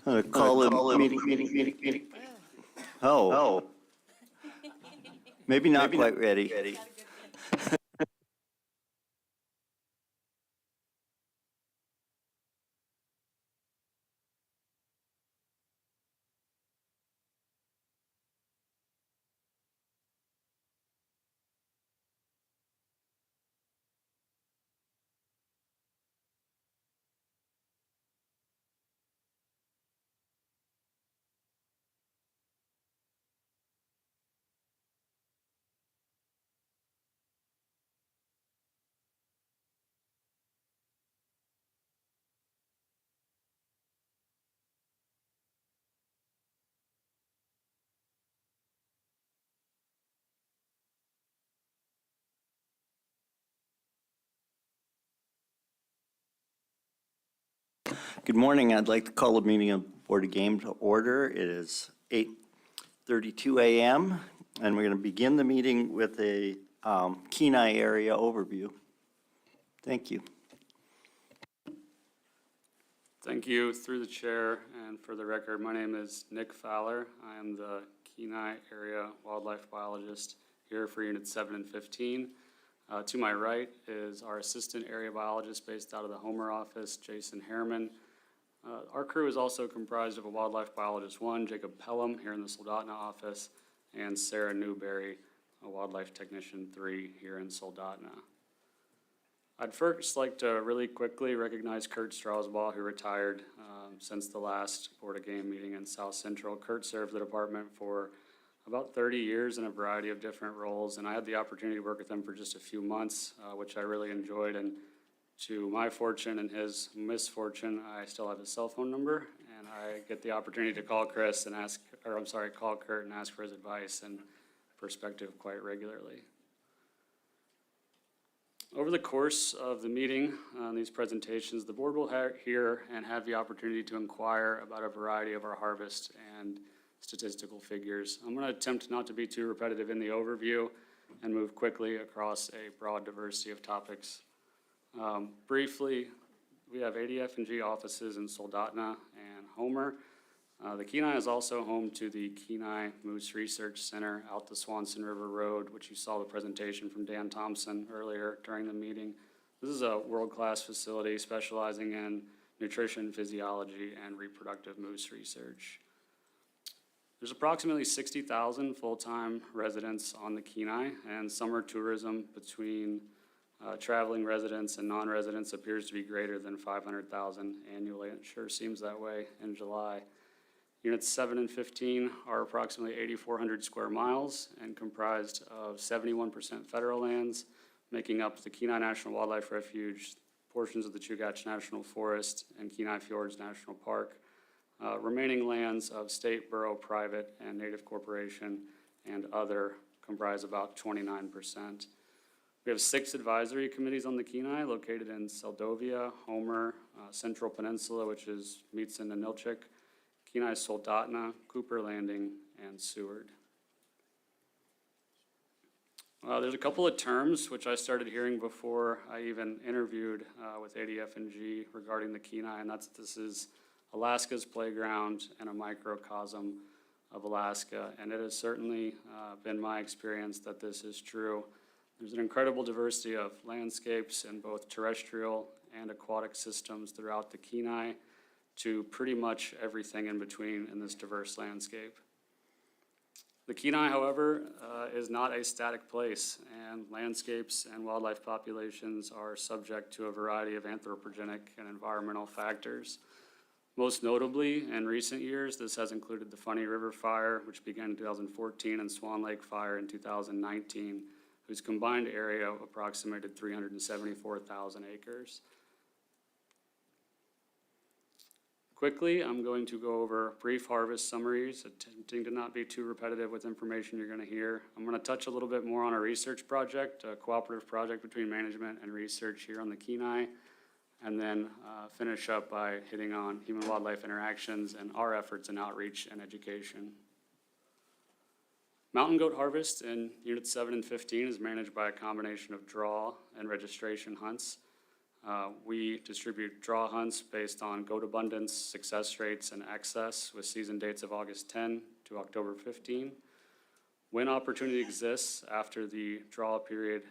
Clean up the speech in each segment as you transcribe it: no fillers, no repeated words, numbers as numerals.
Call a meeting. Oh, maybe not quite ready. Good morning. I'd like to call the meeting of Board of Game to order. It is 8:32 a.m. and we're going to begin the meeting with a Kenai area overview. Thank you. Thank you. Through the chair, and for the record, my name is Nick Fowler. I am the Kenai area wildlife biologist here for Units 7 and 15. To my right is our assistant area biologist based out of the Homer office, Jason Harriman. Our crew is also comprised of a wildlife biologist 1, Jacob Pelham, here in the Soldotna office, and Sarah Newberry, a wildlife technician 3, here in Soldotna. I'd first like to really quickly recognize Kurt Strasbaugh, who retired since the last Board of Game meeting in Southcentral. Kurt served the department for about 30 years in a variety of different roles, and I had the opportunity to work with him for just a few months, which I really enjoyed. And to my fortune and his misfortune, I still have his cell phone number, and I get the opportunity to call Kurt and ask for his advice and perspective quite regularly. Over the course of the meeting, these presentations, the board will hear and have the opportunity to inquire about a variety of our harvest and statistical figures. I'm going to attempt not to be too repetitive in the overview and move quickly across a broad diversity of topics. Briefly, we have ADF&G offices in Soldotna and Homer. The Kenai is also home to the Kenai Moose Research Center out the Swanson River Road, which you saw the presentation from Dan Thompson earlier during the meeting. This is a world-class facility specializing in nutrition, physiology, and reproductive moose research. There's approximately 60,000 full-time residents on the Kenai, and summer tourism between traveling residents and non-residents appears to be greater than 500,000 annually. It sure seems that way in July. Units 7 and 15 are approximately 8,400 square miles and comprised of 71% federal lands, making up the Kenai National Wildlife Refuge, portions of the Chugach National Forest, and Kenai Fjords National Park. Remaining lands of state, borough, private, and native corporation and other comprise about 29%. We have 6 advisory committees on the Kenai located in Seldovia, Homer, Central Peninsula, which is Meetson and Nilchik, Kenai Soldotna, Cooper Landing, and Seward. There's a couple of terms which I started hearing before I even interviewed with ADF&G regarding the Kenai, and this is Alaska's playground and a microcosm of Alaska, and it has certainly been my experience that this is true. There's an incredible diversity of landscapes in both terrestrial and aquatic systems throughout the Kenai to pretty much everything in between in this diverse landscape. The Kenai, however, is not a static place, and landscapes and wildlife populations are subject to a variety of anthropogenic and environmental factors. Most notably, in recent years, this has included the Funny River Fire, which began in 2014, and Swan Lake Fire in 2019, whose combined area approximated 374,000 acres. Quickly, I'm going to go over brief harvest summaries, attempting to not be too repetitive with information you're going to hear. I'm going to touch a little bit more on a research project, a cooperative project between management and research here on the Kenai, and then finish up by hitting on human-wildlife interactions and our efforts in outreach and education. Mountain goat harvest in Units 7 and 15 is managed by a combination of draw and registration hunts. We distribute draw hunts based on goat abundance, success rates, and excess with season dates of August 10 to October 15. When opportunity exists after the draw period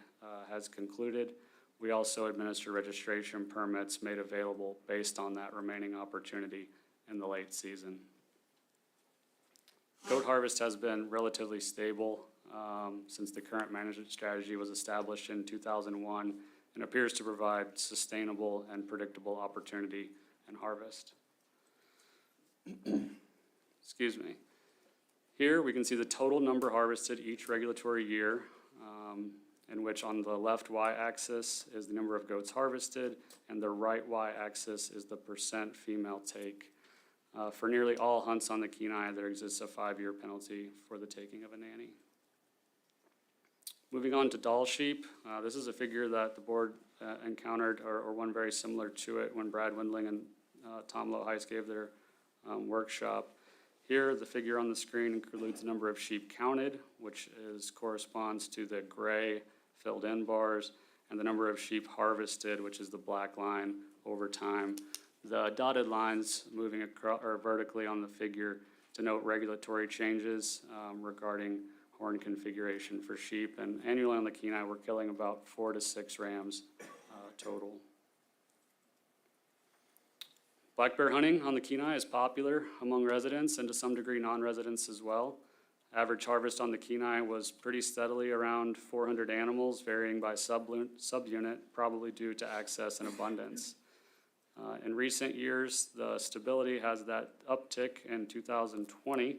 has concluded, we also administer registration permits made available based on that remaining opportunity in the late season. Goat harvest has been relatively stable since the current management strategy was established in 2001 and appears to provide sustainable and predictable opportunity and harvest. Excuse me. Here we can see the total number harvested each regulatory year, in which on the left y-axis is the number of goats harvested, and the right y-axis is the % female take. For nearly all hunts on the Kenai, there exists a 5-year penalty for the taking of a nanny. Moving on to Dall sheep, this is a figure that the board encountered, or one very similar to it when Brad Windling and Tom Loheis gave their workshop. Here, the figure on the screen includes the number of sheep counted, which corresponds to the gray filled-in bars, and the number of sheep harvested, which is the black line over time. The dotted lines moving across or vertically on the figure denote regulatory changes regarding horn configuration for sheep. And annually on the Kenai, we're killing about 4 to 6 rams total. Black bear hunting on the Kenai is popular among residents and to some degree non-residents as well. Average harvest on the Kenai was pretty steadily around 400 animals, varying by subunit, probably due to access and abundance. In recent years, the stability has that uptick in 2020,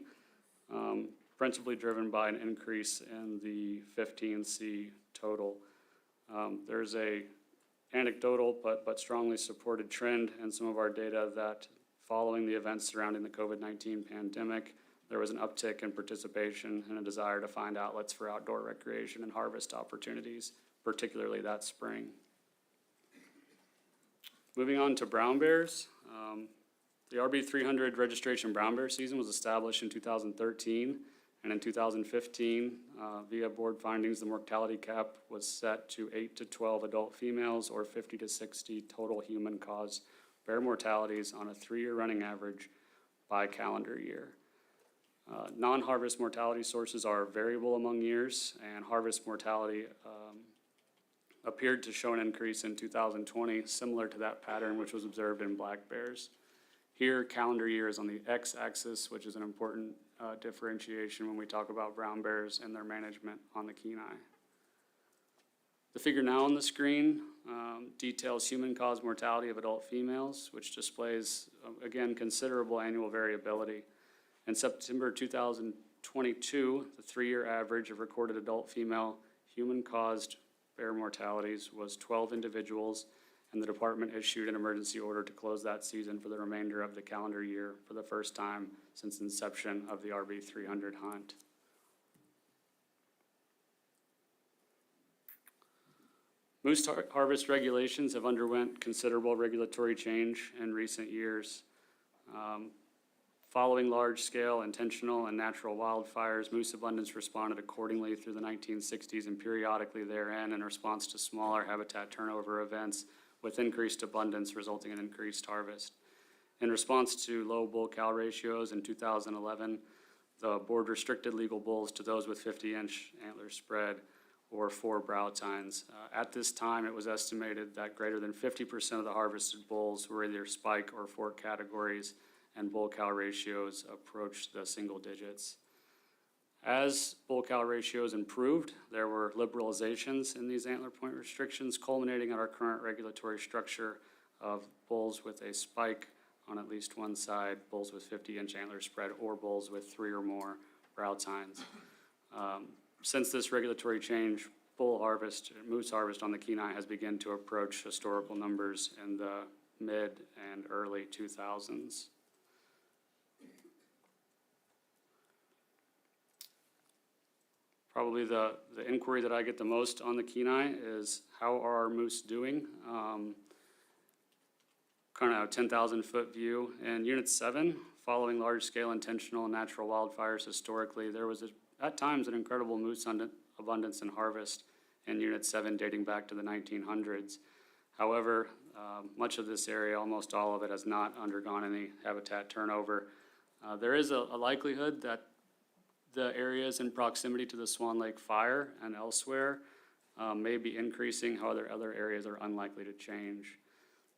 principally driven by an increase in the 15C total. There's a anecdotal but strongly supported trend in some of our data that following the events surrounding the COVID-19 pandemic, there was an uptick in participation and a desire to find outlets for outdoor recreation and harvest opportunities, particularly that spring. Moving on to brown bears, the RB300 registration brown bear season was established in 2013, and in 2015, via board findings, the mortality cap was set to 8 to 12 adult females or 50 to 60 total human-caused bear mortalities on a 3-year running average by calendar year. Non-harvest mortality sources are variable among years, and harvest mortality appeared to show an increase in 2020, similar to that pattern which was observed in black bears. Here, calendar year is on the x-axis, which is an important differentiation when we talk about brown bears and their management on the Kenai. The figure now on the screen details human-caused mortality of adult females, which displays, again, considerable annual variability. In September 2022, the 3-year average of recorded adult female human-caused bear mortalities was 12 individuals, and the department issued an emergency order to close that season for the remainder of the calendar year for the first time since inception of the RB300 hunt. Moose harvest regulations have underwent considerable regulatory change in recent years. Following large-scale intentional and natural wildfires, moose abundance responded accordingly through the 1960s and periodically therein in response to smaller habitat turnover events with increased abundance resulting in increased harvest. In response to low bull-cow ratios in 2011, the board restricted legal bulls to those with 50-inch antler spread or 4 brow tines. At this time, it was estimated that greater than 50% of the harvested bulls were either spike or fork categories, and bull-cow ratios approached the single digits. As bull-cow ratios improved, there were liberalizations in these antler point restrictions, culminating in our current regulatory structure of bulls with a spike on at least one side, bulls with 50-inch antler spread, or bulls with 3 or more brow tines. Since this regulatory change, moose harvest on the Kenai has begun to approach historical numbers in the mid and early 2000s. Probably the inquiry that I get the most on the Kenai is how are our moose doing? Kind of a 10,000-foot view. In Unit 7, following large-scale intentional and natural wildfires historically, there was at times an incredible moose abundance and harvest in Unit 7 dating back to the 1900s. However, much of this area, almost all of it, has not undergone any habitat turnover. There is a likelihood that the areas in proximity to the Swan Lake fire and elsewhere may be increasing, however, other areas are unlikely to change.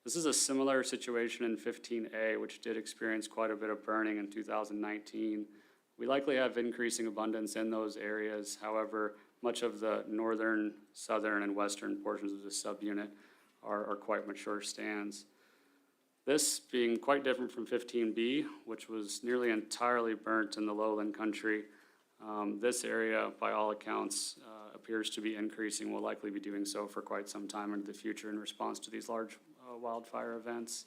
This is a similar situation in 15A, which did experience quite a bit of burning in 2019. We likely have increasing abundance in those areas. However, much of the northern, southern, and western portions of the subunit are quite mature stands. This being quite different from 15B, which was nearly entirely burnt in the lowland country. This area, by all accounts, appears to be increasing, will likely be doing so for quite some time into the future in response to these large wildfire events.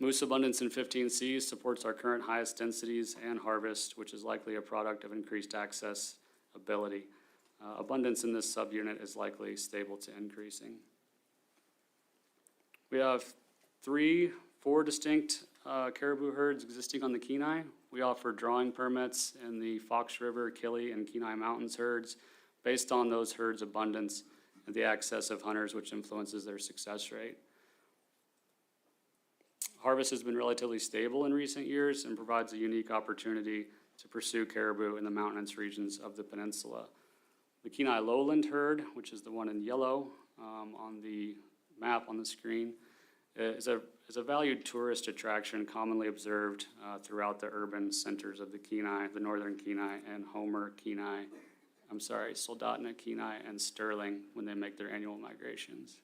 Moose abundance in 15C supports our current highest densities and harvest, which is likely a product of increased accessibility. Abundance in this subunit is likely stable to increasing. We have four distinct caribou herds existing on the Kenai. We offer drawing permits in the Fox River, Kili, and Kenai Mountains herds based on those herds' abundance and the access of hunters, which influences their success rate. Harvest has been relatively stable in recent years and provides a unique opportunity to pursue caribou in the mountainous regions of the peninsula. The Kenai lowland herd, which is the one in yellow on the map on the screen, is a valued tourist attraction commonly observed throughout the urban centers of the Kenai, the northern Kenai, and Soldotna Kenai, and Sterling when they make their annual migrations.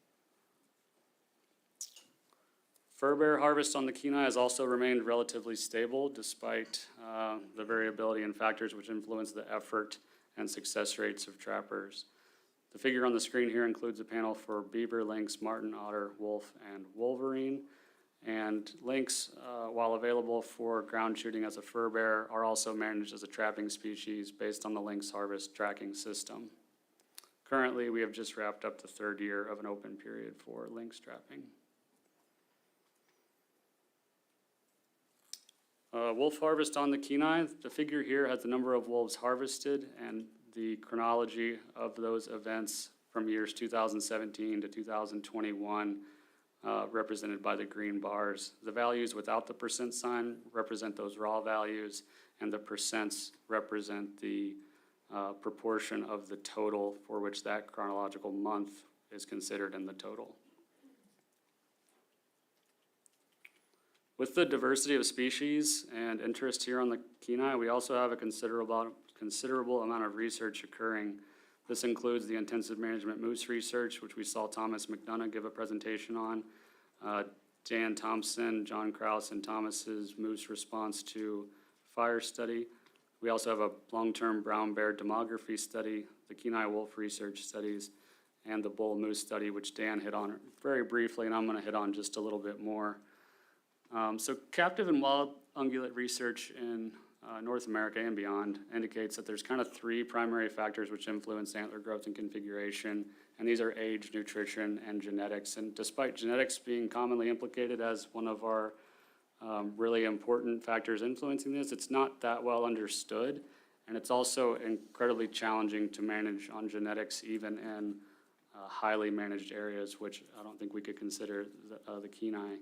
Fur bear harvest on the Kenai has also remained relatively stable despite the variability in factors which influence the effort and success rates of trappers. The figure on the screen here includes a panel for beaver, lynx, marten, otter, wolf, and wolverine. And lynx, while available for ground shooting as a fur bear, are also managed as a trapping species based on the lynx harvest tracking system. Currently, we have just wrapped up the third year of an open period for lynx trapping. Wolf harvest on the Kenai. The figure here has the number of wolves harvested and the chronology of those events from years 2017 to 2021, represented by the green bars. The values without the percent sign represent those raw values, and the percents represent the proportion of the total for which that chronological month is considered in the total. With the diversity of species and interest here on the Kenai, we also have a considerable amount of research occurring. This includes the intensive management moose research, which we saw Thomas McDonough give a presentation on, Dan Thompson, John Krause, and Thomas's moose response to fire study. We also have a long-term brown bear demography study, the Kenai wolf research studies, and the bull moose study, which Dan hit on very briefly, and I'm going to hit on just a little bit more. So captive and wild ungulate research in North America and beyond indicates that there's kind of three primary factors which influence antler growth and configuration, and these are age, nutrition, and genetics. And despite genetics being commonly implicated as one of our really important factors influencing this, it's not that well understood, and it's also incredibly challenging to manage on genetics even in highly managed areas, which I don't think we could consider the Kenai.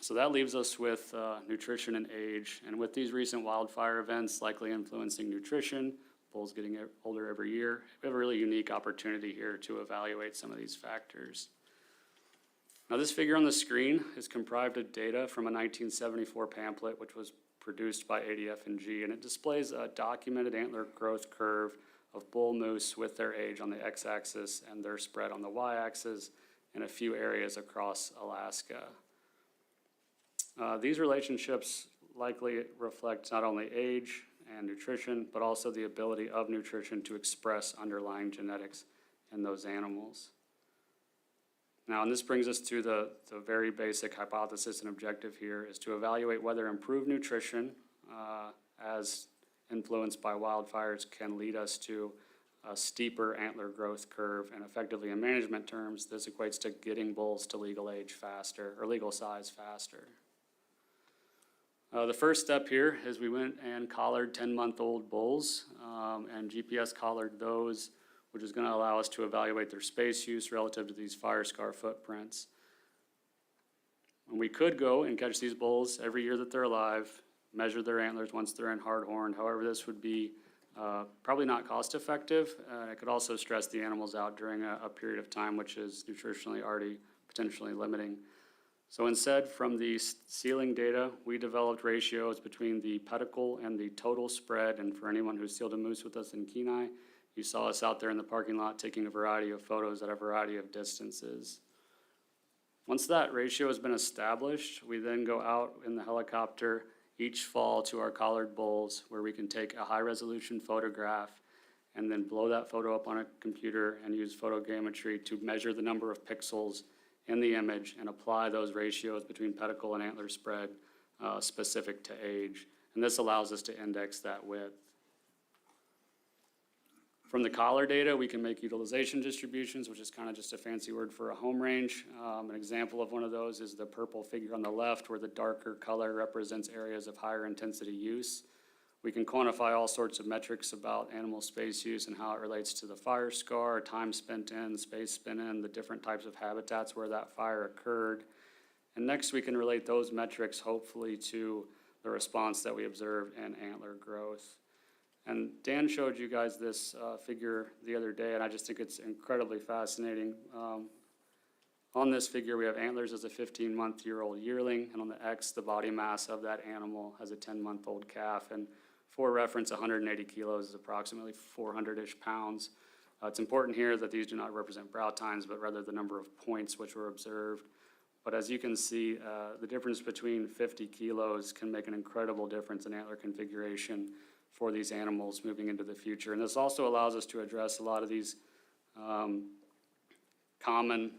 So that leaves us with nutrition and age. And with these recent wildfire events likely influencing nutrition, bulls getting older every year, we have a really unique opportunity here to evaluate some of these factors. Now this figure on the screen is comprised of data from a 1974 pamphlet which was produced by ADF&G, and it displays a documented antler growth curve of bull moose with their age on the x-axis and their spread on the y-axis in a few areas across Alaska. These relationships likely reflect not only age and nutrition, but also the ability of nutrition to express underlying genetics in those animals. Now, and this brings us to the very basic hypothesis and objective here is to evaluate whether improved nutrition as influenced by wildfires can lead us to a steeper antler growth curve, and effectively in management terms, this equates to getting bulls to legal age faster, or legal size faster. The first step here is we went and collared 10-month-old bulls and GPS collared those which is going to allow us to evaluate their space use relative to these fire scar footprints. And we could go and catch these bulls every year that they're alive, measure their antlers once they're in hard-horned. However, this would be probably not cost-effective. It could also stress the animals out during a period of time which is nutritionally already potentially limiting. So instead, from the sealing data, we developed ratios between the pedicle and the total spread. And for anyone who's sealed a moose with us in Kenai, you saw us out there in the parking lot taking a variety of photos at a variety of distances. Once that ratio has been established, we then go out in the helicopter each fall to our collared bulls where we can take a high-resolution photograph and then blow that photo up on a computer and use photogrammetry to measure the number of pixels in the image and apply those ratios between pedicle and antler spread specific to age. And this allows us to index that width. From the collar data, we can make utilization distributions, which is kind of just a fancy word for a home range. An example of one of those is the purple figure on the left, where the darker color represents areas of higher intensity use. We can quantify all sorts of metrics about animal space use and how it relates to the fire scar, time spent in, space spent in, the different types of habitats where that fire occurred. And next, we can relate those metrics, hopefully, to the response that we observe in antler growth. And Dan showed you guys this figure the other day, and I just think it's incredibly fascinating. On this figure, we have antlers as a 15-month-year-old yearling, and on the X, the body mass of that animal as a 10-month-old calf. And for reference, 180 kilos is approximately 400-ish pounds. It's important here that these do not represent brow tines, but rather the number of points which were observed. But as you can see, the difference between 50 kilos can make an incredible difference in antler configuration for these animals moving into the future. And this also allows us to address a lot of these common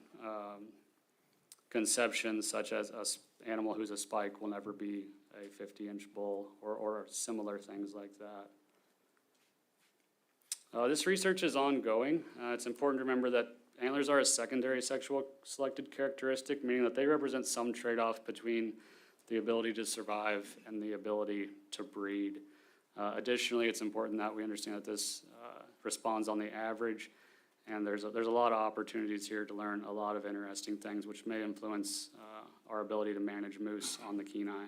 conceptions, such as an animal who's a spike will never be a 50-inch bull, or similar things like that. This research is ongoing. It's important to remember that antlers are a secondary sexual selected characteristic, meaning that they represent some trade-off between the ability to survive and the ability to breed. Additionally, it's important that we understand that this responds on the average, and there's a lot of opportunities here to learn a lot of interesting things which may influence our ability to manage moose on the Kenai.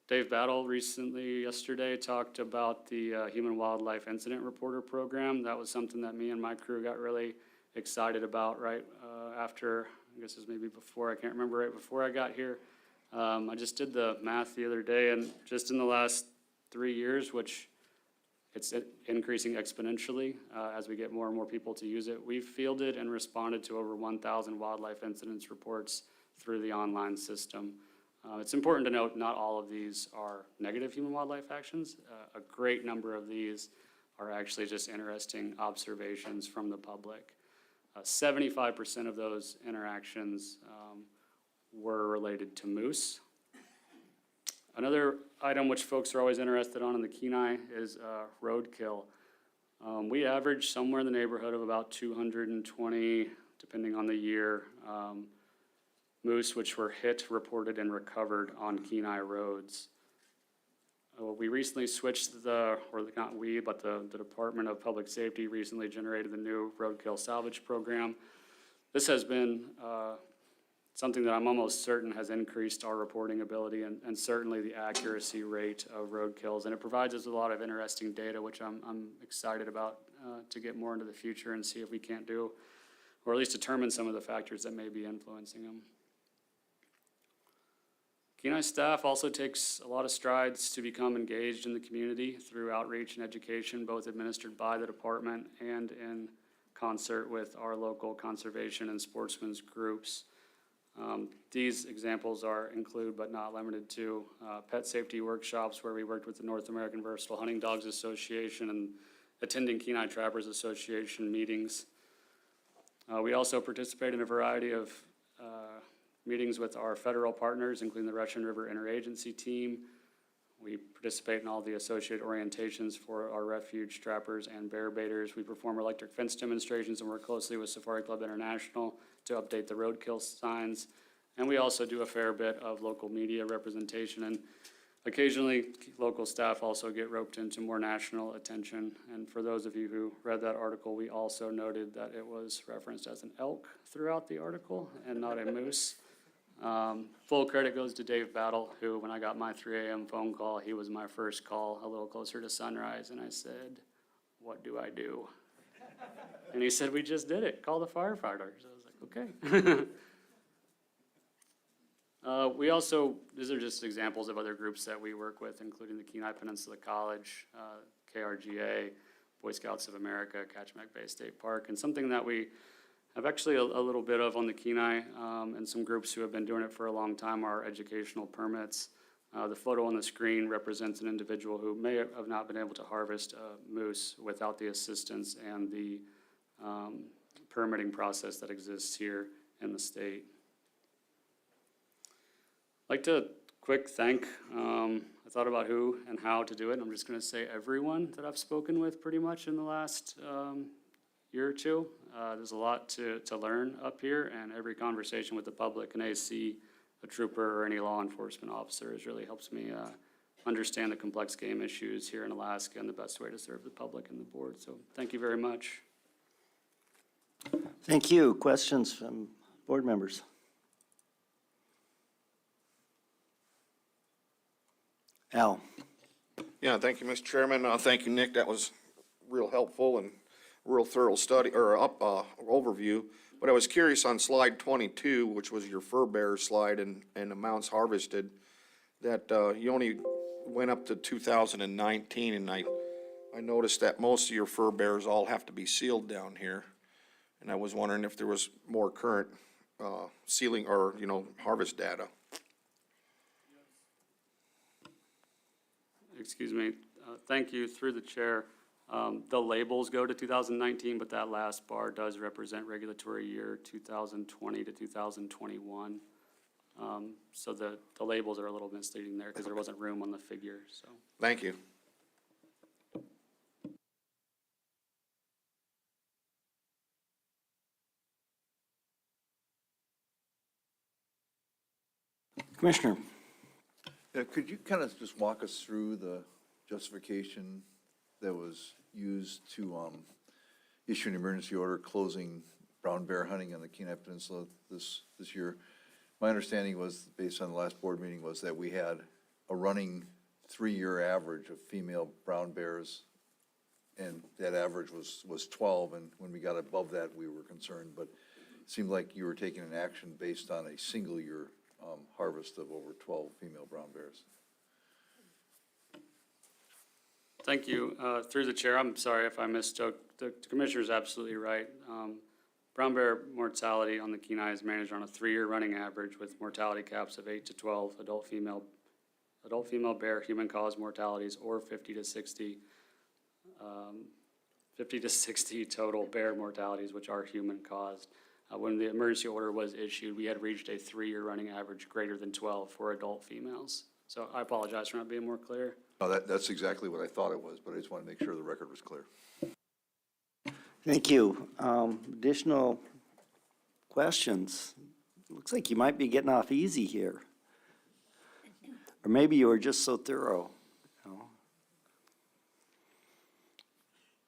Dave Battle recently, yesterday, talked about the Human Wildlife Incident Reporter program. That was something that me and my crew got really excited about right after, I guess it was maybe before, I can't remember, right before I got here. I just did the math the other day, and just in the last 3 years, which it's increasing exponentially as we get more and more people to use it, we've fielded and responded to over 1,000 wildlife incidents reports through the online system. It's important to note not all of these are negative human wildlife actions. A great number of these are actually just interesting observations from the public. 75% of those interactions were related to moose. Another item which folks are always interested on in the Kenai is roadkill. We average somewhere in the neighborhood of about 220, depending on the year, moose which were hit, reported, and recovered on Kenai roads. We recently switched the Department of Public Safety recently generated the new roadkill salvage program. This has been something that I'm almost certain has increased our reporting ability and certainly the accuracy rate of roadkills. And it provides us a lot of interesting data, which I'm excited about to get more into the future and see if we can't do, or at least determine some of the factors that may be influencing them. Kenai staff also takes a lot of strides to become engaged in the community through outreach and education, both administered by the department and in concert with our local conservation and sportsmen's groups. These examples include, but not limited to, pet safety workshops where we worked with the North American Versatile Hunting Dogs Association and attending Kenai Trappers Association meetings. We also participate in a variety of meetings with our federal partners, including the Russian River Interagency Team. We participate in all the associated orientations for our refuge trappers and bear baiters. We perform electric fence demonstrations and work closely with Safari Club International to update the roadkill signs. And we also do a fair bit of local media representation. And Occasionally, local staff also get roped into more national attention. And for those of you who read that article, we also noted that it was referenced as an elk throughout the article and not a moose. Full credit goes to Dave Battle, who, when I got my 3 a.m. phone call, he was my first call a little closer to sunrise, and I said, "What do I do?" And he said, "We just did it. Call the firefighters." I was like, "Okay." We also, these are just examples of other groups that we work with, including the Kenai Peninsula College, KRGA, Boy Scouts of America, Kachemak Bay State Park, and something that we have actually a little bit of on the Kenai, and some groups who have been doing it for a long time are educational permits. The photo on the screen represents an individual who may have not been able to harvest a moose without the assistance and the permitting process that exists here in the state. I'd like to quick thank, I thought about who and how to do it, and I'm just going to say everyone that I've spoken with pretty much in the last year or two. There's a lot to learn up here, and every conversation with the public, an AC, a trooper, or any law enforcement officers really helps me understand the complex game issues here in Alaska and the best way to serve the public and the board. So thank you very much. Thank you. Questions from board members? Al. Yeah, thank you, Mr. Chairman. Thank you, Nick. That was real helpful and real thorough study or overview. But I was curious on slide 22, which was your fur bear slide and amounts harvested, that you only went up to 2019, and I noticed that most of your fur bears all have to be sealed down here. And I was wondering if there was more current sealing or, harvest data. Excuse me. Thank you. Through the chair. The labels go to 2019, but that last bar does represent regulatory year 2020 to 2021. So the labels are a little misleading there because there wasn't room on the figure. So Thank you. Commissioner. Could you kind of just walk us through the justification that was used to issue an emergency order closing brown bear hunting on the Kenai Peninsula this year? My understanding was, based on the last board meeting, was that we had a running 3-year average of female brown bears, and that average was 12, and when we got above that, we were concerned. But it seemed like you were taking an action based on a single year harvest of over 12 female brown bears. thank you. Through the chair, I'm sorry if I mistook. The commissioner is absolutely right. Brown bear mortality on the Kenai is managed on a 3-year running average with mortality caps of 8 to 12 adult female bear human-caused mortalities, or 50 to 60 total bear mortalities, which are human-caused. When the emergency order was issued, we had reached a 3-year running average greater than 12 for adult females. So I apologize for not being more clear. Oh, that's exactly what I thought it was, but I just want to make sure the record was clear. Thank you. Additional questions? Looks like you might be getting off easy here. Or maybe you were just so thorough.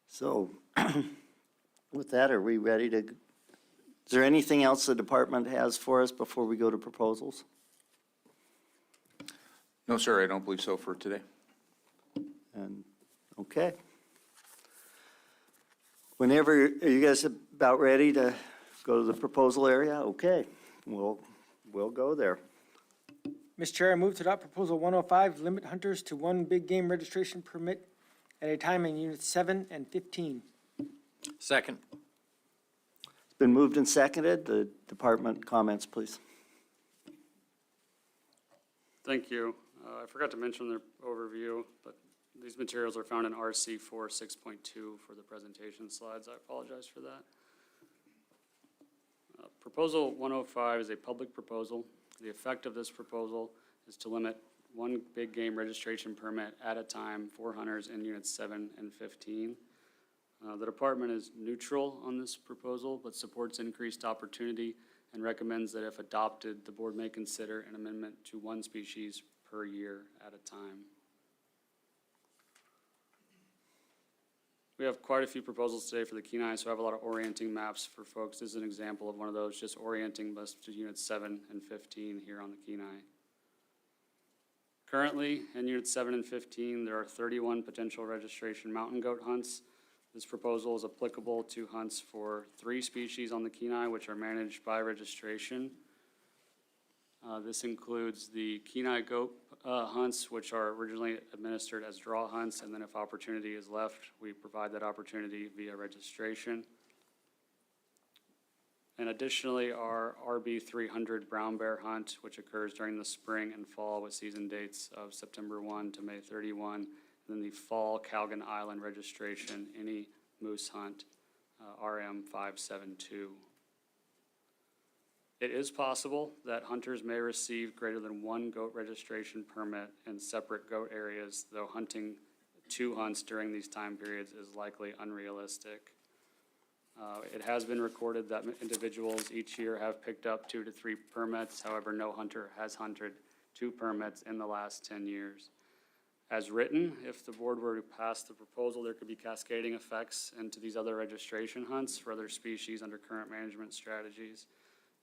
So with that, are we ready to, is there anything else the department has for us before we go to proposals? No, sir, I don't believe so for today. And, okay. Whenever, are you guys about ready to go to the proposal area? Okay, we'll go there. Mr. Chair, I move to adopt Proposal 105, limit hunters to 1 big game registration permit at a time in Units 7 and 15. Second. It's been moved and seconded. The department comments, please. Thank you. I forgot to mention the overview, but these materials are found in RC 4 6.2 for the presentation slides. I apologize for that. Proposal 105 is a public proposal. The effect of this proposal is to limit 1 big game registration permit at a time for hunters in Units 7 and 15. The department is neutral on this proposal, but supports increased opportunity and recommends that if adopted, the board may consider an amendment to 1 species per year at a time. We have quite a few proposals today for the Kenai, so I have a lot of orienting maps for folks. This is an example of one of those, just orienting us to units 7 and 15 here on the Kenai. Currently, in units 7 and 15, there are 31 potential registration mountain goat hunts. This proposal is applicable to hunts for 3 species on the Kenai, which are managed by registration. This includes the Kenai goat hunts, which are originally administered as draw hunts, and then if opportunity is left, we provide that opportunity via registration. And additionally, our RB 300 brown bear hunt, which occurs during the spring and fall with season dates of September 1 to May 31, and then the fall Calgon Island registration, any moose hunt, RM 572. It is possible that hunters may receive greater than 1 goat registration permit in separate goat areas, though hunting 2 hunts during these time periods is likely unrealistic. It has been recorded that individuals each year have picked up 2 to 3 permits. However, no hunter has hunted 2 permits in the last 10 years. As written, if the board were to pass the proposal, there could be cascading effects into these other registration hunts for other species under current management strategies.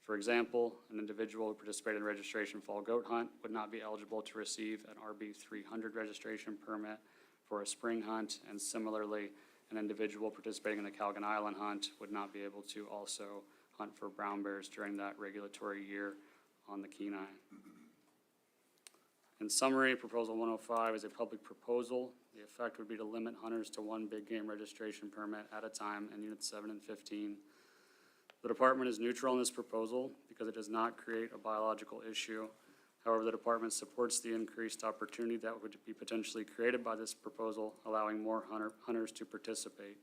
For example, an individual who participated in a registration fall goat hunt would not be eligible to receive an RB 300 registration permit for a spring hunt, and similarly, an individual participating in the Calgon Island hunt would not be able to also hunt for brown bears during that regulatory year on the Kenai. In summary, Proposal 105 is a public proposal. The effect would be to limit hunters to 1 big game registration permit at a time in Units 7 and 15. The department is neutral on this proposal because it does not create a biological issue. However, the department supports the increased opportunity that would be potentially created by this proposal, allowing more hunters to participate.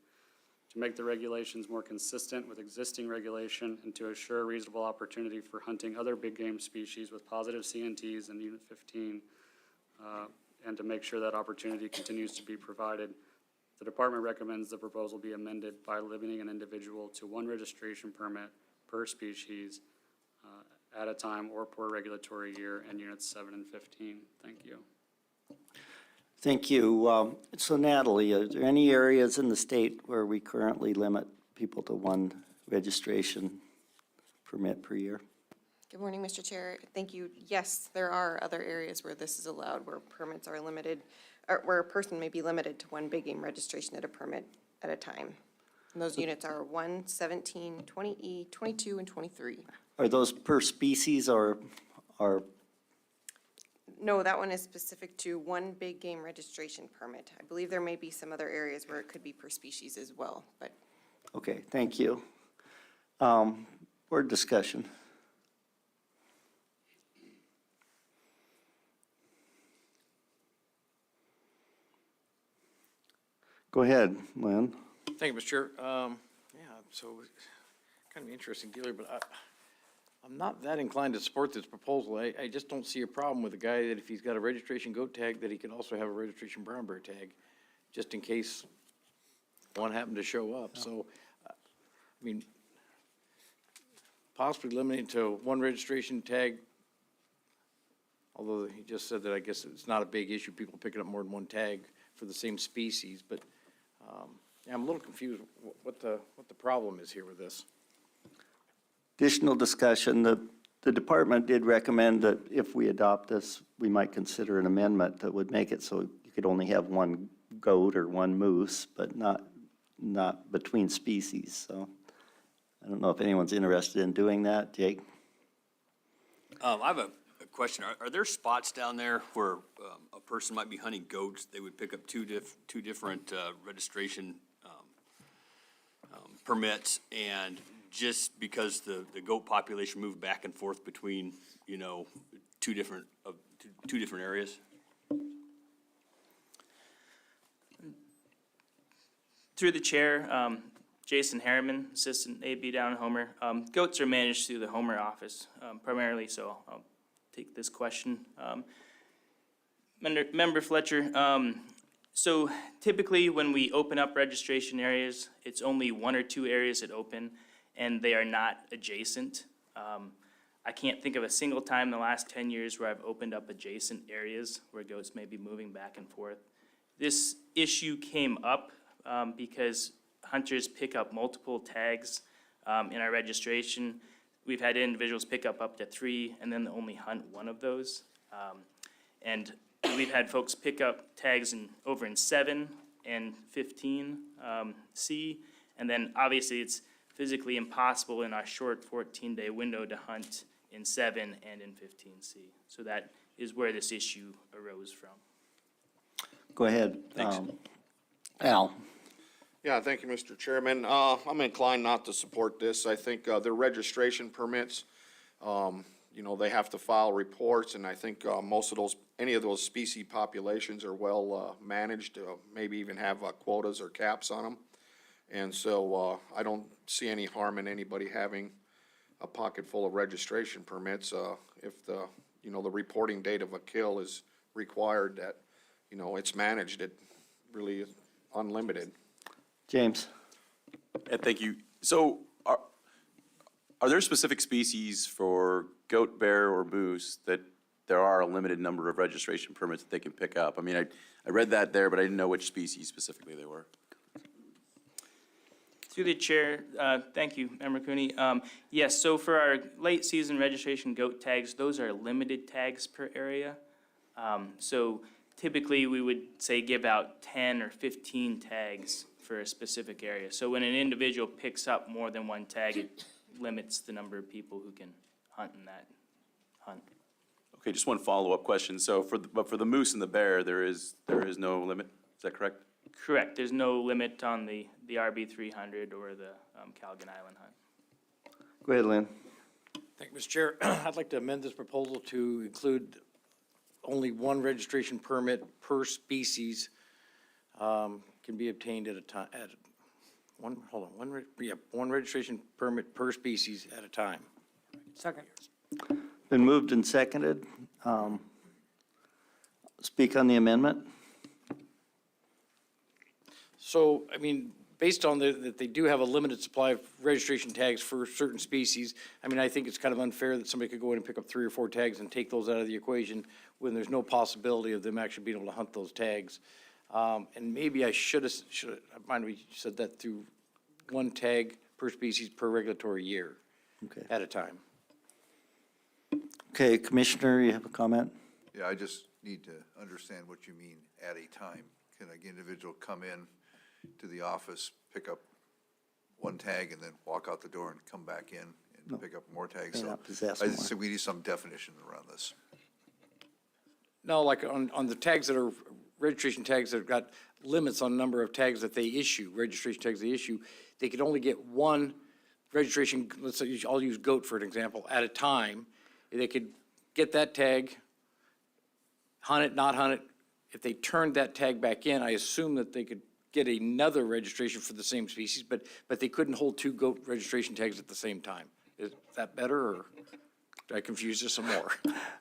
To make the regulations more consistent with existing regulation and to assure reasonable opportunity for hunting other big game species with positive CNTs in Unit 15, and to make sure that opportunity continues to be provided, the department recommends the proposal be amended by limiting an individual to 1 registration permit per species at a time or per regulatory year in Units 7 and 15. Thank you. Thank you. So Natalie, are there any areas in the state where we currently limit people to 1 registration permit per year? Good morning, Mr. Chair. Thank you. Yes, there are other areas where this is allowed, where permits are limited, or where a person may be limited to 1 big game registration at a permit at a time. And those units are 1, 17, 20E, 22, and 23. Are those per species or No, that one is specific to 1 big game registration permit. I believe there may be some other areas where it could be per species as well, but okay, thank you. Board discussion. Go ahead, Lynn. Thank you, Mr. Chair. So kind of interesting deal here, but I'm not that inclined to support this proposal. I just don't see a problem with a guy that if he's got a registration goat tag, that he can also have a registration brown bear tag, just in case one happened to show up. So, I mean, possibly limiting to 1 registration tag, although he just said that I guess it's not a big issue, people picking up more than 1 tag for the same species, but yeah, I'm a little confused what the problem is here with this. Additional discussion, the department did recommend that if we adopt this, we might consider an amendment that would make it so you could only have 1 goat or 1 moose, but not between species. So I don't know if anyone's interested in doing that. Jake? I have a question. Are there spots down there where a person might be hunting goats? They would pick up two different registration permits, and just because the goat population moved back and forth between, two different areas? Through the chair, Jason Harriman, Assistant AB down in Homer. Goats are managed through the Homer office primarily, so I'll take this question. Member Fletcher, so typically when we open up registration areas, it's only 1 or 2 areas that open, and they are not adjacent. I can't think of a single time in the last 10 years where I've opened up adjacent areas where goats may be moving back and forth. This issue came up because hunters pick up multiple tags in our registration. We've had individuals pick up to 3 and then only hunt one of those. And we've had folks pick up tags over in 7 and 15 C. And then obviously it's physically impossible in our short 14-day window to hunt in 7 and in 15 C. So that is where this issue arose from. Go ahead. Thanks. Al? Yeah, thank you, Mr. Chairman. I'm inclined not to support this. I think their registration permits, they have to file reports, and I think any of those species populations are well managed, maybe even have quotas or caps on them. And so I don't see any harm in anybody having a pocket full of registration permits if the reporting date of a kill is required, that, it's managed, it really is unlimited. James? Thank you. So are there specific species for goat, bear, or moose that there are a limited number of registration permits that they can pick up? I mean, I read that there, but I didn't know which species specifically they were. Through the chair, thank you, Member Cooney. Yes, so for our late season registration goat tags, those are limited tags per area. So typically we would say give out 10 or 15 tags for a specific area. So when an individual picks up more than one tag, it limits the number of people who can hunt in that hunt. Okay, just one follow-up question. So for the moose and the bear, there is no limit, is that correct? Correct, there's no limit on the RB 300 or the Calgon Island hunt. Go ahead, Lynn. Thank you, Mr. Chair. I'd like to amend this proposal to include only one registration permit per species can be obtained at a time, one registration permit per species at a time. Second. Been moved and seconded. Speak on the amendment. So, I mean, based on that they do have a limited supply of registration tags for certain species, I mean, I think it's kind of unfair that somebody could go in and pick up 3 or 4 tags and take those out of the equation when there's no possibility of them actually being able to hunt those tags. And maybe I should have, mind we said that through 1 tag per species per regulatory year Okay. at a time. Okay, Commissioner, you have a comment? Yeah, I just need to understand what you mean at a time. Can an individual come in to the office, pick up 1 tag, and then walk out the door and come back in and pick up more tags? May So not possess I more. think we need some definition around this. No, like on the tags that are registration tags that have got limits on number of tags that they issue, registration tags they issue, they could only get 1 registration, let's say, I'll use goat for an example, at a time. They could get that tag, hunt it, not hunt it. If they turned that tag back in, I assume that they could get another registration for the same species, but they couldn't hold 2 goat registration tags at the same time. Is that better, or did I confuse you some more?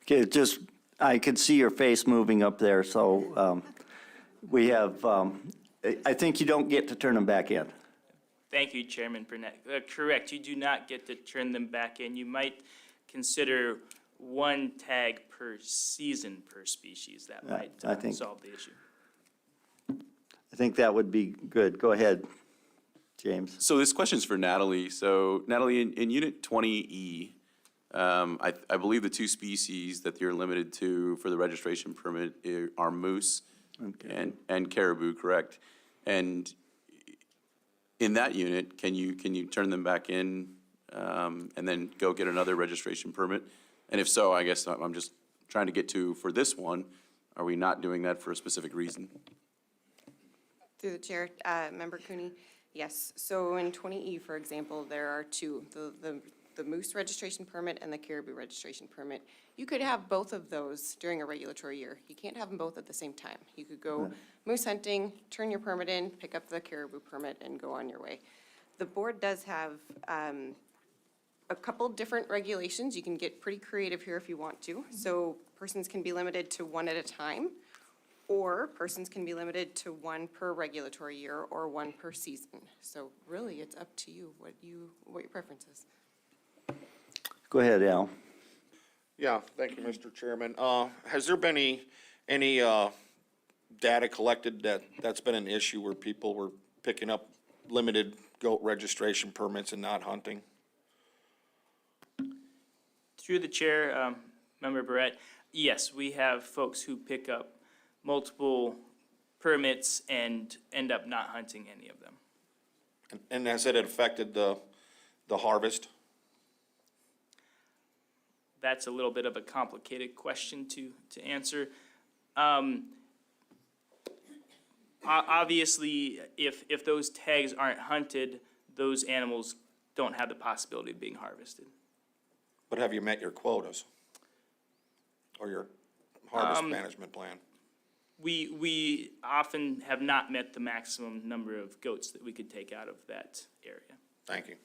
Okay, just, I could see your face moving up there, so we have, I think you don't get to turn them back in. Thank you, Chairman Burnett. Correct, you do not get to turn them back in. You might consider 1 tag per season per species. That might I think- solve the issue. I think that would be good. Go ahead, James. So this question's for Natalie. So Natalie, in Unit 20E, I believe the 2 species that you're limited to for the registration permit are moose and caribou, correct? And in that unit, can you turn them back in and then go get another registration permit? And if so, I guess I'm just trying to get to, for this one, are we not doing that for a specific reason? Through the chair, Member Cooney, yes. So in 20E, for example, there are 2, the moose registration permit and the caribou registration permit. You could have both of those during a regulatory year. You can't have them both at the same time. You could go moose hunting, turn your permit in, pick up the caribou permit, and go on your way. The board does have a couple different regulations. You can get pretty creative here if you want to. So persons can be limited to 1 at a time, or persons can be limited to 1 per regulatory year or 1 per season. So really, it's up to you what your preference is. Go ahead, Al. Yeah, thank you, Mr. Chairman. Has there been any data collected that's been an issue where people were picking up limited goat registration permits and not hunting? Through the chair, Member Barrett, yes, we have folks who pick up multiple permits and end up not hunting any of them. And has it affected the harvest? That's a little bit of a complicated question to answer. Obviously, if those tags aren't hunted, those animals don't have the possibility of being harvested. But have you met your quotas? Or your harvest management plan? We often have not met the maximum number of goats that we could take out of that area. Thank you.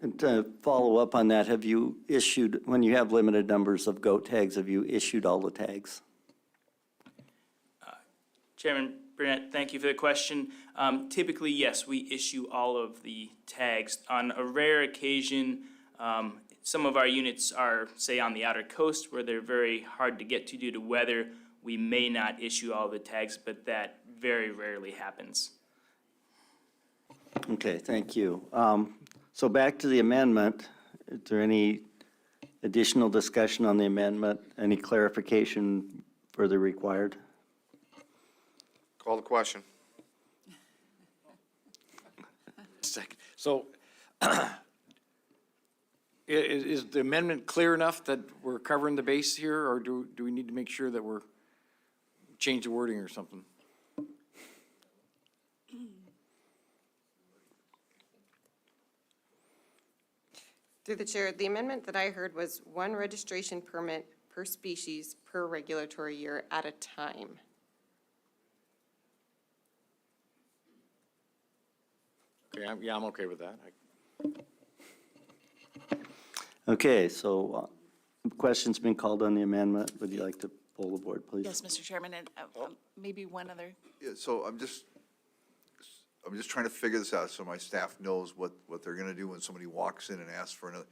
And to follow up on that, have you issued, when you have limited numbers of goat tags, have you issued all the tags? Chairman Burnett, thank you for the question. Typically, yes, we issue all of the tags. On a rare occasion, some of our units are, say, on the outer coast where they're very hard to get to due to weather. We may not issue all the tags, but that very rarely happens. Okay, thank you. So back to the amendment. Is there any additional discussion on the amendment? Any clarification further required? Call the question. Second. So is the amendment clear enough that we're covering the base here, or do we need to make sure that we're change the wording or something? Through the chair, the amendment that I heard was one registration permit per species per regulatory year at a time. Okay, I'm okay with that. Okay, so question's been called on the amendment. Would you like to poll the board, please? Yes, Mr. Chairman, and maybe one other. Yeah, so I'm just trying to figure this out so my staff knows what they're gonna do when somebody walks in and asks for another.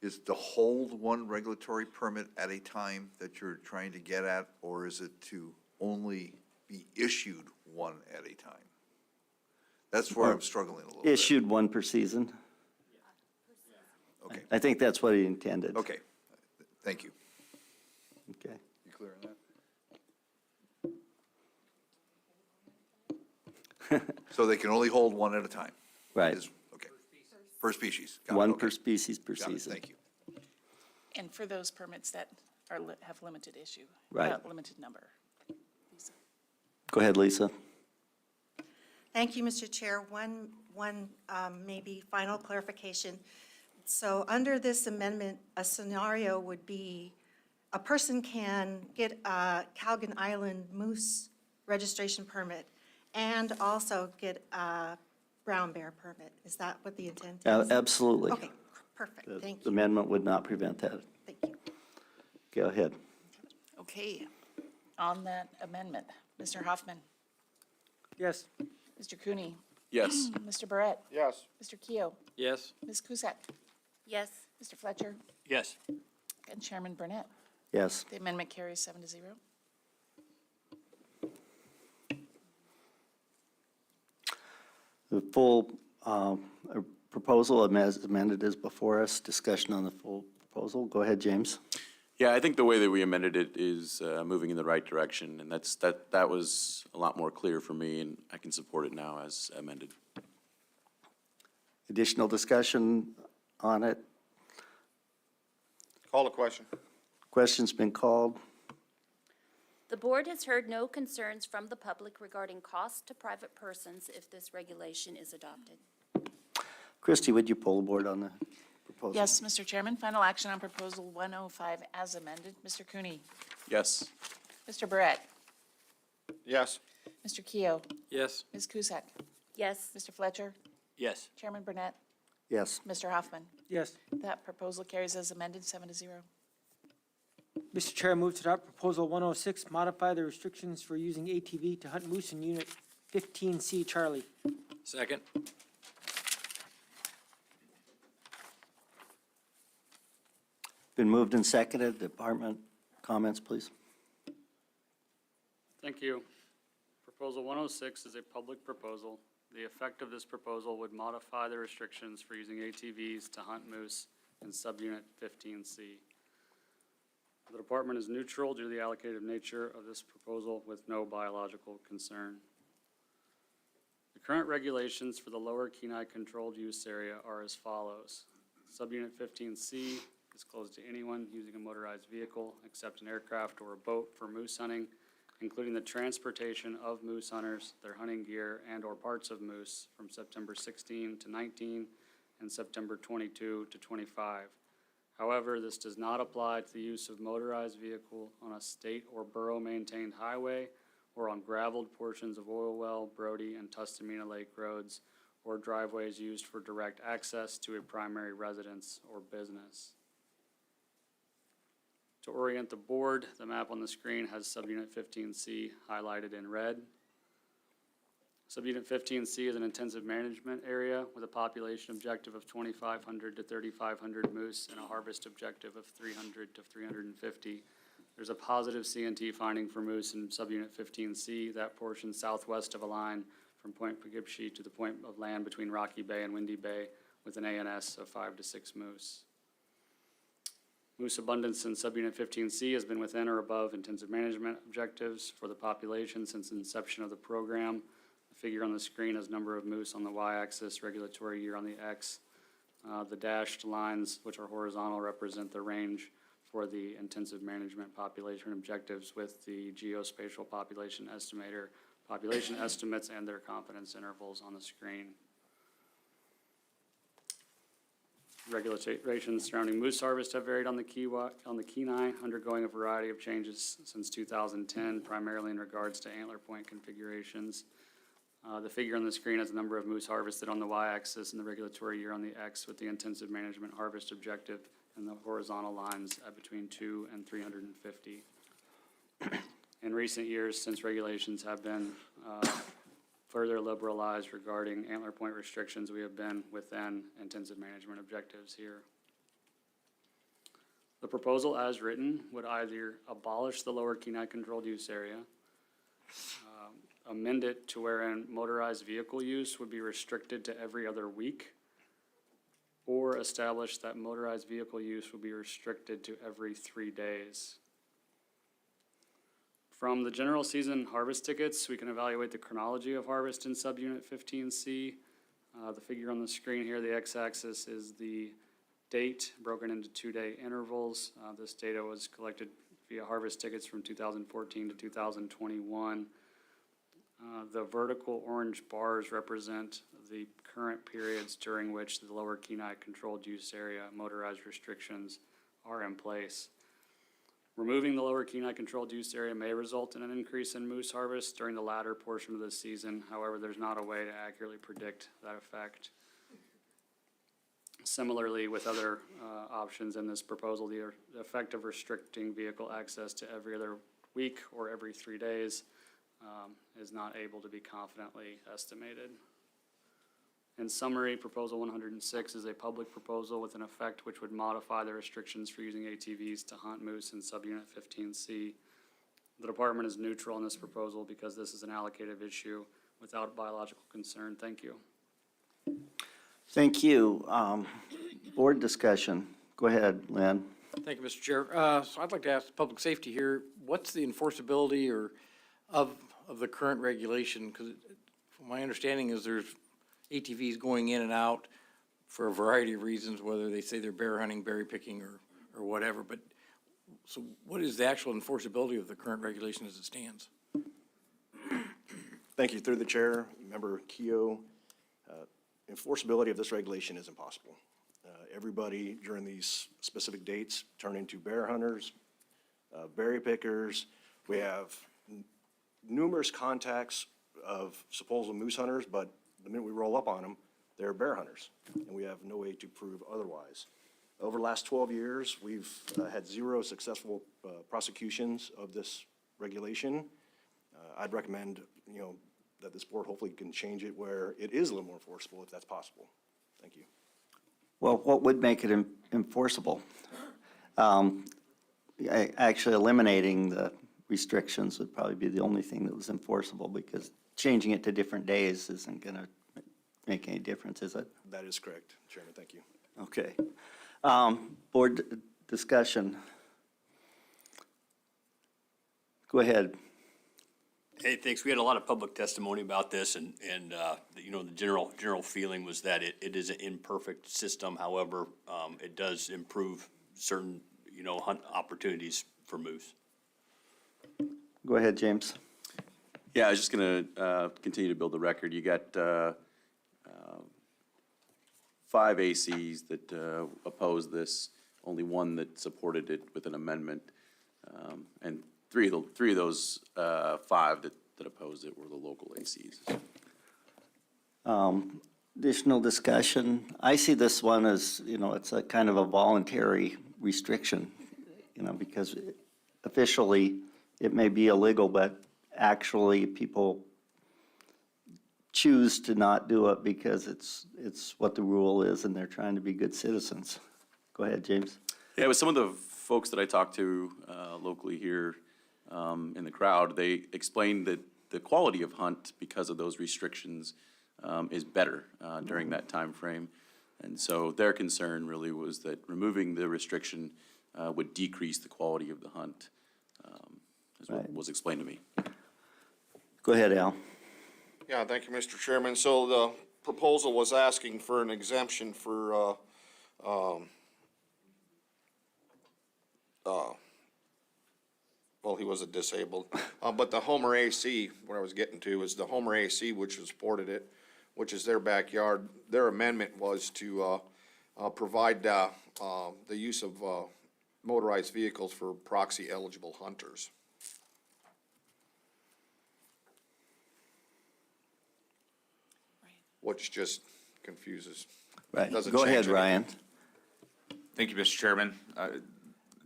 Is to hold one regulatory permit at a time that you're trying to get at, or is it to only be issued one at a time? That's where I'm struggling a little bit. Issued one per season. Okay, I think that's what he intended. okay, thank you. Okay. You clear on that? So they can only hold one at a time? Right. Okay. Per species. Got it, One okay. per species per Got it, season. thank you. And for those permits that are, have limited issue. Right. Limited number. Go ahead, Lisa. Thank you, Mr. Chair. One maybe final clarification. So under this amendment, a scenario would be a person can get a Calgon Island moose registration permit and also get a brown bear permit. Is that what the intent is? Absolutely. Okay, perfect. Thank The you. amendment would not prevent that. Thank you. Go ahead. Okay, on that amendment, Mr. Hoffman, Yes. Mr. Cooney, Yes. Mr. Barrett, Yes. Mr. Keo, Yes? Ms. Cusack, Yes. Mr. Fletcher, Yes. and Chairman Burnett. Yes. The amendment carries 7-0. The full proposal as amended is before us. Discussion on the full proposal. Go ahead, James. Yeah, I think the way that we amended it is moving in the right direction, and that was a lot more clear for me, and I can support it now as amended. Additional discussion on it? Call the question. Question's been called. The board has heard no concerns from the public regarding costs to private persons if this regulation is adopted. Christie, would you poll the board on the proposal? Yes, Mr. Chairman, final action on Proposal 105 as amended. Mr. Cooney, Yes. Mr. Barrett, Yes. Mr. Keo, Yes. Ms. Cusack, Yes. Mr. Fletcher, Yes. Chairman Burnett, Yes. Mr. Hoffman. Yes. That proposal carries as amended, 7-0. Mr. Chair, I move to adopt Proposal 106, modify the restrictions for using ATV to hunt moose in Unit 15C Charlie. Second? Been moved and seconded. Department comments, please. Thank you. Proposal 106 is a public proposal. The effect of this proposal would modify the restrictions for using ATVs to hunt moose in subunit 15C. The department is neutral due to the allocated nature of this proposal with no biological concern. The current regulations for the lower Kenai controlled use area are as follows. Subunit 15C is closed to anyone using a motorized vehicle except an aircraft or a boat for moose hunting, including the transportation of moose hunters, their hunting gear, and/or parts of moose from September 16 to 19 and September 22 to 25. However, this does not apply to the use of motorized vehicle on a state or borough-maintained highway or on gravelled portions of Oil Well, Brody, and Tustamina Lake roads or driveways used for direct access to a primary residence or business. To orient the board, the map on the screen has subunit 15C highlighted in red. Subunit 15C is an intensive management area with a population objective of 2,500 to 3,500 moose and a harvest objective of 300 to 350. There's a positive C&T finding for moose in subunit 15C, that portion southwest of a line from Point Poughkeepsie to the point of land between Rocky Bay and Windy Bay with an ANS of 5 to 6 moose. Moose abundance in subunit 15C has been within or above intensive management objectives for the population since inception of the program. The figure on the screen has number of moose on the y-axis, regulatory year on the x. The dashed lines, which are horizontal, represent the range for the intensive management population objectives with the geospatial population estimator, population estimates, and their confidence intervals on the screen. Regulations surrounding moose harvest have varied on the Kenai, undergoing a variety of changes since 2010, primarily in regards to antler point configurations. The figure on the screen has the number of moose harvested on the y-axis and the regulatory year on the x, with the intensive management harvest objective and the horizontal lines at between 2 and 350. In recent years, since regulations have been further liberalized regarding antler point restrictions, we have been within intensive management objectives here. The proposal as written would either abolish the lower Kenai controlled use area, amend it to wherein motorized vehicle use would be restricted to every other week, or establish that motorized vehicle use would be restricted to every 3 days. From the general season harvest tickets, we can evaluate the chronology of harvest in subunit 15C. The figure on the screen here, the x-axis is the date broken into 2-day intervals. This data was collected via harvest tickets from 2014 to 2021. The vertical orange bars represent the current periods during which the lower Kenai controlled use area motorized restrictions are in place. Removing the lower Kenai controlled use area may result in an increase in moose harvest during the latter portion of the season. However, there's not a way to accurately predict that effect. Similarly, with other options in this proposal, the effect of restricting vehicle access to every other week or every 3 days is not able to be confidently estimated. In summary, Proposal 106 is a public proposal with an effect which would modify the restrictions for using ATVs to hunt moose in subunit 15C. The department is neutral on this proposal because this is an allocative issue without biological concern. Thank you. Thank you. Board discussion. Go ahead, Lynn. Thank you, Mr. Chair. So I'd like to ask public safety here, what's the enforceability of the current regulation? Because from my understanding is there's ATVs going in and out for a variety of reasons, whether they say they're bear hunting, berry picking, or whatever. But so what is the actual enforceability of the current regulation as it stands? Thank you. Through the chair, Member Keough, enforceability of this regulation is impossible. Everybody during these specific dates turn into bear hunters, berry pickers. We have numerous contacts of supposed moose hunters, but the minute we roll up on them, they're bear hunters, and we have no way to prove otherwise. Over the last 12 years, we've had 0 successful prosecutions of this regulation. I'd recommend, that this board hopefully can change it where it is a little more enforceable if that's possible. Thank you. Well, what would make it enforceable? Actually eliminating the restrictions would probably be the only thing that was enforceable, because changing it to different days isn't going to make any difference, is it? That is correct, Chairman, thank you. Okay. Board discussion. Go ahead. Hey, thanks. We had a lot of public testimony about this, and you know, the general feeling was that it is an imperfect system. However, it does improve certain, you know, hunt opportunities for moose. Go ahead, James. Yeah, I was just going to continue to build the record. You got 5 ACs that opposed this, only one that supported it with an amendment, and three of those 5 that opposed it were the local ACs. Additional discussion. I see this one as, you know, it's a kind of a voluntary restriction, you know, because officially it may be illegal, but actually people choose to not do it because it's what the rule is and they're trying to be good citizens. Go ahead, James. Yeah, with some of the folks that I talked to locally here in the crowd, they explained that the quality of hunt, because of those restrictions, is better during that time frame. And so their concern really was that removing the restriction would decrease the quality of the hunt, is what was explained to me. Go ahead, Al. Yeah, thank you, Mr. Chairman. So the proposal was asking for an exemption for, well, he wasn't disabled, but the Homer AC, what I was getting to is the Homer AC, which supported it, which is their backyard. Their amendment was to provide the use of motorized vehicles for proxy-eligible hunters. Which just confuses. Right. Doesn't Go change ahead, anything. Ryan. Thank you, Mr. Chairman.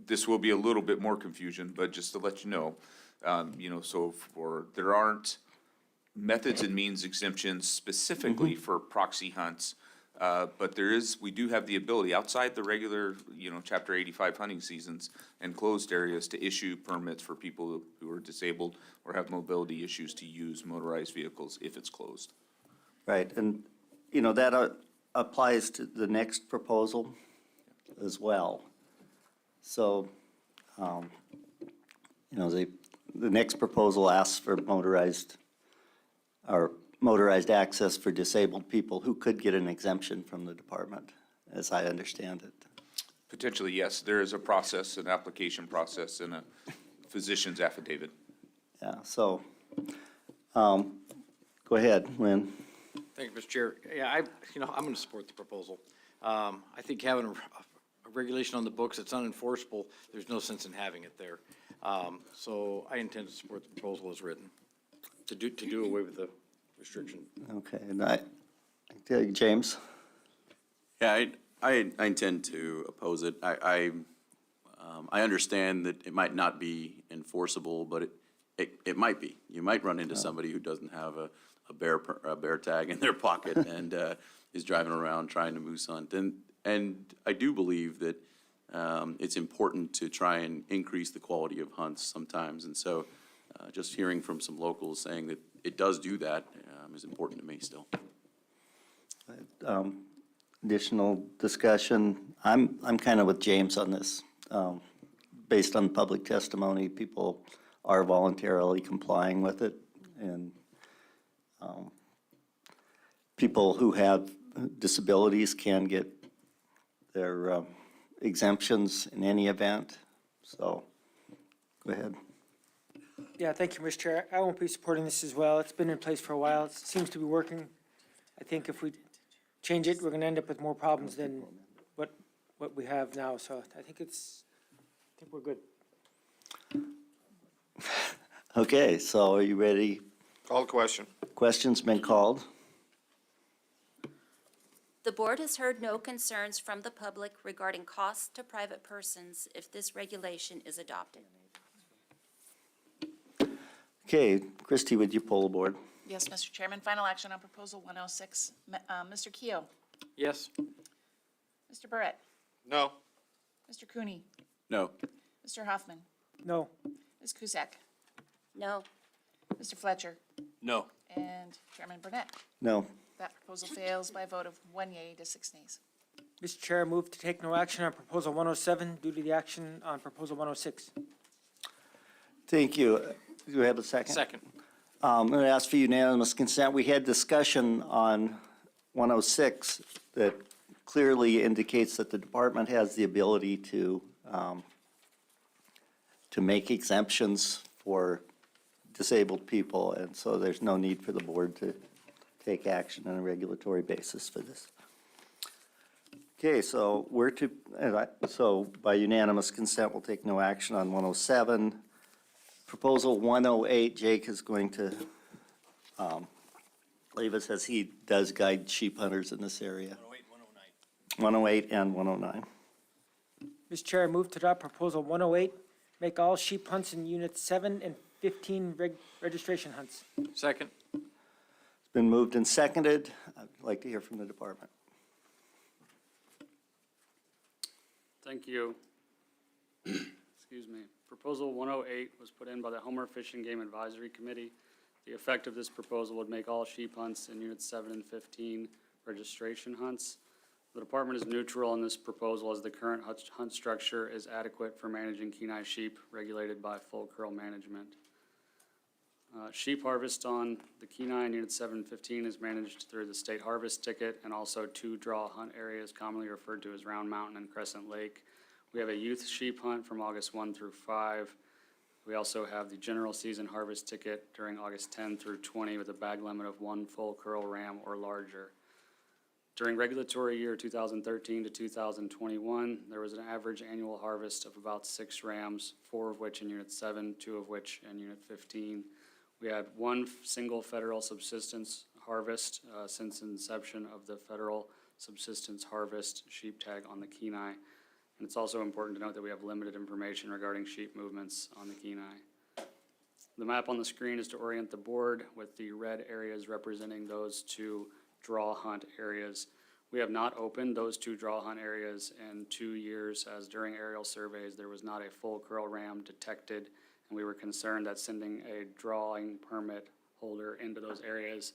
This will be a little bit more confusion, but just to let you know, so there aren't methods and means exemptions specifically for proxy hunts, but we do have the ability outside the regular, Chapter 85 hunting seasons and closed areas to issue permits for people who are disabled or have mobility issues to use motorized vehicles if it's closed. Right, and, that applies to the next proposal as well. So, the next proposal asks for motorized access for disabled people who could get an exemption from the department, as I understand it. Potentially, yes. There is a process, an application process, and a physician's affidavit. Yeah, so, go ahead, Lynn. Thank you, Mr. Chair. Yeah, I'm going to support the proposal. I think having a regulation on the books that's unenforceable, there's no sense in having it there. So I intend to support the proposal as written, to do away with the restriction. Okay, and James? Yeah, I intend to oppose it. I understand that it might not be enforceable, but it might be. You might run into somebody who doesn't have a bear tag in their pocket and is driving around trying to moose hunt. And I do believe that it's important to try and increase the quality of hunts sometimes. And so just hearing from some locals saying that it does do that is important to me still. Additional discussion. I'm kind of with James on this. Based on public testimony, people are voluntarily complying with it, and people who have disabilities can get their exemptions in any event. So, go ahead. Yeah, thank you, Mr. Chair. I won't be supporting this as well. It's been in place for a while. It seems to be working. I think if we change it, we're going to end up with more problems than what we have now. So I think we're good. Okay, so are you ready? Call the question. Question's been called. The board has heard no concerns from the public regarding costs to private persons if this regulation is adopted. Okay, Christie, would you poll the board? Yes, Mr. Chairman. Final action on Proposal 106. Mr. Keough. Yes. Mr. Barrett. No. Mr. Cooney. No. Mr. Hoffman? No. Ms. Cusack? No. Mr. Fletcher? No. And Chairman Burnett? No. That proposal fails by a vote of 1 yea to 6 nays. Mr. Chair, I move to take no action on Proposal 107 due to the action on Proposal 106. Thank you. Do we have a second? Second. I'm going to ask for unanimous consent. We had discussion on 106 that clearly indicates that the department has the ability to make exemptions for disabled people, and so there's no need for the board to take action on a regulatory basis for this. Okay, so so by unanimous consent, we'll take no action on 107. Proposal 108, Jake is going to leave us as he does guide sheep hunters in this area. 108 and 109. Mr. Chair, I move to adopt Proposal 108, make all sheep hunts in Units 7 and 15 registration hunts. Second. It's been moved and seconded. I'd like to hear from the department. Thank you. Excuse me. Proposal 108 was put in by the Homer Fish and Game Advisory Committee. The effect of this proposal would make all sheep hunts in Units 7 and 15 registration hunts. The department is neutral on this proposal as the current hunt structure is adequate for managing Kenai sheep regulated by full curl management. Sheep harvest on the Kenai in Unit 7 and 15 is managed through the state harvest ticket and also 2 draw hunt areas commonly referred to as Round Mountain and Crescent Lake. We have a youth sheep hunt from August 1 through 5. We also have the general season harvest ticket during August 10 through 20 with a bag limit of 1 full curl ram or larger. During regulatory year 2013 to 2021, there was an average annual harvest of about 6 rams, 4 of which in Unit 7, 2 of which in Unit 15. We had 1 single federal subsistence harvest since inception of the federal subsistence harvest sheep tag on the Kenai. And it's also important to note that we have limited information regarding sheep movements on the Kenai. The map on the screen is to orient the board with the red areas representing those 2 draw hunt areas. We have not opened those 2 draw hunt areas in 2 years, as during aerial surveys there was not a full curl ram detected, and we were concerned that sending a drawing permit holder into those areas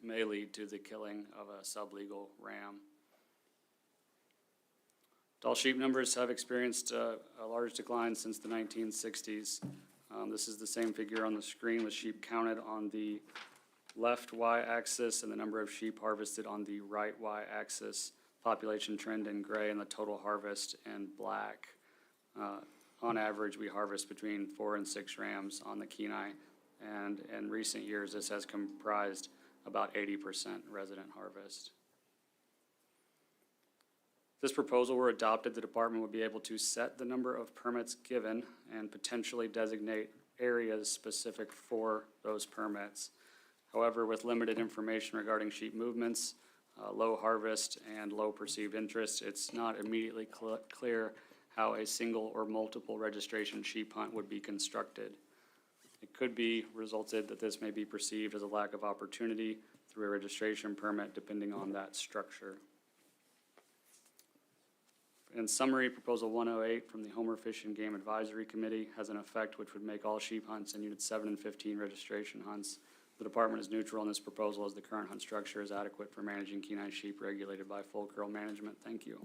may lead to the killing of a sublegal ram. Adult sheep numbers have experienced a large decline since the 1960s. This is the same figure on the screen with sheep counted on the left y-axis and the number of sheep harvested on the right y-axis, population trend in gray and the total harvest in black. On average, we harvest between 4 and 6 rams on the Kenai, and in recent years, this has comprised about 80% resident harvest. If this proposal were adopted, the department would be able to set the number of permits given and potentially designate areas specific for those permits. However, with limited information regarding sheep movements, low harvest, and low perceived interest, it's not immediately clear how a single or multiple registration sheep hunt would be constructed. It could be resulted that this may be perceived as a lack of opportunity through a registration permit depending on that structure. In summary, Proposal 108 from the Homer Fish and Game Advisory Committee has an effect which would make all sheep hunts in Units 7 and 15 registration hunts. The department is neutral on this proposal as the current hunt structure is adequate for managing Kenai sheep regulated by full curl management. Thank you.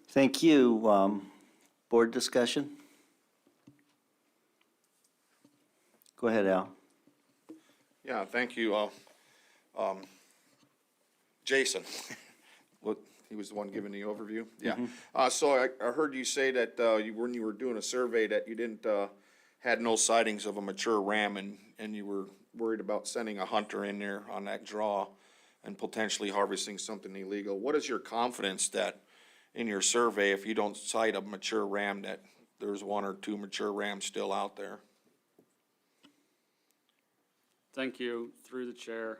Thank you. Board discussion? Go ahead, Al. Yeah, thank you. Jason, what, he was the one giving the overview? Yeah. So I heard you say that when you were doing a survey that you didn't, had no sightings of a mature ram and you were worried about sending a hunter in there on that draw and potentially harvesting something illegal. What is your confidence that in your survey, if you don't cite a mature ram, that there's 1 or 2 mature rams still out there? Thank you. Through the chair.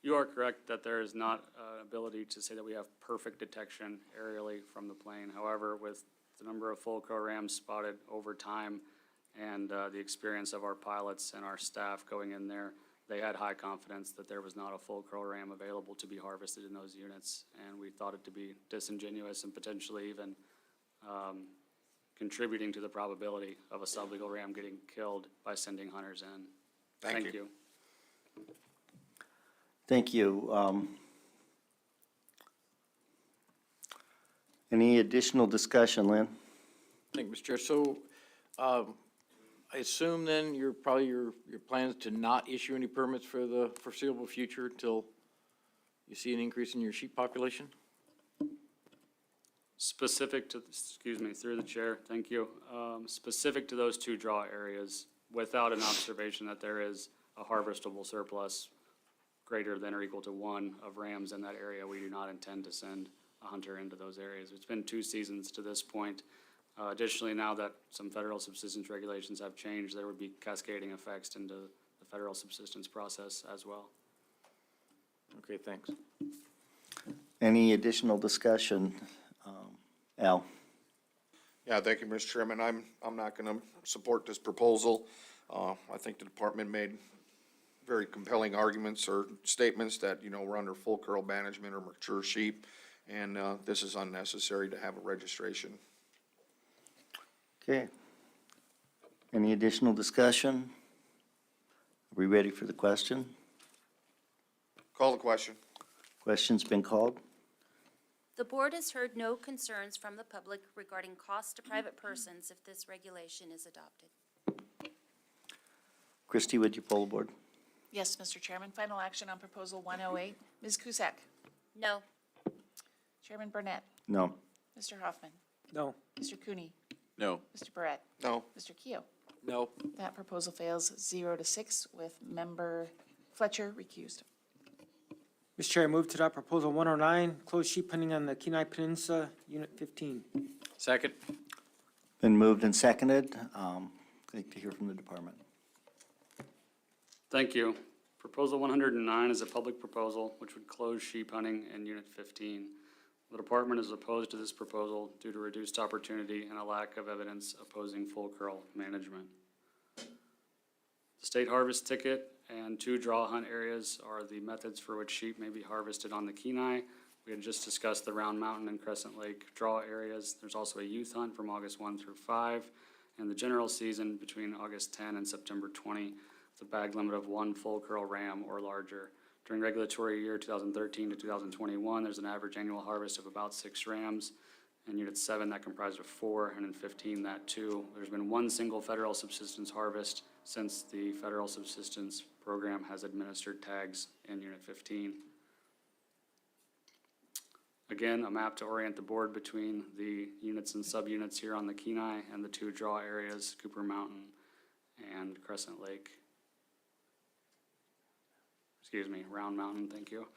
You are correct that there is not an ability to say that we have perfect detection aerially from the plane. However, with the number of full curl rams spotted over time and the experience of our pilots and our staff going in there, they had high confidence that there was not a full curl ram available to be harvested in those units, and we thought it to be disingenuous and potentially even contributing to the probability of a sublegal ram getting killed by sending hunters in. Thank you. Thank you. Any additional discussion, Lynn? Thank you, Mr. Chair. So, I assume then your plan is to not issue any permits for the foreseeable future until you see an increase in your sheep population? Specific to, excuse me, through the chair, thank you. Specific to those two draw areas, without an observation that there is a harvestable surplus greater than or equal to 1 of rams in that area, we do not intend to send a hunter into those areas. It's been 2 seasons to this point. Additionally, now that some federal subsistence regulations have changed, there would be cascading effects into the federal subsistence process as well. Okay, thanks. Any additional discussion? Al? Yeah, thank you, Mr. Chairman. I'm not going to support this proposal. I think the department made very compelling arguments or statements that, we're under full curl management or mature sheep, and this is unnecessary to have a registration. Okay. Any additional discussion? Are we ready for the question? Call the question. Question's been called. The board has heard no concerns from the public regarding costs to private persons if this regulation is adopted. Christie, would you poll the board? Yes, Mr. Chairman. Final action on proposal 108. Ms. Cusack? No. Chairman Burnett? No. Mr. Hoffman? No. Mr. Cooney? No. Mr. Barrett? No. Mr. Keo? No. That proposal fails 0-6 with member Fletcher recused. Mr. Chair, I move to adopt proposal 109, close sheep hunting on the Kenai Peninsula, Unit 15. Second. Been moved and seconded. I'd like to hear from the department. Thank you. Proposal 109 is a public proposal which would close sheep hunting in Unit 15. The department is opposed to this proposal due to reduced opportunity and a lack of evidence opposing full curl management. The state harvest ticket and 2 draw hunt areas are the methods for which sheep may be harvested on the Kenai. We had just discussed the Round Mountain and Crescent Lake draw areas. There's also a youth hunt from August 1 through 5, and the general season between August 10 and September 20, with a bag limit of 1 full curl ram or larger. During regulatory year 2013 to 2021, there's an average annual harvest of about 6 rams. In Unit 7, that comprised of 4, and in 15, that 2. There's been 1 single federal subsistence harvest since the federal subsistence program has administered tags in Unit 15. Again, a map to orient the board between the units and subunits here on the Kenai and the 2 draw areas, Cooper Mountain and Crescent Lake. Excuse me, Round Mountain, thank you.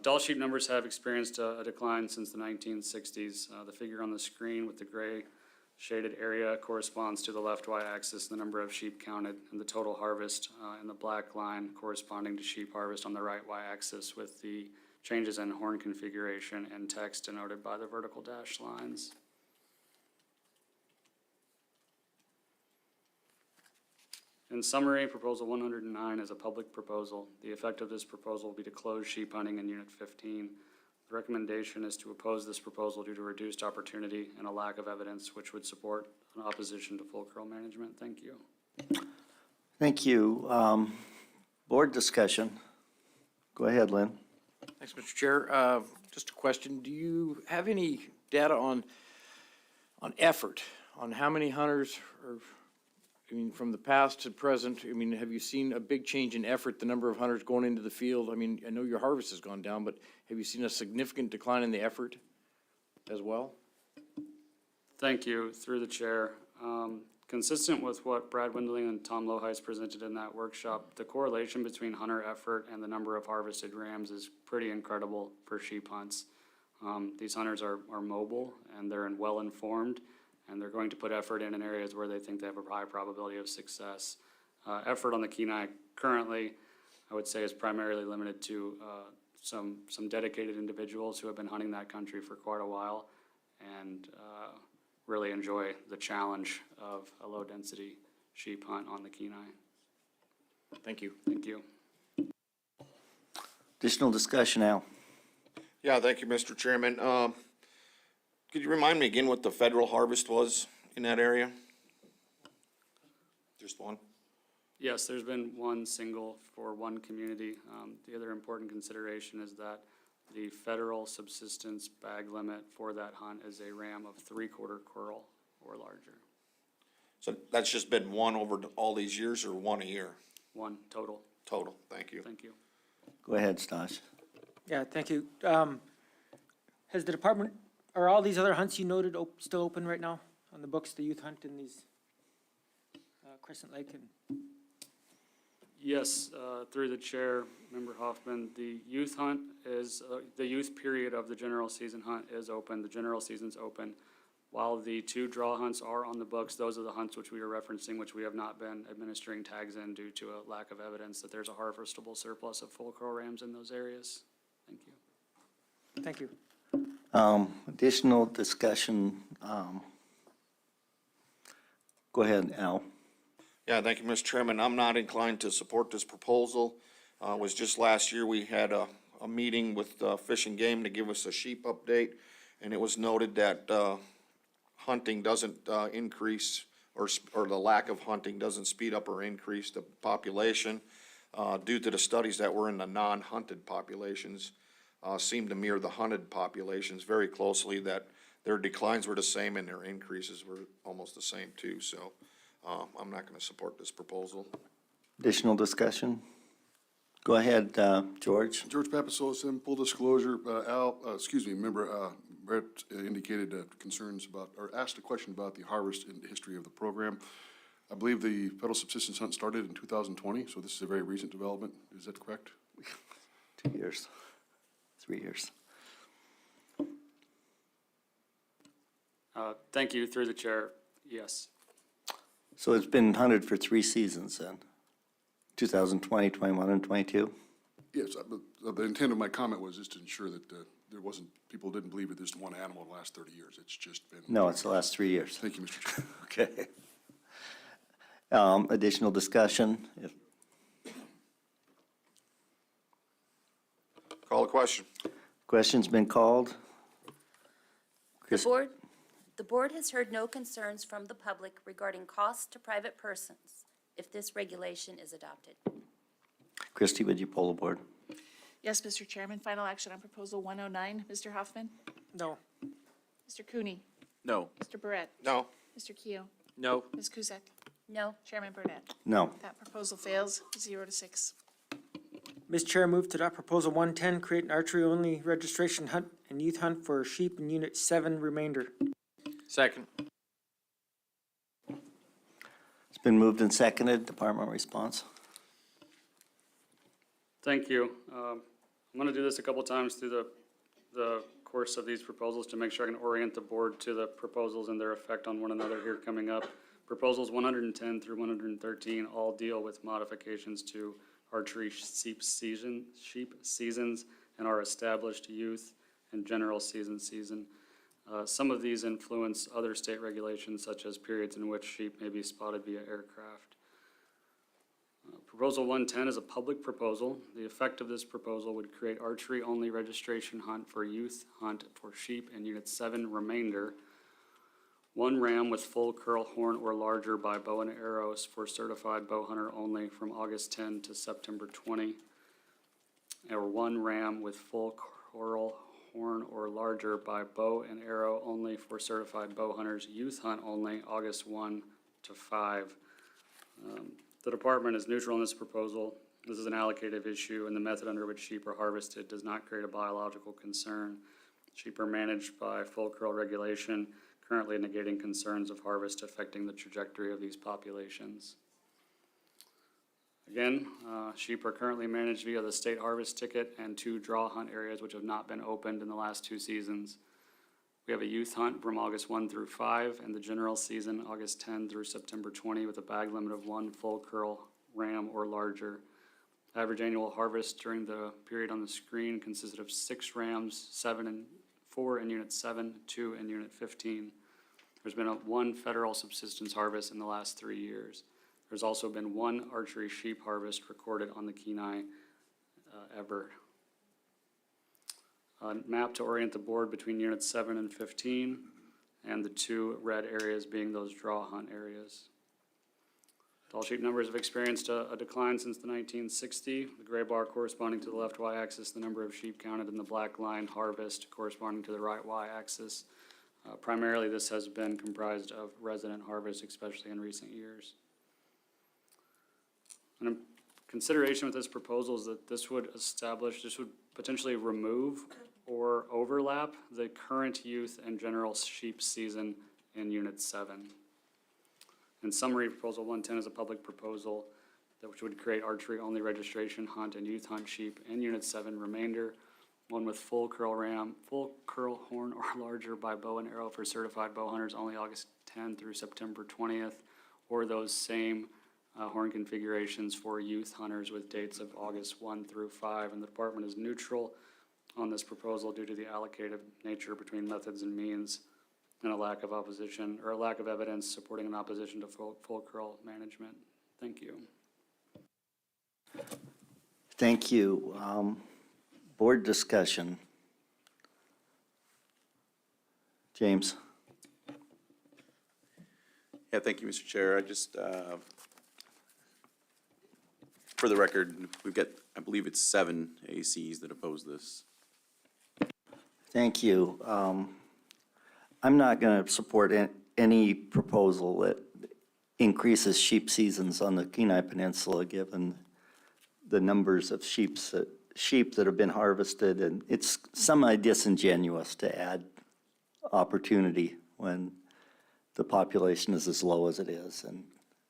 Doll sheep numbers have experienced a decline since the 1960s. The figure on the screen with the gray shaded area corresponds to the left y-axis, the number of sheep counted, and the total harvest in the black line corresponding to sheep harvest on the right y-axis, with the changes in horn configuration and text denoted by the vertical dashed lines. In summary, Proposal 109 is a public proposal. The effect of this proposal will be to close sheep hunting in Unit 15. The recommendation is to oppose this proposal due to reduced opportunity and a lack of evidence which would support an opposition to full curl management. Thank you. Thank you. Board discussion. Go ahead, Lynn. Thanks, Mr. Chair. Just a question. Do you have any data on effort, on how many hunters are, from the past to present, have you seen a big change in effort, the number of hunters going into the field? I know your harvest has gone down, but have you seen a significant decline in the effort as well? Thank you, through the chair. Consistent with what Brad Windling and Tom Loheis presented in that workshop, the correlation between hunter effort and the number of harvested rams is pretty incredible for sheep hunts. These hunters are mobile and they're well-informed, and they're going to put effort in areas where they think they have a high probability of success. Effort on the Kenai currently, I would say, is primarily limited to some dedicated individuals who have been hunting that country for quite a while and really enjoy the challenge of a low-density sheep hunt on the Kenai. Thank you. Thank you. Additional discussion, Al. Yeah, thank you, Mr. Chairman. Could you remind me again what the federal harvest was in that area? Just one? Yes, there's been one single for one community. The other important consideration is that the federal subsistence bag limit for that hunt is a ram of 3/4 coral or larger. So that's just been one over all these years or one a year? One total. Total, thank you. Thank you. Go ahead, Stas. Yeah, thank you. Has the department, are all these other hunts you noted still open right now on the books, the youth hunt and these Crescent Lake and? Yes, through the chair, Member Hoffman, the youth hunt is, the youth period of the general season hunt is open. The general season's open. While the 2 draw hunts are on the books, those are the hunts which we are referencing, which we have not been administering tags in due to a lack of evidence that there's a harvestable surplus of full curl rams in those areas. Thank you. Thank you. Additional discussion. Go ahead, Al. Yeah, thank you, Mr. Chairman. I'm not inclined to support this proposal. It was just last year, we had a meeting with Fish and Game to give us a sheep update, and it was noted that hunting doesn't increase, or the lack of hunting doesn't speed up or increase the population due to the studies that were in the non-hunted populations seem to mirror the hunted populations very closely, that their declines were the same and their increases were almost the same too. So I'm not going to support this proposal. Additional discussion? Go ahead, George. George Papasolis, in full disclosure, Member Brett indicated concerns about, or asked a question about the harvest and history of the program. I believe the federal subsistence hunt started in 2020, so this is a very recent development. Is that correct? 2 years, 3 years. Thank you, through the chair, yes. So it's been hunted for 3 seasons then? 2020, 21, and 22? Yes, but the intent of my comment was just to ensure that there wasn't, people didn't believe that there's one animal in the last 30 years. It's just been. No, it's the last 3 years. Thank you, Mr. Chairman. Okay. Additional discussion? Call the question. Question's been called. The board has heard no concerns from the public regarding costs to private persons if this regulation is adopted. Christie, would you poll the board? Yes, Mr. Chairman. Final action on proposal 109. Mr. Hoffman? No. Mr. Cooney? No. Mr. Barrett? No. Mr. Keo? No. Ms. Kuzak? No. Chairman Burnett? No. That proposal fails, 0-6. Mr. Chair, move to adopt proposal 110, create an archery-only registration hunt and youth hunt for sheep in Unit 7 remainder. Second. It's been moved and seconded. Department response? Thank you. I'm going to do this a couple times through the course of these proposals to make sure I can orient the board to the proposals and their effect on one another here coming up. Proposals 110 through 113 all deal with modifications to archery sheep seasons and our established youth and general season. Some of these influence other state regulations, such as periods in which sheep may be spotted via aircraft. Proposal 110 is a public proposal. The effect of this proposal would create archery-only registration hunt for youth hunt for sheep in Unit 7 remainder. 1 ram with full curl horn or larger by bow and arrows for certified bow hunter only from August 10 to September 20. Or 1 ram with full curl horn or larger by bow and arrow only for certified bow hunters, youth hunt only, August 1 to 5. The department is neutral on this proposal. This is an allocative issue, and the method under which sheep are harvested does not create a biological concern. Sheep are managed by full curl regulation, currently negating concerns of harvest affecting the trajectory of these populations. Again, sheep are currently managed via the state harvest ticket and 2 draw hunt areas which have not been opened in the last 2 seasons. We have a youth hunt from August 1 through 5 and the general season August 10 through September 20 with a bag limit of 1 full curl ram or larger. Average annual harvest during the period on the screen consisted of 6 rams, 4 in Unit 7, 2 in Unit 15. There's been 1 federal subsistence harvest in the last 3 years. There's also been 1 archery sheep harvest recorded on the Kenai ever. A map to orient the board between units 7 and 15, and the 2 red areas being those draw hunt areas. Tall sheep numbers have experienced a decline since the 1960. The gray bar corresponding to the left y-axis, the number of sheep counted, and the black line harvest corresponding to the right y-axis. Primarily, this has been comprised of resident harvest, especially in recent years. And in consideration with this proposal is that this would potentially remove or overlap the current youth and general sheep season in Unit 7. In summary, Proposal 110 is a public proposal which would create archery-only registration hunt and youth hunt sheep in Unit 7 remainder, one with full curl horn or larger by bow and arrow for certified bow hunters only August 10 through September 20th, or those same horn configurations for youth hunters with dates of August 1 through 5. And the department is neutral on this proposal due to the allocative nature between methods and means, and a lack of opposition, or a lack of evidence supporting an opposition to full curl management. Thank you. Thank you. Board discussion. James? Yeah, thank you, Mr. Chair. I just, for the record, we've got, I believe it's 7 ACs that oppose this. Thank you. I'm not going to support any proposal that increases sheep seasons on the Kenai Peninsula, given the numbers of sheep that have been harvested, and it's semi-disingenuous to add opportunity when the population is as low as it is. And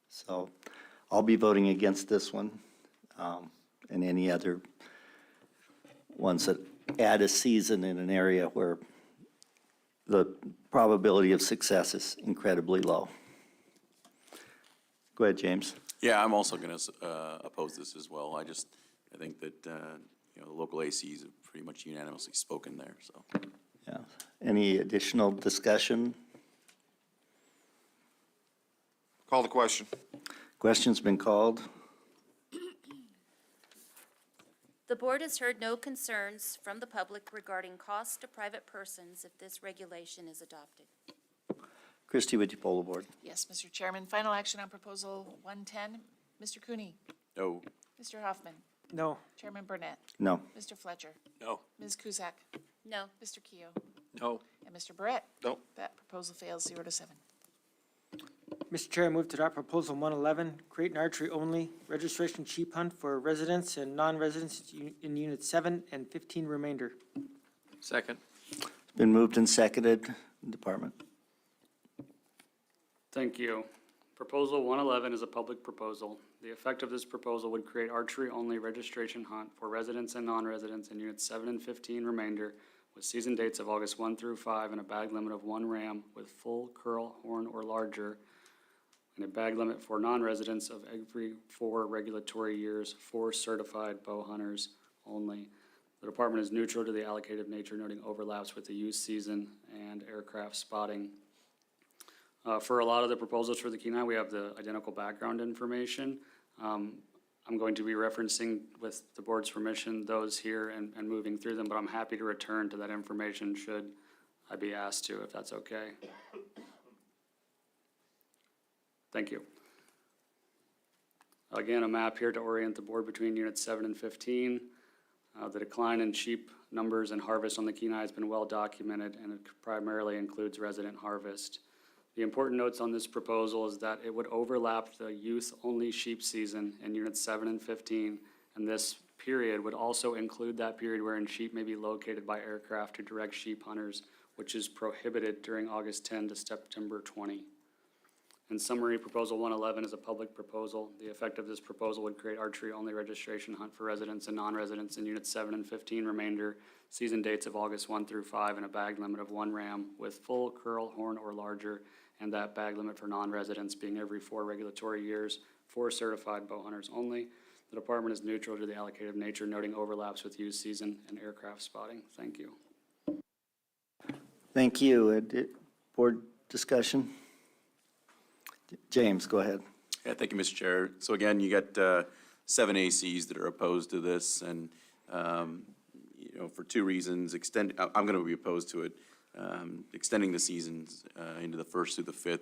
so I'll be voting against this one and any other ones that add a season in an area where the probability of success is incredibly low. Go ahead, James. Yeah, I'm also going to oppose this as well. I think that, the local ACs have pretty much unanimously spoken there, so. Yeah. Any additional discussion? Call the question. Question's been called. The board has heard no concerns from the public regarding costs to private persons if this regulation is adopted. Christie, would you poll the board? Yes, Mr. Chairman. Final action on Proposal 110. Mr. Cooney? No. Mr. Hoffman? No. Chairman Burnett? No. Mr. Fletcher? No. Ms. Cusack? No. Mr. Keo? No. And Mr. Barrett? No. That proposal fails 0-7. Mr. Chair, I move to adopt Proposal 111, create an archery-only registration sheep hunt for residents and non-residents in Units 7 and 15 remainder. Second. Been moved and seconded. Department. Thank you. Proposal 111 is a public proposal. The effect of this proposal would create archery-only registration hunt for residents and non-residents in Units 7 and 15 remainder with season dates of August 1 through 5 and a bag limit of 1 ram with full curl, horn, or larger, and a bag limit for non-residents of every 4 regulatory years for certified bow hunters only. The department is neutral to the allocative nature, noting overlaps with the youth season and aircraft spotting. For a lot of the proposals for the Kenai, we have the identical background information. I'm going to be referencing, with the board's permission, those here and moving through them, but I'm happy to return to that information should I be asked to, if that's okay. Thank you. Again, a map here to orient the board between Units 7 and 15. The decline in sheep numbers and harvest on the Kenai has been well documented, and it primarily includes resident harvest. The important notes on this proposal is that it would overlap the youth-only sheep season in Units 7 and 15, and this period would also include that period wherein sheep may be located by aircraft to direct sheep hunters, which is prohibited during August 10 to September 20. In summary, Proposal 111 is a public proposal. The effect of this proposal would create archery-only registration hunt for residents and non-residents in Units 7 and 15 remainder, season dates of August 1 through 5, and a bag limit of 1 ram with full curl, horn, or larger, and that bag limit for non-residents being every 4 regulatory years for certified bow hunters only. The department is neutral to the allocative nature, noting overlaps with youth season and aircraft spotting. Thank you. Thank you. Board discussion? James, go ahead. Yeah, thank you, Mr. Chair. So again, you got 7 ACs that are opposed to this, and for two reasons. I'm going to be opposed to it. Extending the seasons into the 1st through the 5th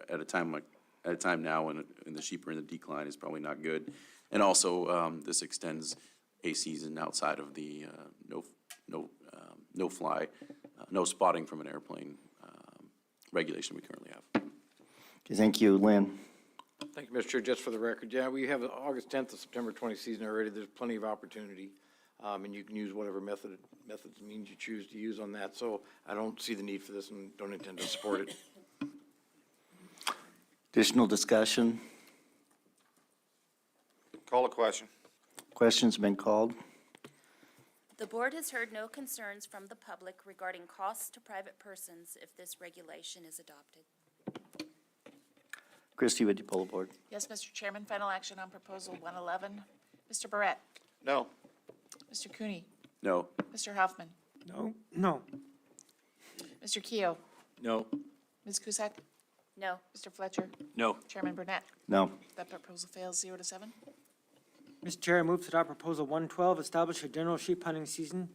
at a time now when the sheep are in the decline is probably not good. And also, this extends a season outside of the no fly, no spotting from an airplane regulation we currently have. Okay, thank you. Lynn? Thank you, Mr. Chair. Just for the record, yeah, we have August 10th to September 20th season already. There's plenty of opportunity. And you can use whatever methods and means you choose to use on that. So I don't see the need for this and don't intend to support it. Additional discussion? Call a question. Question's been called. The board has heard no concerns from the public regarding costs to private persons if this regulation is adopted. Christie, would you pull the board? Yes, Mr. Chairman, final action on proposal 111. Mr. Barrett? No. Mr. Cooney? No. Mr. Hoffman? No. Mr. Keough? No. Ms. Cusack? No. Mr. Fletcher? No. Chairman Burnett? No. That proposal fails 0-7. Mr. Chair, I move to adopt proposal 112, establish a general sheep hunting season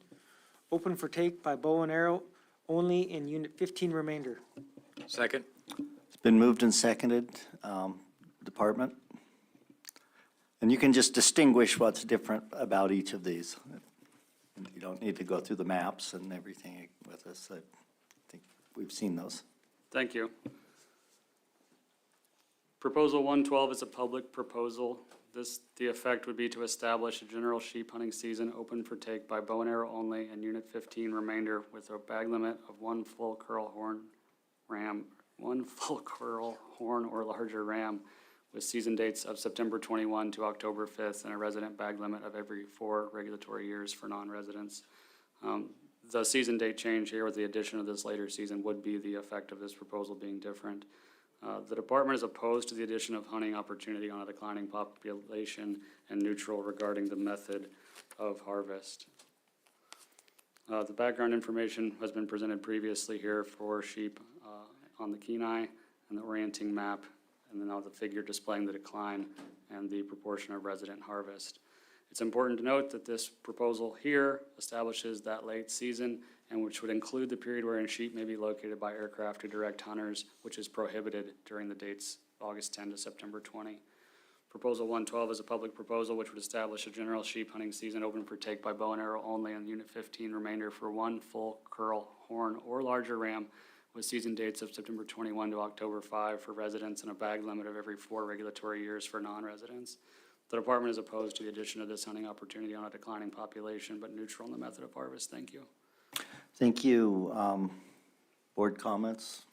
open for take by bow and arrow only in Unit 15 remainder. Second. It's been moved and seconded. Department? And you can just distinguish what's different about each of these. You don't need to go through the maps and everything with us. I think we've seen those. Thank you. Proposal 112 is a public proposal. The effect would be to establish a general sheep hunting season open for take by bow and arrow only in Unit 15 remainder with a bag limit of one full curl horn or larger ram with season dates of September 21 to October 5th and a resident bag limit of every 4 regulatory years for non-residents. The season date change here with the addition of this later season would be the effect of this proposal being different. The department is opposed to the addition of hunting opportunity on a declining population and neutral regarding the method of harvest. The background information has been presented previously here for sheep on the Kenai and the orienting map, and then now the figure displaying the decline and the proportion of resident harvest. It's important to note that this proposal here establishes that late season, and which would include the period wherein sheep may be located by aircraft to direct hunters, which is prohibited during the dates August 10 to September 20. Proposal 112 is a public proposal which would establish a general sheep hunting season open for take by bow and arrow only on Unit 15 remainder for one full curl, horn, or larger ram with season dates of September 21 to October 5 for residents and a bag limit of every 4 regulatory years for non-residents. The department is opposed to the addition of this hunting opportunity on a declining population, but neutral in the method of harvest. Thank you. Thank you. Board comments,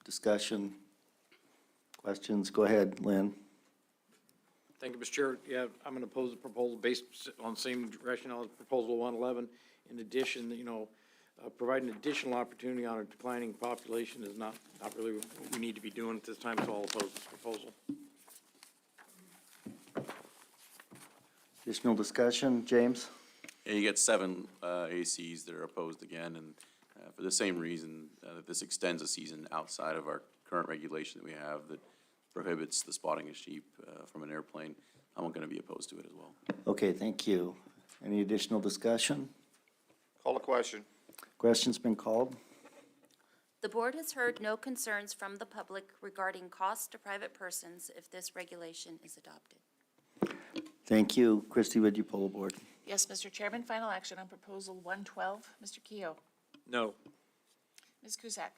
discussion, questions? Go ahead, Lynn. Thank you, Mr. Chair. Yeah, I'm going to oppose the proposal based on the same rationale as proposal 111. In addition, providing additional opportunity on a declining population is not really what we need to be doing at this time, so I'll oppose this proposal. Additional discussion, James? Yeah, you get 7 ACs that are opposed again, and for the same reason that this extends a season outside of our current regulation that we have that prohibits the spotting of sheep from an airplane. I'm going to be opposed to it as well. Okay, thank you. Any additional discussion? Call a question. Question's been called. The board has heard no concerns from the public regarding costs to private persons if this regulation is adopted. Thank you. Christie, would you pull the board? Yes, Mr. Chairman, final action on proposal 112. Mr. Keough? No. Ms. Cusack?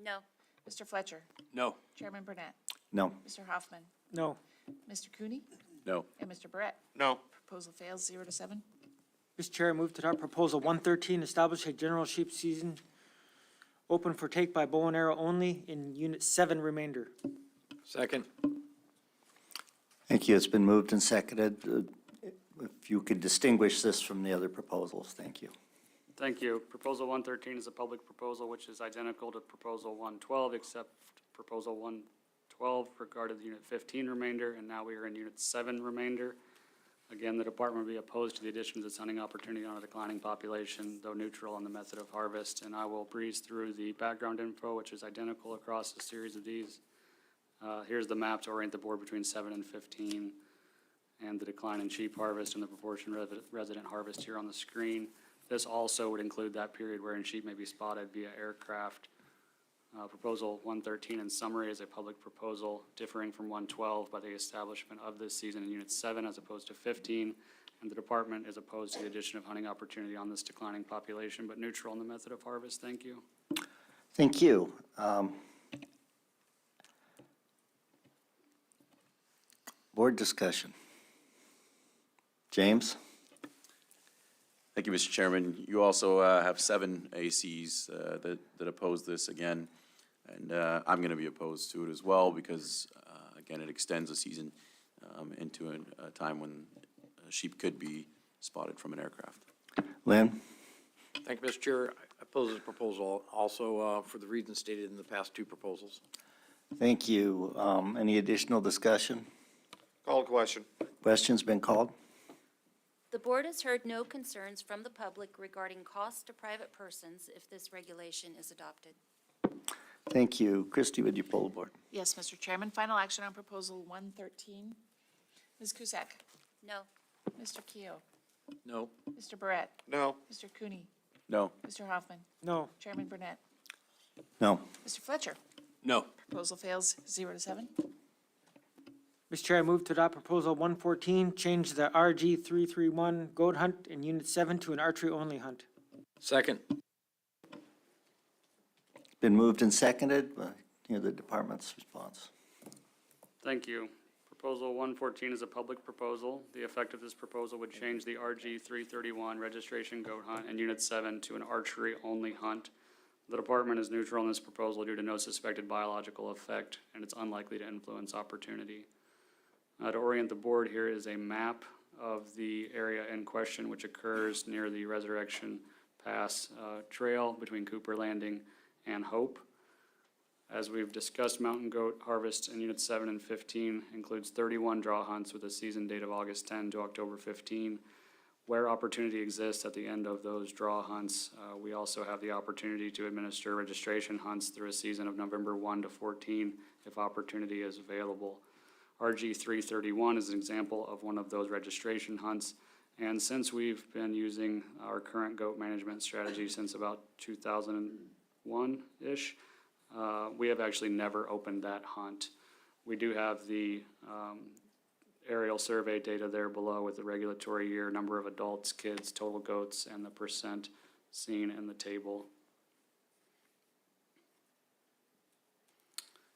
No. Mr. Fletcher? No. Chairman Burnett? No. Mr. Hoffman? No. Mr. Cooney? No. And Mr. Barrett? No. Proposal fails 0-7. Mr. Chair, I move to adopt proposal 113, establish a general sheep season open for take by bow and arrow only in Unit 7 remainder. Second. Thank you. It's been moved and seconded. If you could distinguish this from the other proposals, thank you. Thank you. Proposal 113 is a public proposal which is identical to proposal 112, except proposal 112 regarded the Unit 15 remainder, and now we are in Unit 7 remainder. Again, the department will be opposed to the addition of this hunting opportunity on a declining population, though neutral on the method of harvest. And I will breeze through the background info, which is identical across a series of these. Here's the map to orient the board between 7 and 15, and the decline in sheep harvest and the proportion resident harvest here on the screen. This also would include that period wherein sheep may be spotted via aircraft. Proposal 113 in summary is a public proposal differing from 112 by the establishment of this season in Unit 7 as opposed to 15, and the department is opposed to the addition of hunting opportunity on this declining population, but neutral in the method of harvest. Thank you. Thank you. Board discussion. James? Thank you, Mr. Chairman. You also have 7 ACs that oppose this again, and I'm going to be opposed to it as well because, again, it extends the season into a time when sheep could be spotted from an aircraft. Lynn? Thank you, Mr. Chair. I oppose this proposal also for the reasons stated in the past 2 proposals. Thank you. Any additional discussion? Call the question. Question's been called? The board has heard no concerns from the public regarding costs to private persons if this regulation is adopted. Thank you. Christie, would you pull the board? Yes, Mr. Chairman. Final action on proposal 113. Ms. Cusack? No. Mr. Keo? No. Mr. Barrett? No. Mr. Cooney? No. Mr. Hoffman? No. Chairman Burnett? No. Mr. Fletcher? No. Proposal fails 0-7. Mr. Chair, I move to adopt proposal 114, change the RG 331 goat hunt in Unit 7 to an archery-only hunt. Second. Been moved and seconded. Hear the department's response. Thank you. Proposal 114 is a public proposal. The effect of this proposal would change the RG 331 registration goat hunt in Unit 7 to an archery-only hunt. The department is neutral on this proposal due to no suspected biological effect, and it's unlikely to influence opportunity. To orient the board, here is a map of the area in question, which occurs near the Resurrection Pass Trail between Cooper Landing and Hope. As we've discussed, mountain goat harvest in Units 7 and 15 includes 31 draw hunts with a season date of August 10 to October 15. Where opportunity exists at the end of those draw hunts, we also have the opportunity to administer registration hunts through a season of November 1 to 14 if opportunity is available. RG 331 is an example of one of those registration hunts, and since we've been using our current goat management strategy since about 2001-ish, we have actually never opened that hunt. We do have the aerial survey data there below with the regulatory year, number of adults, kids, total goats, and the percent seen in the table.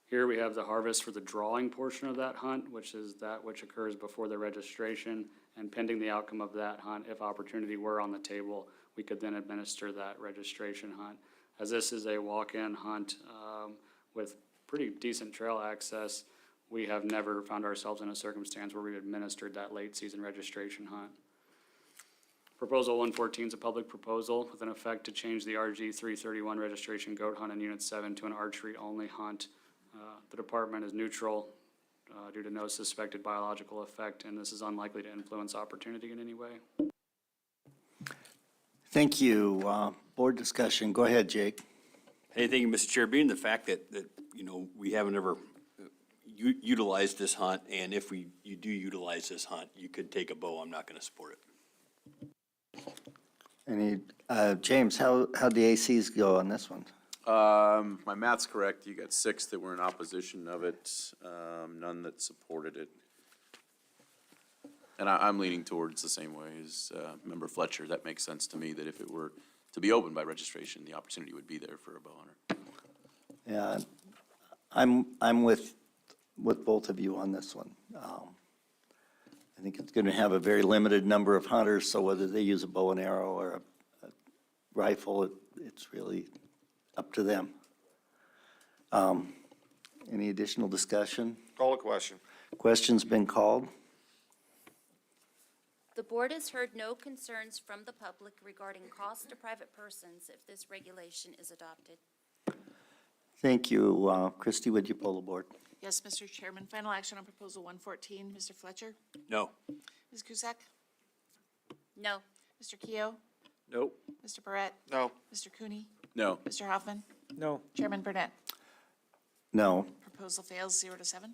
Here we have the harvest for the drawing portion of that hunt, which is that which occurs before the registration, and pending the outcome of that hunt, if opportunity were on the table, we could then administer that registration hunt. As this is a walk-in hunt with pretty decent trail access, we have never found ourselves in a circumstance where we administered that late season registration hunt. Proposal 114 is a public proposal with an effect to change the RG 331 registration goat hunt in Unit 7 to an archery-only hunt. The department is neutral due to no suspected biological effect, and this is unlikely to influence opportunity in any way. Thank you. Board discussion. Go ahead, Jake. Hey, thank you, Mr. Chair. Being the fact that we haven't ever utilized this hunt, and if you do utilize this hunt, you could take a bow. I'm not going to support it. James, how'd the ACs go on this one? My math's correct. You got 6 that were in opposition of it, none that supported it. And I'm leaning towards the same way as Member Fletcher. That makes sense to me, that if it were to be opened by registration, the opportunity would be there for a bow hunter. Yeah, I'm with both of you on this one. I think it's going to have a very limited number of hunters, so whether they use a bow and arrow or a rifle, it's really up to them. Any additional discussion? Call the question. Question's been called. The board has heard no concerns from the public regarding costs to private persons if this regulation is adopted. Thank you. Christie, would you pull the board? Yes, Mr. Chairman. Final action on proposal 114. Mr. Fletcher? No. Ms. Cusack? No. Mr. Keo? Nope. Mr. Barrett? No. Mr. Cooney? No. Mr. Hoffman? No. Chairman Burnett? No. Proposal fails 0-7.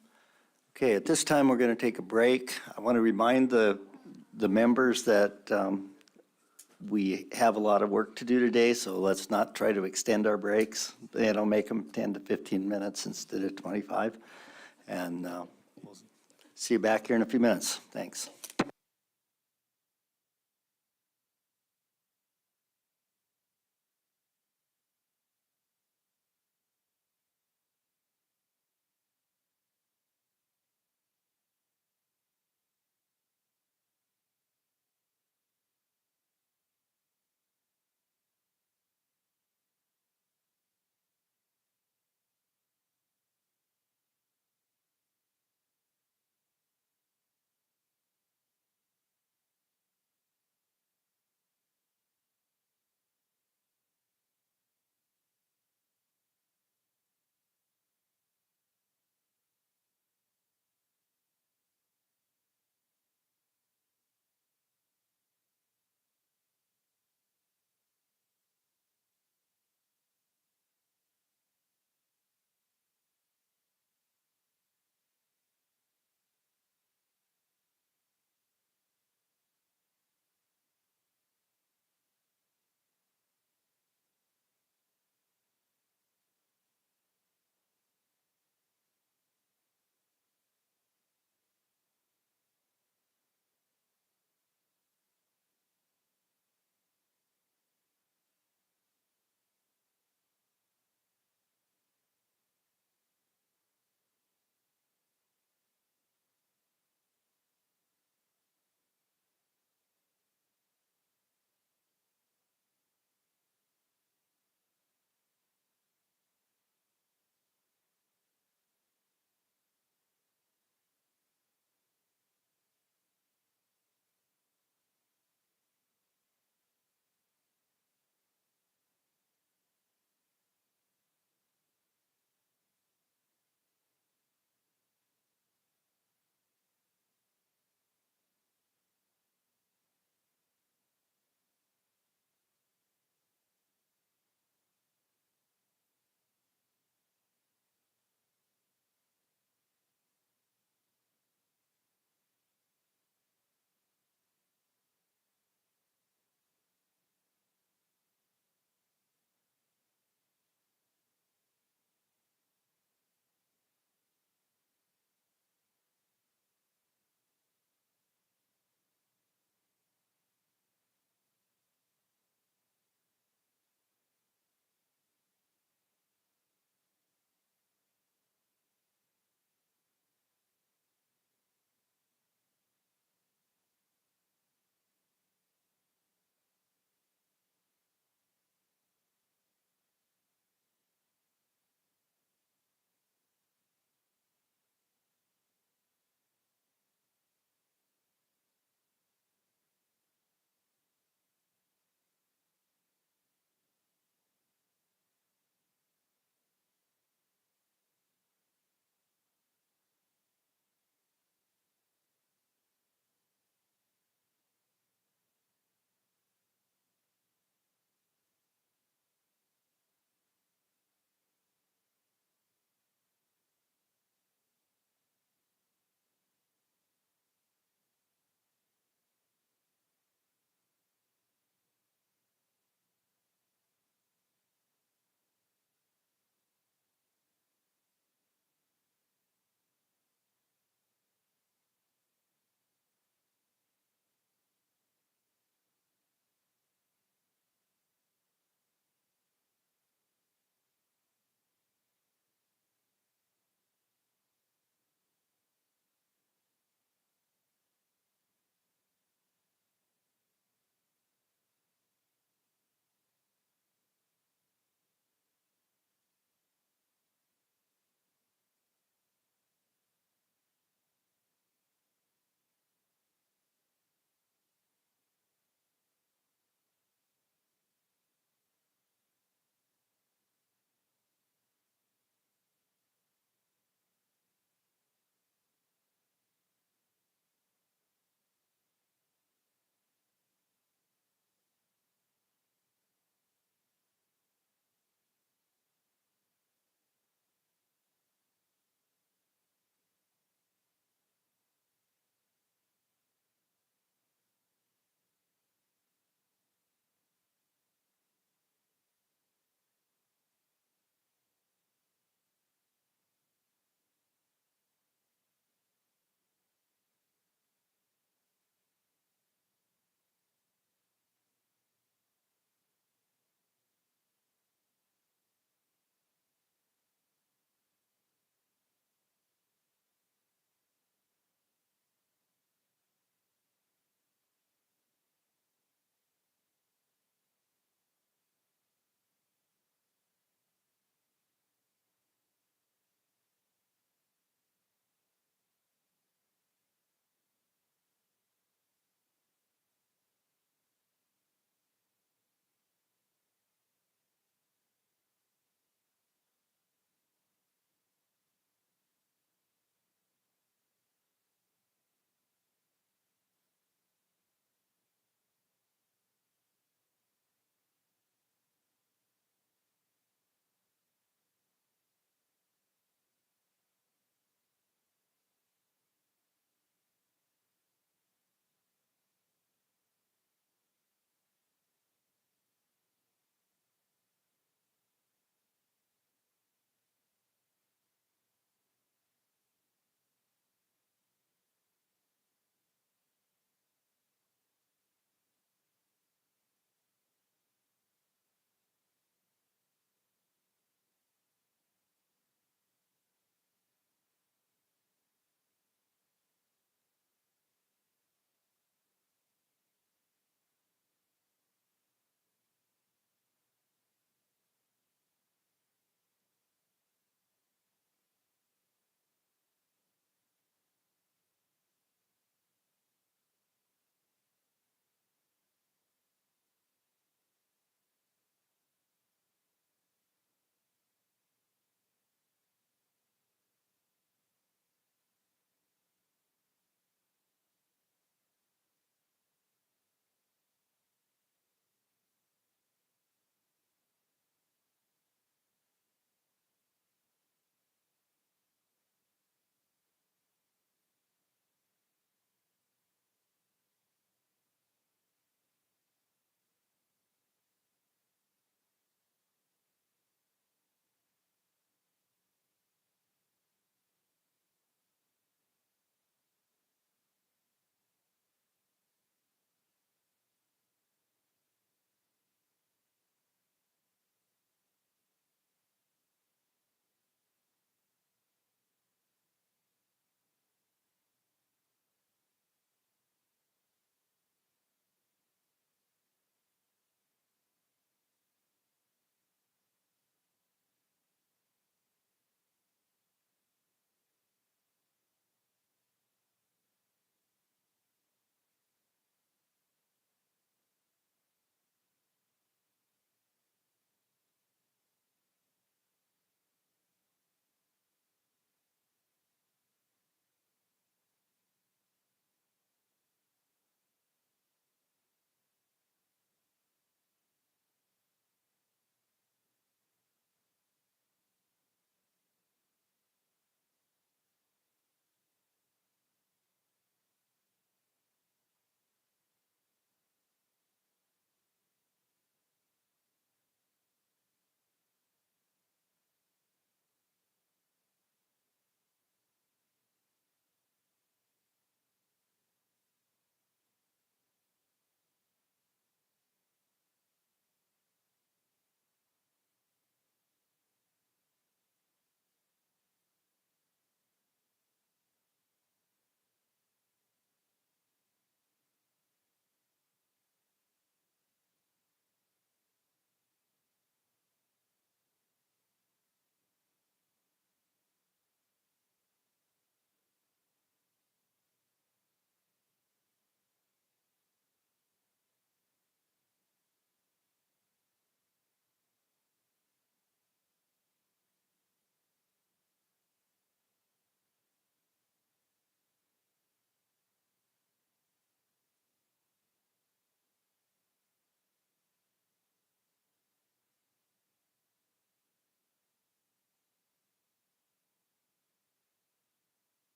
Okay, at this time, we're going to take a break. I want to remind the members that we have a lot of work to do today, so let's not try to extend our breaks. Make them 10 to 15 minutes instead of 25. And we'll see you back here in a few minutes. Thanks.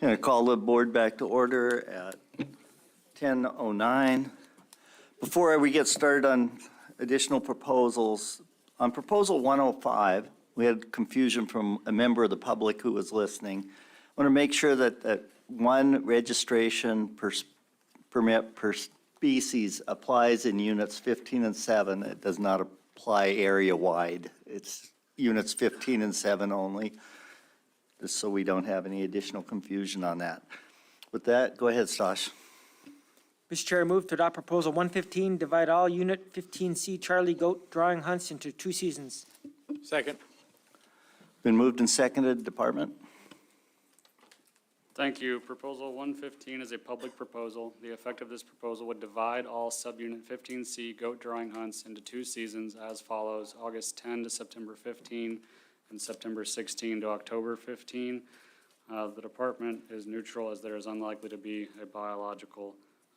Going to call the board back to order at 10:09. Before we get started on additional proposals, on proposal 105, we had confusion from a member of the public who was listening. I want to make sure that one registration permit per species applies in units 15 and 7. It does not apply area-wide. It's units 15 and 7 only, just so we don't have any additional confusion on that. With that, go ahead, Stosh. Mr. Chair, I move to adopt proposal 115, divide all Unit 15C Charlie Goat drawing hunts into 2 seasons. Second. Been moved and seconded, Department? Thank you. Proposal 115 is a public proposal. The effect of this proposal would divide all subunit 15C goat drawing hunts into 2 seasons as follows: August 10 to September 15 and September 16 to October 15. The department is neutral as there is unlikely to be a biological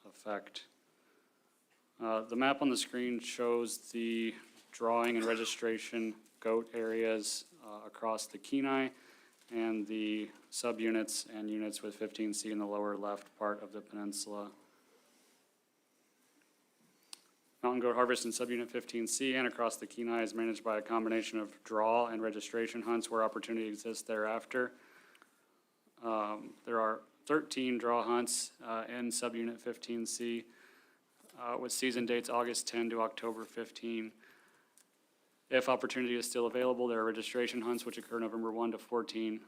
effect. The map on the screen shows the drawing and registration goat areas across the Kenai and the subunits and units with 15C in the lower left part of the peninsula. Mountain goat harvest in subunit 15C and across the Kenai is managed by a combination of draw and registration hunts where opportunity exists thereafter. There are 13 draw hunts in subunit 15C with season dates August 10 to October 15. If opportunity is still available, there are registration hunts which occur November 1 to 14.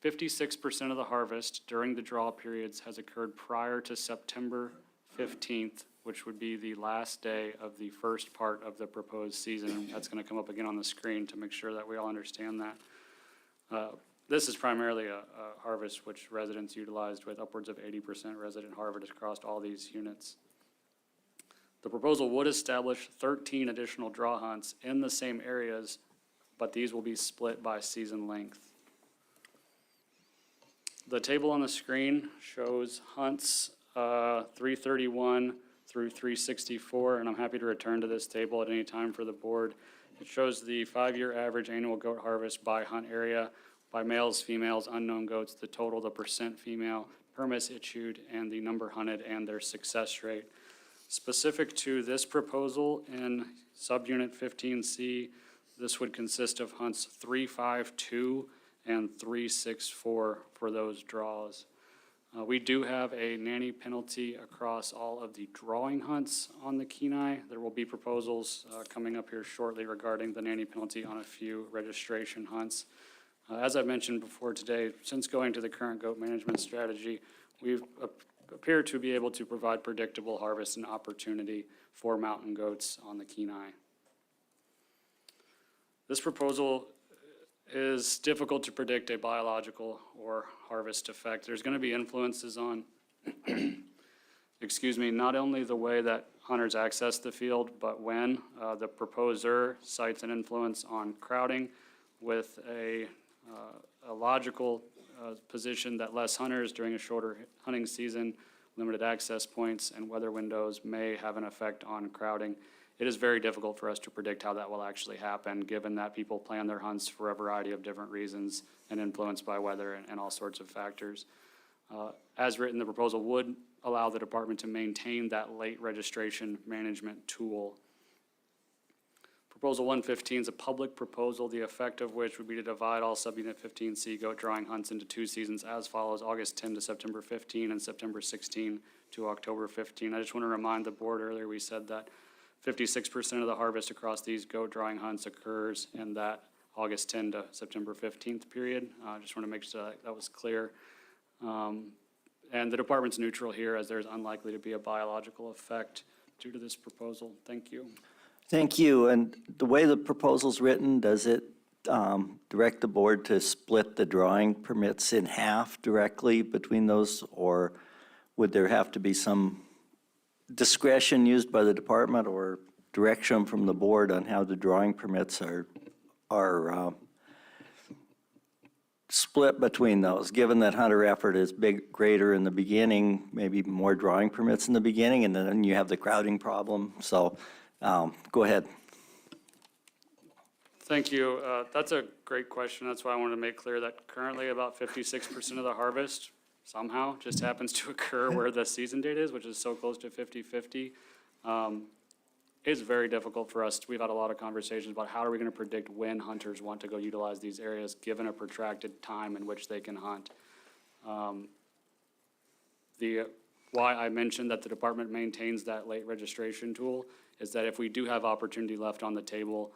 56% of the harvest during the draw periods has occurred prior to September 15th, which would be the last day of the first part of the proposed season. And that's going to come up again on the screen to make sure that we all understand that. This is primarily a harvest which residents utilized with upwards of 80% resident harvest across all these units. The proposal would establish 13 additional draw hunts in the same areas, but these will be split by season length. The table on the screen shows hunts 331 through 364, and I'm happy to return to this table at any time for the board. It shows the 5-year average annual goat harvest by hunt area, by males, females, unknown goats, the total, the percent female, permits issued, and the number hunted and their success rate. Specific to this proposal in subunit 15C, this would consist of hunts 352 and 364 for those draws. We do have a nanny penalty across all of the drawing hunts on the Kenai. There will be proposals coming up here shortly regarding the nanny penalty on a few registration hunts. As I mentioned before today, since going to the current goat management strategy, we've appear to be able to provide predictable harvest and opportunity for mountain goats on the Kenai. This proposal is difficult to predict a biological or harvest effect. There's going to be influences on, not only the way that hunters access the field, but when. The proposer cites an influence on crowding with a logical position that less hunters during a shorter hunting season, limited access points, and weather windows may have an effect on crowding. It is very difficult for us to predict how that will actually happen, given that people plan their hunts for a variety of different reasons and influenced by weather and all sorts of factors. As written, the proposal would allow the department to maintain that late registration management tool. Proposal 115 is a public proposal, the effect of which would be to divide all subunit 15C goat drawing hunts into 2 seasons as follows: August 10 to September 15 and September 16 to October 15. I just want to remind the board, earlier we said that 56% of the harvest across these goat drawing hunts occurs in that August 10 to September 15th period. I just want to make sure that was clear. And the department's neutral here as there's unlikely to be a biological effect due to this proposal. Thank you. Thank you. And the way the proposal's written, does it direct the board to split the drawing permits in half directly between those? Or would there have to be some discretion used by the department or direction from the board on how the drawing permits are split between those, given that hunter effort is greater in the beginning, maybe more drawing permits in the beginning, and then you have the crowding problem? So go ahead. Thank you. That's a great question. That's why I wanted to make clear that currently about 56% of the harvest somehow just happens to occur where the season date is, which is so close to 50/50. It's very difficult for us. We've had a lot of conversations about how are we going to predict when hunters want to go utilize these areas, given a protracted time in which they can hunt. Why I mentioned that the department maintains that late registration tool is that if we do have opportunity left on the table,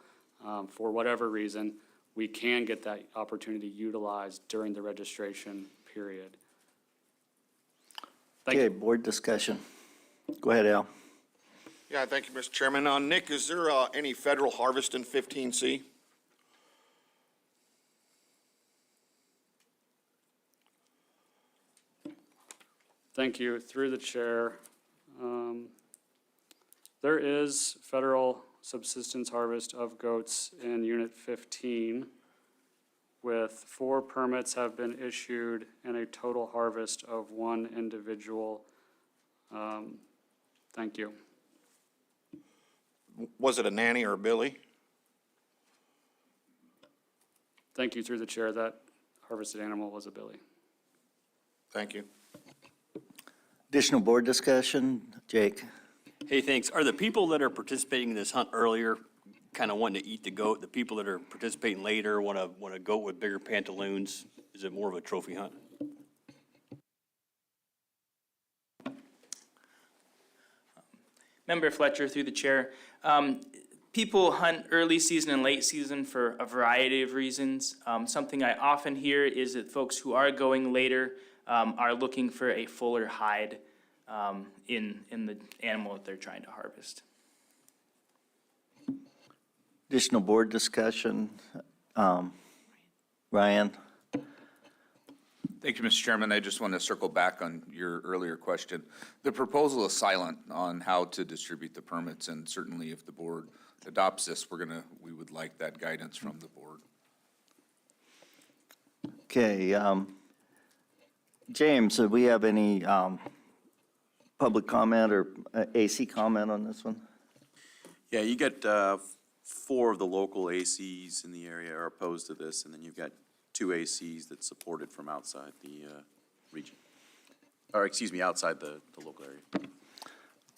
for whatever reason, we can get that opportunity utilized during the registration period. Thank Okay, you. board discussion. Go ahead, Al. Yeah, thank you, Mr. Chairman. Nick, is there any federal harvest in 15C? Thank you. Through the chair. There is federal subsistence harvest of goats in Unit 15, with 4 permits have been issued and a total harvest of 1 individual. Thank you. Was it a nanny or a billy? Thank you, through the chair. That harvested animal was a billy. Thank you. Additional board discussion, Jake? Hey, thanks. Are the people that are participating in this hunt earlier kind of wanting to eat the goat? The people that are participating later want a goat with bigger pantaloons? Is it more of a trophy hunt? Member Fletcher, through the chair. People hunt early season and late season for a variety of reasons. Something I often hear is that folks who are going later are looking for a fuller hide in the animal that they're trying to harvest. Additional board discussion. Ryan? Thank you, Mr. Chairman. I just want to circle back on your earlier question. The proposal is silent on how to distribute the permits, and certainly if the board adopts this, we would like that guidance from the board. Okay, James, do we have any public comment or AC comment on this one? Yeah, you got 4 of the local ACs in the area are opposed to this, and then you've got 2 ACs that support it from outside the region, or excuse me, outside the local area.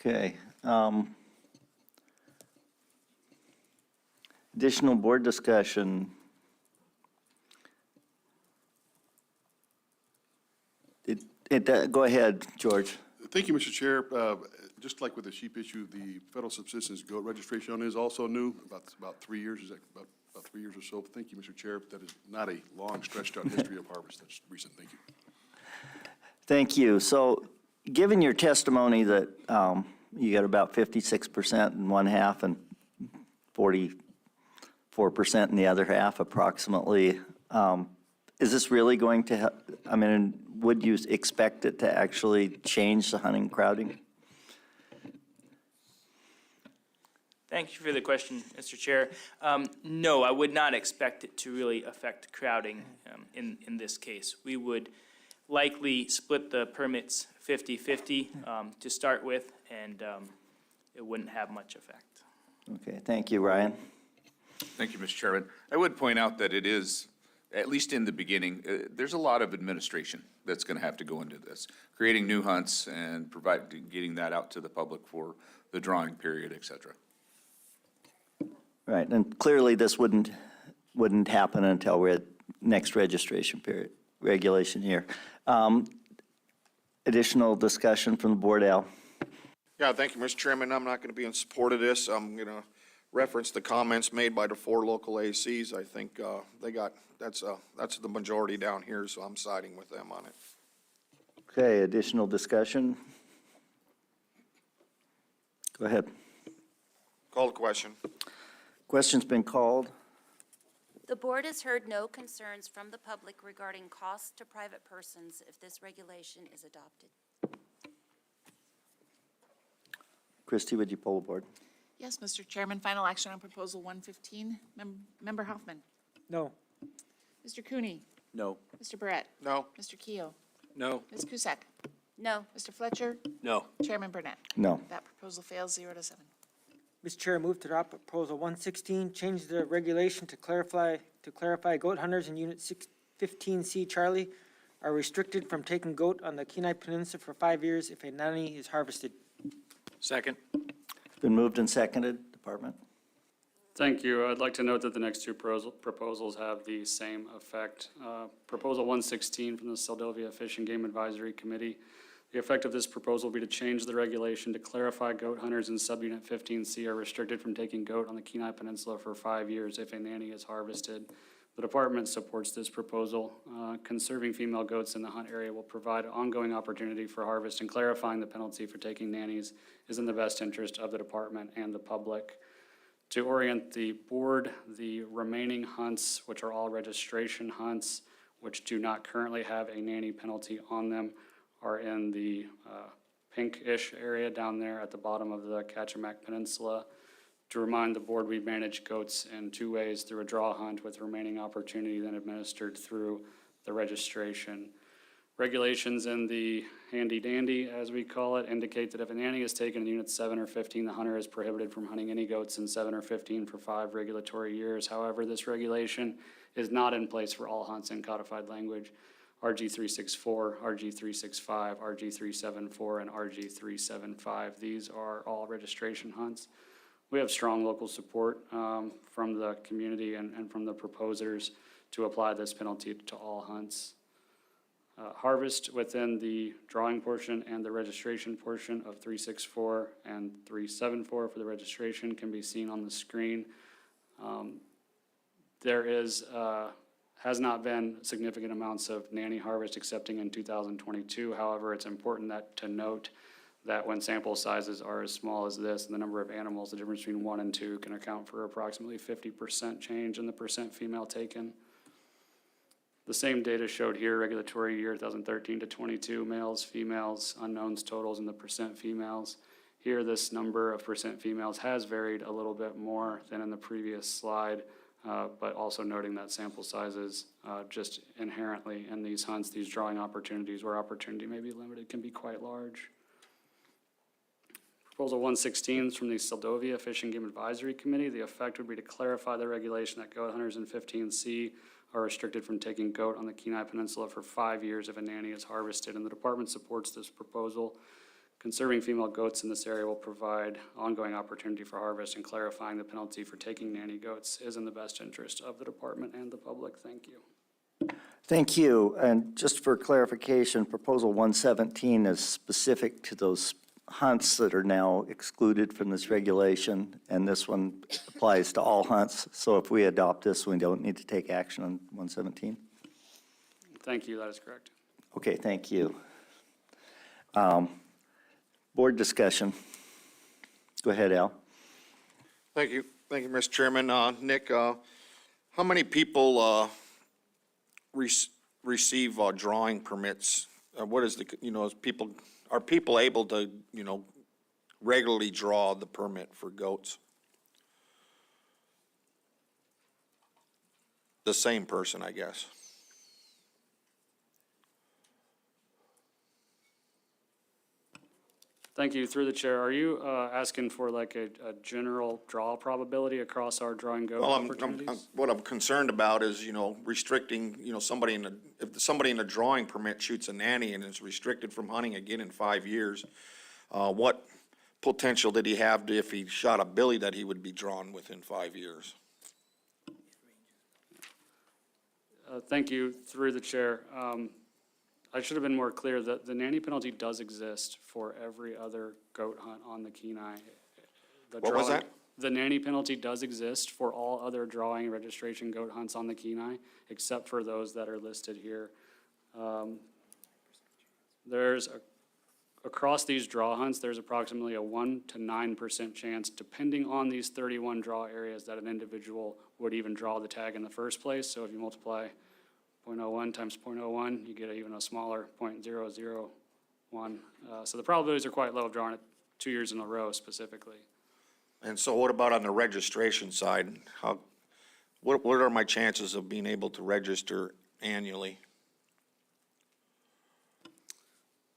Okay. Additional board discussion. Go ahead, George. Thank you, Mr. Chair. Just like with the sheep issue, the federal subsistence goat registration is also new, about 3 years, is that about 3 years or so? Thank you, Mr. Chair. That is not a long stretched out history of harvest. That's recent. Thank you. Thank you. So, given your testimony that you got about 56% in one half and 44% in the other half approximately, is this really going to, would you expect it to actually change the hunting crowding? Thank you for the question, Mr. Chair. No, I would not expect it to really affect crowding in this case. We would likely split the permits 50-50 to start with, and it wouldn't have much effect. Okay, thank you, Ryan. Thank you, Mr. Chairman. I would point out that it is, at least in the beginning, there's a lot of administration that's going to have to go into this, creating new hunts and getting that out to the public for the drawing period, et cetera. Right, and clearly this wouldn't happen until we're at next registration period, regulation year. Additional discussion from the board, Al? Yeah, thank you, Mr. Chairman. I'm not going to be in support of this. I'm going to reference the comments made by the 4 local ACs. I think that's the majority down here, so I'm siding with them on it. Okay, additional discussion? Go ahead. Call the question. Question's been called. The board has heard no concerns from the public regarding costs to private persons if this regulation is adopted. Christie, would you poll the board? Yes, Mr. Chairman, final action on proposal 115. Member Hoffman. No. Mr. Cooney. No. Mr. Barrett. No. Mr. Keo. No. Ms. Cusack. No. Mr. Fletcher. No. Chairman Burnett. No. That proposal fails 0-7. Mr. Chair, move to adopt proposal 116, change the regulation to clarify goat hunters in Unit 15C Charlie are restricted from taking goat on the Kenai Peninsula for 5 years if a nanny is harvested. Second. It's been moved and seconded. Department? Thank you. I'd like to note that the next two proposals have the same effect. Proposal 116 from the Seldovia Fish and Game Advisory Committee. The effect of this proposal will be to change the regulation to clarify goat hunters in subunit 15C are restricted from taking goat on the Kenai Peninsula for 5 years if a nanny is harvested. The department supports this proposal. Conserving female goats in the hunt area will provide ongoing opportunity for harvest, and clarifying the penalty for taking nannies is in the best interest of the department and the public. To orient the board, the remaining hunts, which are all registration hunts, which do not currently have a nanny penalty on them, are in the pinkish area down there at the bottom of the Kachemak Peninsula. To remind the board, we manage goats in 2 ways: through a draw hunt with remaining opportunity, then administered through the registration. Regulations in the handy dandy, as we call it, indicate that if a nanny is taken in units 7 or 15, the hunter is prohibited from hunting any goats in 7 or 15 for 5 regulatory years. However, this regulation is not in place for all hunts in codified language. RG 364, RG 365, RG 374, and RG 375. These are all registration hunts. We have strong local support from the community and from the proposers to apply this penalty to all hunts. Harvest within the drawing portion and the registration portion of 364 and 374 for the registration can be seen on the screen. There has not been significant amounts of nanny harvest excepting in 2022. However, it's important to note that when sample sizes are as small as this and the number of animals, the difference between 1 and 2 can account for approximately 50% change in the percent female taken. The same data showed here, regulatory year 2013 to 22, males, females, unknowns, totals, and the percent females. Here, this number of percent females has varied a little bit more than in the previous slide, but also noting that sample sizes just inherently in these hunts, these drawing opportunities where opportunity may be limited, can be quite large. Proposal 116 is from the Seldovia Fish and Game Advisory Committee. The effect would be to clarify the regulation that goat hunters in 15C are restricted from taking goat on the Kenai Peninsula for 5 years if a nanny is harvested, and the department supports this proposal. Conserving female goats in this area will provide ongoing opportunity for harvest, and clarifying the penalty for taking nanny goats is in the best interest of the department and the public. Thank you. Thank you. And just for clarification, Proposal 117 is specific to those hunts that are now excluded from this regulation, and this one applies to all hunts. So if we adopt this, we don't need to take action on 117? Thank you, that is correct. Okay, thank you. Board discussion. Go ahead, Al. Thank you, Mr. Chairman. Nick, how many people receive drawing permits? What is are people able to, regularly draw the permit for goats? The same person, I guess. Thank you. Through the chair, are you asking for like a general draw probability across our drawing goat Well, opportunities? what I'm concerned about is, restricting, somebody if somebody in a drawing permit shoots a nanny and is restricted from hunting again in 5 years, what potential did he have if he shot a billy that he would be drawn within 5 years? Thank you. Through the chair. I should have been more clear that the nanny penalty does exist for every other goat hunt on the Kenai. What was that? The nanny penalty does exist for all other drawing registration goat hunts on the Kenai, except for those that are listed here. Across these draw hunts, there's approximately a 1 to 9% chance, depending on these 31 draw areas, that an individual would even draw the tag in the first place. So if you multiply 0.01 times 0.01, you get even a smaller 0.001. So the probabilities are quite low of drawing it 2 years in a row specifically. And so what about on the registration side? What are my chances of being able to register annually?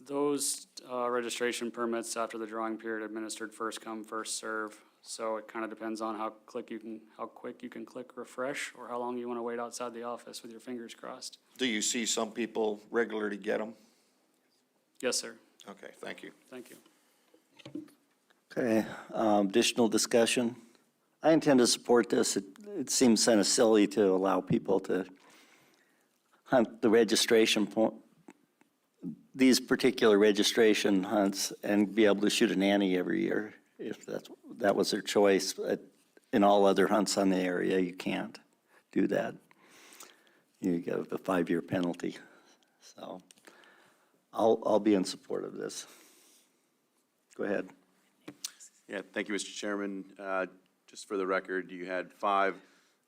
Those registration permits after the drawing period administered first come, first serve. So it kind of depends on how quick you can click refresh, or how long you want to wait outside the office with your fingers crossed. Do you see some people regularly get them? Yes, sir. Okay, thank you. Thank you. Okay, additional discussion? I intend to support this. It seems kind of silly to allow people to hunt the registration point, these particular registration hunts, and be able to shoot a nanny every year if that was their choice. But in all other hunts on the area, you can't do that. You get a 5-year penalty. So I'll be in support of this. Go ahead. Yeah, thank you, Mr. Chairman. Just for the record, you had 5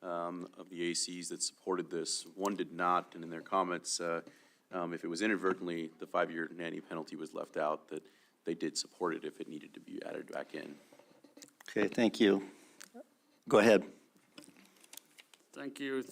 of the ACs that supported this. 1 did not, and in their comments, if it was inadvertently, the 5-year nanny penalty was left out, that they did support it if it needed to be added back in. Okay, thank you. Go ahead. Thank you.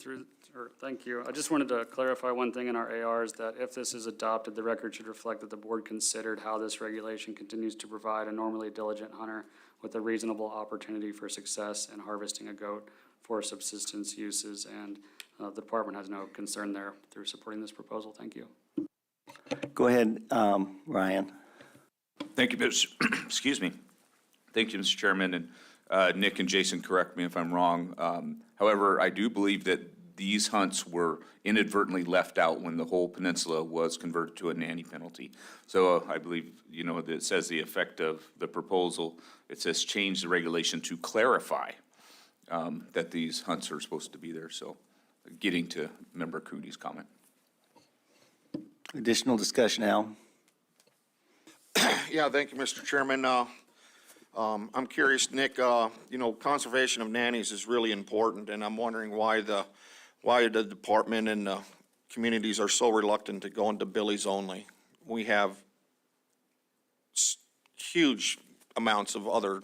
Thank you. I just wanted to clarify one thing in our ARs, that if this is adopted, the record should reflect that the board considered how this regulation continues to provide a normally diligent hunter with a reasonable opportunity for success in harvesting a goat for subsistence uses, and the department has no concern there through supporting this proposal. Thank you. Go ahead, Ryan. Thank you, excuse me. Thank you, Mr. Chairman, and Nick and Jason, correct me if I'm wrong. However, I do believe that these hunts were inadvertently left out when the whole peninsula was converted to a nanny penalty. So I believe, that it says the effect of the proposal, it says change the regulation to clarify that these hunts are supposed to be there. So getting to Member Cooney's comment. Additional discussion, Al? Yeah, thank you, Mr. Chairman. I'm curious, Nick, conservation of nannies is really important, and I'm wondering why the department and the communities are so reluctant to go into Billy's only. We have huge amounts of other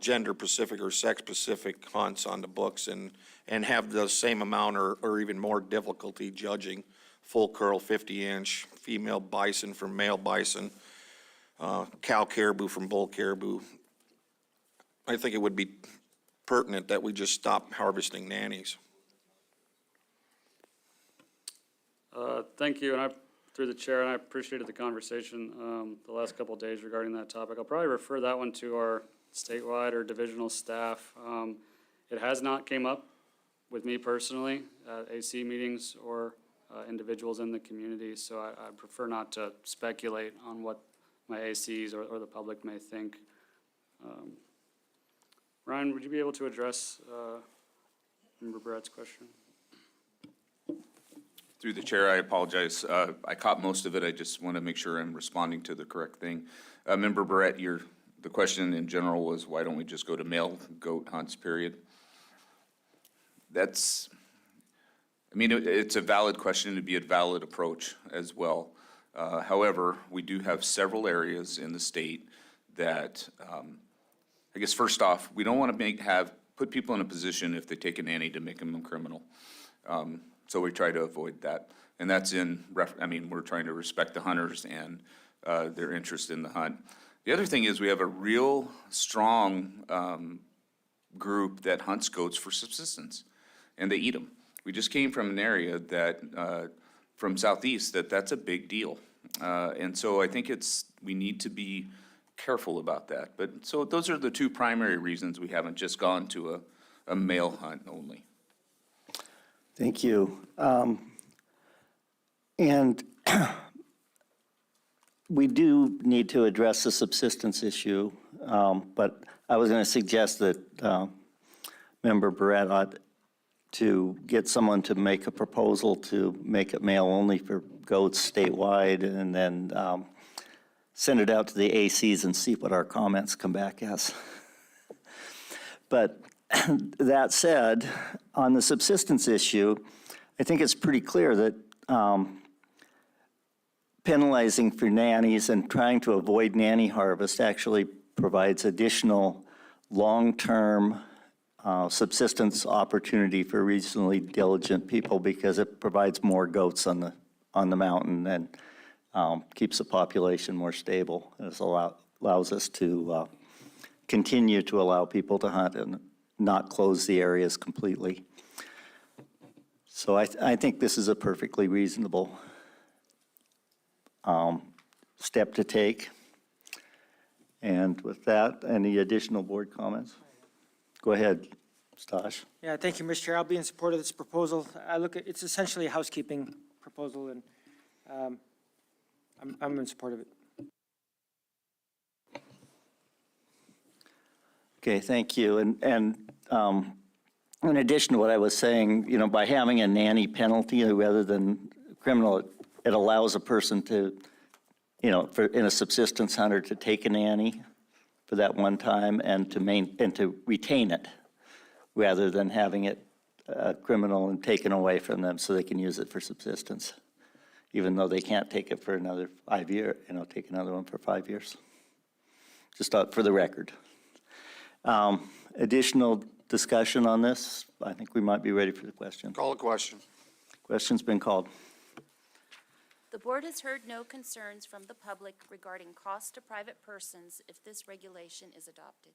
gender-specific or sex-specific hunts on the books, and have the same amount or even more difficulty judging full curl 50-inch, female bison from male bison, cow caribou from bull caribou. I think it would be pertinent that we just stop harvesting nannies. Thank you, and through the chair, and I appreciated the conversation the last couple of days regarding that topic. I'll probably refer that one to our statewide or divisional staff. It has not came up with me personally at AC meetings or individuals in the community, so I prefer not to speculate on what my ACs or the public may think. Ryan, would you be able to address Member Brett's question? Through the chair, I apologize. I caught most of it. I just want to make sure I'm responding to the correct thing. Member Barrett, the question in general was, why don't we just go to male goat hunts, period? It's a valid question. It'd be a valid approach as well. However, we do have several areas in the state that, I guess first off, we don't want to put people in a position if they take a nanny to make them a criminal. So we try to avoid that. And that's we're trying to respect the hunters and their interest in the hunt. The other thing is we have a real strong group that hunts goats for subsistence, and they eat them. We just came from an area that, from southeast, that's a big deal. And so I think we need to be careful about that. But so those are the 2 primary reasons we haven't just gone to a male hunt only. Thank you. And we do need to address the subsistence issue, but I was going to suggest that Member Barrett ought to get someone to make a proposal to make it male only for goats statewide, and then send it out to the ACs and see what our comments come back as. But that said, on the subsistence issue, I think it's pretty clear that penalizing for nannies and trying to avoid nanny harvest actually provides additional long-term subsistence opportunity for reasonably diligent people, because it provides more goats on the mountain, and keeps the population more stable. It allows us to continue to allow people to hunt and not close the areas completely. So I think this is a perfectly reasonable step to take. And with that, any additional board comments? Go ahead, Stash. Yeah, thank you, Mr. Chair. I'll be in support of this proposal. It's essentially a housekeeping proposal, and I'm in support of it. Okay, thank you. And in addition to what I was saying, by having a nanny penalty rather than criminal, it allows a person to, in a subsistence hunter, to take a nanny for that one time and to retain it rather than having it criminal and taken away from them so they can use it for subsistence, even though they can't take it for another 5 years, take another one for 5 years. Just for the record. Additional discussion on this? I think we might be ready for the question. Call a question. Question's been called. The board has heard no concerns from the public regarding cost to private persons if this regulation is adopted.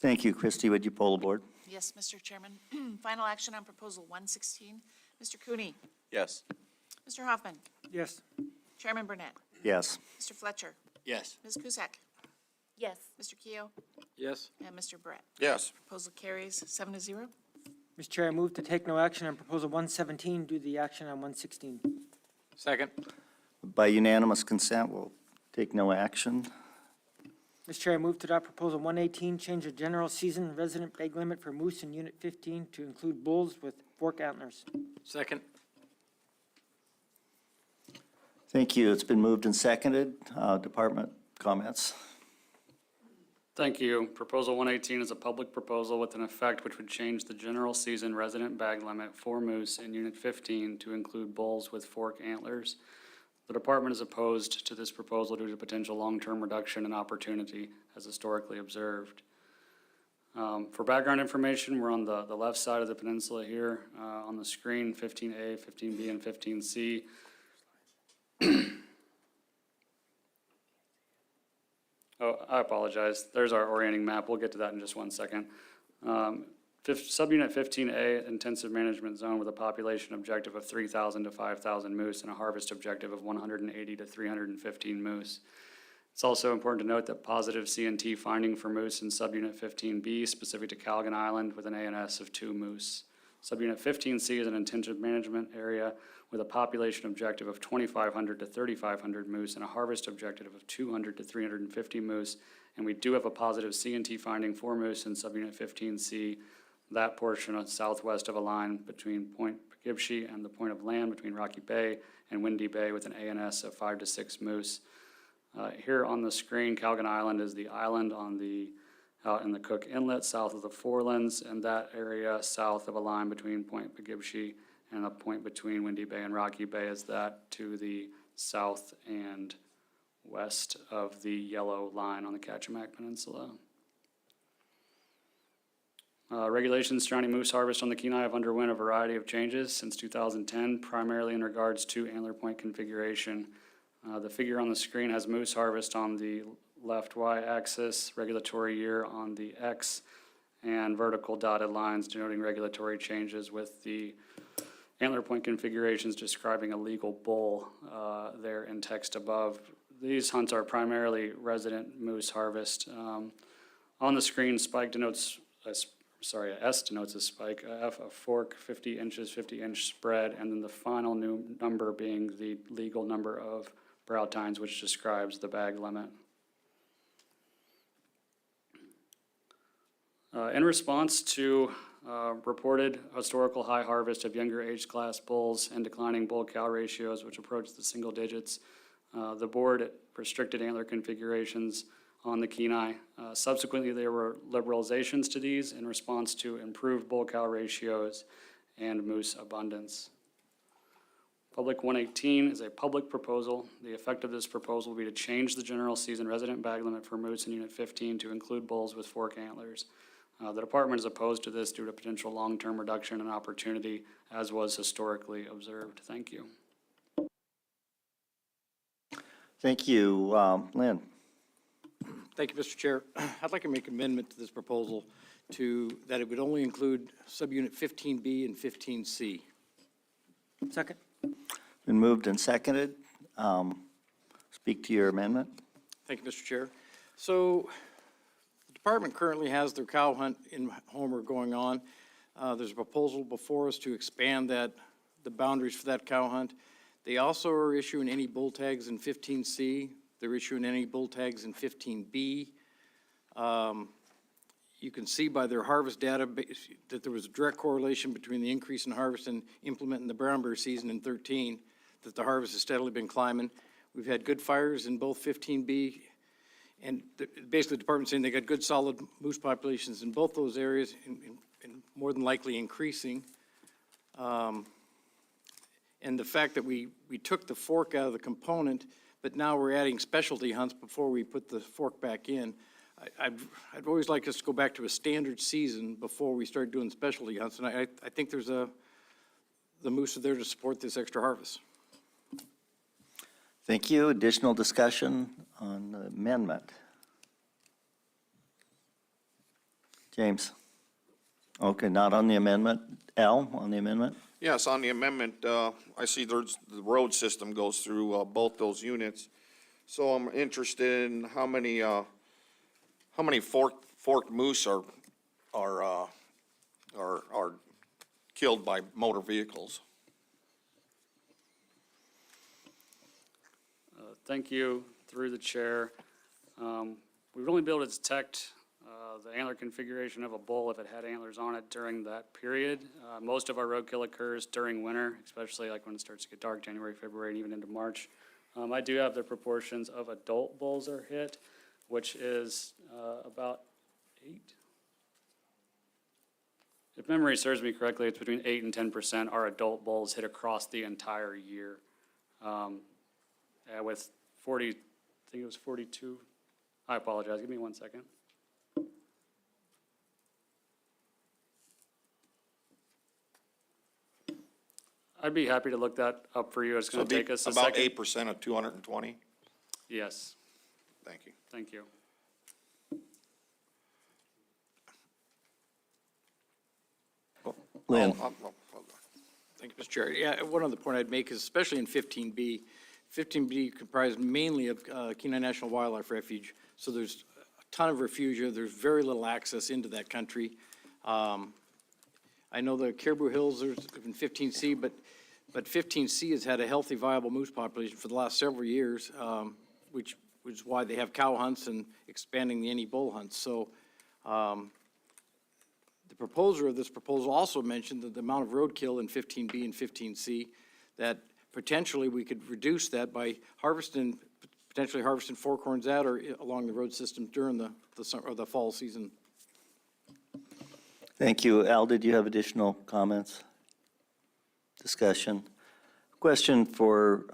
Thank you. Christie, would you poll the board? Yes, Mr. Chairman. Final action on Proposal 116. Mr. Cooney? Yes. Mr. Hoffman? Yes. Chairman Burnett? Yes. Mr. Fletcher? Yes. Ms. Cusack? Yes. Mr. Keough? Yes. And Mr. Brett? Yes. Proposal carries 7-0. Mr. Chair, I move to take no action on Proposal 117 due to the action on 116. Second. By unanimous consent, we'll take no action. Mr. Chair, I move to adopt Proposal 118, change the general season resident bag limit for moose in Unit 15 to include bulls with fork antlers. Second. Thank you. It's been moved and seconded. Department comments. Thank you. Proposal 118 is a public proposal with an effect which would change the general season resident bag limit for moose in Unit 15 to include bulls with fork antlers. The department is opposed to this proposal due to potential long-term reduction in opportunity as historically observed. For background information, we're on the left side of the peninsula here on the screen, 15A, 15B, and 15C. Oh, I apologize. There's our orienting map. We'll get to that in just 1 second. Subunit 15A, intensive management zone with a population objective of 3,000 to 5,000 moose and a harvest objective of 180 to 315 moose. It's also important to note that positive CNT finding for moose in subunit 15B specific to Calgon Island with an ANS of 2 moose. Subunit 15C is an intensive management area with a population objective of 2,500 to 3,500 moose and a harvest objective of 200 to 350 moose. And we do have a positive CNT finding for moose in subunit 15C, that portion of southwest of a line between Point Poughkeepsie and the point of land between Rocky Bay and Windy Bay with an ANS of 5 to 6 moose. Here on the screen, Calgon Island is the island out in the Cook Inlet south of the Forelands, and that area south of a line between Point Poughkeepsie and a point between Windy Bay and Rocky Bay is that to the south and west of the yellow line on the Kachemak Peninsula. Regulations surrounding moose harvest on the Kenai have underwent a variety of changes since 2010, primarily in regards to antler point configuration. The figure on the screen has moose harvest on the left y-axis, regulatory year on the x, and vertical dotted lines denoting regulatory changes with the antler point configurations describing a legal bull there in text above. These hunts are primarily resident moose harvest. On the screen, spike denotes S denotes a spike, F a fork, 50 inches, 50-inch spread, and then the final new number being the legal number of brow tines, which describes the bag limit. In response to reported historical high harvest of younger age class bulls and declining bull-cow ratios, which approach the single digits, the board restricted antler configurations on the Kenai. Subsequently, there were liberalizations to these in response to improved bull-cow ratios and moose abundance. Public 118 is a public proposal. The effect of this proposal will be to change the general season resident bag limit for moose in Unit 15 to include bulls with fork antlers. The department is opposed to this due to potential long-term reduction in opportunity, as was historically observed. Thank you. Thank you. Lynn? Thank you, Mr. Chair. I'd like to make an amendment to this proposal that it would only include subunit 15B and 15C. Second. Been moved and seconded. Speak to your amendment. Thank you, Mr. Chair. So the department currently has their cow hunt in Homer going on. There's a proposal before us to expand the boundaries for that cow hunt. They also are issuing any bull tags in 15C. They're issuing any bull tags in 15B. You can see by their harvest data that there was a direct correlation between the increase in harvest and implementing the brown bear season in 13, that the harvest has steadily been climbing. We've had good fires in both 15B, and basically the department's saying they got good solid moose populations in both those areas, and more than likely increasing. And the fact that we took the fork out of the component, but now we're adding specialty hunts before we put the fork back in. I'd always like us to go back to a standard season before we start doing specialty hunts, and I think the moose are there to support this extra harvest. Thank you. Additional discussion on the amendment? James? Okay, not on the amendment. Al, on the amendment? Yes, on the amendment, I see the road system goes through both those units. So I'm interested in how many forked moose are killed by motor vehicles. Thank you, through the chair. We've only been able to detect the antler configuration of a bull if it had antlers on it during that period. Most of our roadkill occurs during winter, especially like when it starts to get dark, January, February, and even into March. I do have the proportions of adult bulls are hit, which is about 8. If memory serves me correctly, it's between 8 and 10% are adult bulls hit across the entire year. With 40, I think it was 42. I apologize, give me 1 second. I'd be happy to look that up for you. It's So going to it'd take us be a about second. 8% of 220? Yes, Thank you. thank you. Lynn? Thank you, Mr. Chair. Yeah, one other point I'd make is, especially in 15B, 15B comprised mainly of Kenai National Wildlife Refuge, so there's a ton of refugia. There's very little access into that country. I know the Caribou Hills are in 15C, but 15C has had a healthy, viable moose population for the last several years, which is why they have cow hunts and expanding the any bull hunts. So the proposer of this proposal also mentioned that the amount of roadkill in 15B and 15C, that potentially we could reduce that by potentially harvesting forkhorns out or along the road system during the summer or the fall season. Thank you. Al, did you have additional comments? Discussion? Question for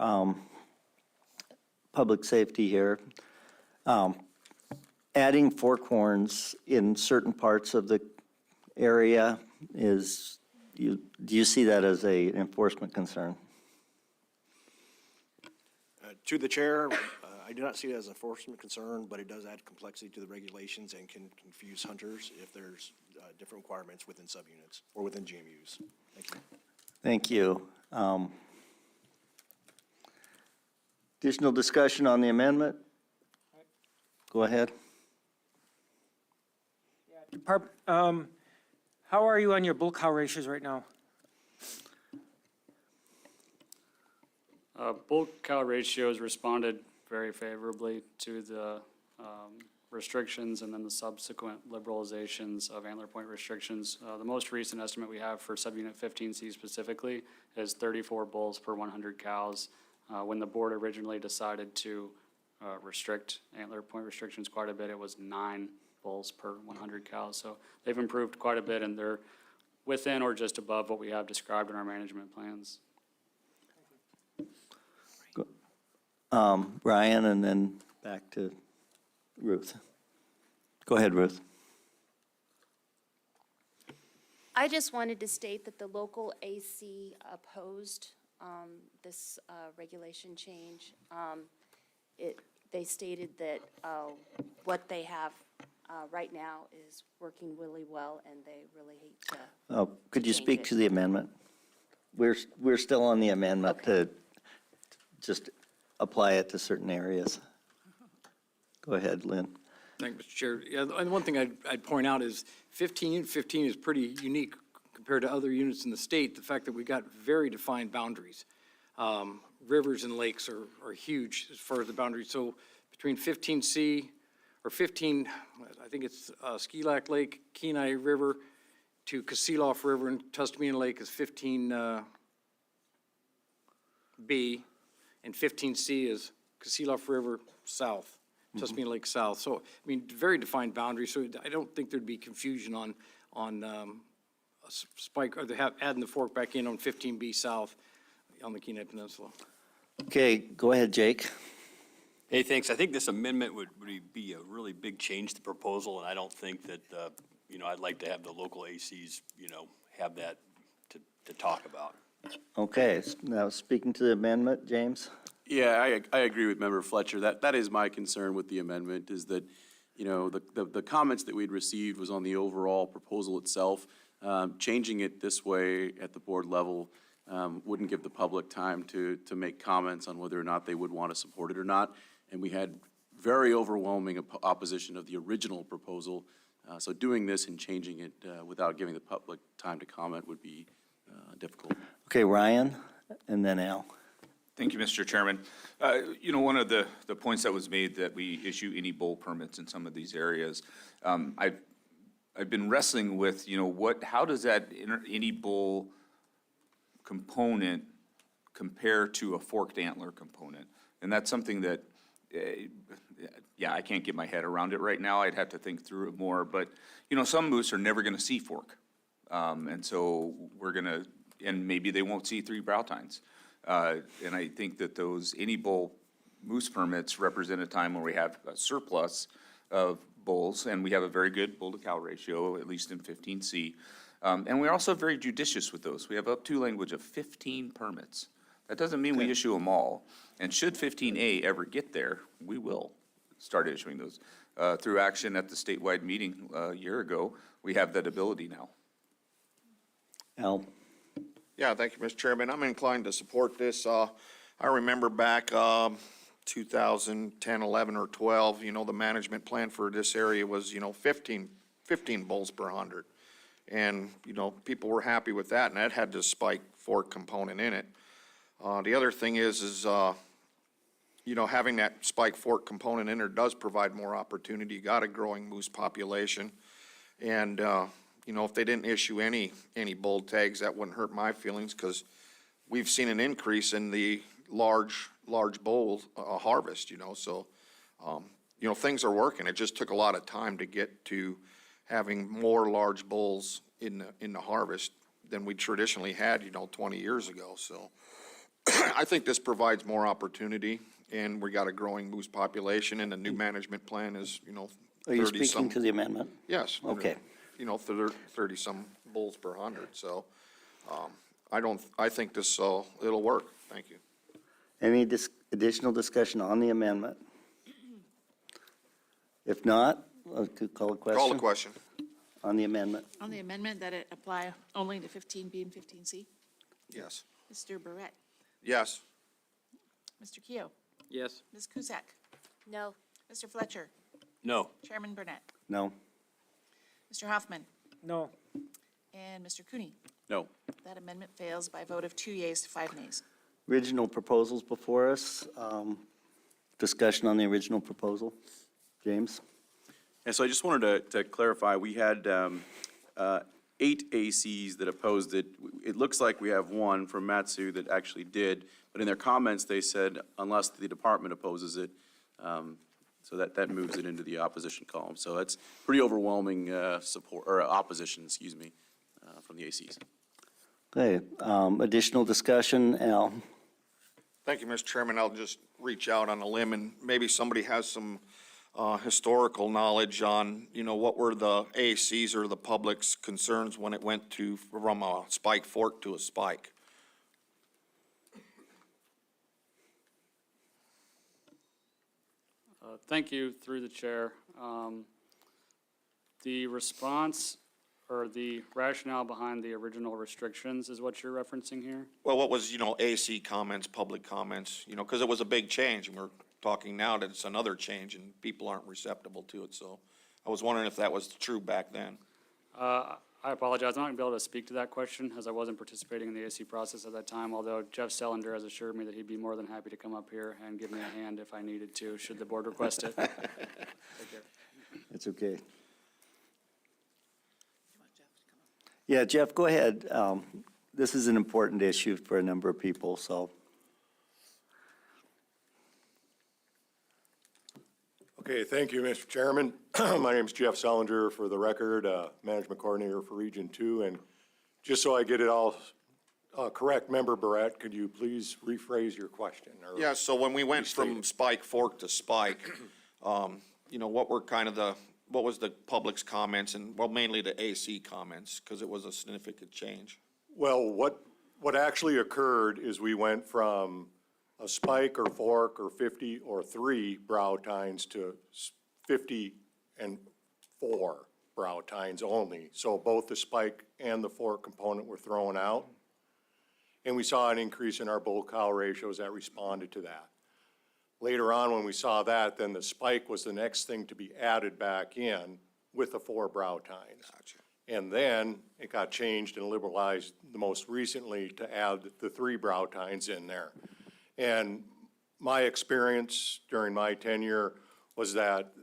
public safety here. Adding forkhorns in certain parts of the area do you see that as an enforcement concern? To the chair, I do not see it as an enforcement concern, but it does add complexity to the regulations and can confuse hunters if there's different requirements within subunits or within GMUs. Thank you. Thank you. Additional discussion on the amendment? Go ahead. How are you on your bull cow ratios right now? Bull cow ratios responded very favorably to the restrictions and then the subsequent liberalizations of antler point restrictions. The most recent estimate we have for subunit 15C specifically is 34 bulls per 100 cows. When the board originally decided to restrict antler point restrictions quite a bit, it was 9 bulls per 100 cows. So they've improved quite a bit, and they're within or just above what we have described in our management plans. Brian, and then back to Ruth. Go ahead, Ruth. I just wanted to state that the local AC opposed this regulation change. they stated that what they have right now is working really well, and they really hate to. Could you change speak it. to the amendment? We're still on the amendment to just apply it to certain areas. Go ahead, Lynn. Thank you, Mr. Chair. Yeah, and one thing I'd point out is Unit 15 is pretty unique compared to other units in the state, the fact that we got very defined boundaries. Rivers and lakes are huge as far as the boundaries. So between 15C, or 15, I think it's Ski-Lac Lake, Kenai River, to Kasilof River and Tustamina Lake is 15B, and 15C is Kasilof River South, Tustamina Lake South. So, I mean, very defined boundaries, so I don't think there'd be confusion on a spike, or adding the fork back in on 15B South on the Kenai Peninsula. Okay, go ahead, Jake. Hey, thanks. I think this amendment would be a really big change to the proposal, and I don't think that, I'd like to have the local ACs, have that to talk about. Okay, now speaking to the amendment, James? Yeah, I agree with Member Fletcher. That is my concern with the amendment, is that, the comments that we'd received was on the overall proposal itself. Changing it this way at the board level wouldn't give the public time to make comments on whether or not they would want to support it or not. And we had very overwhelming opposition of the original proposal. So doing this and changing it without giving the public time to comment would be difficult. Okay, Ryan, and then Al. Thank you, Mr. Chairman. One of the points that was made that we issue any bowl permits in some of these areas, I've been wrestling with, how does that any bowl component compare to a forked antler component? And that's something that, I can't get my head around it right now. I'd have to think through it more. But, some moose are never going to see fork. And so and maybe they won't see 3 brow tines. And I think that those any bull moose permits represent a time where we have a surplus of bulls, and we have a very good bull to cow ratio, at least in 15C. And we're also very judicious with those. We have up to language of 15 permits. That doesn't mean we issue them all. And should 15A ever get there, we will start issuing those. Through action at the statewide meeting a year ago, we have that ability now. Al? Yeah, thank you, Mr. Chairman. I'm inclined to support this. I remember back 2010, 11, or 12, the management plan for this area was, 15 bulls per 100. And, people were happy with that, and that had the spike fork component in it. The other thing is having that spike fork component in there does provide more opportunity. You got a growing moose population. And, if they didn't issue any bull tags, that wouldn't hurt my feelings, because we've seen an increase in the large bull harvest, so, things are working. It just took a lot of time to get to having more large bulls in the harvest than we traditionally had, 20 years ago. So I think this provides more opportunity, and we got a growing moose population, and the new management plan is, 30-some. Are you speaking to the amendment? Yes. Okay. 30-some bulls per 100, so, I think this, it'll work. Thank you. Any additional discussion on the amendment? If not, I could call a question. Call the question. On the amendment. On the amendment that it apply only to 15B and 15C? Yes. Mr. Barrett? Yes. Mr. Keough? Yes. Ms. Cusack? No. Mr. Fletcher? No. Chairman Burnett? No. Mr. Hoffman? No. And Mr. Cooney? No. That amendment fails by a vote of 2 yeas to 5 nays. Original proposals before us. Discussion on the original proposal. James? And so I just wanted to clarify, we had 8 ACs that opposed it. It looks like we have 1 from Matsu that actually did, but in their comments, they said unless the department opposes it, so that moves it into the opposition column. So that's pretty overwhelming support, or opposition, from the ACs. Okay, additional discussion, Al? Thank you, Mr. Chairman. I'll just reach out on a limb, and maybe somebody has some historical knowledge on, what were the ACs or the public's concerns when it went from a spike fork to a spike. Thank you, through the chair. The response or the rationale behind the original restrictions is what you're referencing here? Well, what was, AC comments, public comments, because it was a big change, and we're talking now that it's another change, and people aren't receptible to it, so I was wondering if that was true back then. I apologize, I'm not gonna be able to speak to that question, as I wasn't participating in the AC process at that time, although Jeff Selinger has assured me that he'd be more than happy to come up here and give me a hand if I needed to, should the board request it. Take care. It's okay. Yeah, Jeff, go ahead. This is an important issue for a number of people, so. Okay, thank you, Mr. Chairman. My name is Jeff Selinger, for the record, Management Coordinator for Region 2. And just so I get it all correct, Member Barrett, could you please rephrase your question? Or Yeah, so when we went restate from it? Spike Fork to Spike, what were kind of what was the public's comments and, well, mainly the AC comments, because it was a significant change? Well, what actually occurred is we went from a spike or fork or 50 or 3 brow tines to 50 and 4 brow tines only. So both the spike and the fork component were thrown out. And we saw an increase in our bull-cow ratios that responded to that. Later on, when we saw that, then the spike was the next thing to be added back in with the 4 brow tines. Gotcha. And then it got changed and liberalized the most recently to add the 3 brow tines in there. And my experience during my tenure was that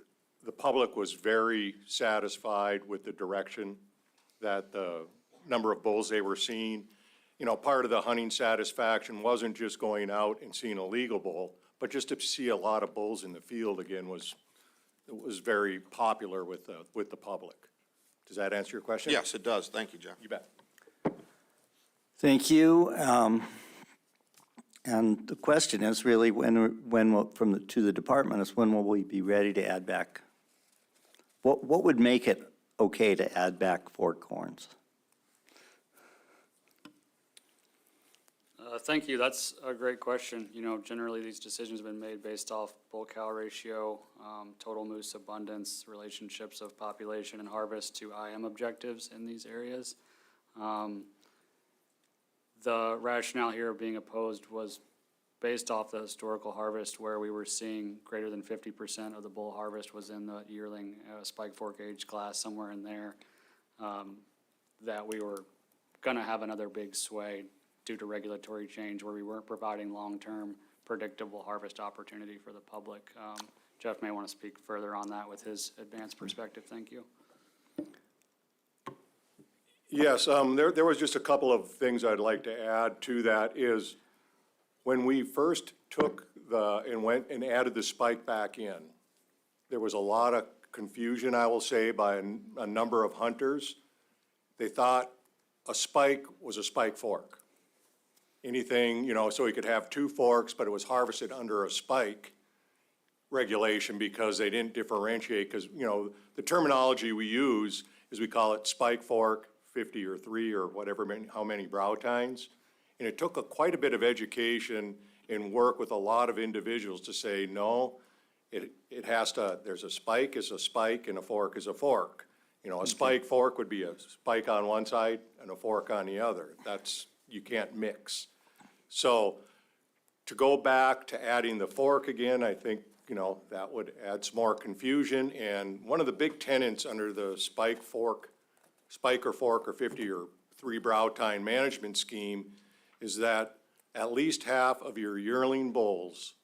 the public was very satisfied with the direction that the number of bulls they were seeing. Part of the hunting satisfaction wasn't just going out and seeing a legal bull, but just to see a lot of bulls in the field again was very popular with the public. Does that answer your question? Yes, it does. Thank you, Jeff. You bet. Thank you. And the question is really to the department is when will we be ready to add back? What would make it okay to add back fork horns? Thank you, that's a great question. Generally, these decisions have been made based off bull-cow ratio, total moose abundance, relationships of population and harvest to IM objectives in these areas. The rationale here being opposed was based off the historical harvest where we were seeing greater than 50% of the bull harvest was in the yearling spike fork age class, somewhere in there, that we were gonna have another big sway due to regulatory change where we weren't providing long-term predictable harvest opportunity for the public. Jeff may want to speak further on that with his advanced perspective. Thank you. Yes, there was just a couple of things I'd like to add to that is when we first took and went and added the spike back in, there was a lot of confusion, I will say, by a number of hunters. They thought a spike was a spike fork. Anything, so we could have 2 forks, but it was harvested under a spike regulation because they didn't differentiate, because, the terminology we use is we call it spike fork, 50 or 3 or whatever, how many brow tines. And it took quite a bit of education and work with a lot of individuals to say, no, it has to, there's a spike is a spike and a fork is a fork. A spike fork would be a spike on one side and a fork on the other. You can't mix. So to go back to adding the fork again, I think, that would add some more confusion. And one of the big tenets under the spike or fork or 50 or 3 brow tine management scheme is that at least half of your yearling bulls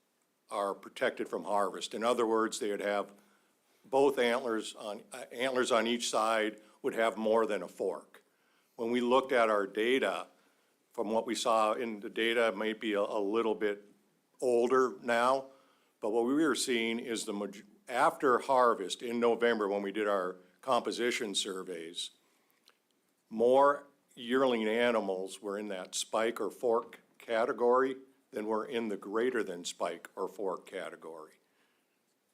are protected from harvest. In other words, they would have both antlers on each side would have more than a fork. When we looked at our data, from what we saw in the data, it might be a little bit older now, but what we were seeing is after harvest in November, when we did our composition surveys, more yearling animals were in that spike or fork category than were in the greater than spike or fork category.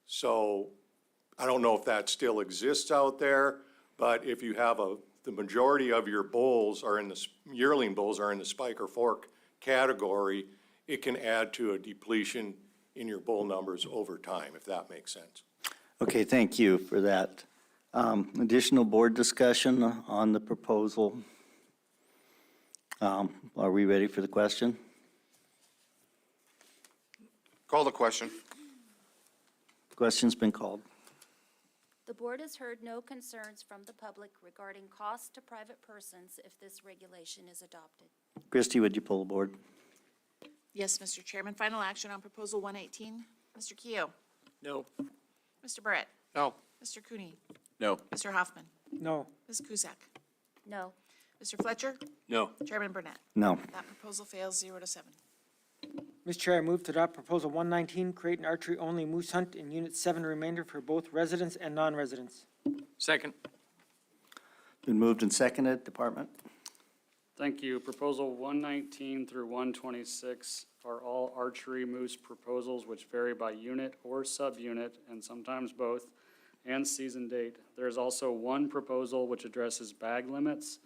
So I don't know if that still exists out there, but if you have the majority of your bulls yearling bulls are in the spike or fork category, it can add to a depletion in your bull numbers over time, if that makes sense. Okay, thank you for that. Additional board discussion on the proposal. Are we ready for the question? Call the question. Question's been called. The board has heard no concerns from the public regarding costs to private persons if this regulation is adopted. Christie, would you pull the board? Yes, Mr. Chairman. Final action on proposal 118. Mr. Keough. No. Mr. Barrett. No. Mr. Cooney. No. Mr. Hoffman. No. Ms. Cusack. No. Mr. Fletcher. No. Chairman Burnett. No. That proposal fails 0-7. Mr. Chair, I move to adopt proposal 119, create an archery-only moose hunt in Unit 7 remainder for both residents and non-residents. Second. Been moved and seconded. Department? Thank you. Proposal 119 through 126 are all archery moose proposals which vary by unit or subunit, and sometimes both, and season date. There's also one proposal which addresses bag limits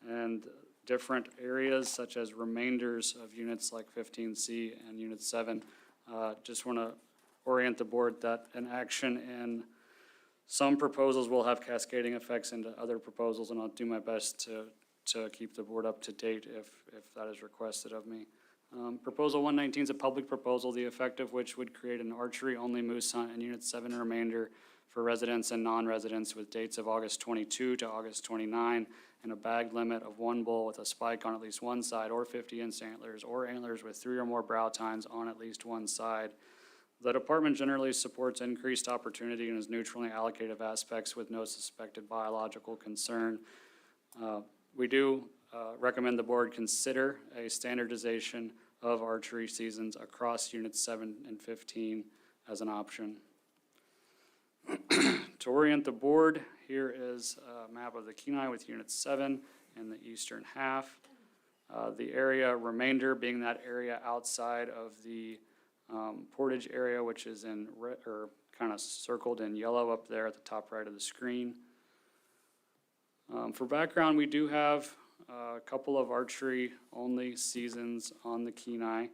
and different areas such as remainders of units like 15C and Unit 7. Just want to orient the board that an action in some proposals will have cascading effects into other proposals, and I'll do my best to keep the board up to date if that is requested of me. Proposal 119 is a public proposal, the effect of which would create an archery-only moose hunt in Unit 7 remainder for residents and non-residents with dates of August 22 to August 29, and a bag limit of one bull with a spike on at least one side, or 50-inch antlers, or antlers with 3 or more brow tines on at least one side. The department generally supports increased opportunity and is neutral in allocative aspects with no suspected biological concern. We do recommend the board consider a standardization of archery seasons across Units 7 and 15 as an option. To orient the board, here is a map of the Kenai with Unit 7 in the eastern half. The area remainder being that area outside of the portage area, which is in red, or kind of circled in yellow up there at the top right of the screen. For background, we do have a couple of archery-only seasons on the Kenai.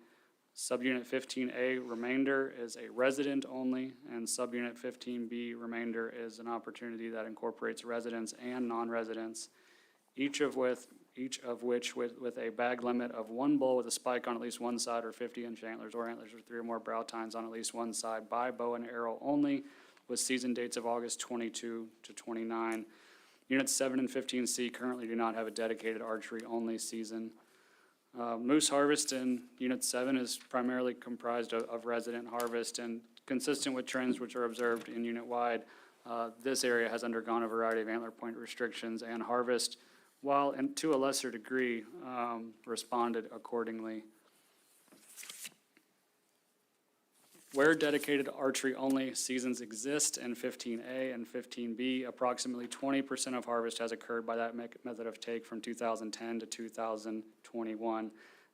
Subunit 15A remainder is a resident only, and subunit 15B remainder is an opportunity that incorporates residents and non-residents, each of which with a bag limit of one bull with a spike on at least one side, or 50-inch antlers, or antlers with 3 or more brow tines on at least one side, by bow and arrow only, with season dates of August 22 to 29. Units 7 and 15C currently do not have a dedicated archery-only season. Moose harvest in Unit 7 is primarily comprised of resident harvest, and consistent with trends which are observed in unit-wide, this area has undergone a variety of antler point restrictions, and harvest, while and to a lesser degree, responded accordingly. Where dedicated archery-only seasons exist in 15A and 15B, approximately 20% of harvest has occurred by that method of take from 2010 to 2021.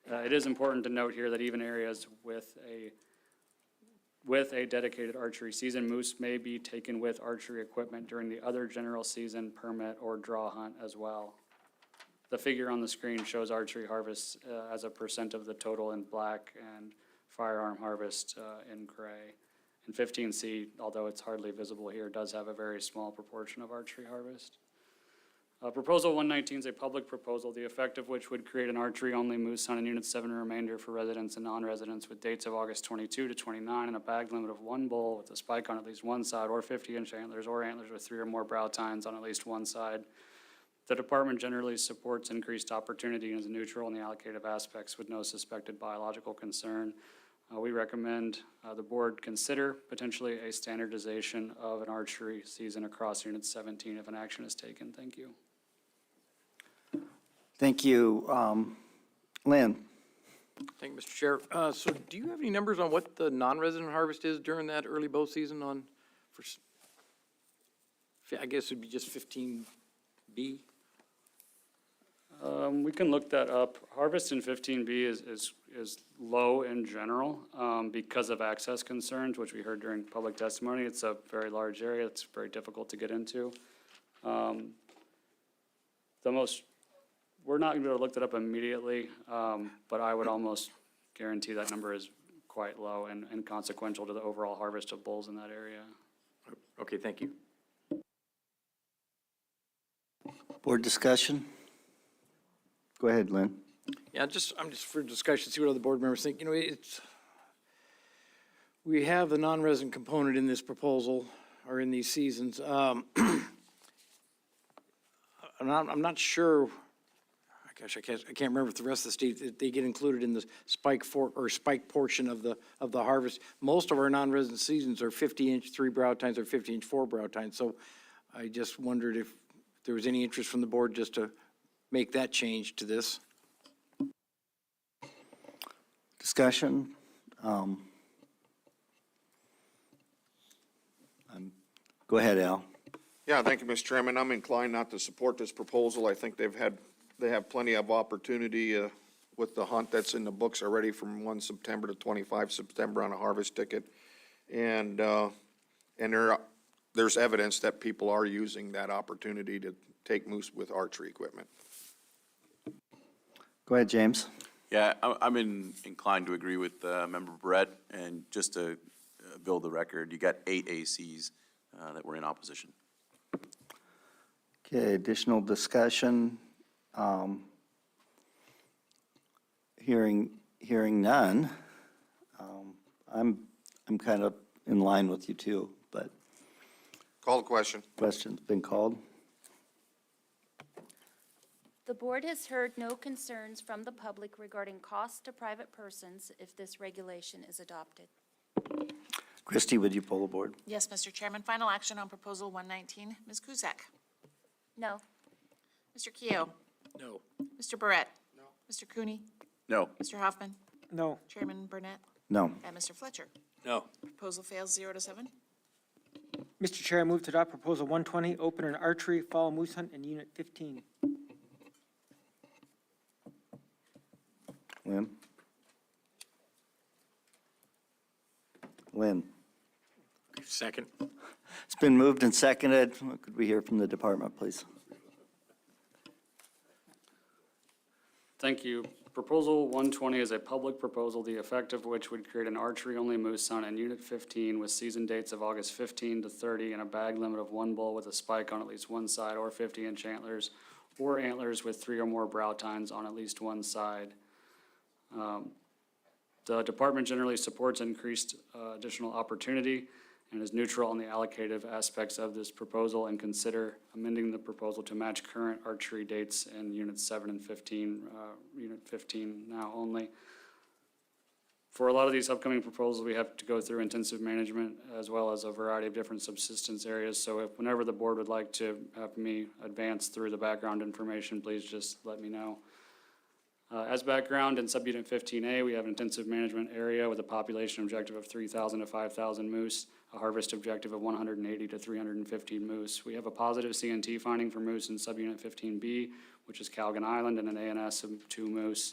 It is important to note here that even areas with a dedicated archery season, moose may be taken with archery equipment during the other general season permit or draw hunt as well. The figure on the screen shows archery harvest as a percent of the total in black and firearm harvest in gray. And 15C, although it's hardly visible here, does have a very small proportion of archery harvest. Proposal 119 is a public proposal, the effect of which would create an archery-only moose hunt in Unit 7 remainder for residents and non-residents with dates of August 22 to 29, and a bag limit of one bull with a spike on at least one side, or 50-inch antlers, or antlers with 3 or more brow tines on at least one side. The department generally supports increased opportunity and is neutral in the allocative aspects with no suspected biological concern. We recommend the board consider potentially a standardization of an archery season across Unit 17 if an action is taken. Thank you. Thank you. Lynn? Thank you, Mr. Chair. So do you have any numbers on what the non-resident harvest is during that early bow season on, I guess it'd be just 15B? We can look that up. Harvest in 15B is low in general because of access concerns, which we heard during public testimony. It's a very large area. It's very difficult to get into. We're not going to be able to look that up immediately, but I would almost guarantee that number is quite low and inconsequential to the overall harvest of bulls in that area. Okay, thank you. Board discussion? Go ahead, Lynn. Yeah, I'm just for discussion, see what other board members think. You know, we have the non-resident component in this proposal, or in these seasons. I'm not sure, gosh, I can't remember if the rest of the state, if they get included in the spike portion of the harvest. Most of our non-resident seasons are 50-inch 3 brow tines or 50-inch 4 brow tines. So I just wondered if there was any interest from the board just to make that change to this. Discussion? Go ahead, Al. Yeah, thank you, Mr. Chairman. I'm inclined not to support this proposal. I think they have plenty of opportunity with the hunt that's in the books already from 1 September to 25 September on a harvest ticket. And there's evidence that people are using that opportunity to take moose with archery equipment. Go ahead, James. Yeah, I'm inclined to agree with Member Brett, and just to build the record, you got 8 ACs that were in opposition. Okay, additional discussion. Hearing none. I'm kind of in line with you too, but Call the question. question's been called. The board has heard no concerns from the public regarding costs to private persons if this regulation is adopted. Christie, would you pull the board? Yes, Mr. Chairman. Final action on Proposal 119. Ms. Cusack? No. Mr. Keough? No. Mr. Barrett? No. Mr. Cooney? No. Mr. Hoffman? No. Chairman Burnett? No. And Mr. Fletcher? No. Proposal fails 0-7. Mr. Chair, I move to adopt Proposal 120, open an archery fall moose hunt in Unit 15. Lynn? Lynn? Second. It's been moved and seconded. Could we hear from the department, please? Thank you. Proposal 120 is a public proposal, the effect of which would create an archery-only moose hunt in Unit 15 with season dates of August 15 to 30 and a bag limit of 1 bull with a spike on at least one side or 50-inch antlers, or antlers with 3 or more brow tines on at least one side. The department generally supports increased additional opportunity and is neutral on the allocative aspects of this proposal, and consider amending the proposal to match current archery dates in Units 7 and 15, Unit 15 now only. For a lot of these upcoming proposals, we have to go through intensive management as well as a variety of different subsistence areas. So whenever the board would like to have me advance through the background information, please just let me know. As background, in Subunit 15A, we have an intensive management area with a population objective of 3,000 to 5,000 moose, a harvest objective of 180 to 350 moose. We have a positive CNT finding for moose in Subunit 15B, which is Calgon Island, and an ANS of 2 moose.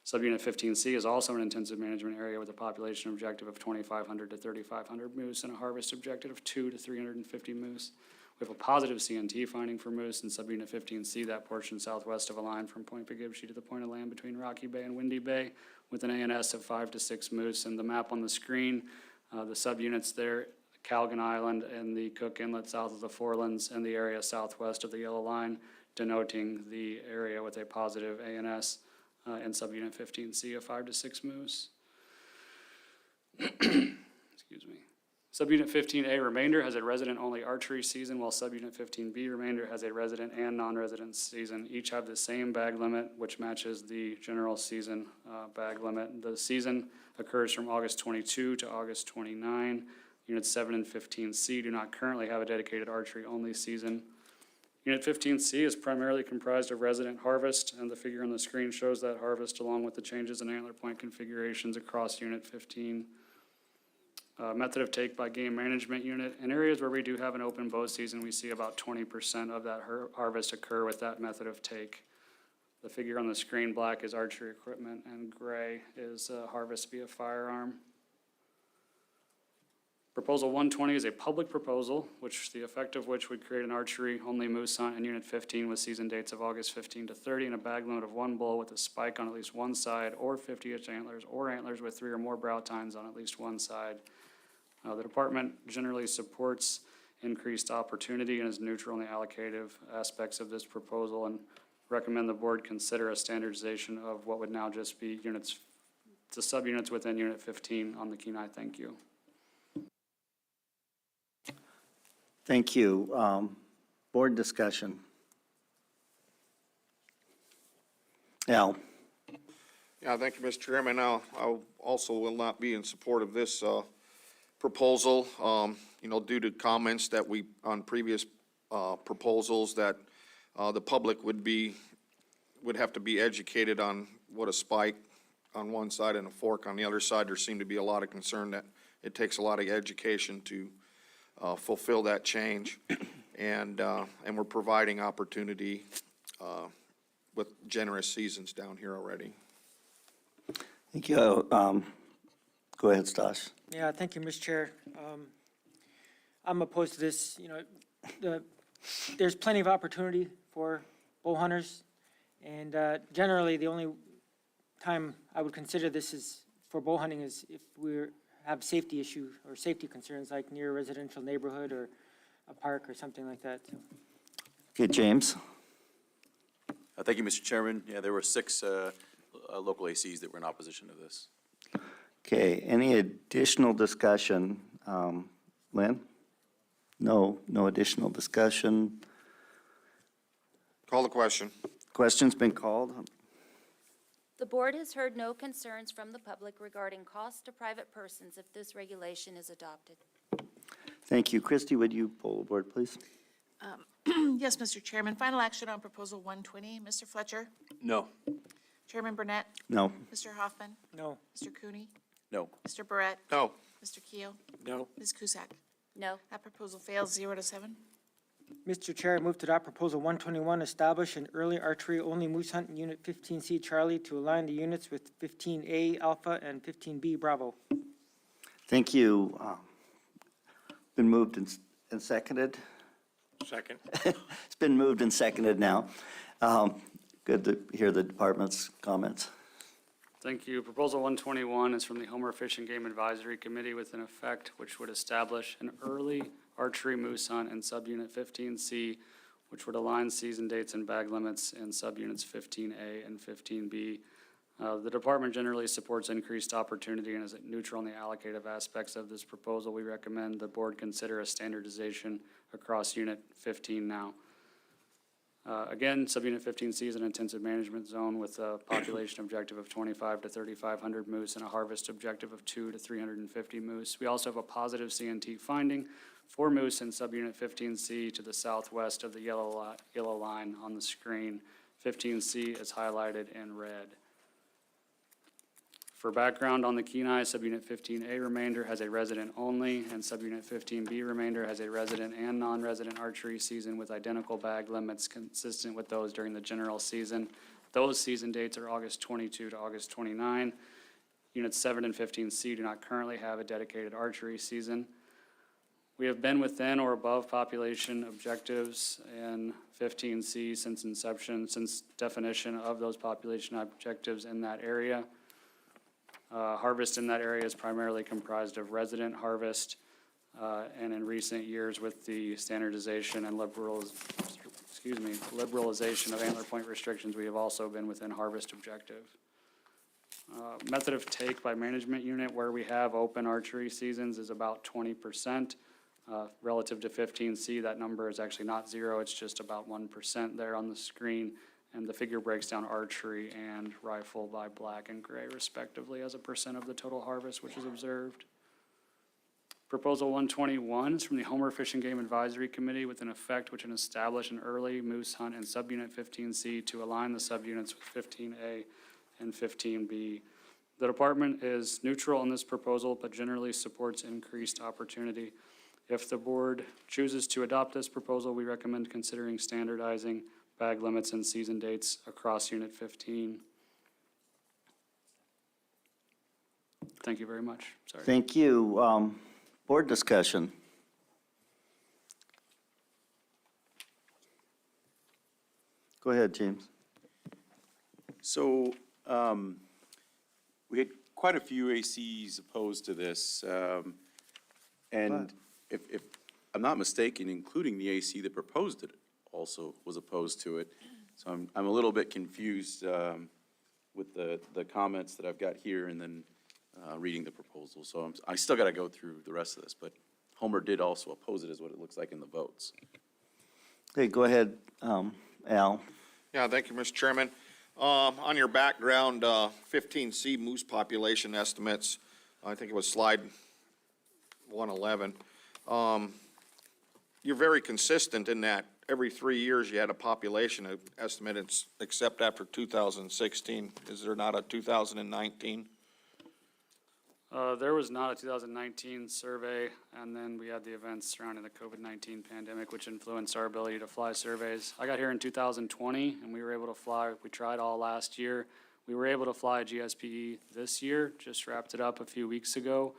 Subunit 15C is also an intensive management area with a population objective of 2,500 to 3,500 moose and a harvest objective of 2 to 350 moose. We have a positive CNT finding for moose in Subunit 15C, that portion southwest of a line from Point Poughkeepsie to the point of land between Rocky Bay and Windy Bay, with an ANS of 5 to 6 moose. And the map on the screen, the subunits there, Calgon Island and the Cook Inlet south of the Forelands and the area southwest of the yellow line, denoting the area with a positive ANS in Subunit 15C of 5 to 6 moose. Excuse me. Subunit 15A remainder has a resident-only archery season, while Subunit 15B remainder has a resident and non-resident season. Each have the same bag limit, which matches the general season bag limit. The season occurs from August 22 to August 29. Units 7 and 15C do not currently have a dedicated archery-only season. Unit 15C is primarily comprised of resident harvest, and the figure on the screen shows that harvest along with the changes in antler point configurations across Unit 15. Method of take by game management unit. In areas where we do have an open bow season, we see about 20% of that harvest occur with that method of take. The figure on the screen, black, is archery equipment, and gray is harvest via firearm. Proposal 120 is a public proposal, which the effect of which would create an archery-only moose hunt in Unit 15 with season dates of August 15 to 30 and a bag limit of one bull with a spike on at least one side or 50-inch antlers or antlers with 3 or more brow tines on at least one side. The department generally supports increased opportunity and is neutral in the allocative aspects of this proposal and recommend the board consider a standardization of what would now just be units, the subunits within Unit 15 on the Kenai. Thank you. Thank you. Board discussion. Al? Yeah, thank you, Mr. Chairman. I also will not be in support of this proposal, due to comments that on previous proposals, that the public would have to be educated on what a spike on one side and a fork on the other side. There seemed to be a lot of concern that it takes a lot of education to fulfill that change. And we're providing opportunity with generous seasons down here already. Thank you. Go ahead, Stas. Yeah, thank you, Mr. Chair. I'm opposed to this. There's plenty of opportunity for bow hunters, and generally, the only time I would consider this is for bow hunting is if we have safety issue or safety concerns, like near a residential neighborhood or a park or something like that. Okay, James? Thank you, Mr. Chairman. Yeah, there were 6 local ACs that were in opposition to this. Okay, any additional discussion? Lynn? No additional discussion. Call the question. Question's been called. The board has heard no concerns from the public regarding costs to private persons if this regulation is adopted. Thank you. Christie, would you poll the board, please? Yes, Mr. Chairman. Final action on Proposal 120. Mr. Fletcher? No. Chairman Burnett? No. Mr. Hoffman? No. Mr. Cooney? No. Mr. Barrett? No. Mr. Keel? No. Ms. Cusack? No. That proposal fails 0-7. Mr. Chair, I move to adopt Proposal 121, establish an early archery-only moose hunt in Unit 15C Charlie to align the units with 15A Alpha and 15B Bravo. Thank you. Been moved and seconded? Second. It's been moved and seconded now. Good to hear the department's comments. Thank you. Proposal 121 is from the Homer Fish and Game Advisory Committee with an effect which would establish an early archery moose hunt in subunit 15C, which would align season dates and bag limits in subunits 15A and 15B. The department generally supports increased opportunity and is neutral in the allocative aspects of this proposal. We recommend the board consider a standardization across Unit 15 now. Again, subunit 15C is an intensive management zone with a population objective of 2,500 to 3,500 moose and a harvest objective of 200 to 350 moose. We also have a positive CNT finding for moose in subunit 15C to the southwest of the yellow line on the screen. 15C is highlighted in red. For background on the Kenai, subunit 15A remainder has a resident only, and subunit 15B remainder has a resident and non-resident archery season with identical bag limits consistent with those during the general season. Those season dates are August 22 to August 29. Units 7 and 15C do not currently have a dedicated archery season. We have been within or above population objectives in 15C since inception, since definition of those population objectives in that area. Harvest in that area is primarily comprised of resident harvest, and in recent years with the standardization and liberalization of antler point restrictions, we have also been within harvest objective. Method of take by management unit where we have open archery seasons is about 20%. Relative to 15C, that number is actually not 0, it's just about 1% there on the screen. And the figure breaks down archery and rifle by black and gray respectively as a percent of the total harvest which is observed. Proposal 121 is from the Homer Fish and Game Advisory Committee with an effect which would establish an early moose hunt in subunit 15C to align the subunits with 15A and 15B. The department is neutral on this proposal but generally supports increased opportunity. If the board chooses to adopt this proposal, we recommend considering standardizing bag limits and season dates across Unit 15. Thank you very much. Sorry. Thank you. Board discussion. Go ahead, James. So, we had quite a few ACs opposed to this, and if I'm not mistaken, including the AC that proposed it also was opposed to it. So I'm a little bit confused, with the comments that I've got here and then, reading the proposal. So I still gotta go through the rest of this, but Homer did also oppose it, is what it looks like in the votes. Hey, go ahead, Al. Yeah, thank you, Mr. Chairman. On your background, 15C moose population estimates, I think it was slide 111. You're very consistent in that every 3 years you had a population estimate, except after 2016. Is there not a 2019? There was not a 2019 survey, and then we had the events surrounding the COVID-19 pandemic, which influenced our ability to fly surveys. I got here in 2020, and we were able to fly, we tried all last year. We were able to fly a GSPE this year, just wrapped it up a few weeks ago.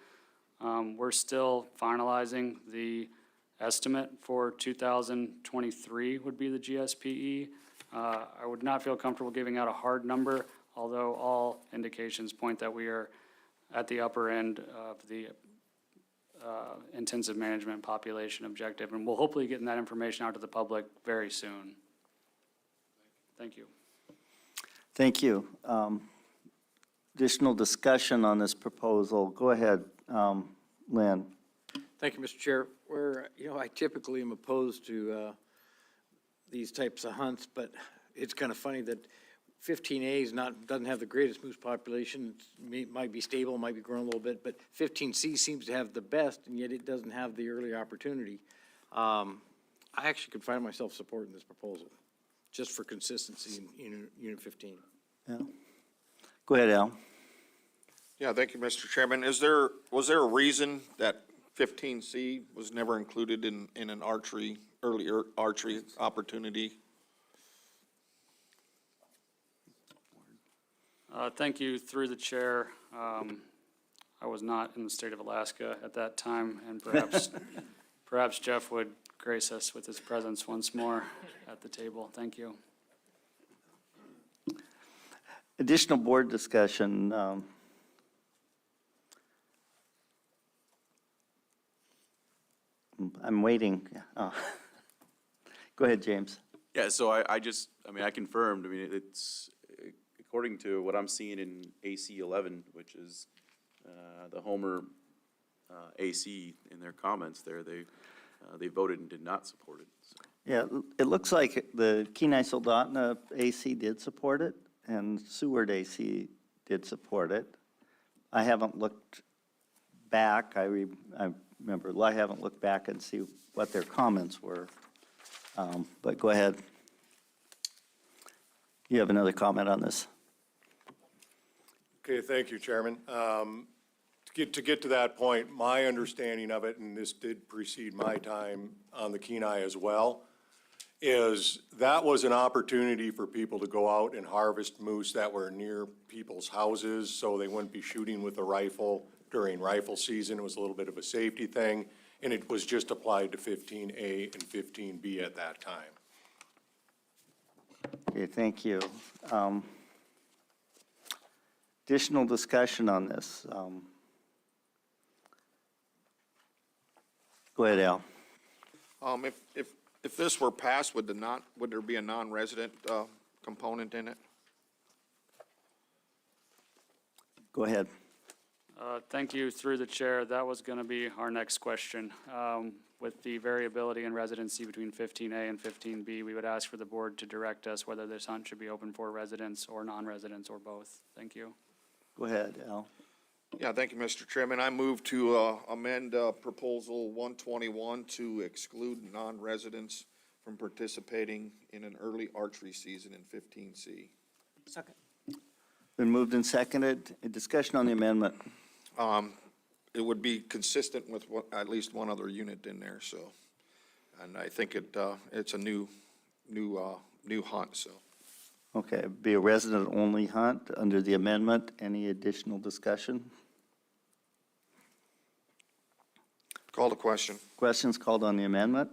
We're still finalizing the estimate for 2023 would be the GSPE. I would not feel comfortable giving out a hard number, although all indications point that we are at the upper end of the intensive management population objective, and we'll hopefully get that information out to the public very soon. Thank you. Thank you. Additional discussion on this proposal. Go ahead, Lynn. Thank you, Mr. Chair. I typically am opposed to these types of hunts, but it's kind of funny that 15A doesn't have the greatest moose population. Might be stable, might be growing a little bit, but 15C seems to have the best, and yet it doesn't have the early opportunity. I actually could find myself supporting this proposal, just for consistency in Unit 15. Yeah. Go ahead, Al. Yeah, thank you, Mr. Chairman. Was there a reason that 15C was never included in an earlier archery opportunity? Thank you. Through the chair, I was not in the state of Alaska at that time, and perhaps Jeff would grace us with his presence once more at the table. Thank you. Additional board discussion. I'm waiting. Go ahead, James. Yeah, so I confirmed, it's, according to what I'm seeing in AC 11, which is the Homer AC in their comments there, they voted and did not support it. So. Yeah, it looks like the Kenai Soldotna AC did support it, and Seward AC did support it. I haven't looked back. I remember, I haven't looked back and see what their comments were. But go ahead. You have another comment on this? Okay, thank you, Chairman. To get to that point, my understanding of it, and this did precede my time on the Kenai as well, is that was an opportunity for people to go out and harvest moose that were near people's houses, so they wouldn't be shooting with a rifle during rifle season. It was a little bit of a safety thing, and it was just applied to 15A and 15B at that time. Okay, thank you. Additional discussion on this. Go ahead, Al. If this were passed, would there be a non-resident component in it? Go ahead. Thank you. Through the chair, that was going to be our next question. With the variability in residency between 15A and 15B, we would ask for the board to direct us whether this hunt should be open for residents or non-residents or both. Thank you. Go ahead, Al. Yeah, thank you, Mr. Chairman. I move to amend Proposal 121 to exclude non-residents from participating in an early archery season in 15C. Second. Been moved and seconded. A discussion on the amendment. It would be consistent with at least one other unit in there, so. And I think it's a new hunt, so. Okay, be a resident-only hunt under the amendment. Any additional discussion? Call the question. Questions called on the amendment?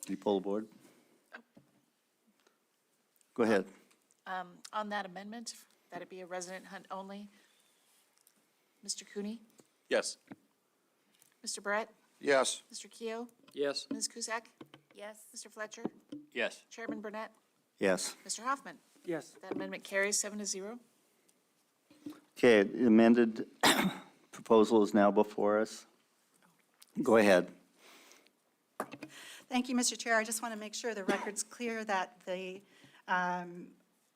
You pull the board? Go ahead. On that amendment, that it be a resident hunt only, Mr. Cooney, Yes. Mr. Brett, Yes. Mr. Keo, Yes. Ms. Cusack, Yes. Mr. Fletcher, Yes. Chairman Burnett, Yes. Mr. Hoffman. Yes. That amendment carries 7-0. Okay, the amended proposal is now before us. Go ahead. Thank you, Mr. Chair. I just want to make sure the record's clear that the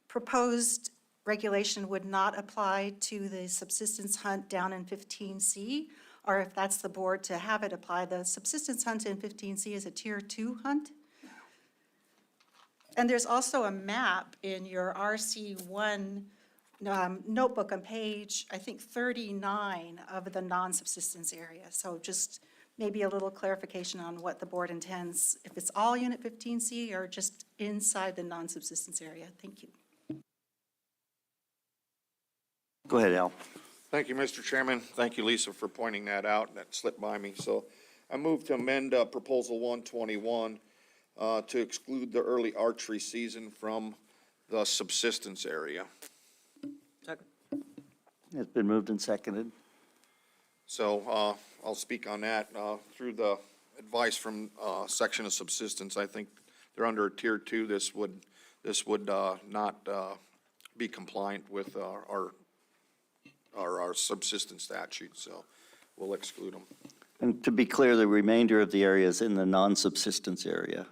proposed regulation would not apply to the subsistence hunt down in 15C, or if that's the board to have it apply. The subsistence hunt in 15C is a Tier 2 hunt. And there's also a map in your RC1 notebook on page, I think, 39 of the non-subsistence area. So just maybe a little clarification on what the board intends, if it's all Unit 15C or just inside the non-subsistence area. Thank you. Go ahead, Al. Thank you, Mr. Chairman. Thank you, Lisa, for pointing that out. That slipped by me. So I move to amend Proposal 121 to exclude the early archery season from the subsistence area. Second. It's been moved and seconded. So I'll speak on that. Through the advice from section of subsistence, I think they're under a Tier 2. This would not be compliant with our subsistence statute, so we'll exclude them. And to be clear, the remainder of the area is in the non-subsistence area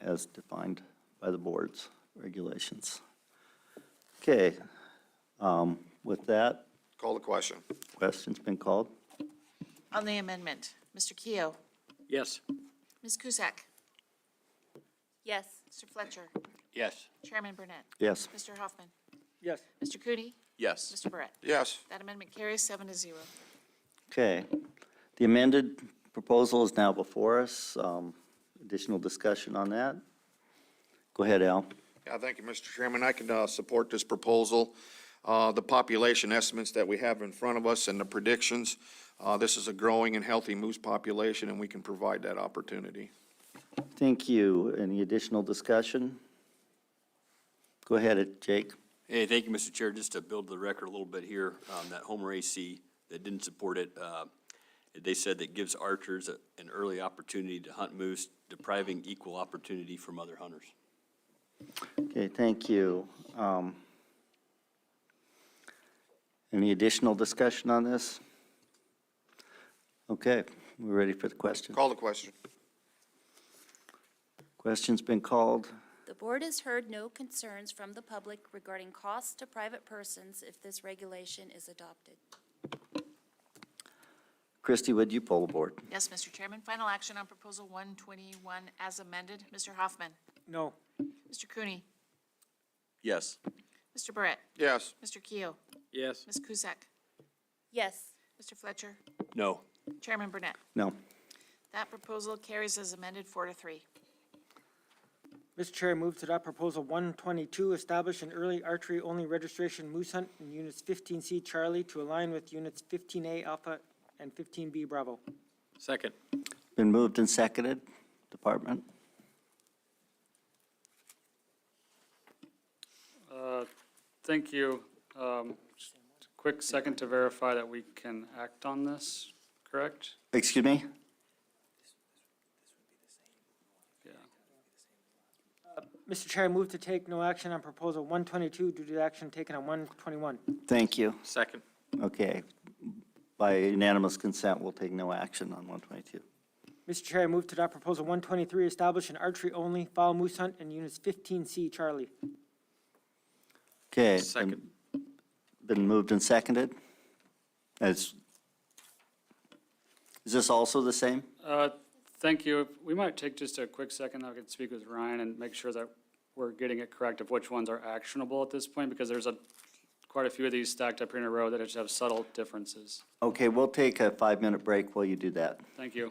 as defined by the board's regulations. Okay, with that, Call the question. question's been called. On the amendment, Mr. Keo, Yes. Ms. Cusack, Yes. Mr. Fletcher, Yes. Chairman Burnett, Yes. Mr. Hoffman, Yes. Mr. Cooney, Yes. Mr. Brett. Yes. That amendment carries 7-0. Okay, the amended proposal is now before us. Additional discussion on that? Go ahead, Al. Yeah, thank you, Mr. Chairman. I can support this proposal. The population estimates that we have in front of us and the predictions, this is a growing and healthy moose population, and we can provide that opportunity. Thank you. Any additional discussion? Go ahead, Jake. Hey, thank you, Mr. Chair. Just to build the record a little bit here, that Homer AC that didn't support it, they said that gives archers an early opportunity to hunt moose, depriving equal opportunity from other hunters. Okay, thank you. Any additional discussion on this? Okay, we're ready for the question. Call the question. Question's been called. The board has heard no concerns from the public regarding costs to private persons if this regulation is adopted. Christie, would you poll the board? Yes, Mr. Chairman. Final action on Proposal 121 as amended. Mr. Hoffman, No. Mr. Cooney, Yes. Mr. Brett, Yes. Mr. Keo, Yes. Ms. Cusack, Yes. Mr. Fletcher, No. Chairman Burnett. No. That proposal carries as amended 4-3. Mr. Chair, I move to adopt Proposal 122, establish an early archery-only registration moose hunt in Units 15C Charlie to align with Units 15A Alpha and 15B Bravo. Second. Been moved and seconded. Department? Thank you. Just a quick second to verify that we can act on this, correct? Excuse me? Yeah. Mr. Chair, I move to take no action on Proposal 122 due to the action taken on 121. Thank you. Second. Okay. By unanimous consent, we'll take no action on 122. Mr. Chair, I move to adopt Proposal 123, establish an archery-only fall moose hunt in Units 15C Charlie. Okay. Second. Been moved and seconded. Is this also the same? Thank you. We might take just a quick second. I could speak with Ryan and make sure that we're getting it correct of which ones are actionable at this point, because there's quite a few of these stacked up here in a row that just have subtle differences. Okay, we'll take a 5-minute break while you do that. Thank you.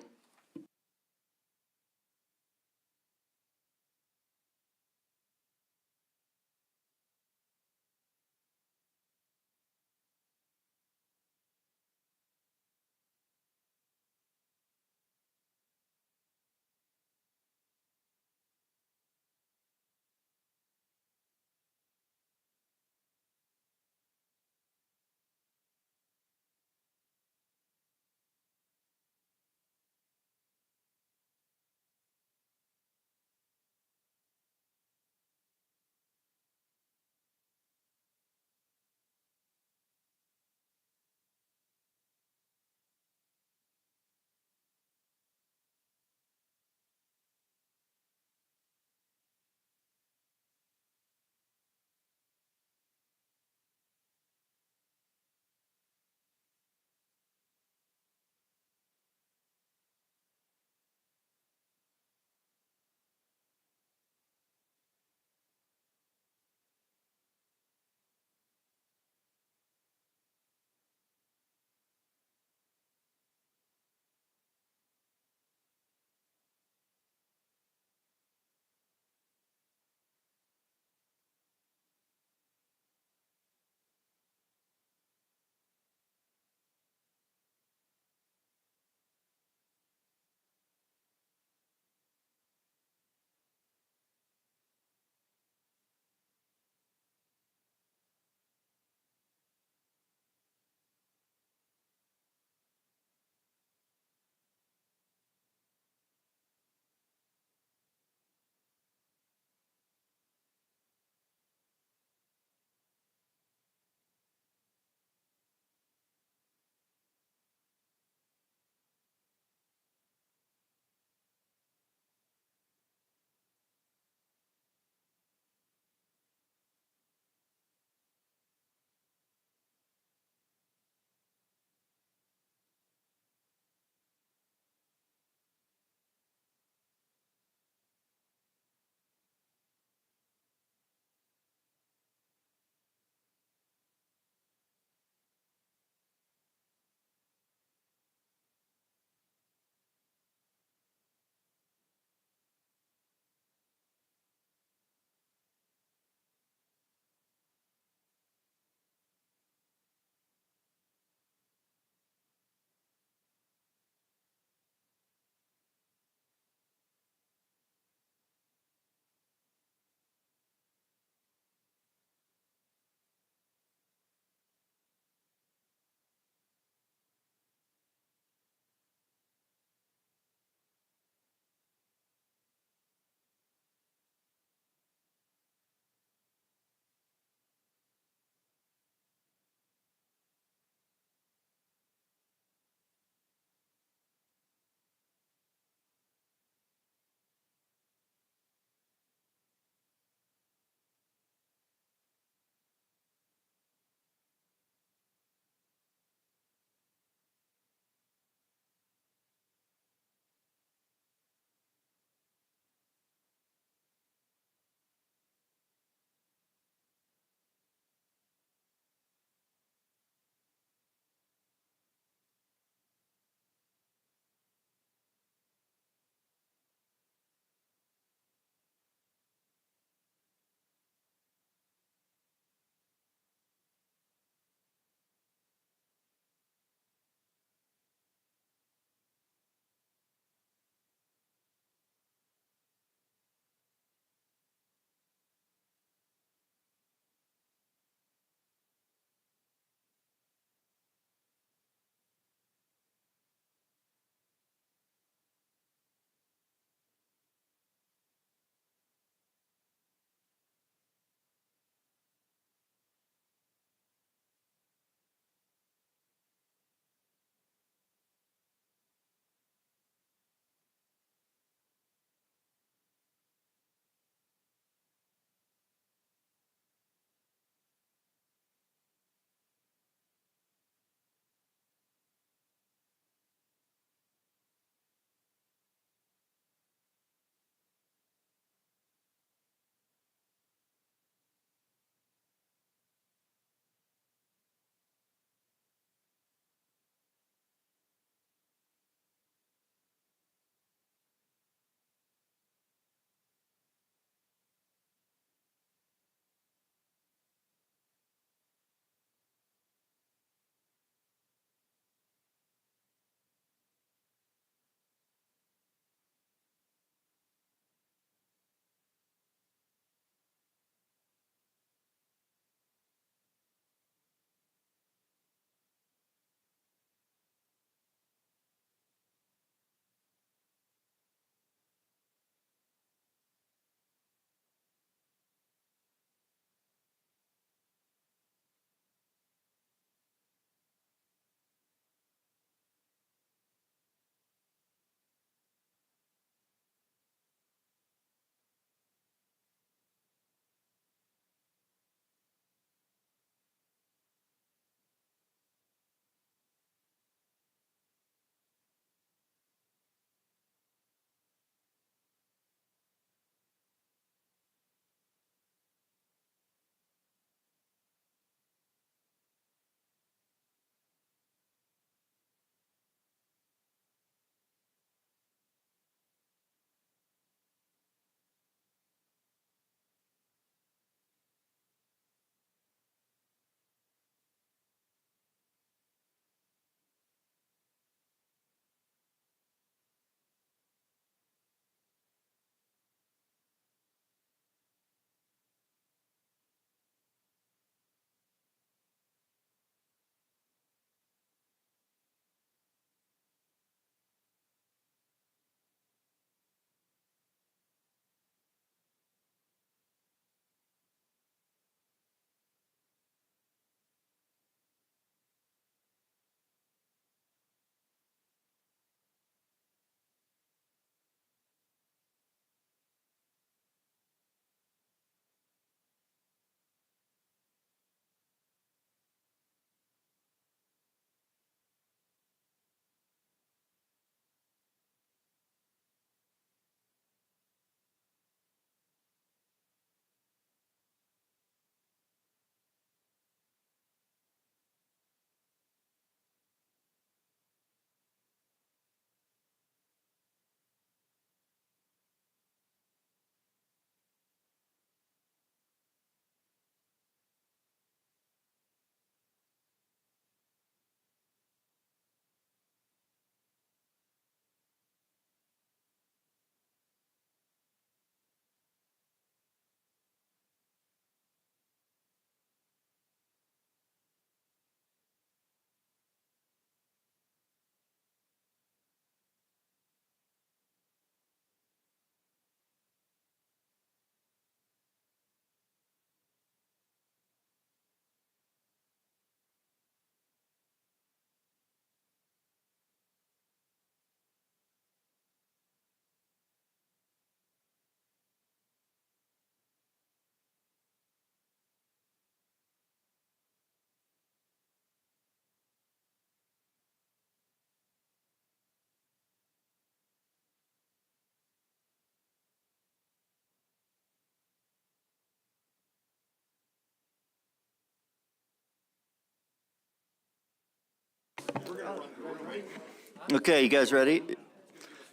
Okay, you guys ready?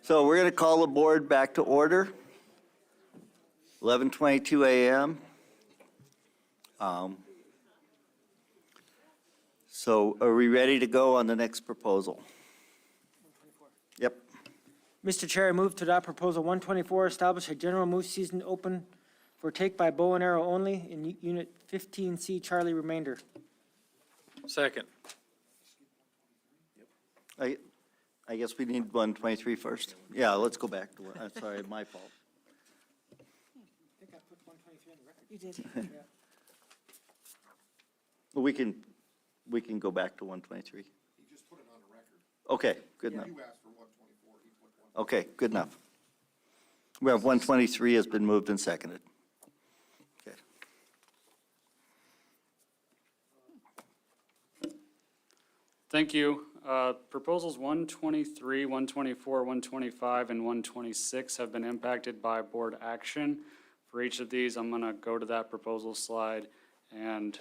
So we're going to call the board back to order. 11:22 a.m. So are we ready to go on the next proposal? Yep. Mr. Chair, I move to adopt Proposal 124, establish a general moose season open for take by bow and arrow only in Unit 15C Charlie remainder. Second. I guess we need 123 first. Yeah, let's go back to, I'm sorry, my fault. You did. Well, we can go back to 123. He just put it on the record. Okay, good enough. You asked for 124, he put 124. Okay, good enough. We have 123 has been moved and seconded. Okay. Thank you. Proposals 123, 124, 125, and 126 have been impacted by board action. For each of these, I'm going to go to that proposal slide and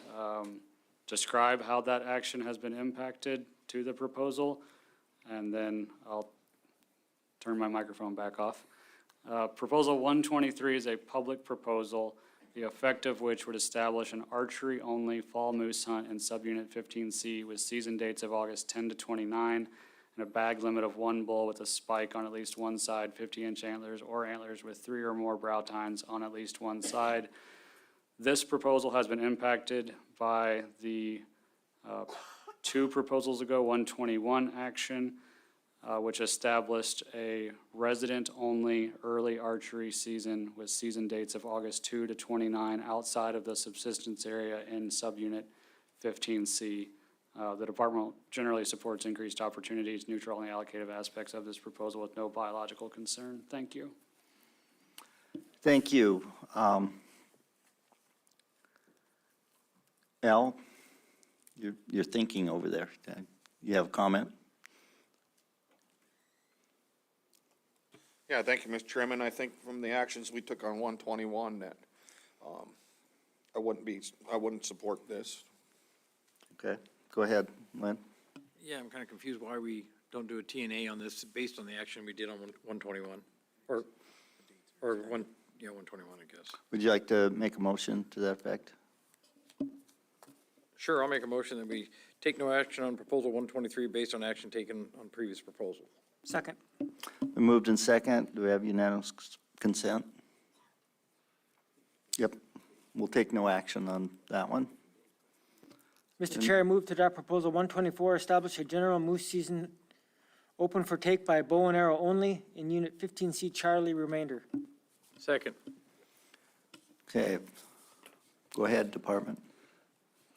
describe how that action has been impacted to the proposal, and then I'll turn my microphone back off. Proposal 123 is a public proposal, the effect of which would establish an archery-only fall moose hunt in subunit 15C with season dates of August 10 to 29, and a bag limit of one bull with a spike on at least one side, 50-inch antlers, or antlers with 3 or more brow tines on at least one side. This proposal has been impacted by the 2 proposals ago, 121 action, which established a resident-only early archery season with season dates of August 2 to 29 outside of the subsistence area in subunit 15C. The department generally supports increased opportunities, neutral on the allocative aspects of this proposal with no biological concern. Thank you. Thank you. Al, you're thinking over there. You have a comment? Yeah, thank you, Mr. Chairman. I think from the actions we took on 121 that I wouldn't support this. Okay, go ahead, Lynn. Yeah, I'm kind of confused why we don't do a TNA on this based on the action we did on 121, or 121, I guess. Would you like to make a motion to that effect? Sure, I'll make a motion that we take no action on proposal 123 based on action taken on previous proposal. Second. Been moved in second. Do we have unanimous consent? Yep. We'll take no action on that one. Mr. Chair, I move to adopt Proposal 124, establish a general moose season open for take by bow and arrow only in Unit 15C Charlie remainder. Second. Okay. Go ahead, Department.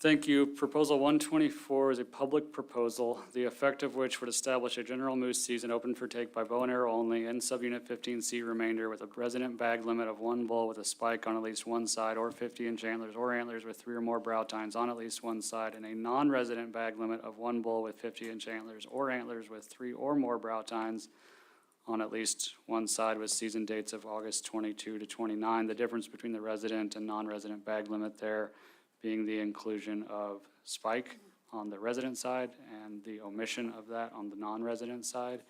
Thank you. Proposal 124 is a public proposal, the effect of which would establish a general moose season open for take by bow and arrow only in subunit 15C remainder with a resident bag limit of one bull with a spike on at least one side or 50-inch antlers or antlers with 3 or more brow tines on at least one side, and a non-resident bag limit of one bull with 50-inch antlers or antlers with 3 or more brow tines on at least one side with season dates of August 22 to 29. The difference between the resident and non-resident bag limit there being the inclusion of spike on the resident side and the omission of that on the non-resident side.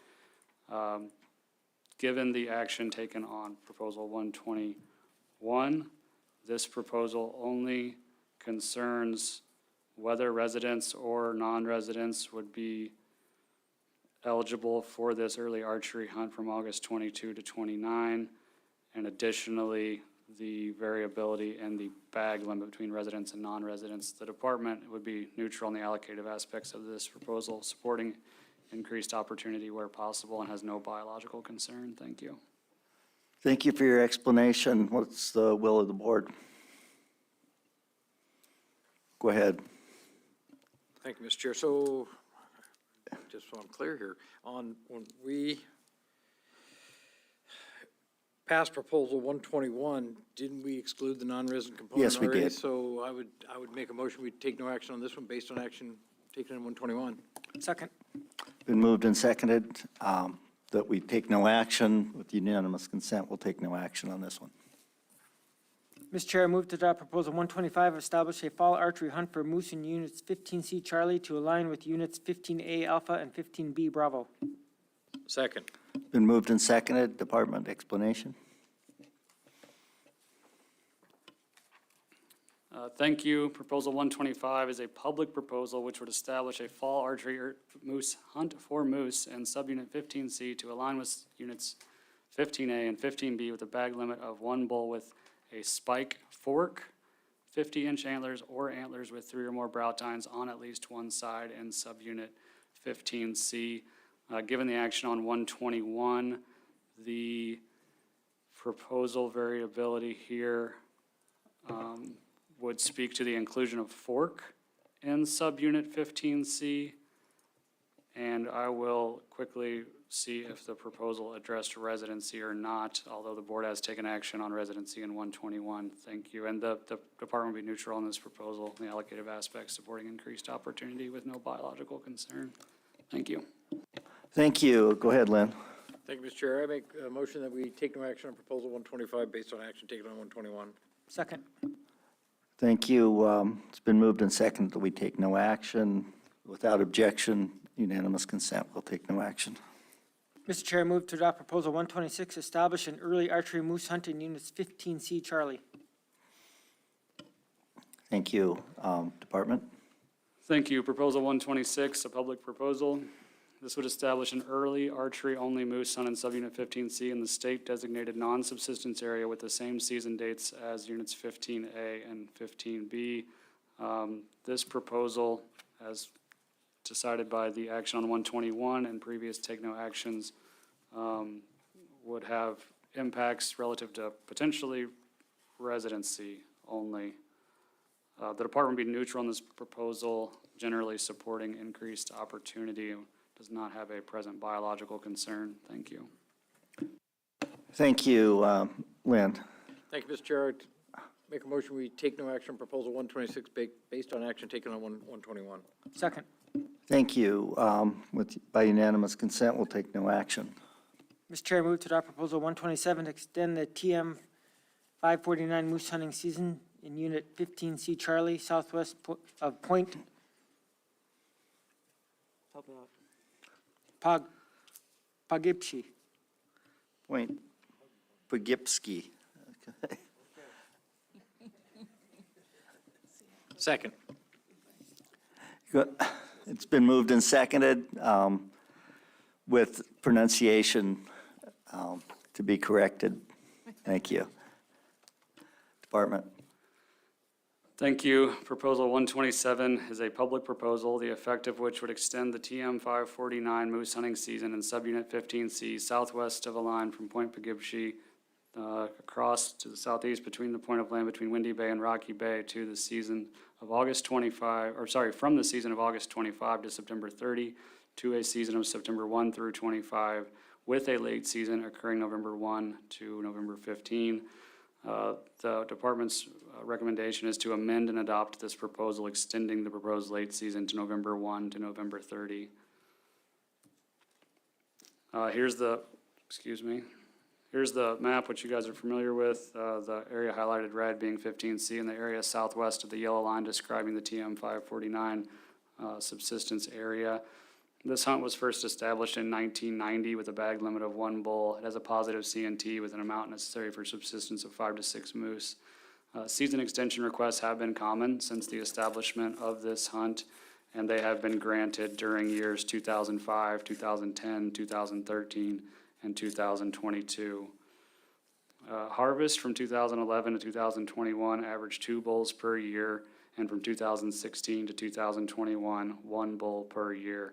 Given the action taken on proposal 121, this proposal only concerns whether residents or non-residents would be eligible for this early archery hunt from August 22 to 29, and additionally, the variability and the bag limit between residents and non-residents. The department would be neutral on the allocative aspects of this proposal, supporting increased opportunity where possible, and has no biological concern. Thank you. Thank you for your explanation. What's the will of the board? Go ahead. Thank you, Mr. Chair. So, just so I'm clear here, when we passed proposal 121, didn't we exclude the non-resident component Yes, we already? did. So I would make a motion, we take no action on this one based on action taken in 121. Second. Been moved and seconded that we take no action. With unanimous consent, we'll take no action on this one. Mr. Chair, I move to adopt proposal 125, establish a fall archery hunt for moose in units 15C Charlie to align with units 15A Alpha and 15B Bravo. Second. Been moved and seconded. Department explanation. Thank you. Proposal 125 is a public proposal which would establish a fall archery moose hunt for moose in subunit 15C to align with units 15A and 15B with a bag limit of one bull with a spike fork, 50-inch antlers, or antlers with 3 or more brow tines on at least one side in subunit 15C. Given the action on 121, the proposal variability here would speak to the inclusion of fork in subunit 15C. And I will quickly see if the proposal addressed residency or not, although the board has taken action on residency in 121. Thank you. And the department will be neutral on this proposal, the allocative aspects supporting increased opportunity with no biological concern. Thank you. Thank you. Go ahead, Lynn. Thank you, Mr. Chair. I make a motion that we take no action on proposal 125 based on action taken on 121. Second. Thank you. It's been moved and seconded that we take no action. Without objection, unanimous consent, we'll take no action. Mr. Chair, I move to adopt proposal 126, establish an early archery moose hunt in units 15C Charlie. Thank you. Department? Thank you. Proposal 126, a public proposal. This would establish an early archery-only moose hunt in subunit 15C in the state-designated non-subsistence area with the same season dates as units 15A and 15B. This proposal, as decided by the action on 121 and previous take no actions, would have impacts relative to potentially residency only. The department would be neutral on this proposal, generally supporting increased opportunity. Does not have a present biological concern. Thank you. Thank you, Lynn. Thank you, Mr. Chair. I make a motion we take no action on proposal 126 based on action taken on 121. Second. Thank you. By unanimous consent, we'll take no action. Mr. Chair, I move to adopt proposal 127 to extend the TM 549 moose hunting season in unit 15C Charlie, southwest of Point Pogipshi. Point Pogipski. Second. It's been moved and seconded with pronunciation to be corrected. Thank you. Department. Thank you. Proposal 127 is a public proposal, the effect of which would extend the TM 549 moose hunting season in subunit 15C southwest of a line from Point Pogipshi across to the southeast between the point of land between Windy Bay and Rocky Bay to the season of August 25, or sorry, from the season of August 25 to September 30 to a season of September 1 through 25 with a late season occurring November 1 to November 15. The department's recommendation is to amend and adopt this proposal, extending the proposed late season to November 1 to November 30. Here's the map, which you guys are familiar with. The area highlighted red being 15C and the area southwest of the yellow line describing the TM 549 subsistence area. This hunt was first established in 1990 with a bag limit of one bull. It has a positive CNT with an amount necessary for subsistence of 5 to 6 moose. Season extension requests have been common since the establishment of this hunt, and they have been granted during years 2005, 2010, 2013, and 2022. Harvest from 2011 to 2021 averaged 2 bulls per year, and from 2016 to 2021, 1 bull per year.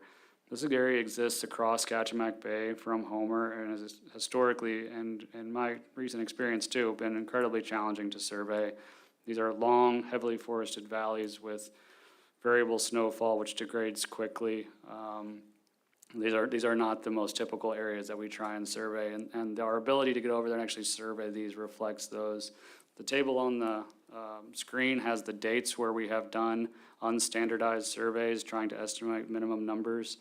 This area exists across Kachemak Bay from Homer and has historically, and in my recent experience too, been incredibly challenging to survey. These are long, heavily forested valleys with variable snowfall, which degrades quickly. These are not the most typical areas that we try and survey, and our ability to get over there and actually survey these reflects those. The table on the screen has the dates where we have done unstandardized surveys trying to estimate minimum numbers.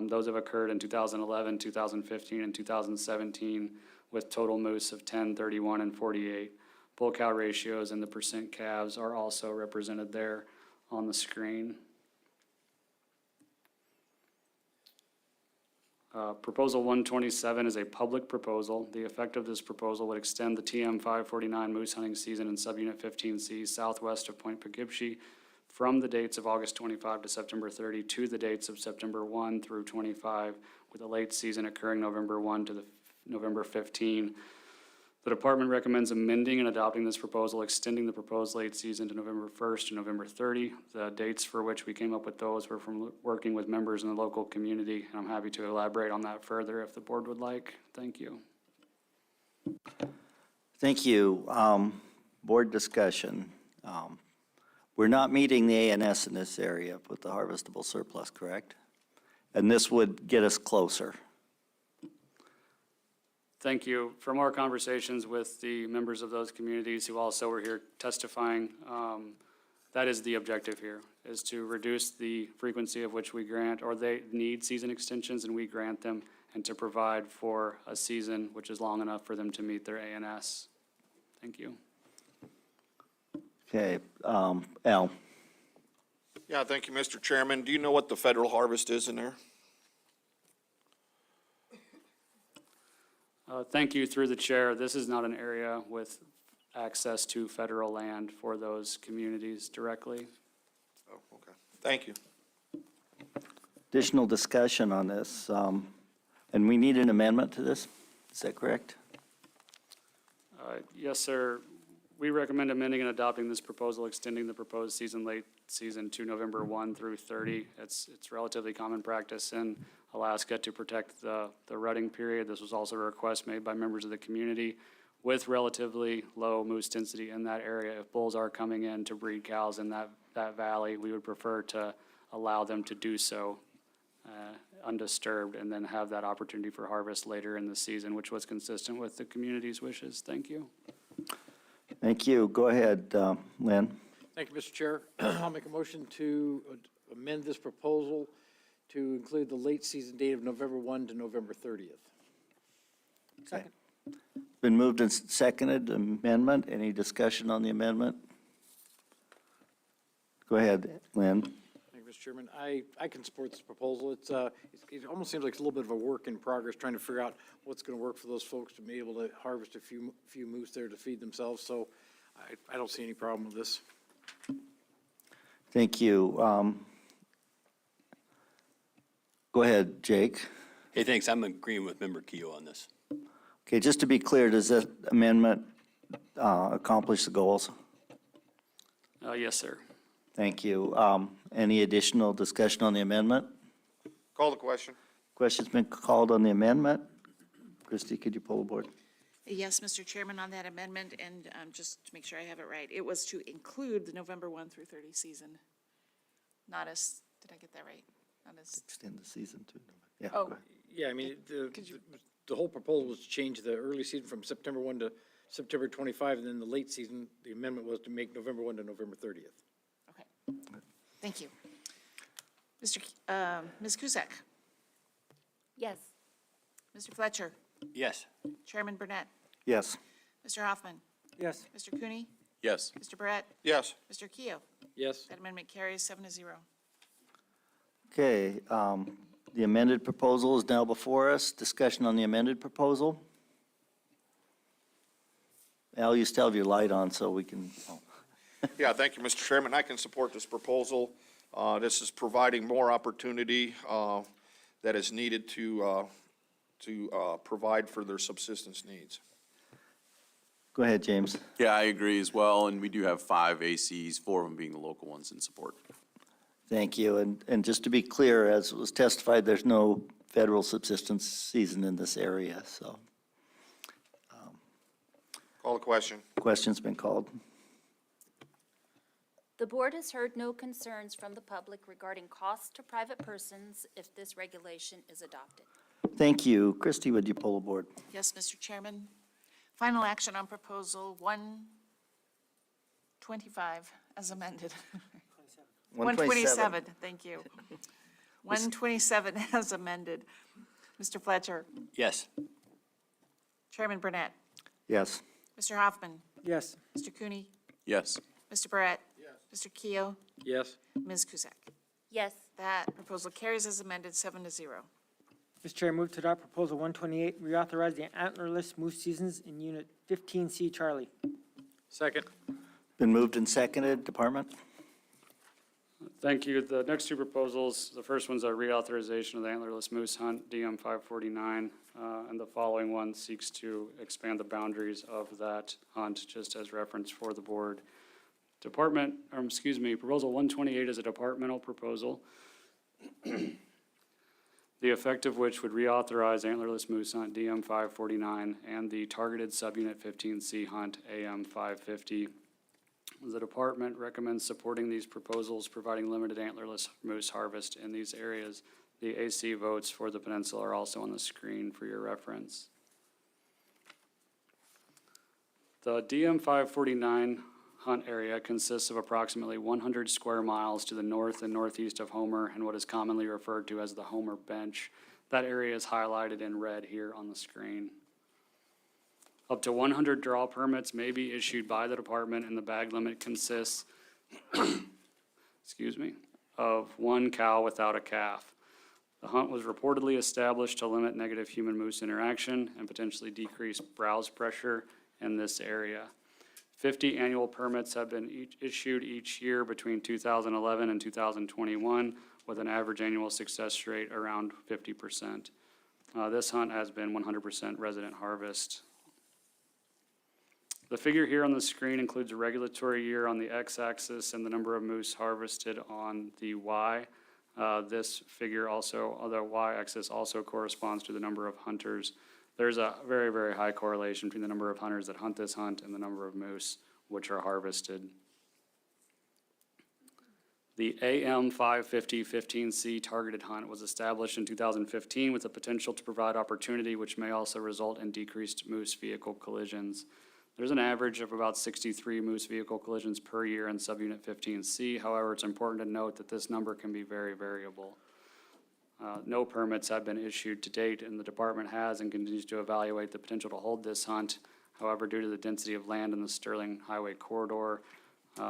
Those have occurred in 2011, 2015, and 2017 with total moose of 10, 31, and 48. bull cow ratios and the percent calves are also represented there on the screen. Proposal 127 is a public proposal. The effect of this proposal would extend the TM 549 moose hunting season in subunit 15C southwest of Point Poughkeepsie from the dates of August 25 to September 30 to the dates of September 1 through 25, with the late season occurring November 1 to the November 15. The department recommends amending and adopting this proposal, extending the proposed late season to November 1st to November 30. The dates for which we came up with those were from working with members in the local community, and I'm happy to elaborate on that further if the board would like. Thank you. Thank you. Board discussion. We're not meeting the ANS in this area with the harvestable surplus, correct? And this would get us closer. Thank you. From our conversations with the members of those communities who also were here testifying, that is the objective here, is to reduce the frequency of which we grant, or they need season extensions and we grant them, and to provide for a season which is long enough for them to meet their ANS. Thank you. Okay, Al? Yeah, thank you, Mr. Chairman. Do you know what the federal harvest is in there? Thank you, through the chair. This is not an area with access to federal land for those communities directly. Oh, okay. Thank you. Additional discussion on this, and we need an amendment to this, is that correct? Yes, sir. We recommend amending and adopting this proposal, extending the proposed season, late season to November 1 through 30. It's relatively common practice in Alaska to protect the rutting period. This was also a request made by members of the community with relatively low moose density in that area. If bulls are coming in to breed cows in that valley, we would prefer to allow them to do so undisturbed and then have that opportunity for harvest later in the season, which was consistent with the community's wishes. Thank you. Thank you. Go ahead, Lynn. Thank you, Mr. Chair. I'll make a motion to amend this proposal to include the late season date of November 1 to November 30th. Second. Been moved and seconded, amendment. Any discussion on the amendment? Go ahead, Lynn. Thank you, Mr. Chairman. I can support this proposal. It almost seems like it's a little bit of a work in progress, trying to figure out what's going to work for those folks to be able to harvest a few moose there to feed themselves. So I don't see any problem with this. Thank you. Go ahead, Jake. Hey, thanks. I'm agreeing with Member Keough on this. Okay, just to be clear, does that amendment accomplish the goals? Yes, sir. Thank you. Any additional discussion on the amendment? Call the question. Question's been called on the amendment. Christie, could you pull the board? Yes, Mr. Chairman, on that amendment, and just to make sure I have it right, it was to include the November 1 through 30 season, not as, did I get that right? Not as, Extend the season to, yeah. oh, go ahead. Yeah, I mean, the whole proposal was to change the early season from September 1 to September 25, and then the late season, the amendment was to make November 1 to November 30th. okay. Thank you. Ms. Cusack? Yes. Mr. Fletcher? Yes. Chairman Burnett? Yes. Mr. Hoffman? Yes. Mr. Cooney? Yes. Mr. Barrett? Yes. Mr. Keough? Yes. That amendment carries 7-0. Okay, the amended proposal is now before us. Discussion on the amended proposal. Al, you still have your light on, so we can, Yeah, thank you, Mr. Chairman. I can support this proposal. This is providing more opportunity that is needed to provide for their subsistence needs. go ahead, James. Yeah, I agree as well, and we do have 5 ACs, 4 of them being the local ones in support. Thank you. And just to be clear, as was testified, there's no federal subsistence season in this area, so. Call the question. Question's been called. The board has heard no concerns from the public regarding costs to private persons if this regulation is adopted. Thank you. Christie, would you pull the board? Yes, Mr. Chairman. Final action on proposal 125 as amended. 127, thank you. 127 as amended. Mr. Fletcher? Yes. Chairman Burnett? Yes. Mr. Hoffman? Yes. Mr. Cooney? Yes. Mr. Barrett? Mr. Keo? Yes. Ms. Cusack? Yes. That proposal carries as amended, 7-0. Mr. Chair, move to adopt Proposal 128, reauthorize the antlerless moose seasons in Unit 15C Charlie. Second. Been moved and seconded. Department? Thank you. The next two proposals, the first one's a reauthorization of the antlerless moose hunt, DM 549, and the following one seeks to expand the boundaries of that hunt, just as referenced for the board. Proposal 128 is a departmental proposal, the effect of which would reauthorize antlerless moose hunt, DM 549, and the targeted subunit 15C hunt, AM 550. The department recommends supporting these proposals, providing limited antlerless moose harvest in these areas. The AC votes for the peninsula are also on the screen for your reference. The DM 549 hunt area consists of approximately 100 square miles to the north and northeast of Homer and what is commonly referred to as the Homer Bench. That area is highlighted in red here on the screen. Up to 100 draw permits may be issued by the department, and the bag limit consists, of one cow without a calf. The hunt was reportedly established to limit negative human-moose interaction and potentially decrease browse pressure in this area. 50 annual permits have been issued each year between 2011 and 2021, with an average annual success rate around 50%. This hunt has been 100% resident harvest. The figure here on the screen includes a regulatory year on the x-axis and the number of moose harvested on the y. This figure also, the y-axis also corresponds to the number of hunters. There's a very, very high correlation between the number of hunters that hunt this hunt and the number of moose which are harvested. The AM 550 15C targeted hunt was established in 2015 with the potential to provide opportunity which may also result in decreased moose vehicle collisions. There's an average of about 63 moose vehicle collisions per year in subunit 15C. However, it's important to note that this number can be very variable. No permits have been issued to date, and the department has and continues to evaluate the potential to hold this hunt. However, due to the density of land in the Sterling Highway corridor,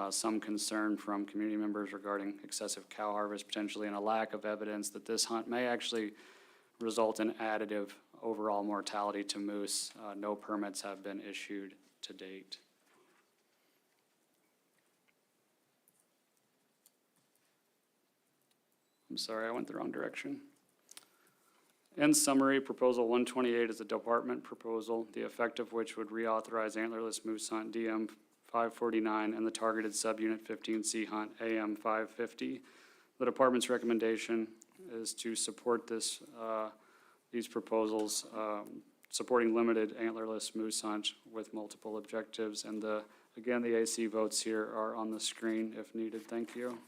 some concern from community members regarding excessive cow harvest potentially, and a lack of evidence that this hunt may actually result in additive overall mortality to moose, no permits have been issued to date. I'm sorry, I went the wrong direction. In summary, Proposal 128 is a department proposal, the effect of which would reauthorize antlerless moose hunt DM 549 and the targeted subunit 15C hunt AM 550. The department's recommendation is to support these proposals, supporting limited antlerless moose hunt with multiple objectives. And again, the AC votes here are on the screen if needed. Thank you.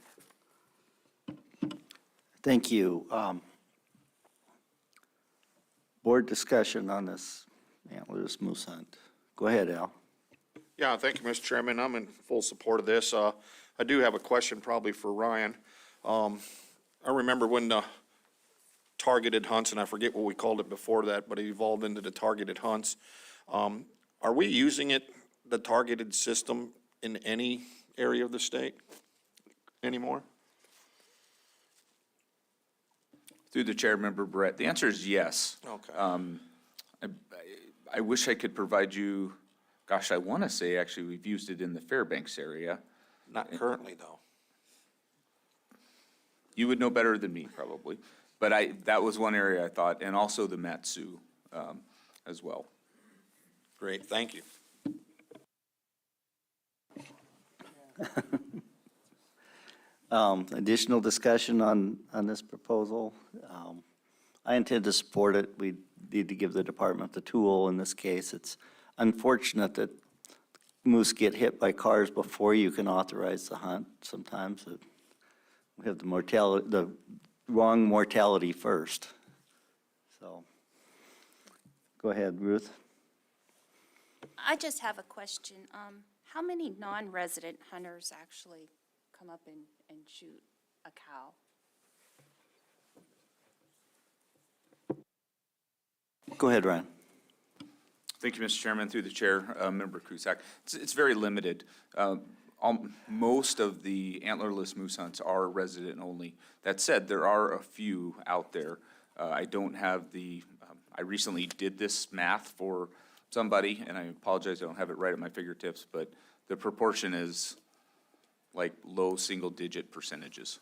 Thank you. Board discussion on this antlerless moose hunt. Go ahead, Al. Yeah, thank you, Mr. Chairman. I'm in full support of this. I do have a question probably for Ryan. I remember when the targeted hunts, and I forget what we called it before that, but it evolved into the targeted hunts. Are we using the targeted system in any area of the state anymore? Through the chair, Member Brett, the answer is yes. Okay. I wish I could provide you, gosh, I want to say actually we've used it in the Fairbanks area. Not currently, though. You would know better than me, probably. But that was one area I thought, and also the Matsu as well. Great, thank you. Additional discussion on this proposal. I intend to support it. We need to give the department the tool. In this case, it's unfortunate that moose get hit by cars before you can authorize the hunt. Sometimes we have the wrong mortality first. So, go ahead, Ruth. I just have a question. How many non-resident hunters actually come up and shoot a cow? Go ahead, Ryan. Thank you, Mr. Chairman. Through the chair, Member Cusack. It's very limited. Most of the antlerless moose hunts are resident only. That said, there are a few out there. I don't have I recently did this math for somebody, and I apologize, I don't have it right at my fingertips, but the proportion is like low single-digit percentages.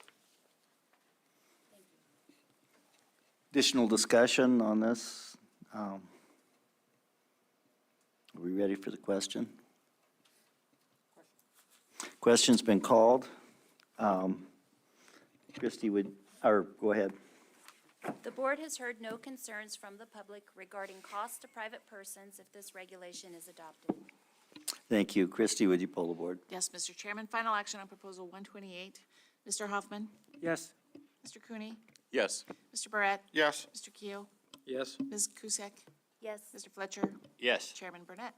Additional discussion on this? Are we ready for the question? Question's been called. Christie go ahead. The board has heard no concerns from the public regarding costs to private persons if this regulation is adopted. Thank you. Christie, would you pull the board? Yes, Mr. Chairman, final action on proposal 128. Mr. Hoffman? Yes. Mr. Cooney? Yes. Mr. Barrett? Yes. Mr. Keel? Yes. Ms. Cusack? Yes. Mr. Fletcher? Yes. Chairman Burnett?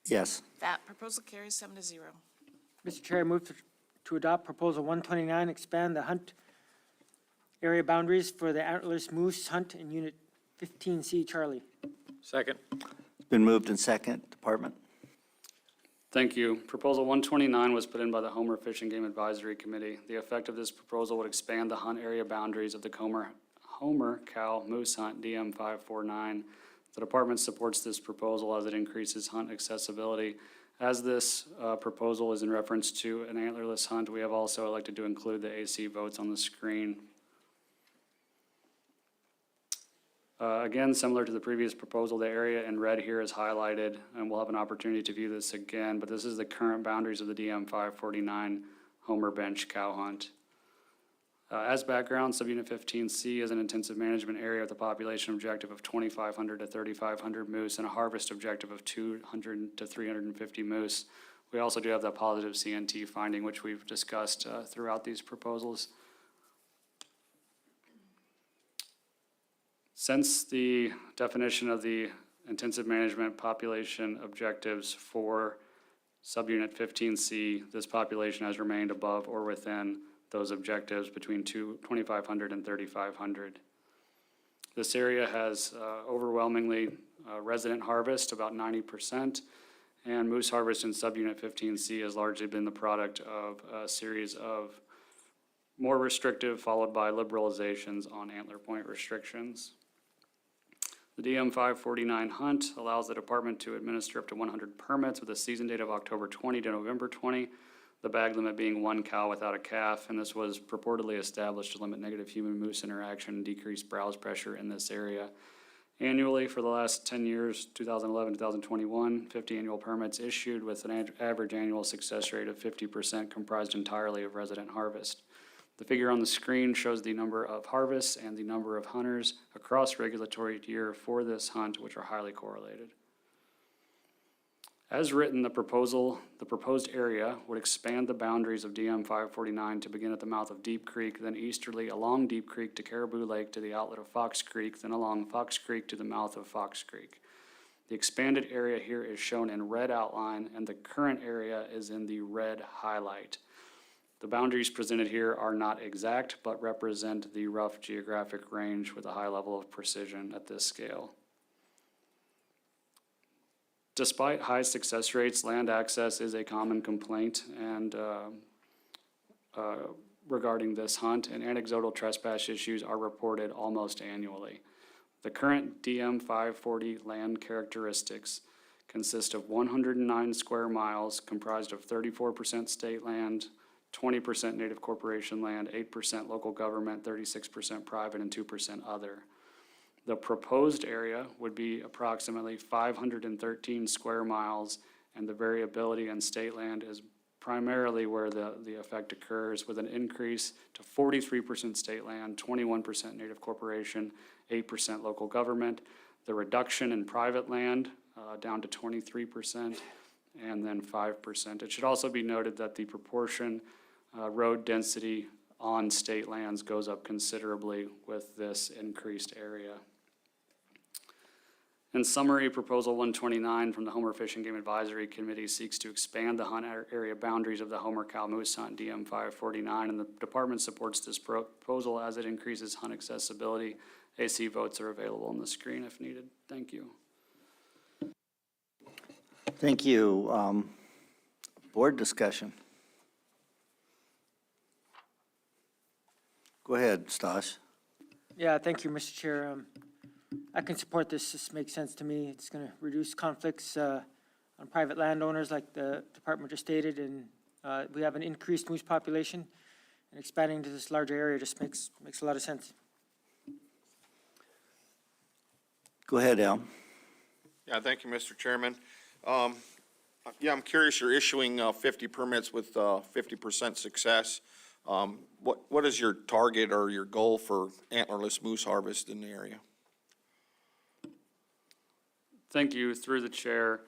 Yes. That proposal carries 7-0. Mr. Chair, I move to adopt Proposal 129, expand the hunt area boundaries for the antlerless moose hunt in Unit 15C. Charlie. Second. It's been moved in second. Department? Thank you. Proposal 129 was put in by the Homer Fish and Game Advisory Committee. The effect of this proposal would expand the hunt area boundaries of the Homer Cow Moose Hunt DM 549. The department supports this proposal as it increases hunt accessibility. As this proposal is in reference to an antlerless hunt, we have also elected to include the AC votes on the screen. Again, similar to the previous proposal, the area in red here is highlighted, and we'll have an opportunity to view this again, but this is the current boundaries of the DM 549 Homer Bench Cow Hunt. As background, Subunit 15C is an intensive management area with a population objective of 2,500 to 3,500 moose and a harvest objective of 200 to 350 moose. We also do have that positive CNT finding, which we've discussed throughout these proposals. Since the definition of the intensive management population objectives for Subunit 15C, this population has remained above or within those objectives between 2,500 and 3,500. This area has overwhelmingly resident harvest, about 90%, and moose harvest in Subunit 15C has largely been the product of a series of more restrictive followed by liberalizations on antler point restrictions. The DM 549 hunt allows the department to administer up to 100 permits with a season date of October 20 to November 20, the bag limit being 1 cow without a calf, and this was purportedly established to limit negative human-moose interaction and decrease browse pressure in this area. Annually, for the last 10 years, 2011, 2021, 50 annual permits issued with an average annual success rate of 50% comprised entirely of resident harvest. The figure on the screen shows the number of harvests and the number of hunters across regulatory year for this hunt, which are highly correlated. As written, the proposed area would expand the boundaries of DM 549 to begin at the mouth of Deep Creek, then easterly along Deep Creek to Caribou Lake to the outlet of Fox Creek, then along Fox Creek to the mouth of Fox Creek. The expanded area here is shown in red outline, and the current area is in the red highlight. The boundaries presented here are not exact, but represent the rough geographic range with a high level of precision at this scale. Despite high success rates, land access is a common complaint and regarding this hunt, and anecdotal trespass issues are reported almost annually. The current DM 540 land characteristics consist of 109 square miles comprised of 34% state land, 20% native corporation land, 8% local government, 36% private, and 2% other. The proposed area would be approximately 513 square miles, and the variability in state land is primarily where the effect occurs, with an increase to 43% state land, 21% native corporation, 8% local government, the reduction in private land down to 23%, and then 5%. It should also be noted that the proportion road density on state lands goes up considerably with this increased area. In summary, Proposal 129 from the Homer Fish and Game Advisory Committee seeks to expand the hunt area boundaries of the Homer Cow Moose Hunt DM 549, and the department supports this proposal as it increases hunt accessibility. AC votes are available on the screen if needed. Thank you. Thank you. Board discussion. Go ahead, Stas. Yeah, thank you, Mr. Chair. I can support this. This makes sense to me. It's going to reduce conflicts on private landowners like the department just stated, and we have an increased moose population, and expanding to this larger area just makes a lot of sense. Go ahead, Al. Yeah, thank you, Mr. Chairman. Yeah, I'm curious, you're issuing 50 permits with 50% success. What is your target or your goal for antlerless moose harvest in the area? Thank you. Through the chair,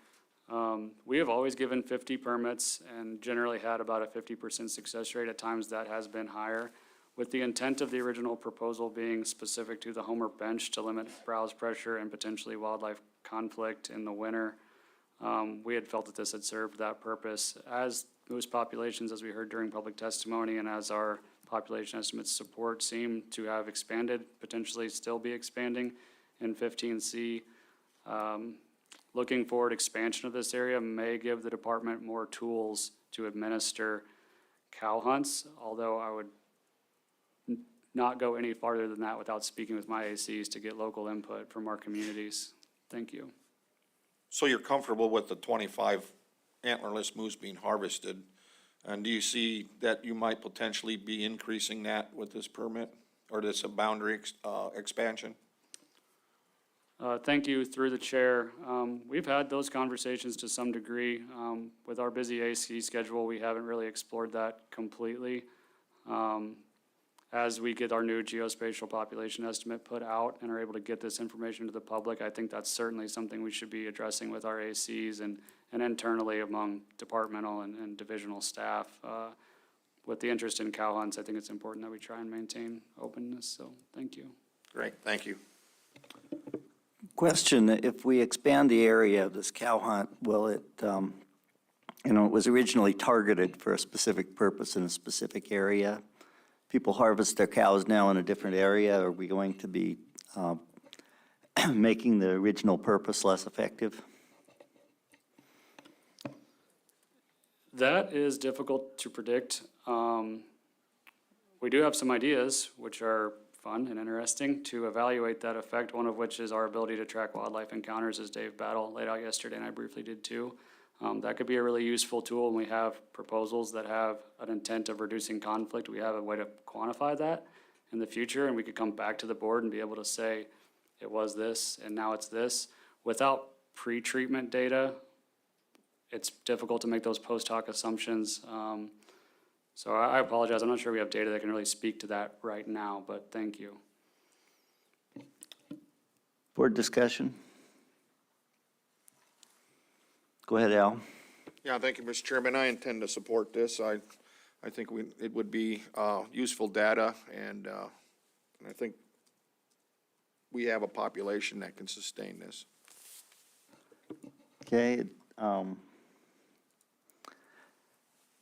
we have always given 50 permits and generally had about a 50% success rate. At times that has been higher. With the intent of the original proposal being specific to the Homer bench to limit browse pressure and potentially wildlife conflict in the winter, we had felt that this had served that purpose. As moose populations, as we heard during public testimony, and as our population estimates support seem to have expanded, potentially still be expanding in 15C, looking forward, expansion of this area may give the department more tools to administer cow hunts, although I would not go any farther than that without speaking with my ACs to get local input from our communities. Thank you. So you're comfortable with the 25 antlerless moose being harvested? And do you see that you might potentially be increasing that with this permit or this boundary expansion? Thank you. Through the chair, we've had those conversations to some degree. With our busy AC schedule, we haven't really explored that completely. As we get our new geospatial population estimate put out and are able to get this information to the public, I think that's certainly something we should be addressing with our ACs and internally among departmental and divisional staff. With the interest in cow hunts, I think it's important that we try and maintain openness, so thank you. Great, thank you. Question, if we expand the area of this cow hunt, will it, it was originally targeted for a specific purpose in a specific area. People harvest their cows now in a different area. Are we going to be making the original purpose less effective? That is difficult to predict. We do have some ideas, which are fun and interesting, to evaluate that effect, one of which is our ability to track wildlife encounters, as Dave Battle laid out yesterday, and I briefly did too. That could be a really useful tool, and we have proposals that have an intent of reducing conflict. We have a way to quantify that in the future, and we could come back to the board and be able to say, it was this, and now it's this. Without pre-treatment data, it's difficult to make those post hoc assumptions. So I apologize. I'm not sure we have data that can really speak to that right now, but thank you. Board discussion? Go ahead, Al. Yeah, thank you, Mr. Chairman. I intend to support this. I think it would be useful data, and I think we have a population that can sustain this. Okay.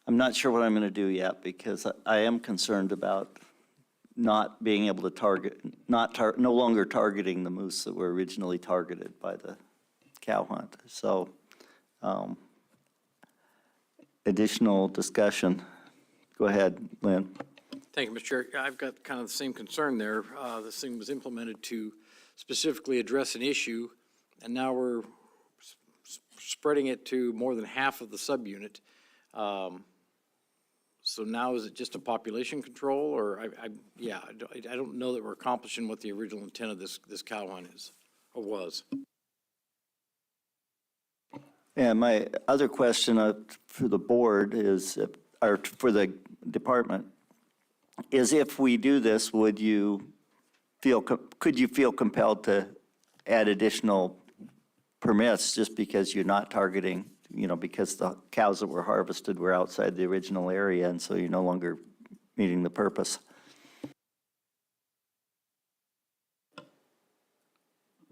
I'm not sure what I'm going to do yet because I am concerned about not being able to target, no longer targeting the moose that were originally targeted by the cow hunt. So additional discussion. Go ahead, Lynn. Thank you, Mr. Chair. I've got kind of the same concern there. This thing was implemented to specifically address an issue, and now we're spreading it to more than half of the subunit. So now is it just a population control, or I don't know that we're accomplishing what the original intent of this cow hunt is, or was. And my other question for the board is, or for the department, is if we do this, could you feel compelled to add additional permits just because you're not targeting, because the cows that were harvested were outside the original area, and so you're no longer meeting the purpose?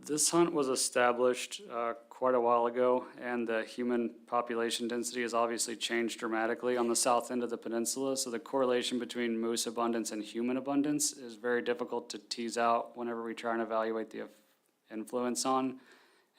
This hunt was established quite a while ago, and the human population density has obviously changed dramatically on the south end of the peninsula. So the correlation between moose abundance and human abundance is very difficult to tease out whenever we try and evaluate the influence on.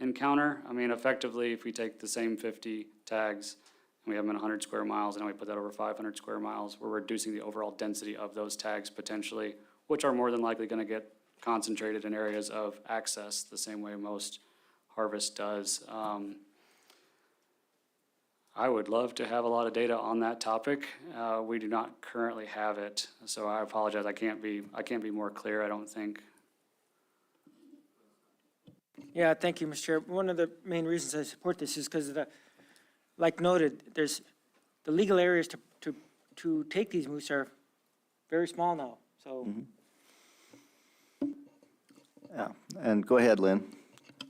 encounter. I mean, effectively, if we take the same 50 tags and we have them in 100 square miles and then we put that over 500 square miles, we're reducing the overall density of those tags potentially, which are more than likely going to get concentrated in areas of access the same way most harvest does. I would love to have a lot of data on that topic. We do not currently have it, so I apologize. I can't be more clear, I don't think. Yeah, thank you, Mr. Chair. One of the main reasons I support this is because of the, like noted, there's, the legal areas to take these moose are very small now, so. Yeah, and go ahead, Lynn.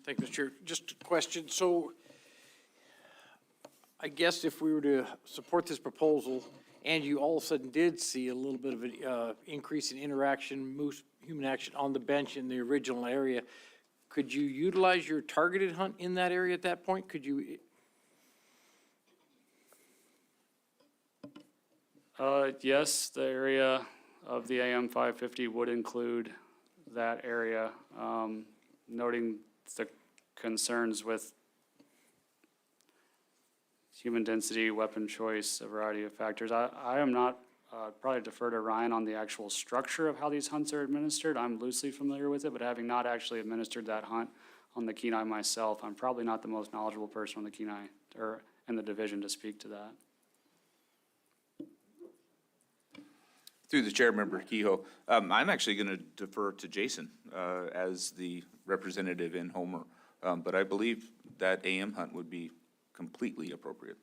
Thank you, Mr. Chair. Just a question. So I guess if we were to support this proposal and you all of a sudden did see a little bit of an increase in interaction, moose, human action on the bench in the original area, could you utilize your targeted hunt in that area at that point? Could you? Yes, the area of the AM 550 would include that area, noting the concerns with human density, weapon choice, a variety of factors. I am not, probably defer to Ryan on the actual structure of how these hunts are administered. I'm loosely familiar with it, but having not actually administered that hunt on the Kenai myself, I'm probably not the most knowledgeable person on the Kenai or in the division to speak to that. Through the chair, Member Kehoe, I'm actually going to defer to Jason as the representative in Homer, but I believe that AM hunt would be completely appropriate.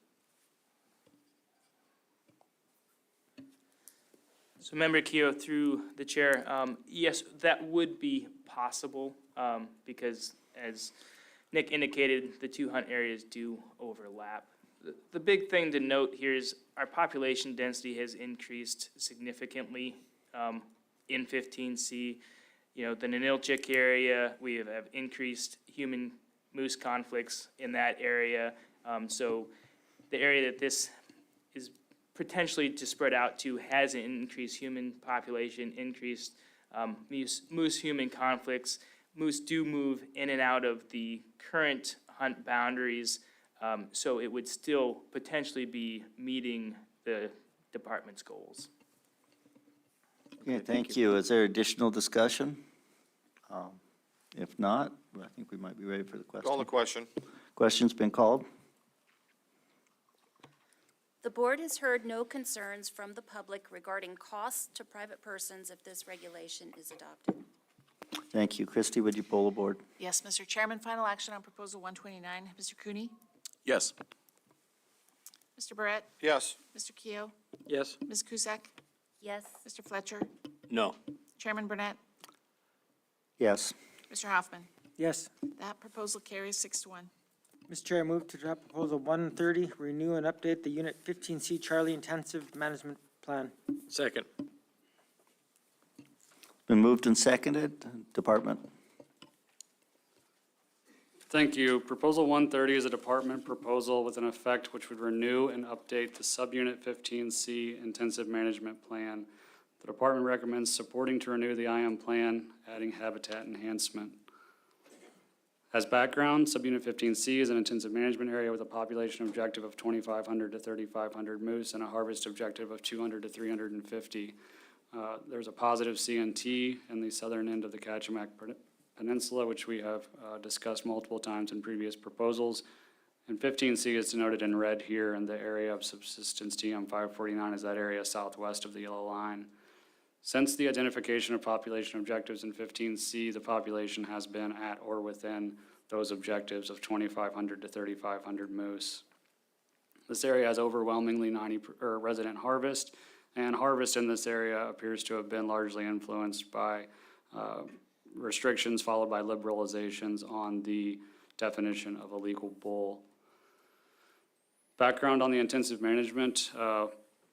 So Member Keough, through the chair, yes, that would be possible because as Nick indicated, the two hunt areas do overlap. The big thing to note here is our population density has increased significantly in 15C. You know, the Ninilchik area, we have increased human moose conflicts in that area. So the area that this is potentially to spread out to has an increased human population, increased moose-human conflicts. Moose do move in and out of the current hunt boundaries, so it would still potentially be meeting the department's goals. Okay, thank you. Is there additional discussion? If not, I think we might be ready for the question. Call the question. Question's been called. The board has heard no concerns from the public regarding costs to private persons if this regulation is adopted. Thank you. Christie, would you poll the board? Yes, Mr. Chairman, final action on Proposal 129. Mr. Cooney? Yes. Mr. Barrett? Yes. Mr. Keough? Yes. Ms. Cusack? Yes. Mr. Fletcher? No. Chairman Burnett? Yes. Mr. Hoffman? Yes. That proposal carries 6-1. Mr. Chair, I move to adopt proposal 130, renew and update the Unit 15C Charlie Intensive Management Plan. Second. Been moved and seconded. Department. Thank you. Proposal 130 is a department proposal with an effect which would renew and update the subunit 15C Intensive Management Plan. The department recommends supporting to renew the IM plan, adding habitat enhancement. As background, subunit 15C is an intensive management area with a population objective of 2,500 to 3,500 moose and a harvest objective of 200 to 350. There's a positive CNT in the southern end of the Kachemak Peninsula, which we have discussed multiple times in previous proposals. And 15C is denoted in red here, and the area of subsistence TM 549 is that area southwest of the yellow line. Since the identification of population objectives in 15C, the population has been at or within those objectives of 2,500 to 3,500 moose. This area has overwhelmingly resident harvest, and harvest in this area appears to have been largely influenced by restrictions followed by liberalizations on the definition of a legal bull. Background on the intensive management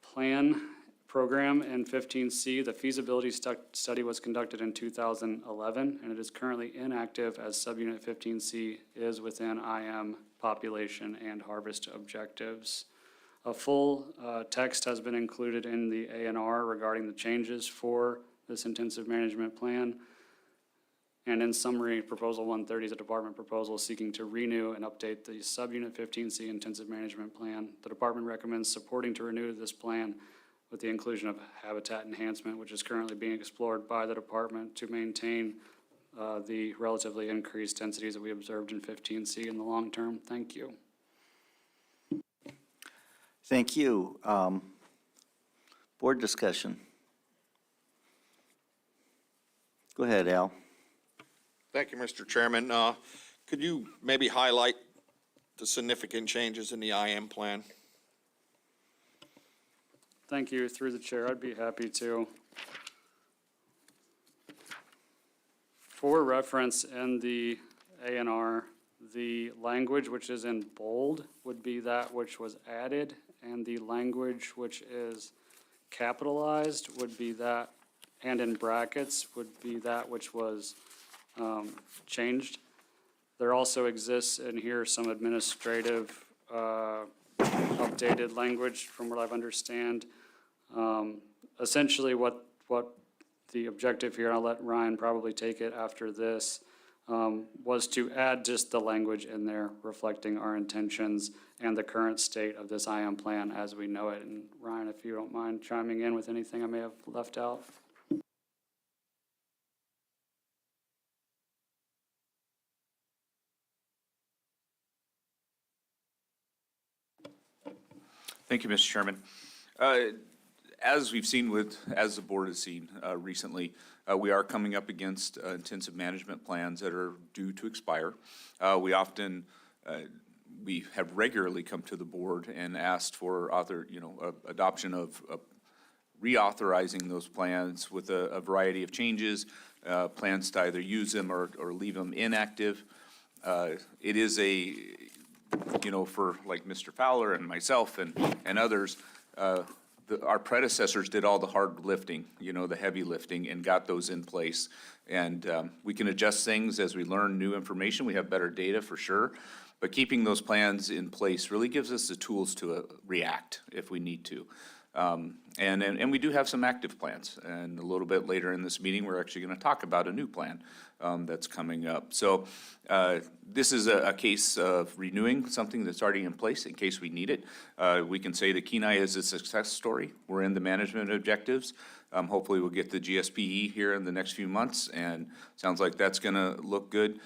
plan program in 15C, the feasibility study was conducted in 2011, and it is currently inactive as subunit 15C is within IM population and harvest objectives. A full text has been included in the ANR regarding the changes for this intensive management plan. And in summary, Proposal 130 is a department proposal seeking to renew and update the Subunit 15C Intensive Management Plan. The department recommends supporting to renew this plan with the inclusion of habitat enhancement, which is currently being explored by the department to maintain the relatively increased densities that we observed in 15C in the long term. Thank you. Thank you. Board discussion. Go ahead, Al. Thank you, Mr. Chairman. Could you maybe highlight the significant changes in the IM plan? Thank you. Through the chair, I'd be happy to. For reference in the A&R, the language which is in bold would be that which was added, and the language which is capitalized would be that, and in brackets would be that which was changed. There also exists in here some administrative updated language from what I've understand. Essentially what the objective here, and I'll let Ryan probably take it after this, was to add just the language in there reflecting our intentions and the current state of this IM plan as we know it. And Ryan, if you don't mind chiming in with anything I may have left out. Thank you, Mr. Chairman. As we've seen as the board has seen recently, we are coming up against intensive management plans that are due to expire. We have regularly come to the board and asked for adoption of reauthorizing those plans with a variety of changes, plans to either use them or leave them inactive. It is for like Mr. Fowler and myself and others, our predecessors did all the hard lifting, the heavy lifting, and got those in place. And we can adjust things as we learn new information. We have better data for sure. But keeping those plans in place really gives us the tools to react if we need to. And we do have some active plans. And a little bit later in this meeting, we're actually going to talk about a new plan that's coming up. So this is a case of renewing something that's already in place in case we need it. We can say that Kenai is a success story. We're in the management objectives. Hopefully we'll get the GSPE here in the next few months, and sounds like that's going to look good.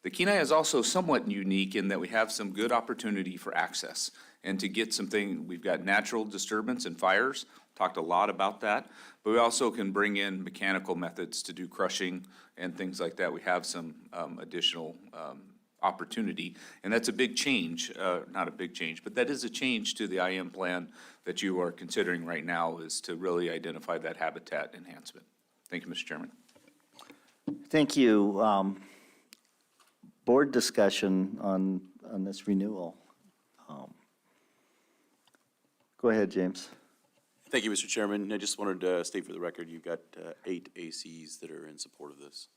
The Kenai is also somewhat unique in that we have some good opportunity for access and to get something. We've got natural disturbance and fires, talked a lot about that, but we also can bring in mechanical methods to do crushing and things like that. We have some additional opportunity, and that's a big change, not a big change, but that is a change to the IM plan that you are considering right now, is to really identify that habitat enhancement. Thank you, Mr. Chairman. Thank you. Board discussion on this renewal. Go ahead, James. Thank you, Mr. Chairman. I just wanted to state for the record, you've got 8 ACs that are in support of this.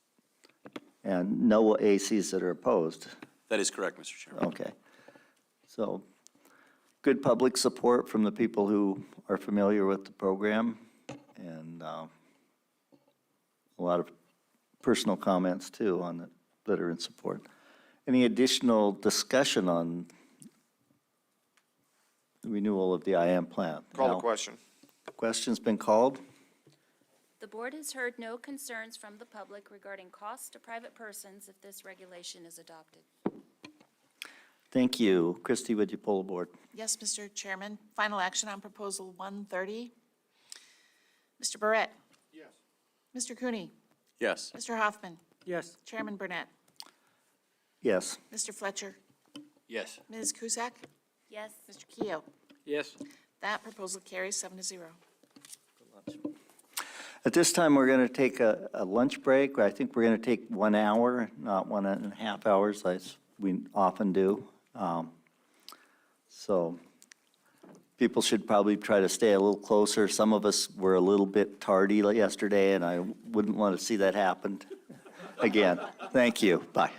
And no ACs that are opposed. That is correct, Mr. Chairman. Okay. So good public support from the people who are familiar with the program, and a lot of personal comments too on it that are in support. Any additional discussion on the renewal of the IM plan? Call the Al? question. Question's been called. The board has heard no concerns from the public regarding costs to private persons if this regulation is adopted. Thank you. Christie, would you pull the board? Yes, Mr. Chairman. Final action on Proposal 130. Mr. Barrett? Yes. Mr. Cooney? Yes. Mr. Hoffman? Yes. Chairman Burnett? Yes. Mr. Fletcher? Yes. Ms. Cusack? Yes. Mr. Keo? Yes. That proposal carries 7-0. At this time, we're going to take a lunch break. I think we're going to take 1 hour, not 1.5 hours, as we often do. So people should probably try to stay a little closer. Some of us were a little bit tardy yesterday, and I wouldn't want to see that happen again. Thank you. Bye.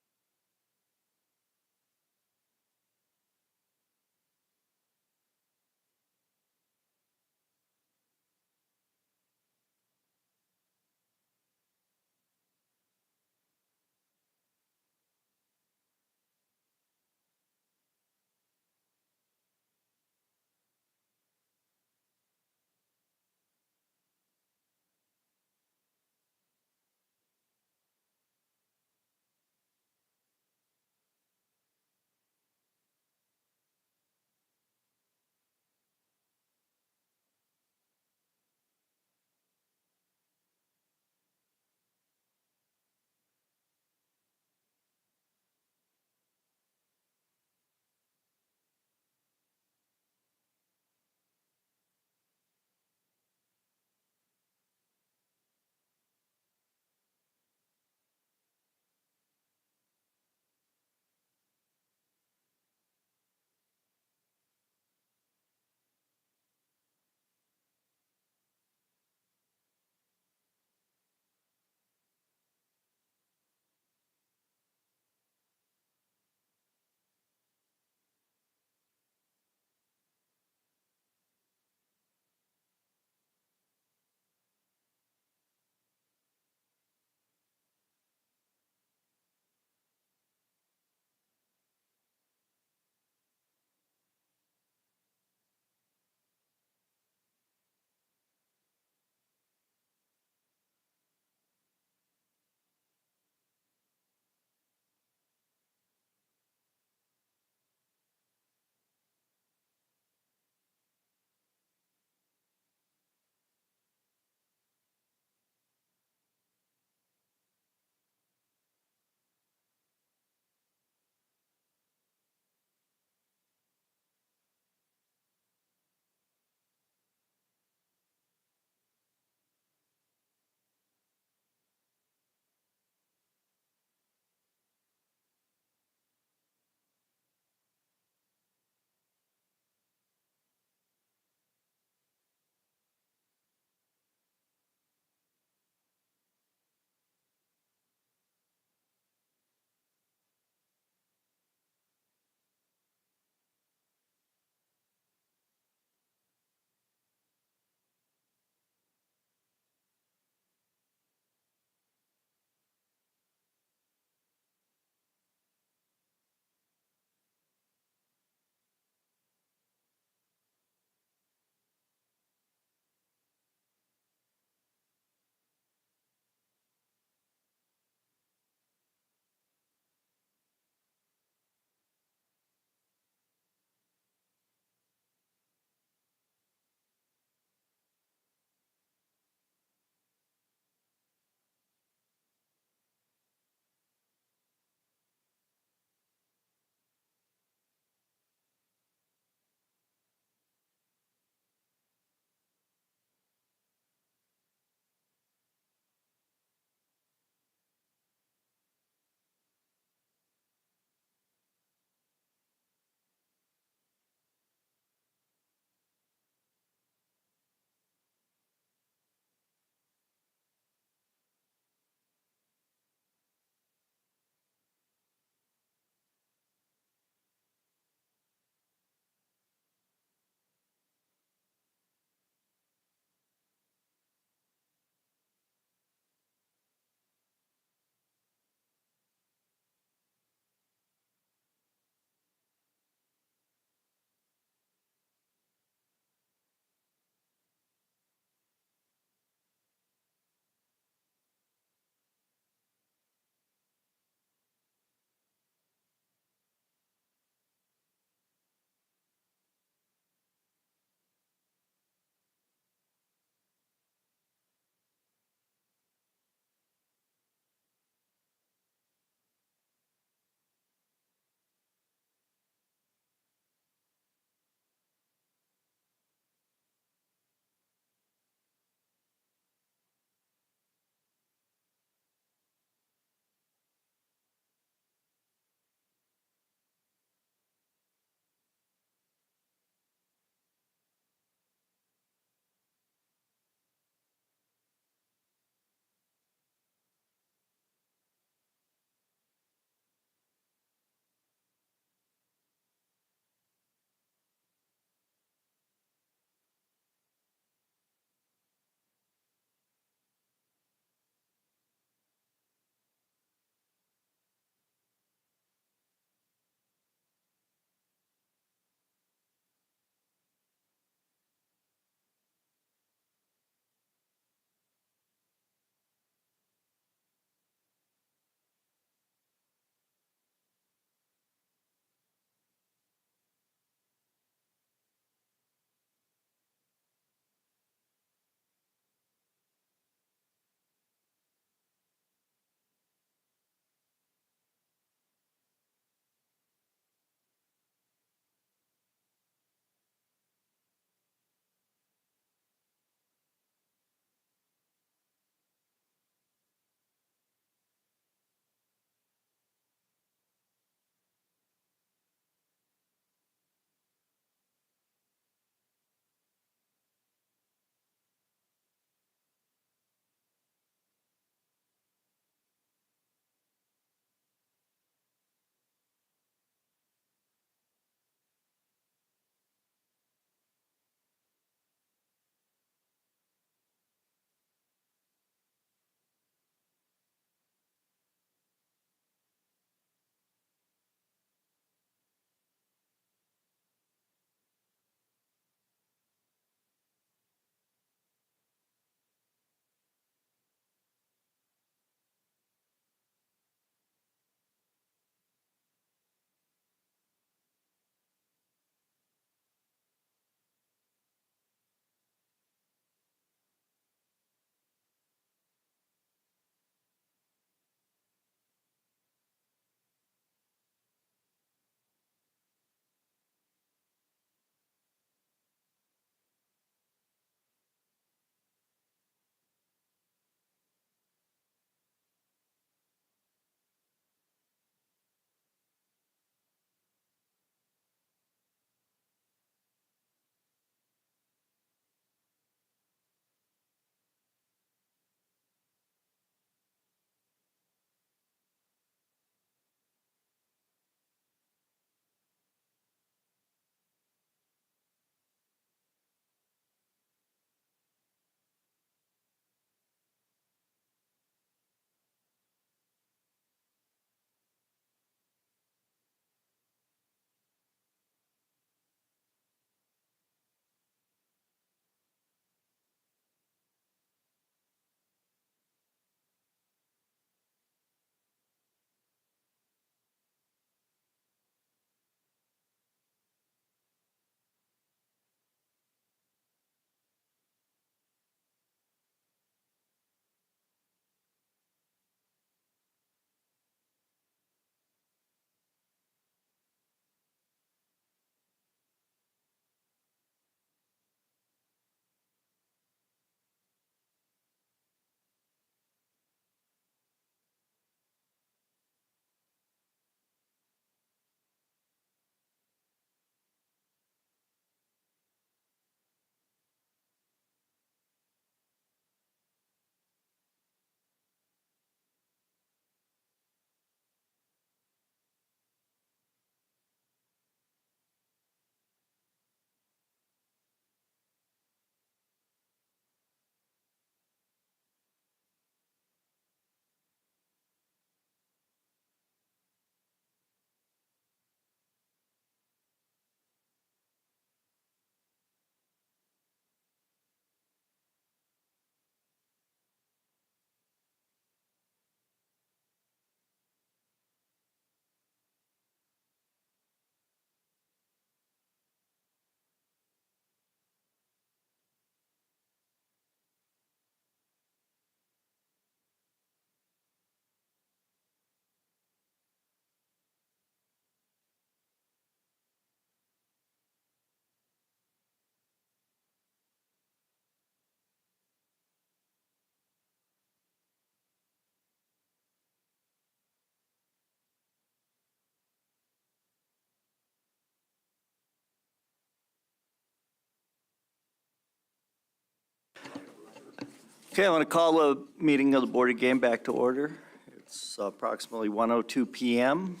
Okay, I want to call the meeting of the Board of Game back to order. It's approximately 1:02 PM.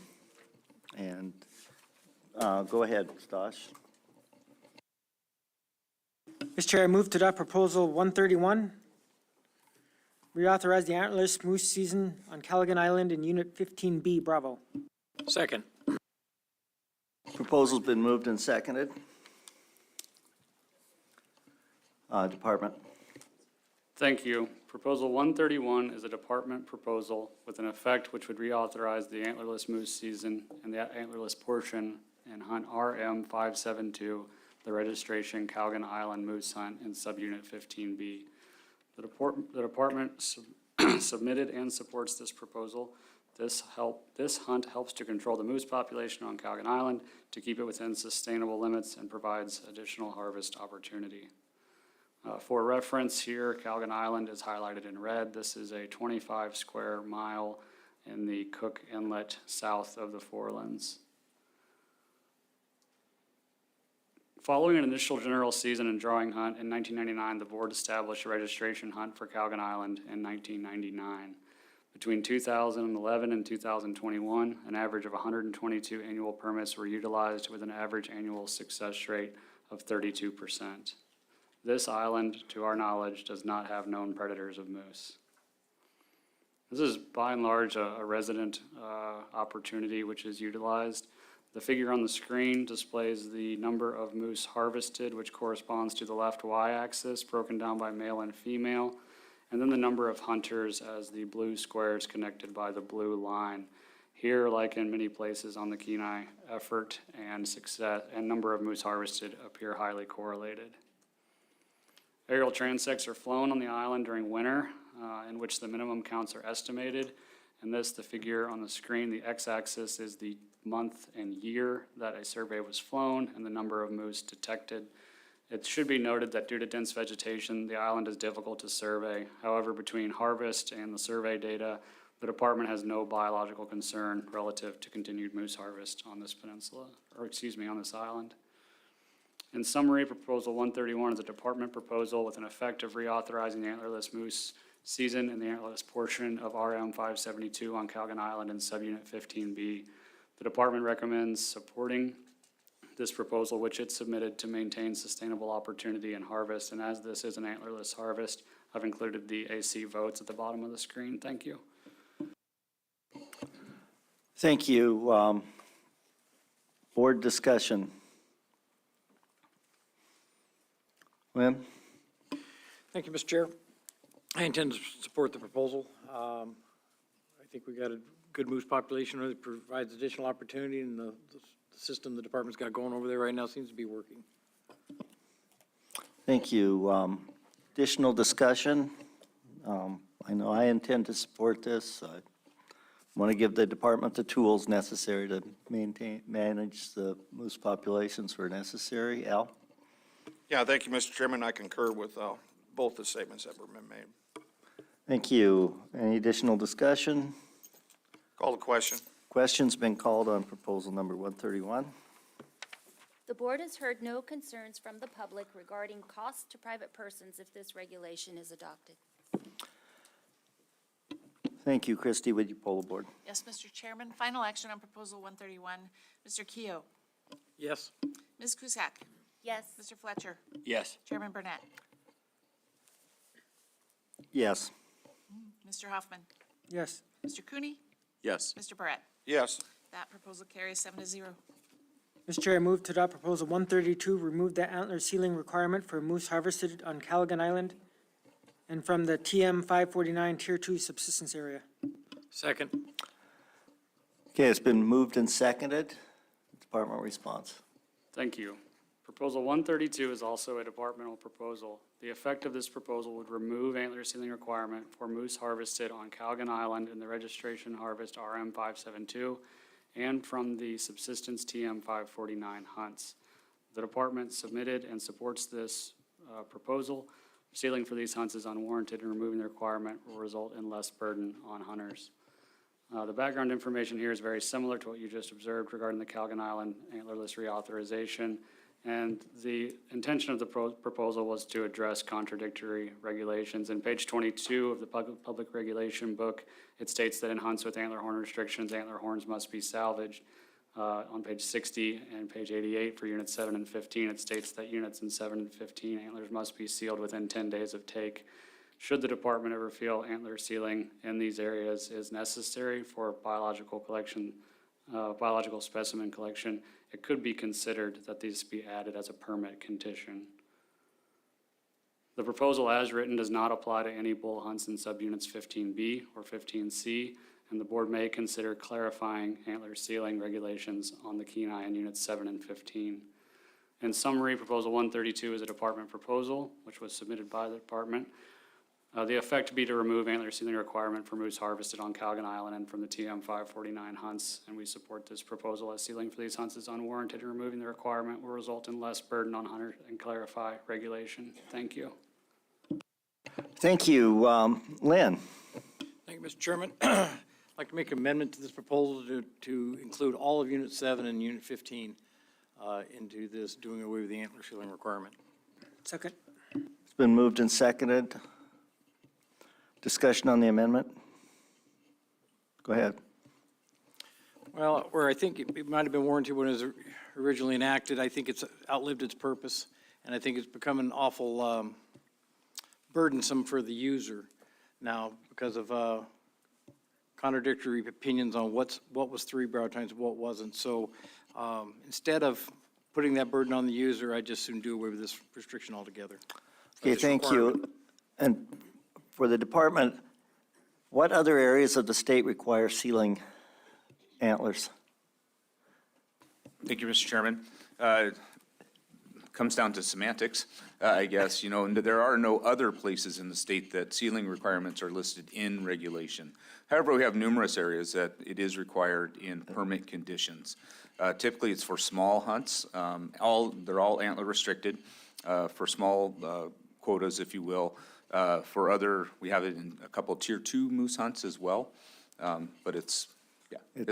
And go ahead, Stosh. Mr. Chair, I move to adopt proposal 131, reauthorize the antlerless moose season on Callaghan Island in Unit 15B, Bravo. Second. Proposal's been moved and seconded. Department. Thank you. Proposal 131 is a department proposal with an effect which would reauthorize the antlerless moose season and the antlerless portion and hunt RM 572, the registration Callaghan Island moose hunt in subunit 15B. The department submitted and supports this proposal. This hunt helps to control the moose population on Callaghan Island to keep it within sustainable limits and provides additional harvest opportunity. For reference here, Callaghan Island is highlighted in red. This is a 25 square mile in the Cook Inlet south of the Forelands. Following an initial general season and drawing hunt in 1999, the board established a registration hunt for Callaghan Island in 1999. Between 2011 and 2021, an average of 122 annual permits were utilized with an average annual success rate of 32%. This island, to our knowledge, does not have known predators of moose. This is by and large a resident opportunity which is utilized. The figure on the screen displays the number of moose harvested, which corresponds to the left y-axis, broken down by male and female, and then the number of hunters as the blue squares connected by the blue line. Here, like in many places on the Kenai, effort and success and number of moose harvested appear highly correlated. Aerial transects are flown on the island during winter, in which the minimum counts are estimated. And the figure on the screen, the x-axis is the month and year that a survey was flown and the number of moose detected. It should be noted that due to dense vegetation, the island is difficult to survey. However, between harvest and the survey data, the department has no biological concern relative to continued moose harvest on this peninsula, on this island. In summary, Proposal 131 is a department proposal with an effect of reauthorizing the antlerless moose season in the antlerless portion of RM 572 on Callaghan Island in subunit 15B. The department recommends supporting this proposal, which it submitted to maintain sustainable opportunity and harvest. And as this is an antlerless harvest, I've included the AC votes at the bottom of the screen. Thank you. Thank you. Board discussion. Lynn? Thank you, Mr. Chair. I intend to support the proposal. I think we got a good moose population that provides additional opportunity, and the system the department's got going over there right now seems to be working. Thank you. Additional discussion? I know I intend to support this. I want to give the department the tools necessary to manage the moose populations where necessary. Al? Yeah, thank you, Mr. Chairman. I concur with both the statements that were made. Thank you. Any additional discussion? Call the question. Question's been called on proposal number 131. The board has heard no concerns from the public regarding costs to private persons if this regulation is adopted. Thank you. Christie, would you poll the board? Yes, Mr. Chairman. Final action on proposal 131. Mr. Keough. Yes. Ms. Cusack. Yes. Mr. Fletcher. Yes. Chairman Burnett. Yes. Mr. Hoffman. Yes. Mr. Cooney. Yes. Mr. Barrett. Yes. That proposal carries 7-0. Mr. Chair, I move to adopt proposal 132, remove the antler sealing requirement for moose harvested on Callaghan Island and from the TM 549 Tier 2 subsistence area. Second. Okay, it's been moved and seconded. Department response. Thank you. Proposal 132 is also a departmental proposal. The effect of this proposal would remove antler sealing requirement for moose harvested on Callaghan Island in the registration harvest RM 572 and from the subsistence TM 549 hunts. The department submitted and supports this proposal. Sealing for these hunts is unwarranted, and removing the requirement will result in less burden on hunters. The background information here is very similar to what you just observed regarding the Callaghan Island antlerless reauthorization. And the intention of the proposal was to address contradictory regulations. In page 22 of the public regulation book, it states that in hunts with antler horn restrictions, antler horns must be salvaged. On page 60 and page 88 for units 7 and 15, it states that units in 7 and 15 antlers must be sealed within 10 days of take. Should the department ever feel antler sealing in these areas is necessary for biological collection, biological specimen collection, it could be considered that these be added as a permit condition. The proposal as written does not apply to any bull hunts in subunits 15B or 15C, and the board may consider clarifying antler sealing regulations on the Kenai in units 7 and 15. In summary, Proposal 132 is a department proposal, which was submitted by the department. The effect would be to remove antler sealing requirement for moose harvested on Calgon Island and from the TM 549 hunts, and we support this proposal as sealing for these hunts is unwarranted, and removing the requirement will result in less burden on hunters and clarify regulation. Thank you. Thank you. Lynn? Thank you, Mr. Chairman. I'd like to make an amendment to this proposal to include all of Unit 7 and Unit 15 into this, doing away with the antler sealing requirement. Second. It's been moved and seconded. Discussion on the amendment? Go ahead. Well, where I think it might have been warranted when it was originally enacted, I think it's outlived its purpose, and I think it's become an awful burdensome for the user now because of contradictory opinions on what was 3 brow tines and what wasn't. So instead of putting that burden on the user, I just soon do away with this restriction altogether. Okay, thank you. And for the department, what other areas of the state require sealing antlers? Thank you, Mr. Chairman. Comes down to semantics, I guess, and there are no other places in the state that sealing requirements are listed in regulation. However, we have numerous areas that it is required in permit conditions. Typically, it's for small hunts. They're all antler restricted for small quotas, if you will. For other, we have it in a couple of tier 2 moose hunts as well. But it's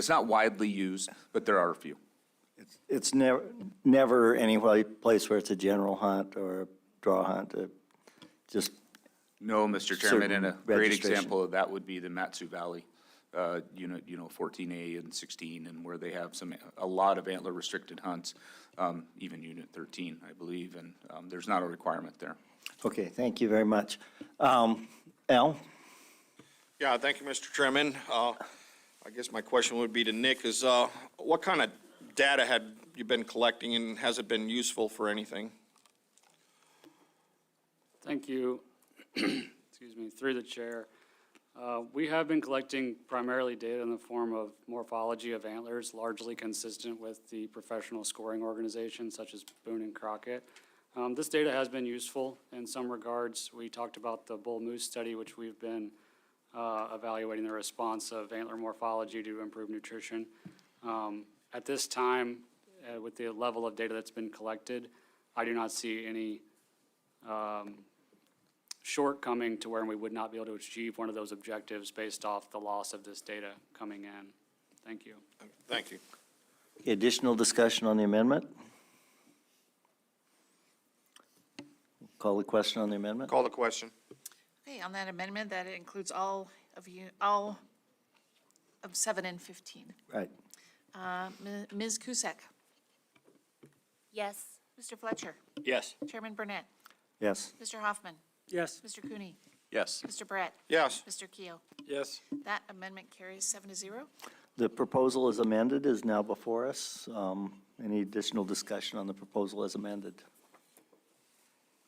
not widely used, but there are a few. It's never any place where it's a general hunt or a draw hunt, just. No, Mr. Chairman, and a certain great registration. example of that would be the Matsu Valley, unit, 14A and 16, and where they have a lot of antler restricted hunts, even unit 13, I believe, and there's not a requirement there. Okay, thank you very much. Al? Yeah, thank you, Mr. Chairman. I guess my question would be to Nick is, what kind of data had you been collecting, and has it been useful for anything? Thank you. Excuse me, through the chair. We have been collecting primarily data in the form of morphology of antlers, largely consistent with the professional scoring organizations such as Boone and Crockett. This data has been useful in some regards. We talked about the bull moose study, which we've been evaluating the response of antler morphology to improve nutrition. At this time, with the level of data that's been collected, I do not see any shortcoming to where we would not be able to achieve one of those objectives based off the loss of this data coming in. Thank you. Thank you. Additional discussion on the amendment? Call the question on the amendment? Call the question. Okay, on that amendment, that includes all of 7 and 15. Right. Ms. Cusack? Yes. Mr. Fletcher? Yes. Chairman Burnett? Yes. Mr. Hoffman? Yes. Mr. Cooney? Yes. Mr. Brett? Yes. Mr. Keel? Yes. That amendment carries 7-0. The proposal as amended is now before us. Any additional discussion on the proposal as amended?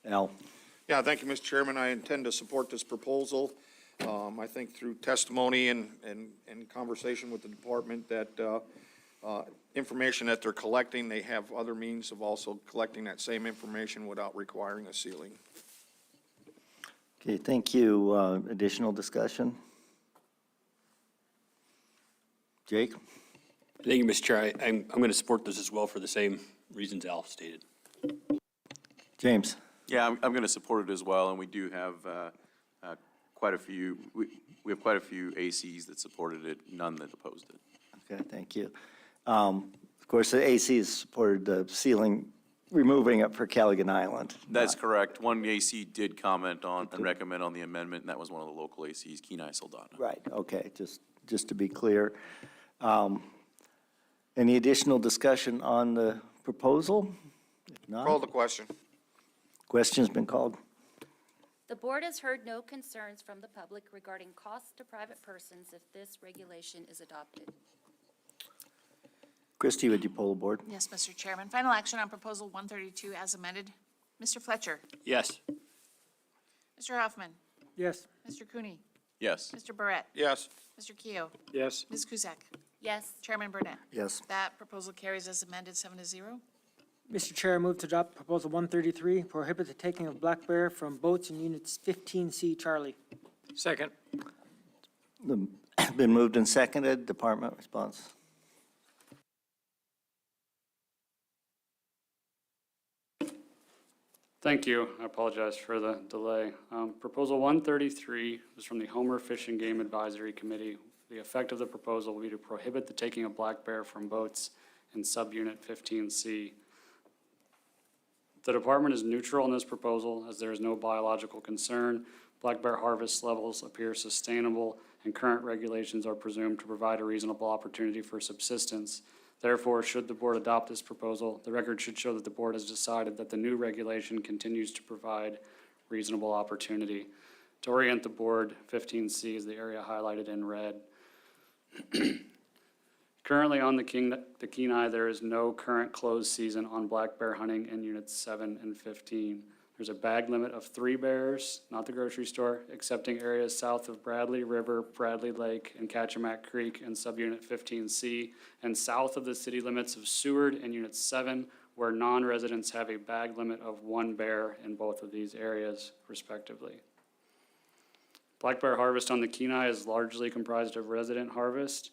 Al? Yeah, thank you, Mr. Chairman. I intend to support this proposal. I think through testimony and conversation with the department that information that they're collecting, they have other means of also collecting that same information without requiring a sealing. Okay, thank you. Additional discussion? Jake? Thank you, Mr. Chair. I'm going to support this as well for the same reasons Al stated. James? Yeah, I'm going to support it as well, and we do have quite a few, we have quite a few ACs that supported it, none that opposed it. Okay, thank you. Of course, the AC has supported the sealing removing it for Caligan Island. That's correct. One AC did comment on and recommend on the amendment, and that was one of the local ACs, Kenai Soldana. Right, okay, just to be clear. Any additional discussion on the proposal? If not, Call the question. question's been called. The board has heard no concerns from the public regarding costs to private persons if this regulation is adopted. Christie, would you poll the board? Yes, Mr. Chairman. Final action on proposal 132 as amended. Mr. Fletcher? Yes. Mr. Hoffman? Yes. Mr. Cooney? Yes. Mr. Barrett? Yes. Mr. Keo? Yes. Ms. Cusack? Yes. Chairman Burnett? Yes. That proposal carries as amended, 7-0. Mr. Chair, I move to adopt Proposal 133, prohibit the taking of black bear from boats in Units 15C. Charlie. Second. Been moved and seconded, department response. Thank you. I apologize for the delay. Proposal 133 is from the Homer Fish and Game Advisory Committee. The effect of the proposal will be to prohibit the taking of black bear from boats in subunit 15C. The department is neutral in this proposal as there is no biological concern. Black bear harvest levels appear sustainable and current regulations are presumed to provide a reasonable opportunity for subsistence. Therefore, should the board adopt this proposal, the record should show that the board has decided that the new regulation continues to provide reasonable opportunity. To orient the board, 15C is the area highlighted in red. Currently on the Kenai, there is no current closed season on black bear hunting in units 7 and 15. There's a bag limit of 3 bears, not the grocery store, excepting areas south of Bradley River, Bradley Lake, and Kachemak Creek in subunit 15C, and south of the city limits of Seward in unit 7, where non-residents have a bag limit of 1 bear in both of these areas, respectively. Black bear harvest on the Kenai is largely comprised of resident harvest.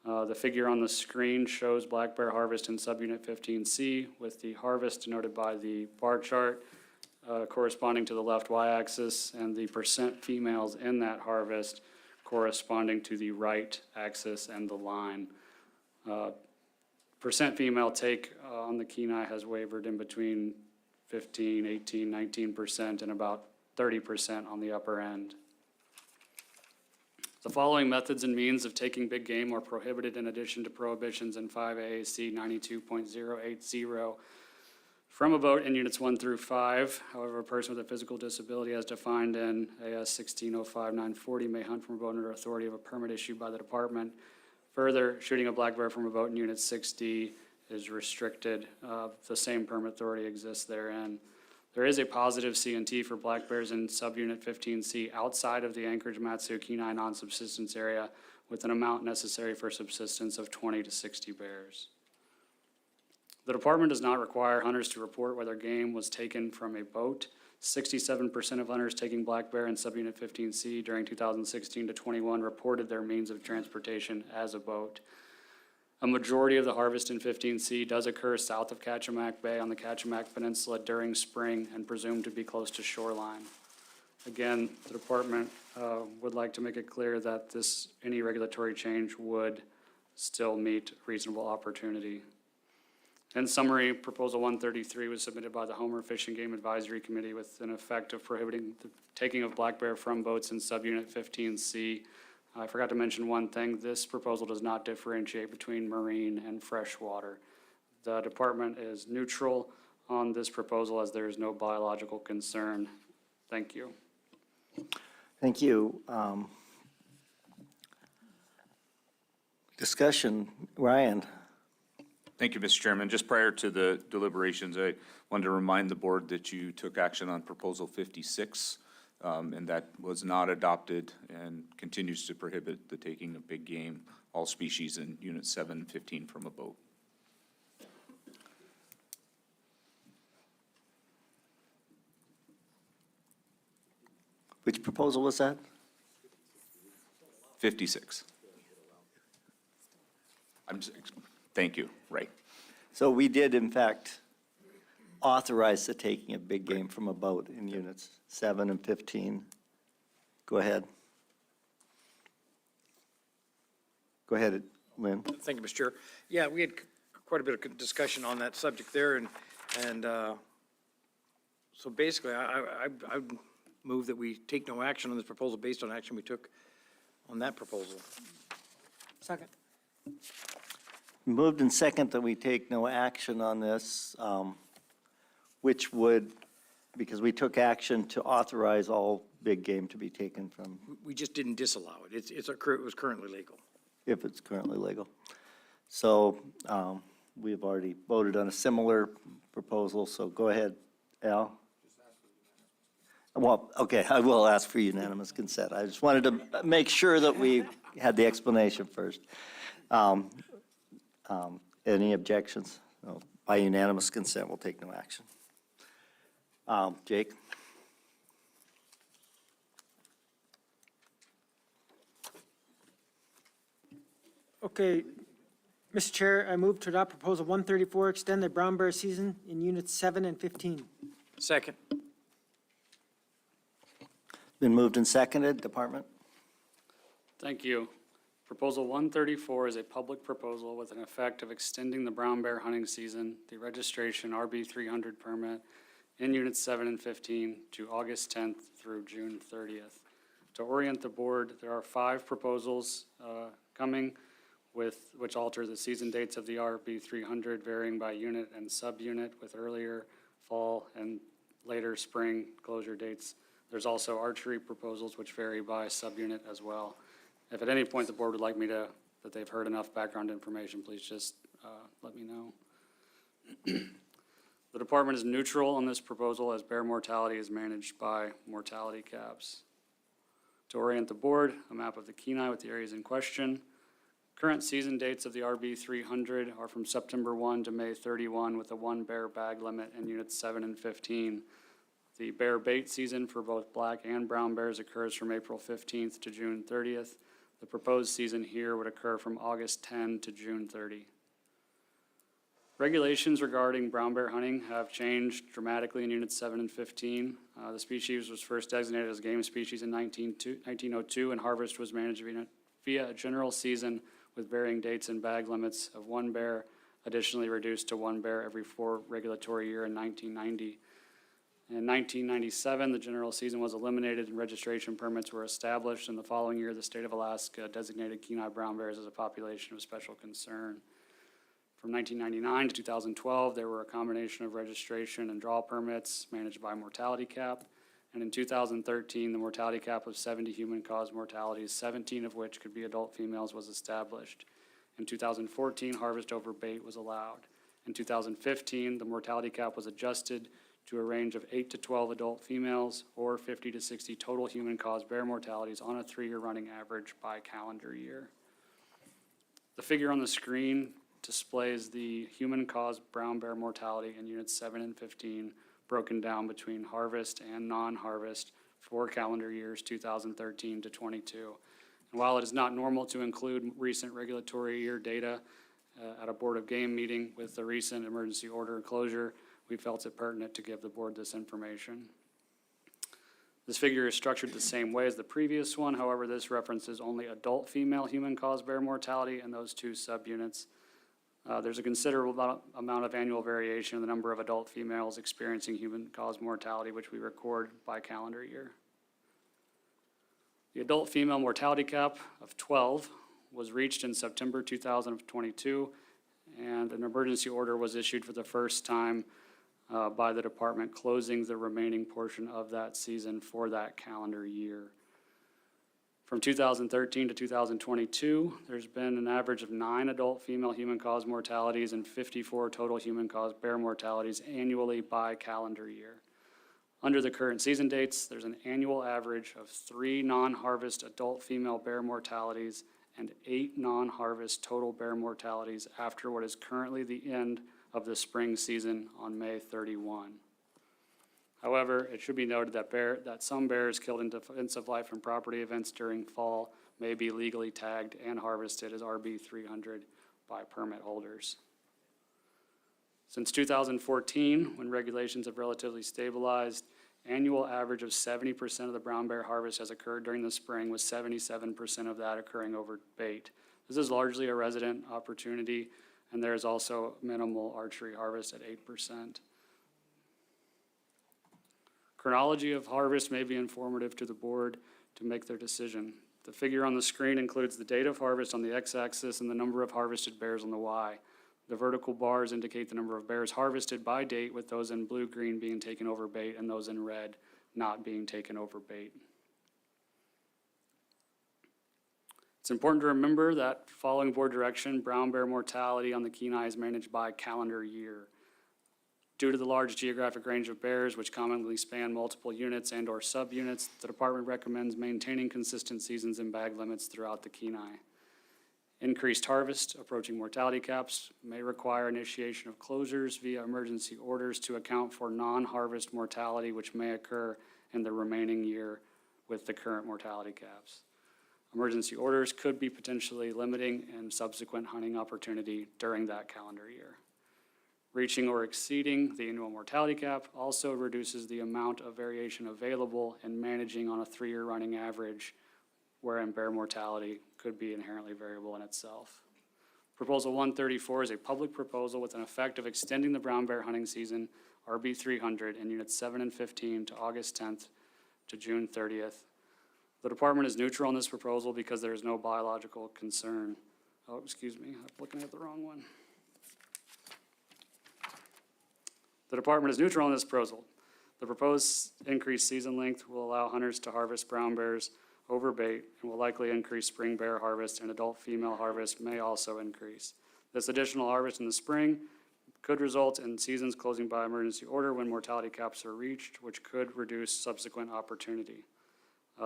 The figure on the screen shows black bear harvest in subunit 15C, with the harvest denoted by the bar chart corresponding to the left y-axis, and the percent females in that harvest corresponding to the right axis and the line. Percent female take on the Kenai has wavered in between 15, 18, 19%, and about 30% on the upper end. The following methods and means of taking big game are prohibited in addition to prohibitions in 5 AAC 92.080 from a boat in units 1 through 5. However, a person with a physical disability as defined in AS 1605-940 may hunt from a boat under authority of a permit issued by the department. Further, shooting a black bear from a boat in unit 6D is restricted. The same permit authority exists therein. There is a positive C&T for black bears in subunit 15C outside of the Anchorage-Matsu Kenai non-subsistence area with an amount necessary for subsistence of 20 to 60 bears. The department does not require hunters to report whether game was taken from a boat. 67% of hunters taking black bear in subunit 15C during 2016 to 21 reported their means of transportation as a boat. A majority of the harvest in 15C does occur south of Kachemak Bay on the Kachemak Peninsula during spring and presumed to be close to shoreline. Again, the department would like to make it clear that any regulatory change would still meet reasonable opportunity. In summary, Proposal 133 was submitted by the Homer Fish and Game Advisory Committee with an effect of prohibiting the taking of black bear from boats in subunit 15C. I forgot to mention one thing. This proposal does not differentiate between marine and freshwater. The department is neutral on this proposal as there is no biological concern. Thank you. Thank you. Discussion, Ryan. Thank you, Mr. Chairman. Just prior to the deliberations, I wanted to remind the board that you took action on Proposal 56, and that was not adopted and continues to prohibit the taking of big game, all species in Unit 7 and 15 from a boat. Which proposal was that? 56. Thank you, right. So we did, in fact, authorize the taking of big game from a boat in units 7 and 15. Go ahead. Go ahead, Lynn. Thank you, Mr. Chair. Yeah, we had quite a bit of discussion on that subject there, and And so basically, I move that we take no action on this proposal based on action we took on that proposal. Second. Moved and second that we take no action on this, which would, because we took action to authorize all big game to be taken from, We just didn't disallow it. It was currently legal. if it's currently legal. So we've already voted on a similar proposal, so go ahead, Al. Well, okay, I will ask for unanimous consent. I just wanted to make sure that we had the explanation first. Any objections? No. By unanimous consent, we'll take no action. Jake? Okay, Mr. Chair, I move to adopt Proposal 134, extend the brown bear season in Units 7 and 15. Second. Been moved and seconded, Department? Thank you. Proposal 134 is a public proposal with an effect of extending the brown bear hunting season, the registration RB 300 permit in Units 7 and 15 to August 10th through June 30th. To orient the board, there are 5 proposals coming which alter the season dates of the RB 300 varying by unit and subunit with earlier fall and later spring closure dates. There's also archery proposals which vary by subunit as well. If at any point the board would like me to, that they've heard enough background information, please just let me know. The department is neutral on this proposal as bear mortality is managed by mortality caps. To orient the board, a map of the Kenai with the areas in question. Current season dates of the RB 300 are from September 1 to May 31 with a 1 bear bag limit in Units 7 and 15. The bear bait season for both black and brown bears occurs from April 15th to June 30th. The proposed season here would occur from August 10 to June 30. Regulations regarding brown bear hunting have changed dramatically in Units 7 and 15. The species was first designated as a game species in 1902, and harvest was managed via a general season with varying dates and bag limits of 1 bear, additionally reduced to 1 bear every 4 regulatory year in 1990. In 1997, the general season was eliminated and registration permits were established. In the following year, the state of Alaska designated Kenai brown bears as a population of special concern. From 1999 to 2012, there were a combination of registration and draw permits managed by mortality cap. And in 2013, the mortality cap of 70 human-caused mortalities, 17 of which could be adult females, was established. In 2014, harvest over bait was allowed. In 2015, the mortality cap was adjusted to a range of 8 to 12 adult females or 50 to 60 total human-caused bear mortalities on a 3-year running average by calendar year. The figure on the screen displays the human-caused brown bear mortality in Units 7 and 15, broken down between harvest and non-harvest for calendar years 2013 to 22. And while it is not normal to include recent regulatory year data at a Board of Game meeting with the recent emergency order closure, we felt it pertinent to give the board this information. This figure is structured the same way as the previous one. However, this references only adult female human-caused bear mortality in those 2 subunits. There's a considerable amount of annual variation in the number of adult females experiencing human-caused mortality, which we record by calendar year. The adult female mortality cap of 12 was reached in September 2022, and an emergency order was issued for the first time by the department, closing the remaining portion of that season for that calendar year. From 2013 to 2022, there's been an average of 9 adult female human-caused mortalities and 54 total human-caused bear mortalities annually by calendar year. Under the current season dates, there's an annual average of 3 non-harvest adult female bear mortalities and 8 non-harvest total bear mortalities after what is currently the end of the spring season on May 31. However, it should be noted that some bears killed in defense of life and property events during fall may be legally tagged and harvested as RB 300 by permit holders. Since 2014, when regulations have relatively stabilized, annual average of 70% of the brown bear harvest has occurred during the spring, with 77% of that occurring over bait. This is largely a resident opportunity, and there is also minimal archery harvest at 8%. Chronology of harvest may be informative to the board to make their decision. The figure on the screen includes the date of harvest on the x-axis and the number of harvested bears on the y. The vertical bars indicate the number of bears harvested by date, with those in blue-green being taken over bait and those in red not being taken over bait. It's important to remember that following board direction, brown bear mortality on the Kenai is managed by calendar year. Due to the large geographic range of bears, which commonly span multiple units and/or subunits, the department recommends maintaining consistent seasons and bag limits throughout the Kenai. Increased harvest, approaching mortality caps, may require initiation of closures via emergency orders to account for non-harvest mortality, which may occur in the remaining year with the current mortality caps. Emergency orders could be potentially limiting and subsequent hunting opportunity during that calendar year. Reaching or exceeding the annual mortality cap also reduces the amount of variation available in managing on a 3-year running average, wherein bear mortality could be inherently variable in itself. Proposal 134 is a public proposal with an effect of extending the brown bear hunting season, RB 300, in units 7 and 15 to August 10th to June 30th. The department is neutral on this proposal because there is no biological concern. Oh, excuse me, I'm looking at the wrong one. The department is neutral on this proposal. The proposed increased season length will allow hunters to harvest brown bears over bait and will likely increase spring bear harvest, and adult female harvest may also increase. This additional harvest in the spring could result in seasons closing by emergency order when mortality caps are reached, which could reduce subsequent opportunity.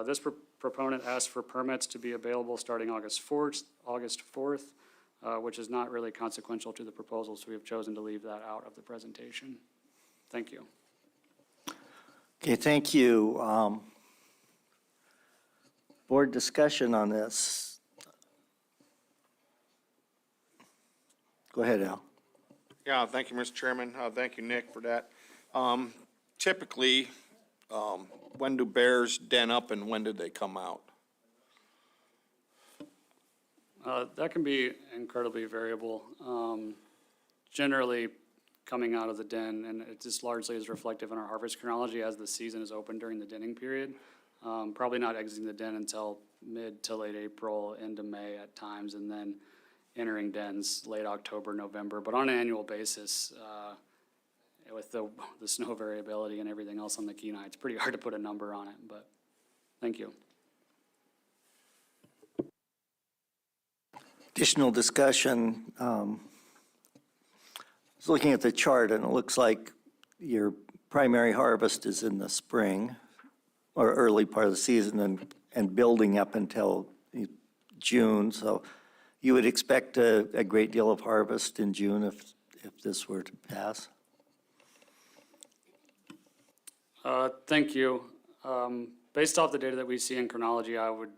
This proponent asked for permits to be available starting August 4th, which is not really consequential to the proposal, so we have chosen to leave that out of the presentation. Thank you. Okay, thank you. Board discussion on this. Go ahead, Al. Yeah, thank you, Mr. Chairman. Thank you, Nick, for that. Typically, when do bears den up and when do they come out? That can be incredibly variable. Generally, coming out of the den, and it just largely is reflective in our harvest chronology as the season is open during the denning period. Probably not exiting the den until mid to late April into May at times, and then entering dens late October, November. But on an annual basis, with the snow variability and everything else on the Kenai, it's pretty hard to put a number on it, but thank you. Additional discussion. I was looking at the chart, and it looks like your primary harvest is in the spring or early part of the season and building up until June. So you would expect a great deal of harvest in June if this were to pass? Thank you. Based off the data that we see in chronology, I would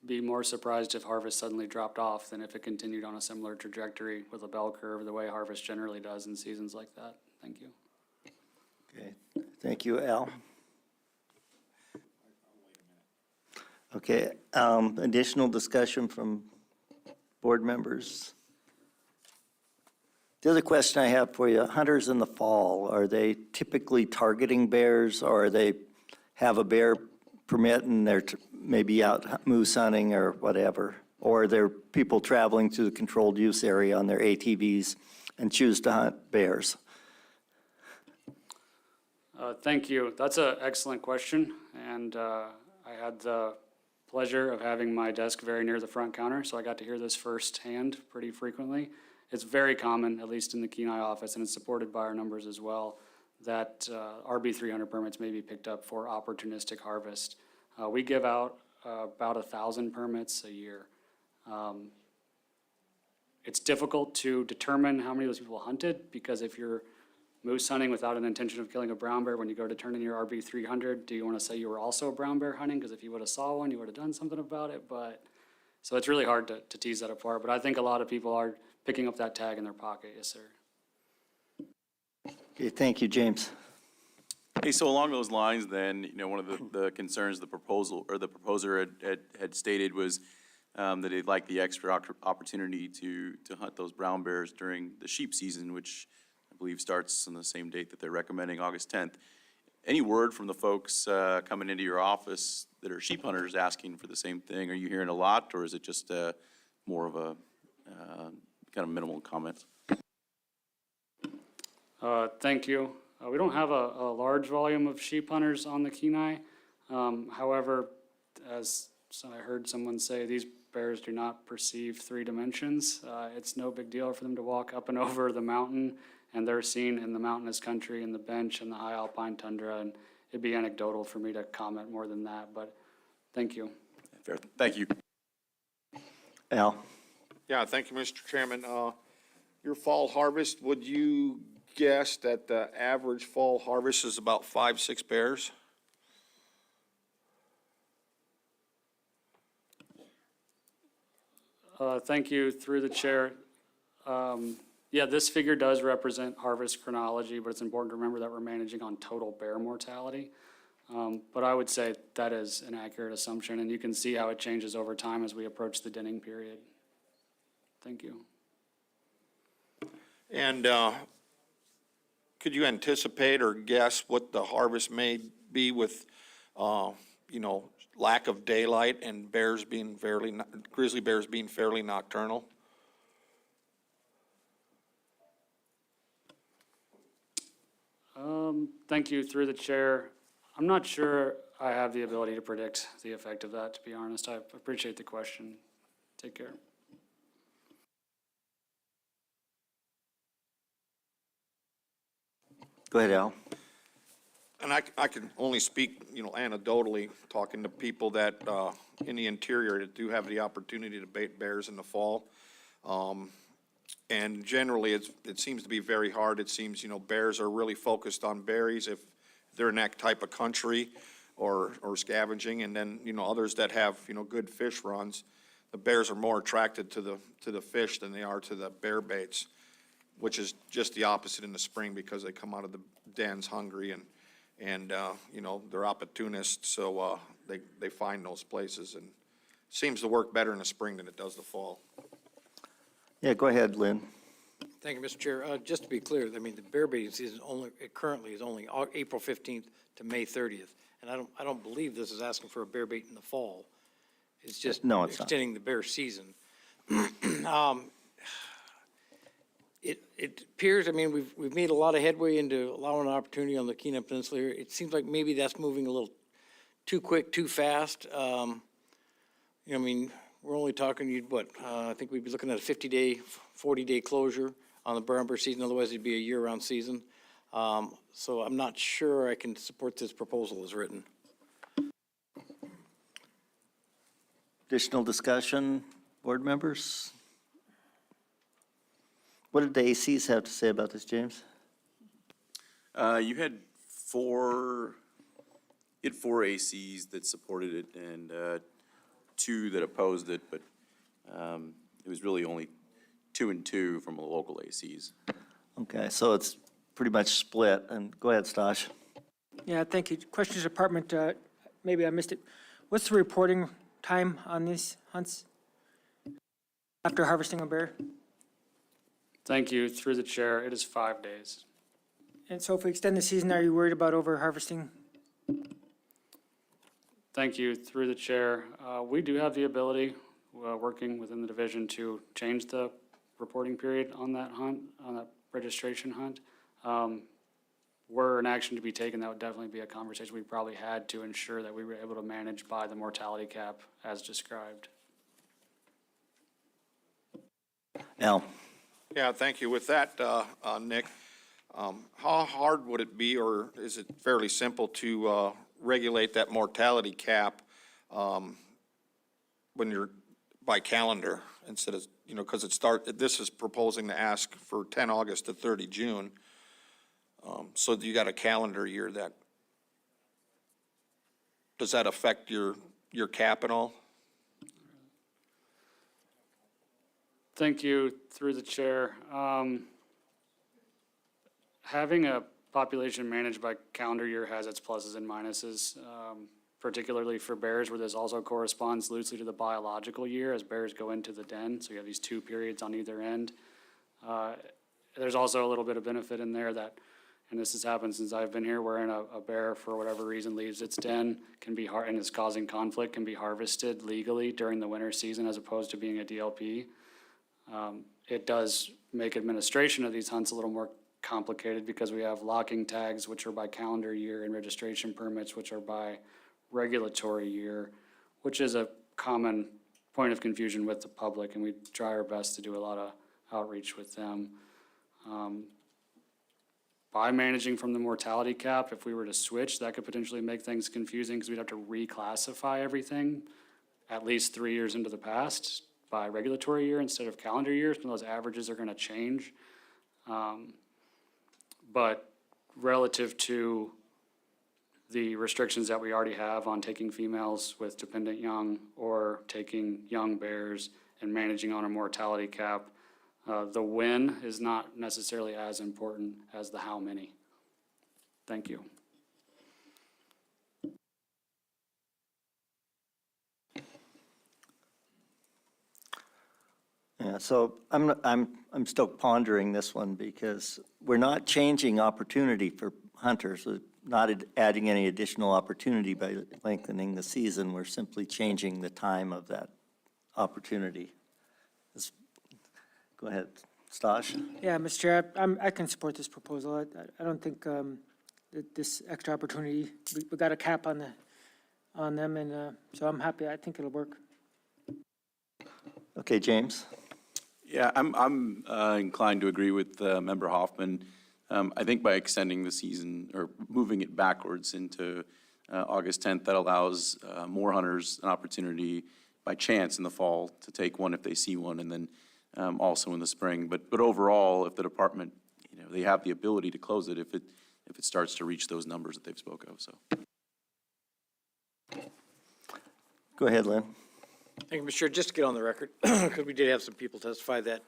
be more surprised if harvest suddenly dropped off than if it continued on a similar trajectory with a bell curve, the way harvest generally does in seasons like that. Thank you. Okay, thank you, Al. Okay, additional discussion from board members? The other question I have for you, hunters in the fall, are they typically targeting bears, or they have a bear permit and they're maybe out moose hunting or whatever? Or they're people traveling to the controlled use area on their ATVs and choose to hunt bears? Thank you. That's an excellent question, and I had the pleasure of having my desk very near the front counter, so I got to hear this firsthand pretty frequently. It's very common, at least in the Kenai office, and it's supported by our numbers as well, that RB 300 permits may be picked up for opportunistic harvest. We give out about 1,000 permits a year. It's difficult to determine how many of those people hunted, because if you're moose hunting without an intention of killing a brown bear, when you go to turn in your RB 300, do you want to say you were also brown bear hunting? Because if you would have saw one, you would have done something about it. But so it's really hard to tease that apart. But I think a lot of people are picking up that tag in their pocket. Yes, sir. Okay, thank you, James. Hey, so along those lines then, one of the concerns the proposer had stated was that they'd like the extra opportunity to hunt those brown bears during the sheep season, which I believe starts on the same date that they're recommending, August 10th. any word from the folks coming into your office that are sheep hunters asking for the same thing? Are you hearing a lot, or is it just more of a kind of minimal comments? Thank you. We don't have a large volume of sheep hunters on the Kenai. However, as I heard someone say, these bears do not perceive 3 dimensions. It's no big deal for them to walk up and over the mountain, and they're seen in the mountainous country, in the bench, and the high alpine tundra, and it'd be anecdotal for me to comment more than that, but thank you. Fair. Thank you. Al? Yeah, thank you, Mr. Chairman. Your fall harvest, would you guess that the average fall harvest is about 5, 6 bears? Thank you, through the chair. Yeah, this figure does represent harvest chronology, but it's important to remember that we're managing on total bear mortality. But I would say that is an accurate assumption, and you can see how it changes over time as we approach the denning period. Thank you. And could you anticipate or guess what the harvest may be with, lack of daylight and bears being grizzly bears being fairly nocturnal? Thank you, through the chair. I'm not sure I have the ability to predict the effect of that, to be honest. I appreciate the question. Take care. Go ahead, Al. And I can only speak, anecdotally, talking to people that, in the interior that do have the opportunity to bait bears in the fall. And generally, it seems to be very hard. It seems, bears are really focused on berries if they're in that type of country or scavenging. And then, others that have, good fish runs, the bears are more attracted to the fish than they are to the bear baits, which is just the opposite in the spring because they come out of the dens hungry and they're opportunists, so they find those places, and seems to work better in the spring than it does the fall. Yeah, go ahead, Lynn. Thank you, Mr. Chair. Just to be clear, the bear baiting season currently is only April 15th to May 30th. And I don't believe this is asking for a bear bait in the fall. It's just No, it's not. extending the bear season. It appears, we've made a lot of headway into allowing an opportunity on the Kenai Peninsula here. It seems like maybe that's moving a little too quick, too fast. We're only talking, I think we'd be looking at a 50-day, 40-day closure on the brown bear season, otherwise it'd be a year-round season. So I'm not sure I can support this proposal as written. Additional discussion, board members? What did the ACs have to say about this, James? You had four ACs that supported it and 2 that opposed it, but it was really only 2 and 2 from the local ACs. Okay, so it's pretty much split, and go ahead, Stosh. Yeah, thank you. Questions Department, maybe I missed it. What's the reporting time on these hunts after harvesting a bear? Thank you, through the chair. It is 5 days. And so if we extend the season, are you worried about over harvesting? Thank you, through the chair. We do have the ability, working within the division, to change the reporting period on that hunt, on that registration hunt. Were an action to be taken, that would definitely be a conversation we probably had to ensure that we were able to manage by the mortality cap as described. Al? Yeah, thank you. With that, Nick, how hard would it be, or is it fairly simple to regulate that mortality cap when you're by calendar instead of, because this is proposing to ask for 10 August to 30 June. So you got a calendar year does that affect your cap at all? Thank you, through the chair. Having a population managed by calendar year has its pluses and minuses, particularly for bears, where this also corresponds loosely to the biological year as bears go into the den. So you have these 2 periods on either end. There's also a little bit of benefit in there that and this has happened since I've been here, wherein a bear, for whatever reason, leaves its den, and is causing conflict, can be harvested legally during the winter season as opposed to being a DLP. It does make administration of these hunts a little more complicated because we have locking tags, which are by calendar year, and registration permits, which are by regulatory year, which is a common point of confusion with the public, and we try our best to do a lot of outreach with them. By managing from the mortality cap, if we were to switch, that could potentially make things confusing because we'd have to reclassify everything at least 3 years into the past by regulatory year instead of calendar years, and those averages are gonna change. But relative to the restrictions that we already have on taking females with dependent young or taking young bears and managing on a mortality cap, the when is not necessarily as important as the how many. Thank you. Yeah, so I'm still pondering this one because we're not changing opportunity for hunters. We're not adding any additional opportunity by lengthening the season. We're simply changing the time of that opportunity. Go ahead, Stash. Yeah, Mr. Chair, I can support this proposal. I don't think that this extra opportunity, we got a cap on them, and so I'm happy. I think it'll work. Okay, James? Yeah, I'm inclined to agree with Member Hoffman. I think by extending the season or moving it backwards into August 10th, that allows more hunters an opportunity by chance in the fall to take one if they see one, and then also in the spring. But overall, if the department, they have the ability to close it if it starts to reach those numbers that they've spoke of. So. Go ahead, Lynn. Thank you, Mr. Chair. Just to get on the record, because we did have some people testify that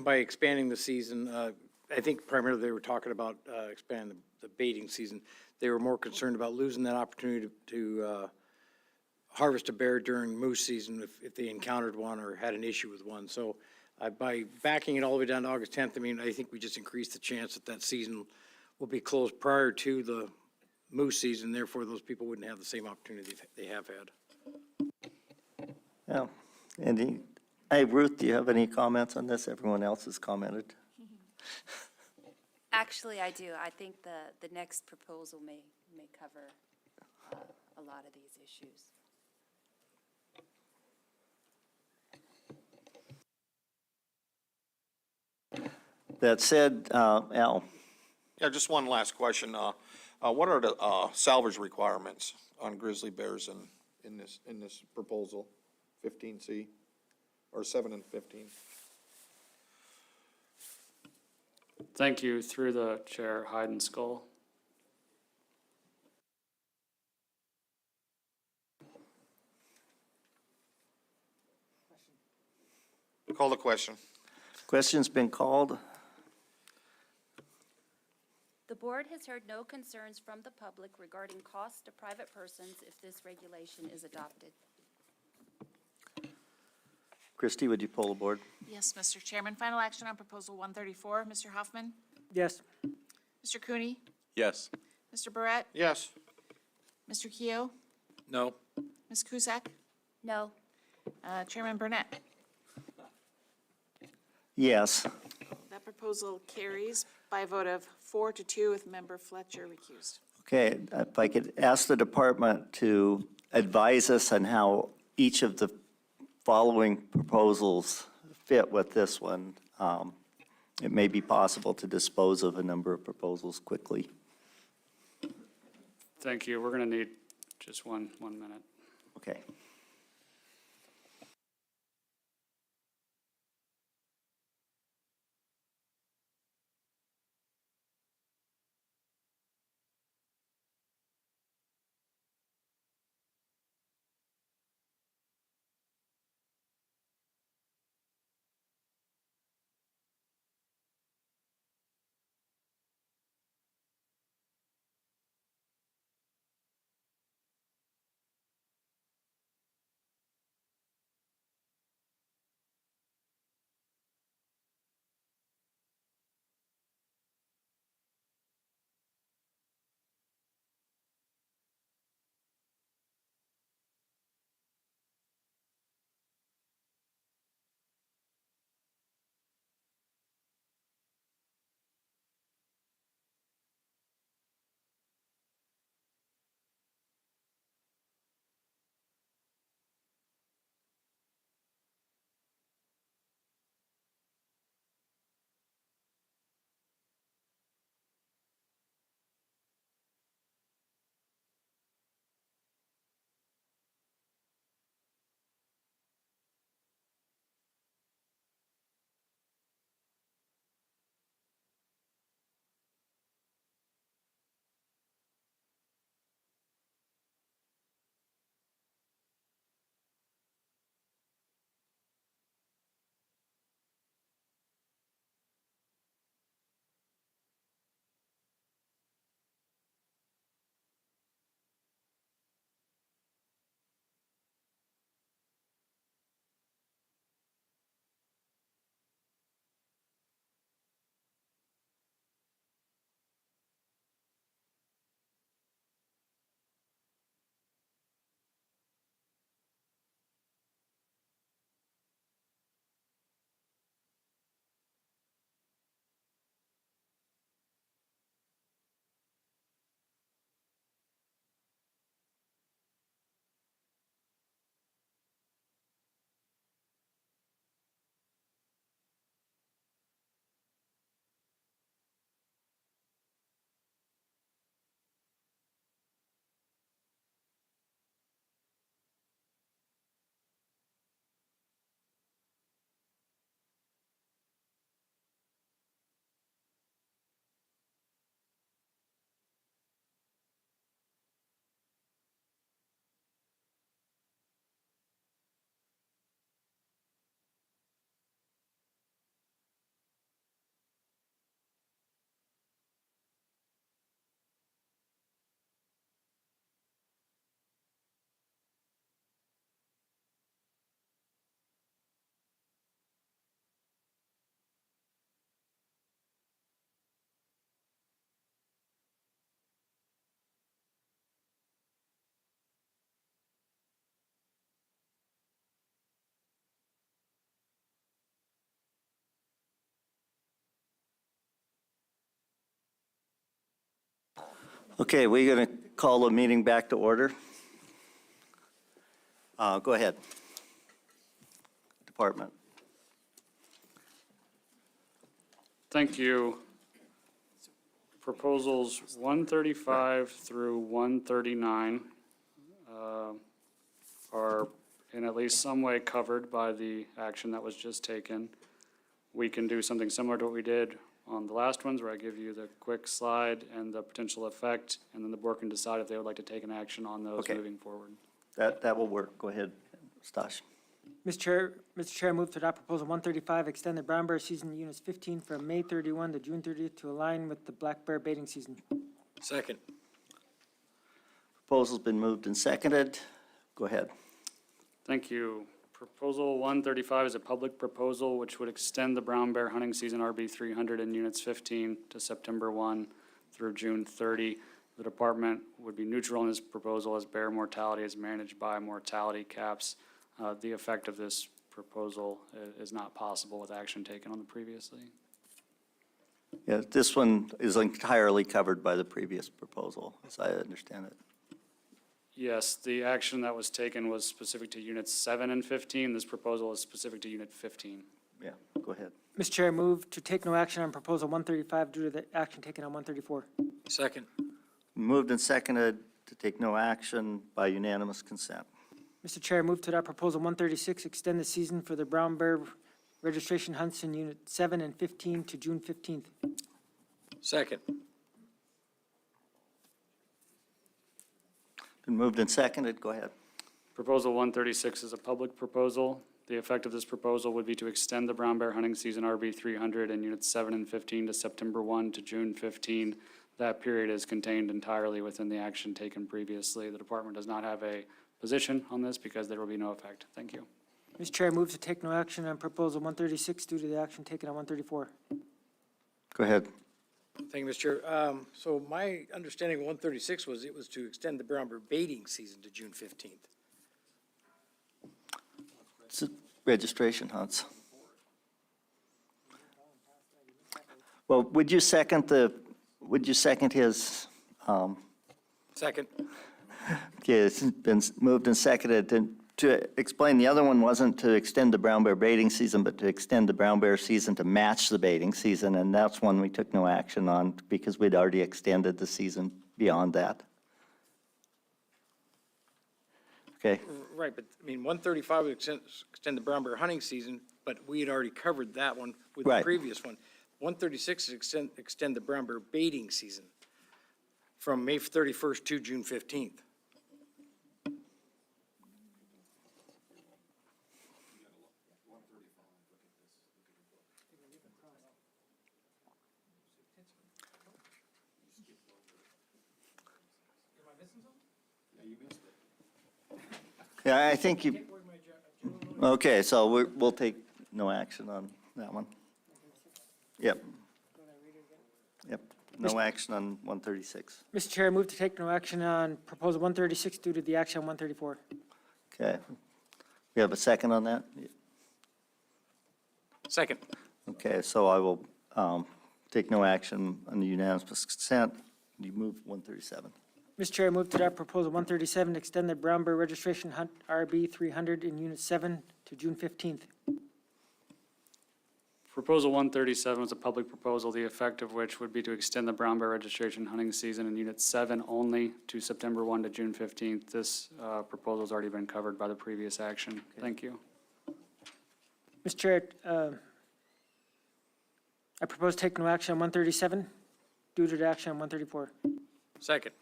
by expanding the season, I think primarily they were talking about expanding the baiting season. They were more concerned about losing that opportunity to harvest a bear during moose season if they encountered one or had an issue with one. So by backing it all the way down to August 10th, I think we just increased the chance that season will be closed prior to the moose season. Therefore, those people wouldn't have the same opportunity they have had. Yeah. Hey, Ruth, do you have any comments on this? Everyone else has commented. Actually, I do. I think the next proposal may cover a lot of these issues. That said, Al? Yeah, just one last question. What are the salvage requirements on grizzly bears in this proposal, 15C, or 7 and 15? Thank you. Through the chair, Hyde and Skull. Call the question. Question's been called. The board has heard no concerns from the public regarding costs to private persons if this regulation is adopted. Christie, would you poll the board? Yes, Mr. Chairman. Final action on Proposal 134. Mr. Hoffman? Yes. Mr. Cooney? Yes. Mr. Barrett? Yes. Mr. Keough? No. Ms. Cusack? No. Chairman Burnett? Yes. That proposal carries by a vote of 4-2 with Member Fletcher recused. Okay, if I could ask the department to advise us on how each of the following proposals fit with this one. It may be possible to dispose of a number of proposals quickly. Thank you. We're going to need just one minute. Okay. Okay, we're going to call the meeting back to order. Go ahead. Department. Thank you. Proposals 135 through 139 are in at least some way covered by the action that was just taken. We can do something similar to what we did on the last ones, where I give you the quick slide and the potential effect, and then the board can decide if they would like to take an action on those Okay. moving forward. That will work. Go ahead, Stash. Mr. Chair, I move to adopt proposal 135, extend the brown bear season units 15 from May 31 to June 30th to align with the black bear baiting season. Second. Proposal's been moved and seconded. Go ahead. Thank you. Proposal 135 is a public proposal which would extend the brown bear hunting season RB 300 in units 15 to September 1 through June 30. The department would be neutral in this proposal as bear mortality is managed by mortality caps. The effect of this proposal is not possible with action taken on the previously. Yeah, this one is entirely covered by the previous proposal, as I understand it. Yes, the action that was taken was specific to units 7 and 15. This proposal is specific to unit 15. Yeah, go ahead. Mr. Chair, I move to take no action on proposal 135 due to the action taken on 134. Second. Moved and seconded to take no action by unanimous consent. Mr. Chair, I move to adopt proposal 136, extend the season for the brown bear registration hunts in unit 7 and 15 to June 15th. Second. Been moved and seconded. Go ahead. Proposal 136 is a public proposal. The effect of this proposal would be to extend the brown bear hunting season RB 300 in units 7 and 15 to September 1 to June 15. That period is contained entirely within the action taken previously. The department does not have a position on this because there will be no effect. Thank you. Mr. Chair, I move to take no action on proposal 136 due to the action taken on 134. Go ahead. Thank you, Mr. Chair. So my understanding of 136 was it was to extend the brown bear baiting season to June 15th. It's registration hunts. Well, would you second his, Second. okay, it's been moved and seconded to explain, the other one wasn't to extend the brown bear baiting season, but to extend the brown bear season to match the baiting season, and that's one we took no action on because we'd already extended the season beyond that. Okay, Right, but I mean, 135 would extend the brown bear hunting season, but we had already covered that one with the Right. previous one. 136 is extend the brown bear baiting season from May 31st to June 15th. yeah, I think you, okay, so we'll take no action on that one. Yep. Yep, no action on 136. Mr. Chair, I move to take no action on proposal 136 due to the action on 134. Okay. We have a second on that? Second. Okay, so I will take no action on the unanimous consent. You move 137. Mr. Chair, I move to adopt proposal 137, to extend the brown bear registration hunt RB 300 in unit 7 to June 15th. Proposal 137 is a public proposal, the effect of which would be to extend the brown bear registration hunting season in Unit 7 only to September 1 to June 15th. This proposal's already been covered by the previous action. Thank you. Mr. Chair, I propose take no action on 137 due to the action on 134. Second.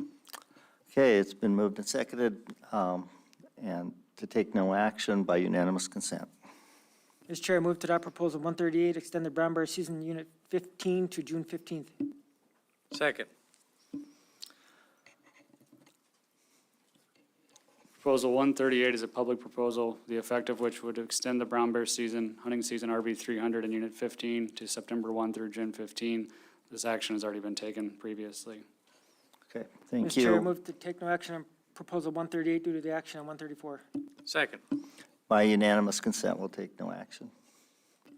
Okay, it's been moved and seconded, and to take no action by unanimous consent. Mr. Chair, I move to adopt proposal 138, extend the brown bear season unit 15 to June 15th. Second. Proposal 138 is a public proposal, the effect of which would extend the brown bear season, hunting season RB 300 in Unit 15 to September 1 through June 15. This action has already been taken previously. Okay, thank Mr. Chair, I you. move to take no action on proposal 138 due to the action on 134. Second. By unanimous consent, we'll take no action.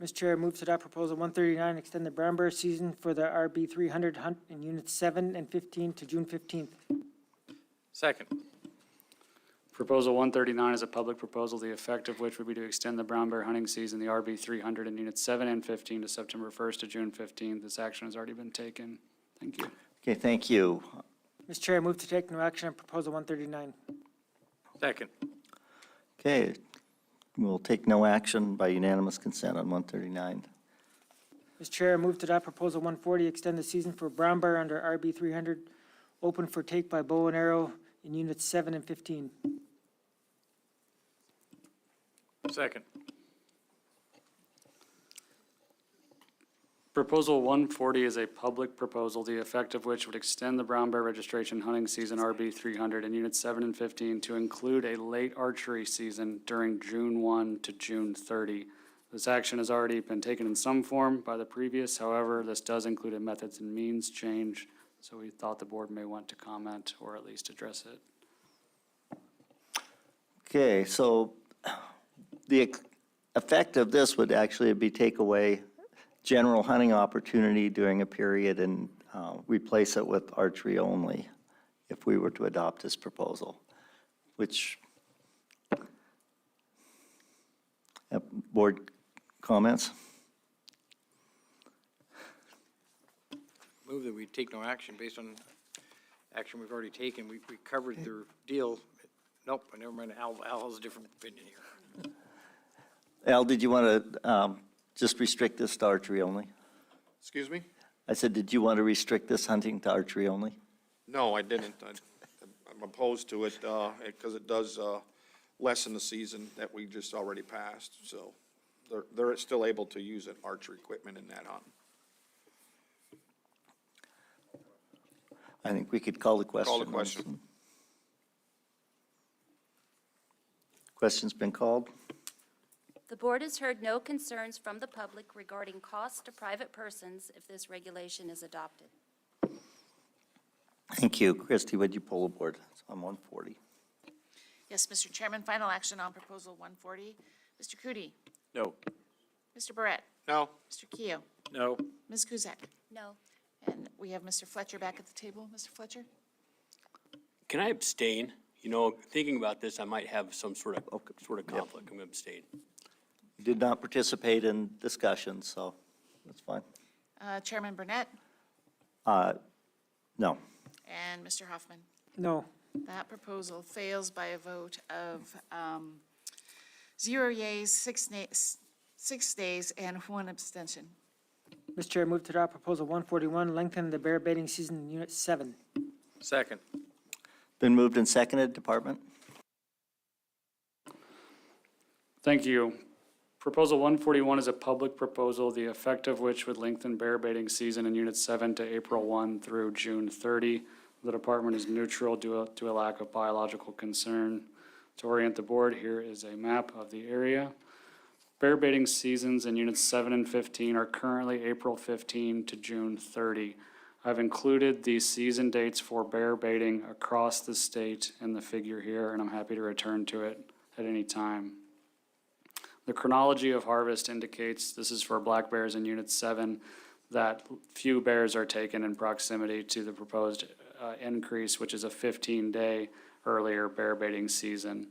Mr. Chair, I move to adopt proposal 139, extend the brown bear season for the RB 300 hunt in units 7 and 15 to June 15th. Second. Proposal 139 is a public proposal, the effect of which would be to extend the brown bear hunting season, the RB 300 in units 7 and 15 to September 1st to June 15th. This action has already been taken. Thank you. Okay, thank you. Mr. Chair, I move to take no action on proposal 139. Second. Okay, we'll take no action by unanimous consent on 139. Mr. Chair, I move to adopt proposal 140, extend the season for brown bear under RB 300, open for take by bow and arrow in units 7 and 15. Second. Proposal 140 is a public proposal, the effect of which would extend the brown bear registration hunting season RB 300 in units 7 and 15 to include a late archery season during June 1 to June 30. This action has already been taken in some form by the previous, however, this does include a methods and means change, so we thought the board may want to comment or at least address it. Okay, so the effect of this would actually be take away general hunting opportunity during a period and replace it with archery only if we were to adopt this proposal, which, board comments? Move that we take no action based on action we've already taken. We covered their deal. Nope, never mind. Al has a different opinion here. Al, did you want to just restrict this to archery only? Excuse me? I said, did you want to restrict this hunting to archery only? No, I didn't. I'm opposed to it, because it does, lessen the season that we just already passed, so they're still able to use an archery equipment in that hunt. I think we could call the question. Call the question. Question's been called. The board has heard no concerns from the public regarding costs to private persons if this regulation is adopted. Thank you. Christie, would you pull the board? It's on 140. Yes, Mr. Chairman, final action on proposal 140. Mr. Cootie? No. Mr. Barrett? No? Mr. Keo? No. Ms. Kuzak? No. And we have Mr. Fletcher back at the table. Mr. Fletcher? Can I abstain? You know, thinking about this, I might have some sort of conflict. I'm going to abstain. You did not participate in discussions, so that's fine. Chairman Burnett? No. And Mr. Hoffman? No. That proposal fails by a vote of 0 yeas, 6 nays, and 1 abstention. Mr. Chair, I move to adopt proposal 141, lengthen the bear baiting season in unit 7. Second. Been moved and seconded, Department? Thank you. Proposal 141 is a public proposal, the effect of which would lengthen bear baiting season in Unit 7 to April 1 through June 30. The department is neutral due to a lack of biological concern. To orient the board, here is a map of the area. Bear baiting seasons in Units 7 and 15 are currently April 15 to June 30. I've included the season dates for bear baiting across the state in the figure here, and I'm happy to return to it at any time. The chronology of harvest indicates, this is for black bears in Unit 7, that few bears are taken in proximity to the proposed increase, which is a 15-day earlier bear baiting season.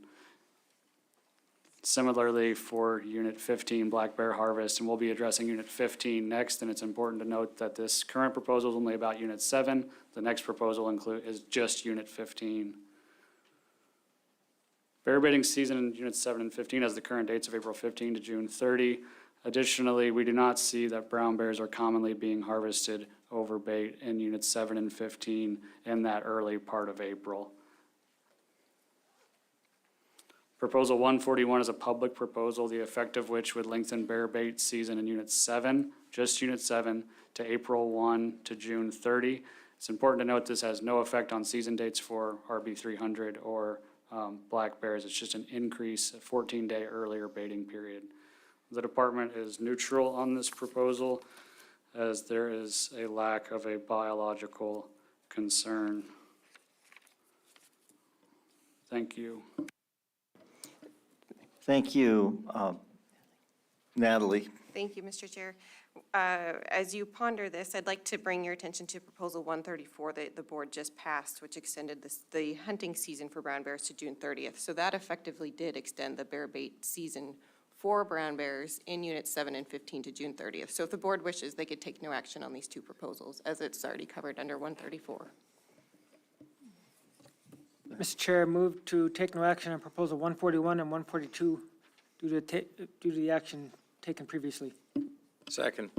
Similarly, for Unit 15 black bear harvest, and we'll be addressing Unit 15 next, and it's important to note that this current proposal is only about Unit 7. The next proposal is just Unit 15. Bear baiting season in Units 7 and 15 has the current dates of April 15 to June 30. Additionally, we do not see that brown bears are commonly being harvested over bait in Units 7 and 15 in that early part of April. Proposal 141 is a public proposal, the effect of which would lengthen bear bait season in Unit 7, just Unit 7, to April 1 to June 30. It's important to note this has no effect on season dates for RB 300 or black bears. It's just an increase, a 14-day earlier baiting period. The department is neutral on this proposal as there is a lack of a biological concern. Thank you. Thank you. Natalie? Thank you, Mr. Chair. As you ponder this, I'd like to bring your attention to Proposal 134 that the board just passed, which extended the hunting season for brown bears to June 30th. So that effectively did extend the bear bait season for brown bears in Units 7 and 15 to June 30th. So if the board wishes, they could take no action on these two proposals, as it's already covered under 134. Mr. Chair, move to take no action on Proposal 141 and 142 due to the action taken previously. Second.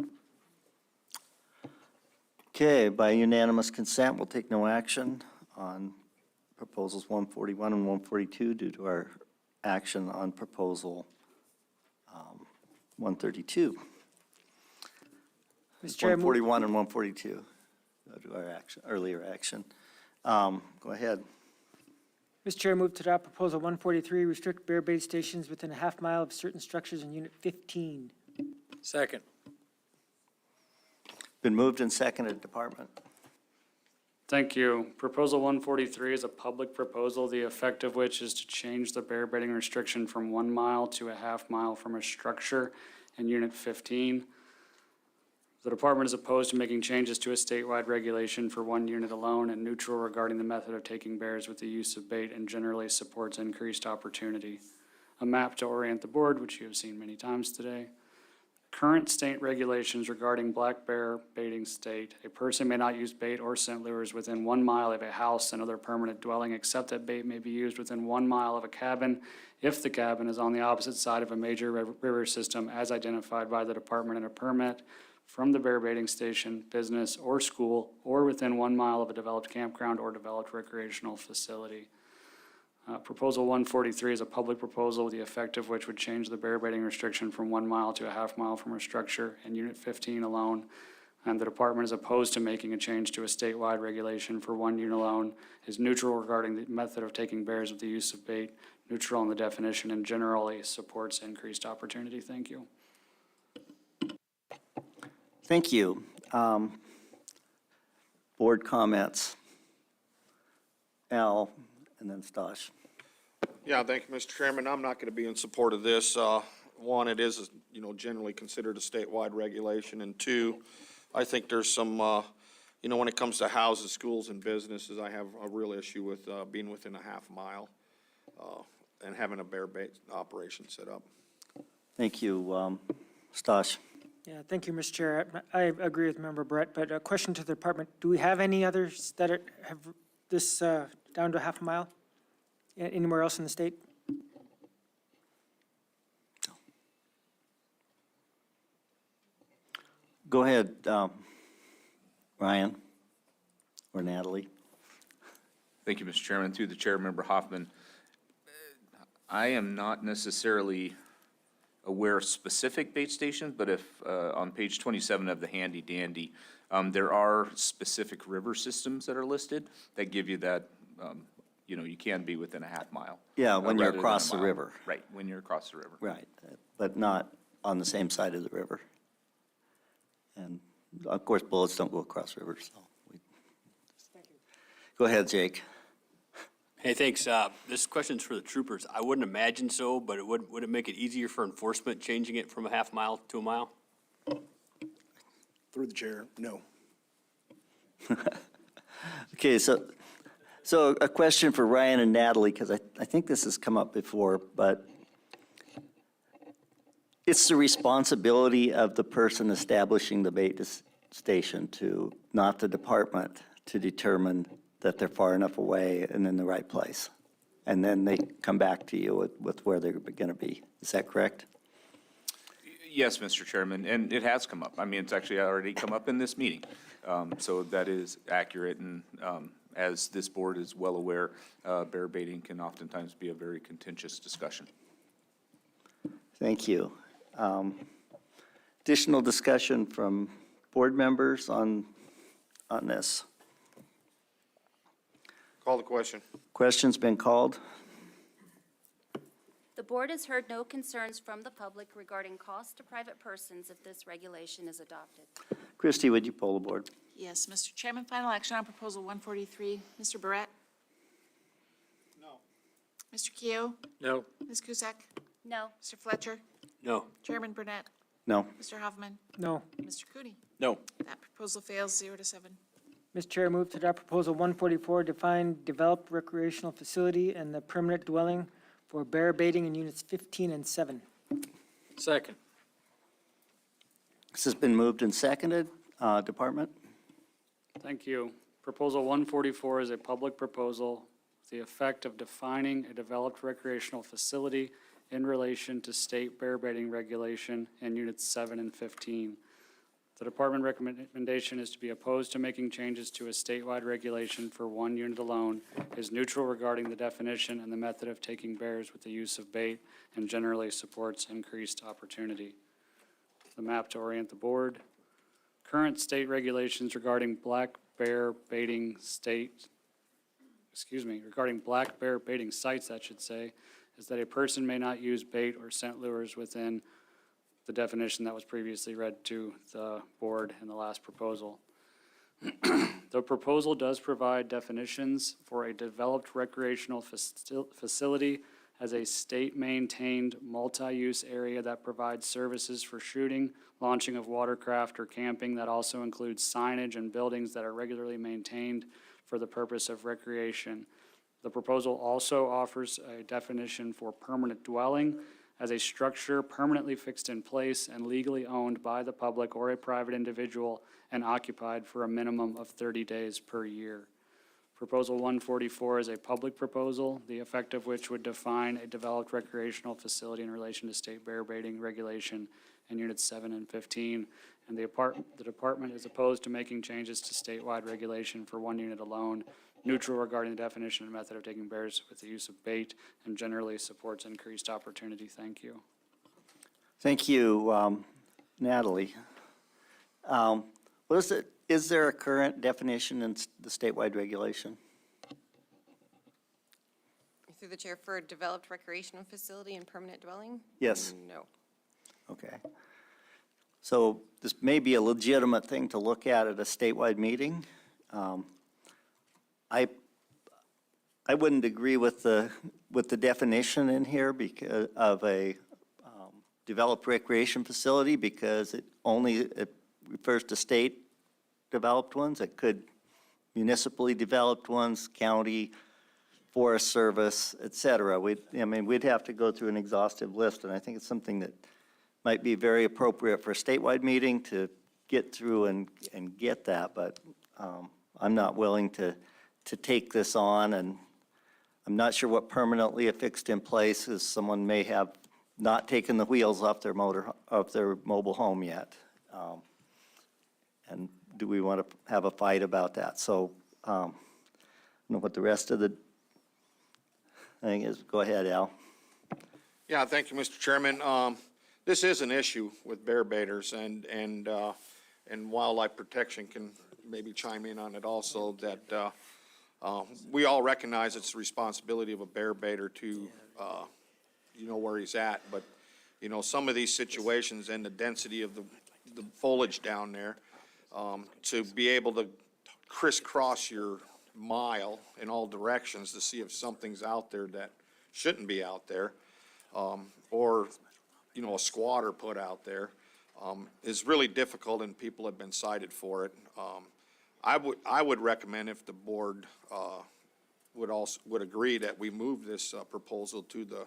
Okay, by unanimous consent, we'll take no action on proposals 141 and 142 due to our action on proposal 132. Mr. Chair, 141 and 142, due to our action, earlier action. Go ahead. Mr. Chair, move to adopt Proposal 143, restrict bear bait stations within a half mile of certain structures in Unit 15. Second. Been moved and seconded, Department. Thank you. Proposal 143 is a public proposal, the effect of which is to change the bear baiting restriction from 1 mile to a half mile from a structure in Unit 15. The department is opposed to making changes to a statewide regulation for one unit alone and neutral regarding the method of taking bears with the use of bait and generally supports increased opportunity. A map to orient the board, which you have seen many times today. Current state regulations regarding black bear baiting state, a person may not use bait or scent lures within 1 mile of a house and other permanent dwelling, except that bait may be used within 1 mile of a cabin if the cabin is on the opposite side of a major river system as identified by the department in a permit from the bear baiting station, business, or school, or within 1 mile of a developed campground or developed recreational facility. Proposal 143 is a public proposal, the effect of which would change the bear baiting restriction from 1 mile to a half mile from a structure in Unit 15 alone. And the department is opposed to making a change to a statewide regulation for one unit alone, is neutral regarding the method of taking bears with the use of bait, neutral on the definition, and generally supports increased opportunity. Thank you. Thank you. Board comments. Al, and then Stosh. Yeah, thank you, Mr. Chairman. I'm not going to be in support of this. One, it is, generally considered a statewide regulation, and two, I think there's some, when it comes to houses, schools, and businesses, I have a real issue with being within a half mile and having a bear bait operation set up. Thank you. Stosh. Yeah, thank you, Mr. Chair. I agree with Member Brett, but a question to the department. Do we have any others that have this down to a half a mile? Anywhere else in the state? Go ahead, Ryan or Natalie. Thank you, Mr. Chairman. Through the chair, Member Hoffman, I am not necessarily aware of specific bait stations, but if, on page 27 of the handy dandy, there are specific river systems that are listed that give you that, you can be within a half mile. Yeah, when you're rather than across a the mile. river. Right, when you're across the river. Right, but not on the same side of the river. And of course, bullets don't go across rivers, so. Go ahead, Jake. Hey, thanks. This question's for the troopers. I wouldn't imagine so, but would it make it easier for enforcement changing it from a half mile to a mile? Through the chair, no. Okay, so a question for Ryan and Natalie, because I think this has come up before, but it's the responsibility of the person establishing the bait station to, not the department, to determine that they're far enough away and in the right place. And then they come back to you with where they're going to be. Is that correct? Yes, Mr. Chairman, and it has come up. I mean, it's actually already come up in this meeting. So that is accurate, and as this board is well aware, bear baiting can oftentimes be a very contentious discussion. Thank you. Additional discussion from board members on this? Call the question. Question's been called. The board has heard no concerns from the public regarding costs to private persons if this regulation is adopted. Christie, would you poll the board? Yes, Mr. Chairman, final action on Proposal 143. Mr. Barrett? No. Mr. Keough? No. Ms. Cusack? No. Mr. Fletcher? No. Chairman Burnett? No. Mr. Hoffman? No. Mr. Cooney? No. That proposal fails 0-7. Mr. Chair, I move to adopt proposal 144, define developed recreational facility and the permanent dwelling for bear baiting in units 15 and 7. Second. This has been moved and seconded. Department? Thank you. Proposal 144 is a public proposal with the effect of defining a developed recreational facility in relation to state bear baiting regulation in units 7 and 15. The department recommendation is to be opposed to making changes to a statewide regulation for one unit alone, is neutral regarding the definition and the method of taking bears with the use of bait, and generally supports increased opportunity. The map to orient the board. Current state regulations regarding black bear baiting sites, that should say, is that a person may not use bait or scent lures within the definition that was previously read to the board in the last proposal. The proposal does provide definitions for a developed recreational facility as a state-maintained multi-use area that provides services for shooting, launching of watercraft, or camping that also includes signage and buildings that are regularly maintained for the purpose of recreation. The proposal also offers a definition for permanent dwelling as a structure permanently fixed in place and legally owned by the public or a private individual and occupied for a minimum of 30 days per year. Proposal 144 is a public proposal, the effect of which would define a developed recreational facility in relation to state bear baiting regulation in units 7 and 15. And the department is opposed to making changes to statewide regulation for one unit alone, neutral regarding the definition and method of taking bears with the use of bait, and generally supports increased opportunity. Thank you. Thank you, Natalie. Is there a current definition in the statewide regulation? Through the chair, for a developed recreational facility and permanent dwelling? Yes. No. Okay. So this may be a legitimate thing to look at a statewide meeting. I wouldn't agree with the definition in here because of a developed recreation facility, because it refers to state developed ones. It could municipally developed ones, county, Forest Service, et cetera. We'd have to go through an exhaustive list, and I think it's something that might be very appropriate for a statewide meeting to get through and get that, but I'm not willing to take this on, and I'm not sure what permanently affixed in place is. Someone may have not taken the wheels off their mobile home yet. And do we want to have a fight about that? So I don't know what the rest of the thing is. Go ahead, Al. Yeah, thank you, Mr. Chairman. This is an issue with bear baiters, and wildlife protection can maybe chime in on it also, that we all recognize it's the responsibility of a bear baiter to know where he's at, but some of these situations and the density of the foliage down there, to be able to crisscross your mile in all directions to see if something's out there that shouldn't be out there, or a squatter put out there, is really difficult, and people have been cited for it. I would recommend, if the board would agree, that we move this proposal to the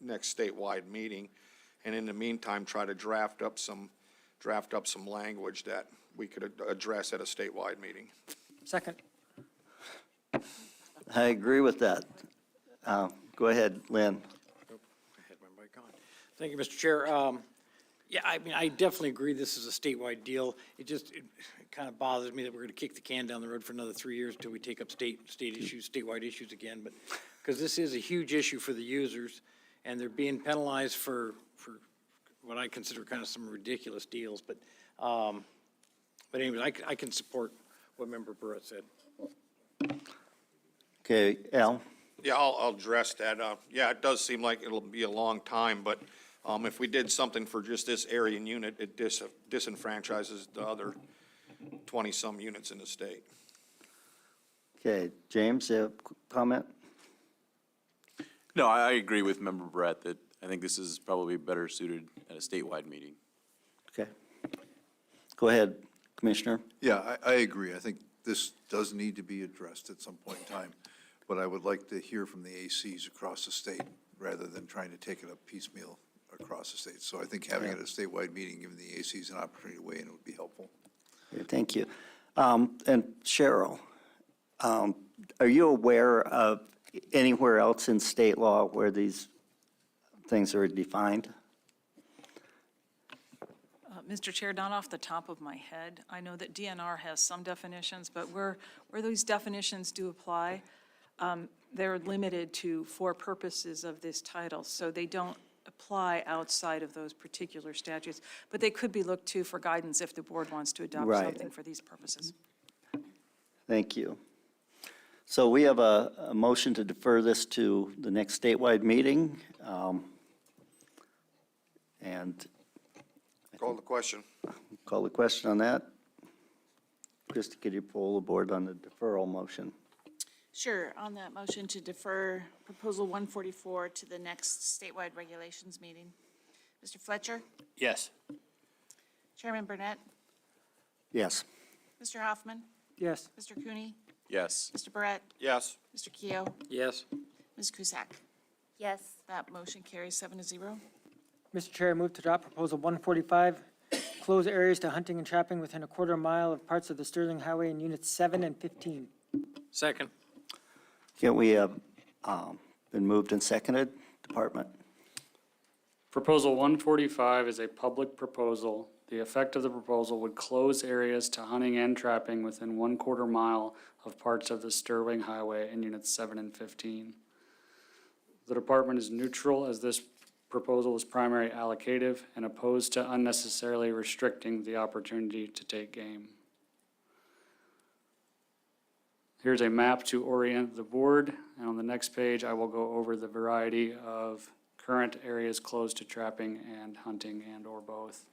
next statewide meeting, and in the meantime try to draft up some language that we could address at a statewide meeting. Second. I agree with that. Go ahead, Lynn. I had my mic on. Thank you, Mr. Chair. Yeah, I definitely agree this is a statewide deal. It kind of bothers me that we're going to kick the can down the road for another 3 years until we take up statewide issues again. But because this is a huge issue for the users, and they're being penalized for what I consider kind of some ridiculous deals. But anyways, I can support what Member Burrett said. Okay, Al? Yeah, I'll address that. Yeah, it does seem like it'll be a long time, but if we did something for just this area and unit, it disenfranchises the other 20-some units in the state. Okay, James, you have a comment? No, I agree with Member Brett that I think this is probably better suited at a statewide meeting. Okay. Go ahead, Commissioner. Yeah, I agree. I think this does need to be addressed at some point in time, but I would like to hear from the ACs across the state rather than trying to take it up piecemeal across the state. So I think having it at a statewide meeting, giving the ACs an opportunity to weigh in would be helpful. Okay, thank you. And Cheryl, are you aware of anywhere else in state law where these things are defined? Mr. Chair, not off the top of my head. I know that DNR has some definitions, but where those definitions do apply, they're limited to for purposes of this title, so they don't apply outside of those particular statutes. But they could be looked to for guidance if the board wants to adopt Right. something for these purposes. Thank you. So we have a motion to defer this to the next statewide meeting. And Call the question. call the question on that. Christie, could you poll the board on the deferral motion? Sure, on that motion to defer Proposal 144 to the next statewide regulations meeting. Mr. Fletcher? Yes. Chairman Burnett? Yes. Mr. Hoffman? Yes. Mr. Cooney? Yes. Mr. Barrett? Yes. Mr. Keough? Yes. Ms. Cusack? Yes. That motion carries 7-0. Mr. Chair, I move to adopt Proposal 145, close areas to hunting and trapping within a quarter mile of parts of the Sterling Highway in Units 7 and 15. Second. Okay, we have been moved and seconded. Department. Proposal 145 is a public proposal. The effect of the proposal would close areas to hunting and trapping within 1/4 mile of parts of the Sterling Highway in Units 7 and 15. The department is neutral as this proposal is primary allocative and opposed to unnecessarily restricting the opportunity to take game. Here's a map to orient the board, and on the next page, I will go over the variety of current areas closed to trapping and hunting and/or both.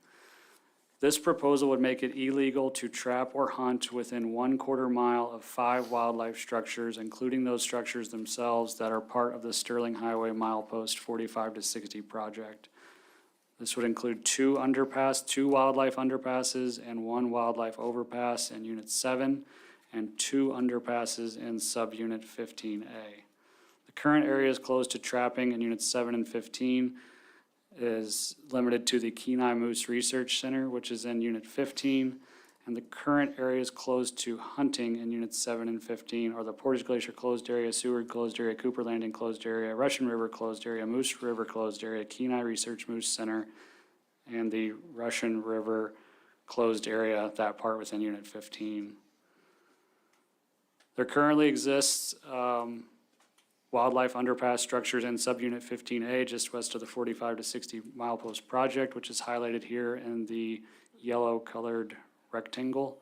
This proposal would make it illegal to trap or hunt within 1/4 mile of 5 wildlife structures, including those structures themselves that are part of the Sterling Highway Milepost 45 to 60 project. This would include 2 wildlife underpasses, and 1 wildlife overpass in Unit 7, and 2 underpasses in Subunit 15A. The current areas closed to trapping in Units 7 and 15 is limited to the Kenai Moose Research Center, which is in Unit 15, and the current areas closed to hunting in Units 7 and 15 are the Portage Glacier Closed Area, Seward Closed Area, Cooper Landing Closed Area, Russian River Closed Area, Moose River Closed Area, Kenai Research Moose Center, and the Russian River Closed Area, that part within Unit 15. There currently exists wildlife underpass structures in subunit 15A, just west of the 45 to 60 milepost project, which is highlighted here in the yellow colored rectangle.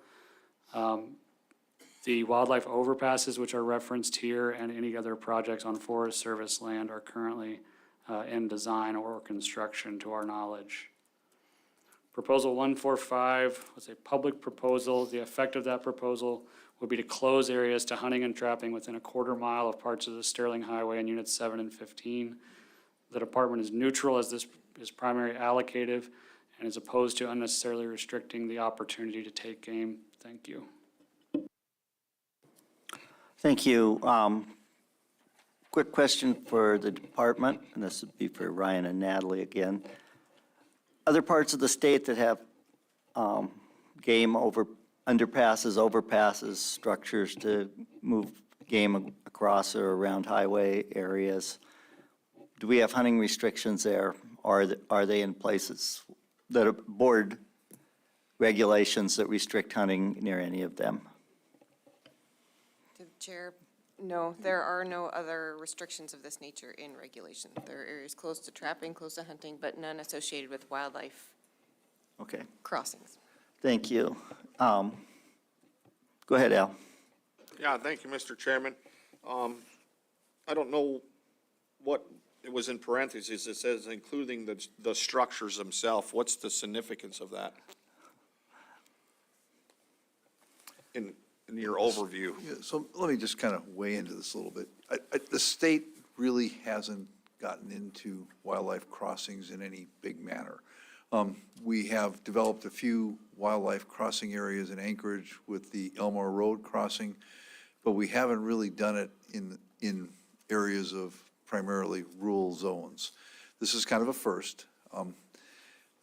The wildlife overpasses, which are referenced here, and any other projects on Forest Service land are currently in design or construction to our knowledge. Proposal 145 was a public proposal. The effect of that proposal would be to close areas to hunting and trapping within 1/4 mile of parts of the Sterling Highway in Units 7 and 15. The department is neutral as this is primary allocative and is opposed to unnecessarily restricting the opportunity to take game. Thank you. Thank you. Quick question for the department, and this would be for Ryan and Natalie again. Other parts of the state that have game over underpasses, overpasses, structures to move game across or around highway areas, do we have hunting restrictions there? Or are they in places that are board regulations that restrict hunting near any of them? To the chair, no, there are no other restrictions of this nature in regulation. There are areas close to trapping, close to hunting, but none associated with wildlife Okay, crossings. thank you. Go ahead, Al. Yeah, thank you, Mr. Chairman. I don't know what, it was in parentheses, it says including the structures themselves. What's the significance of that? In your overview. Yeah, so let me just kind of weigh into this a little bit. The state really hasn't gotten into wildlife crossings in any big manner. We have developed a few wildlife crossing areas in Anchorage with the Elmore Road crossing, but we haven't really done it in areas of primarily rural zones. This is kind of a first.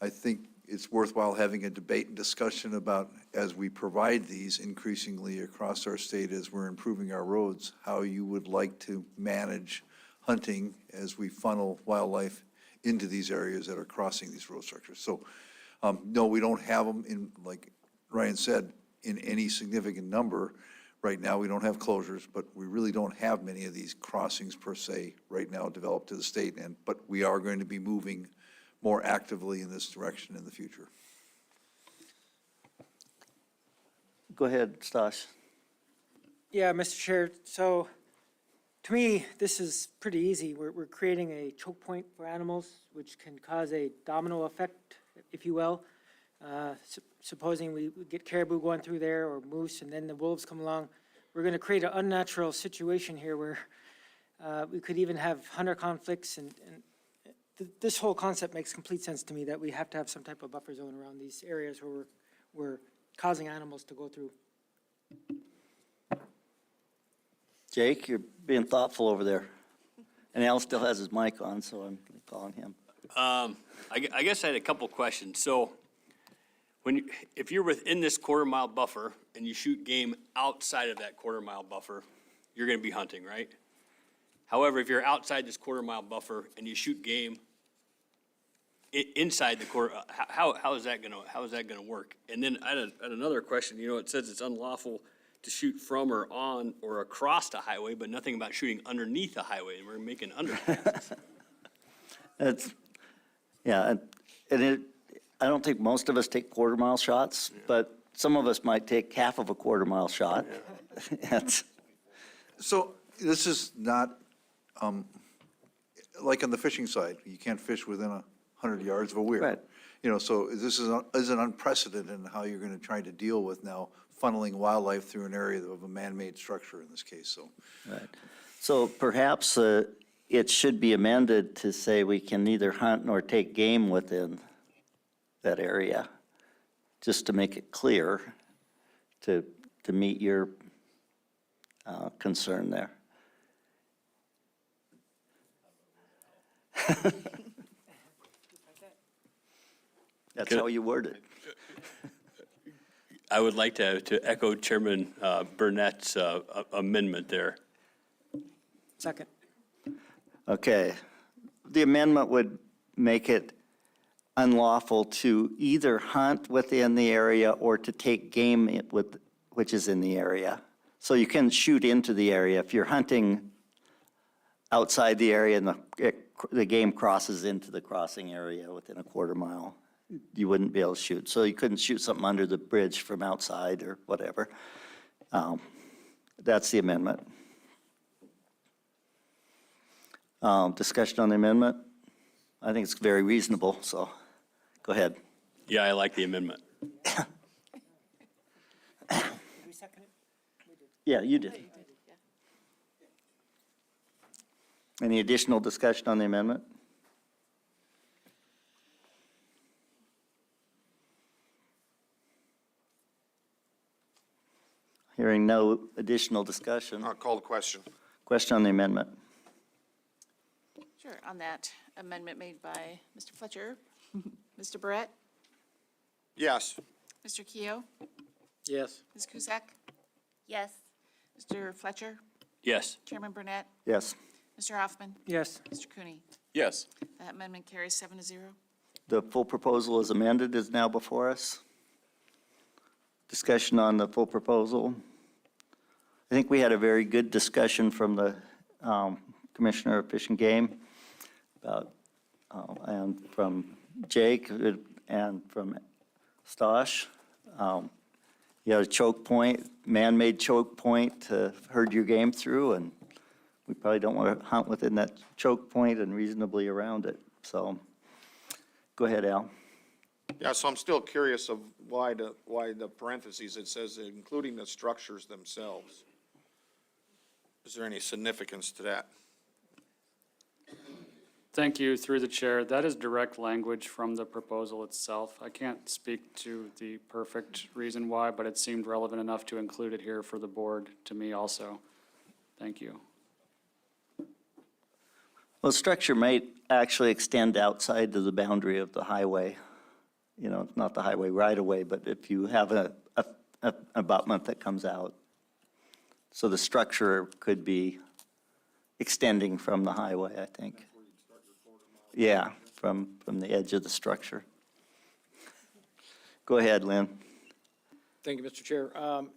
I think it's worthwhile having a debate and discussion about, as we provide these increasingly across our state, as we're improving our roads, how you would like to manage hunting as we funnel wildlife into these areas that are crossing these road structures. So, no, we don't have them in, like Ryan said, in any significant number. Right now, we don't have closures, but we really don't have many of these crossings per se right now developed to the state, but we are going to be moving more actively in this direction in the future. Go ahead, Stash. Yeah, Mr. Chair, so to me, this is pretty easy. We're creating a choke point for animals, which can cause a domino effect, if you will. Supposing we get caribou going through there or moose, and then the wolves come along, we're going to create an unnatural situation here where we could even have hunter conflicts, and this whole concept makes complete sense to me, that we have to have some type of buffer zone around these areas where we're causing animals to go through. Jake, you're being thoughtful over there. And Al still has his mic on, so I'm calling him. I guess I had a couple questions. So if you're within this quarter-mile buffer and you shoot game outside of that quarter-mile buffer, you're going to be hunting, right? However, if you're outside this quarter-mile buffer and you shoot game inside the quarter, how is that going to work? And then I had another question. You know, it says it's unlawful to shoot from or on or across the highway, but nothing about shooting underneath the highway, and we're making underpasses. I don't think most of us take quarter-mile shots, but some of us might take half of a quarter-mile shot. So this is not, like on the fishing side, you can't fish within 100 yards of a weir. Right. You know, so this is an unprecedented in how you're going to try to deal with now funneling wildlife through an area of a man-made structure in this case, so. Right. So perhaps it should be amended to say we can neither hunt nor take game within that area, just to make it clear to meet your concern there. That's how you word it. I would like to echo Chairman Burnett's amendment there. Second. Okay. The amendment would make it unlawful to either hunt within the area or to take game which is in the area. So you can shoot into the area. If you're hunting outside the area and the game crosses into the crossing area within a quarter mile, you wouldn't be able to shoot. So you couldn't shoot something under the bridge from outside or whatever. That's the amendment. Discussion on the amendment? I think it's very reasonable, so go ahead. Yeah, I like the amendment. Yeah, you did. Any additional discussion on the amendment? Hearing no additional discussion. I'll call the question. Question on the amendment. Sure, on that amendment made by Mr. Fletcher. Mr. Barrett? Yes. Mr. Keough? Yes. Ms. Cusack? Yes. Mr. Fletcher? Yes. Chairman Burnett? Yes. Mr. Hoffman? Yes. Mr. Cooney? Yes. That amendment carries 7-0. The full proposal as amended is now before us. Discussion on the full proposal. I think we had a very good discussion from the Commissioner of Fish and Game about, and from Jake and from Stosh. You had a choke point, man-made choke point to herd your game through, and we probably don't want to hunt within that choke point and reasonably around it. So go ahead, Al. Yeah, so I'm still curious of why the parentheses, it says including the structures themselves. Is there any significance to that? Thank you, through the chair. That is direct language from the proposal itself. I can't speak to the perfect reason why, but it seemed relevant enough to include it here for the board, to me also. Thank you. Well, structure might actually extend outside to the boundary of the highway. You know, it's not the highway right away, but if you have an abutment that comes out. So the structure could be extending from the highway, I think. Yeah, from the edge of the structure. Go ahead, Lynn. Thank you, Mr. Chair.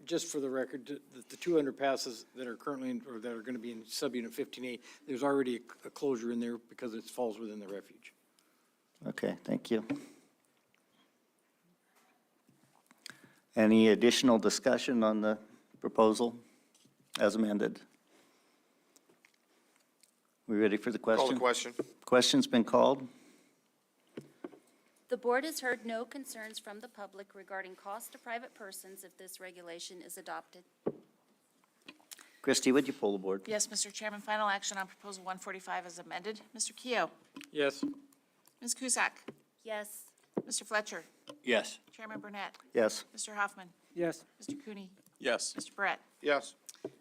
Just for the record, the two underpasses that are currently, or that are going to be in subunit 15A, there's already a closure in there because it falls within the refuge. Okay, thank you. Any additional discussion on the proposal as amended? We ready for the question? Call the question. Question's been called. The board has heard no concerns from the public regarding cost to private persons if this regulation is adopted. Christie, would you pull the board? Yes, Mr. Chairman, final action on proposal 145 is amended. Mr. Keough. Yes. Ms. Cusack. Yes. Mr. Fletcher. Yes. Chairman Burnett. Yes. Mr. Hoffman. Yes. Mr. Cooney. Yes. Mr. Brett. Yes.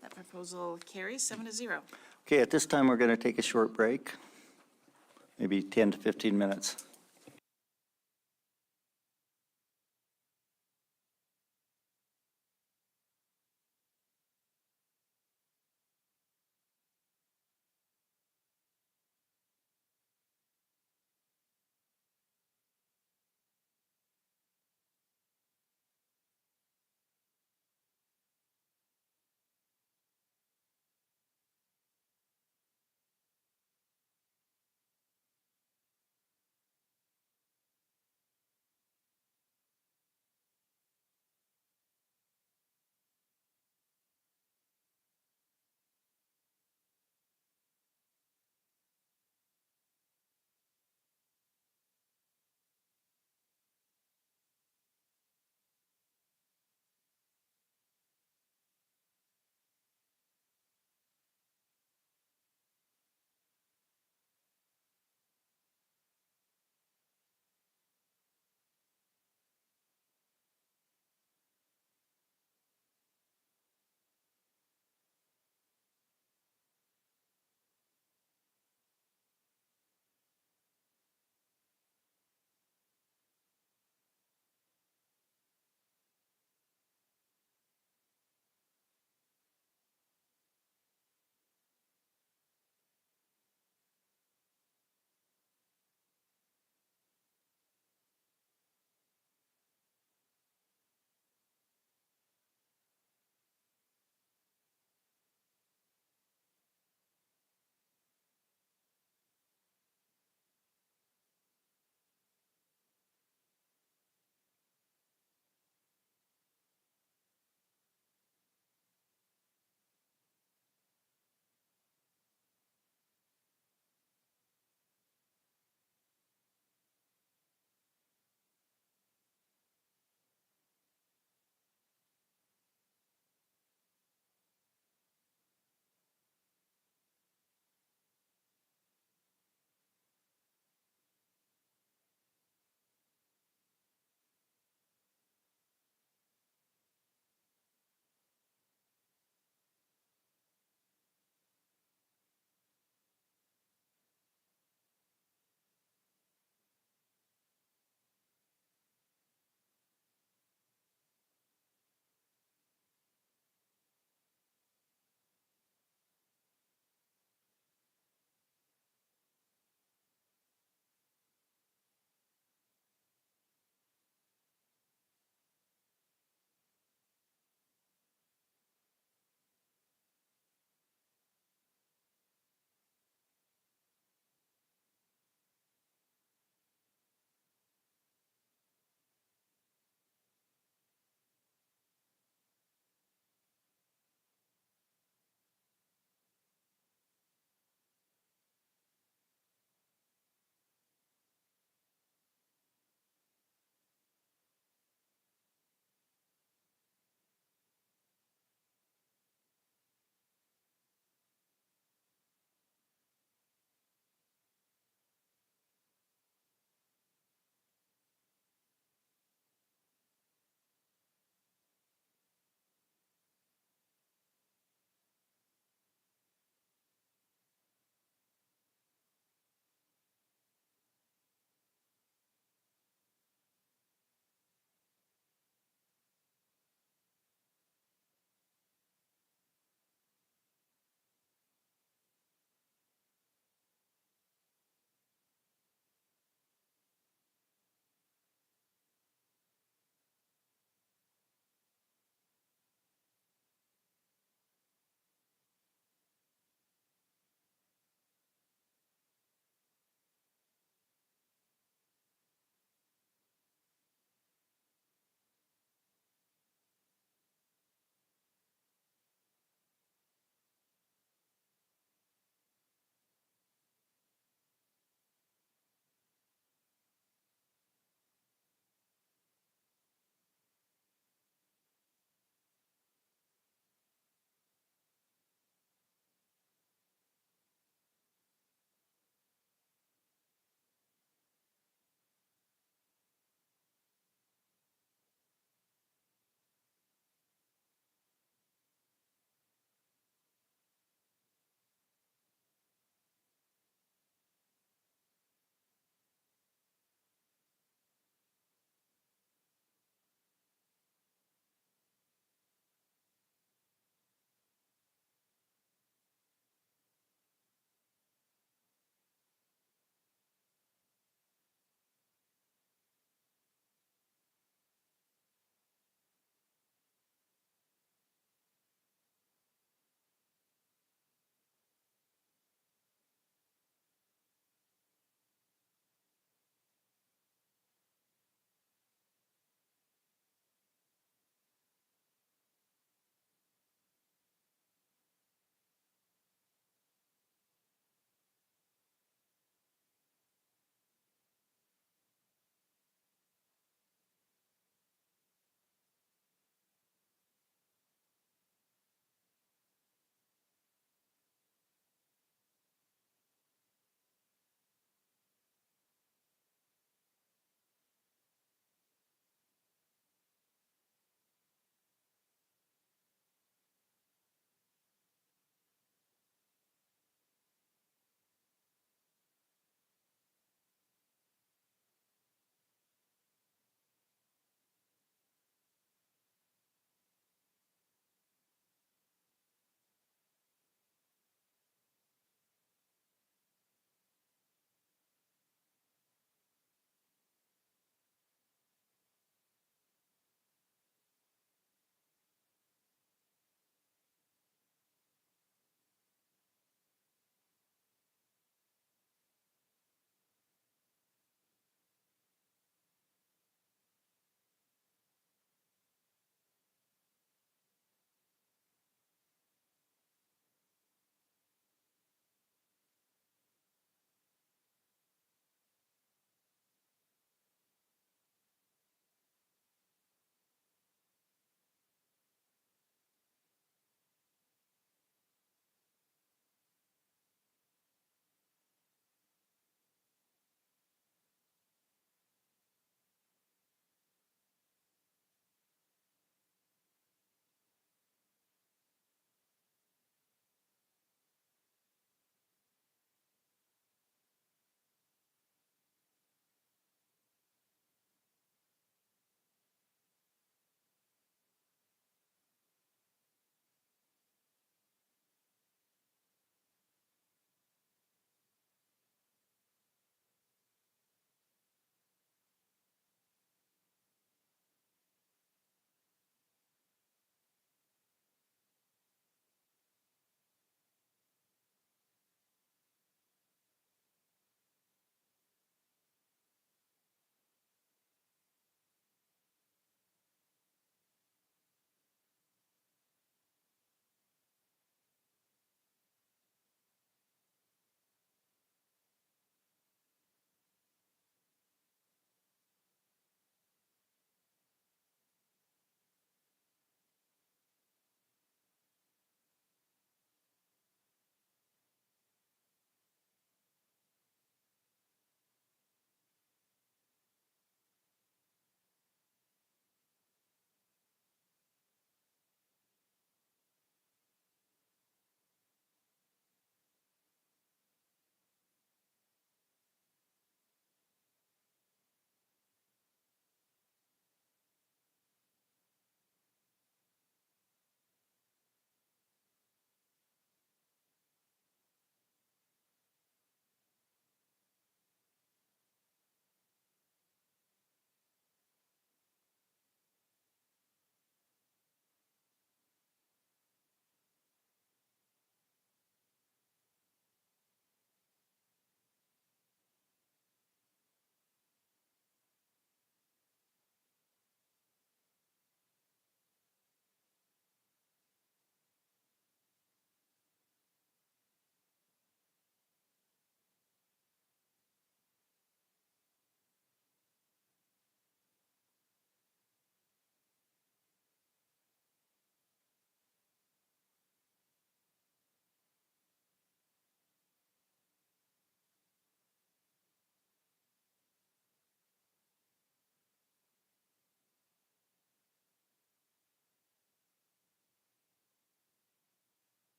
That proposal carries 7-0. Okay, at this time, we're going to take a short break, maybe 10 to 15 minutes.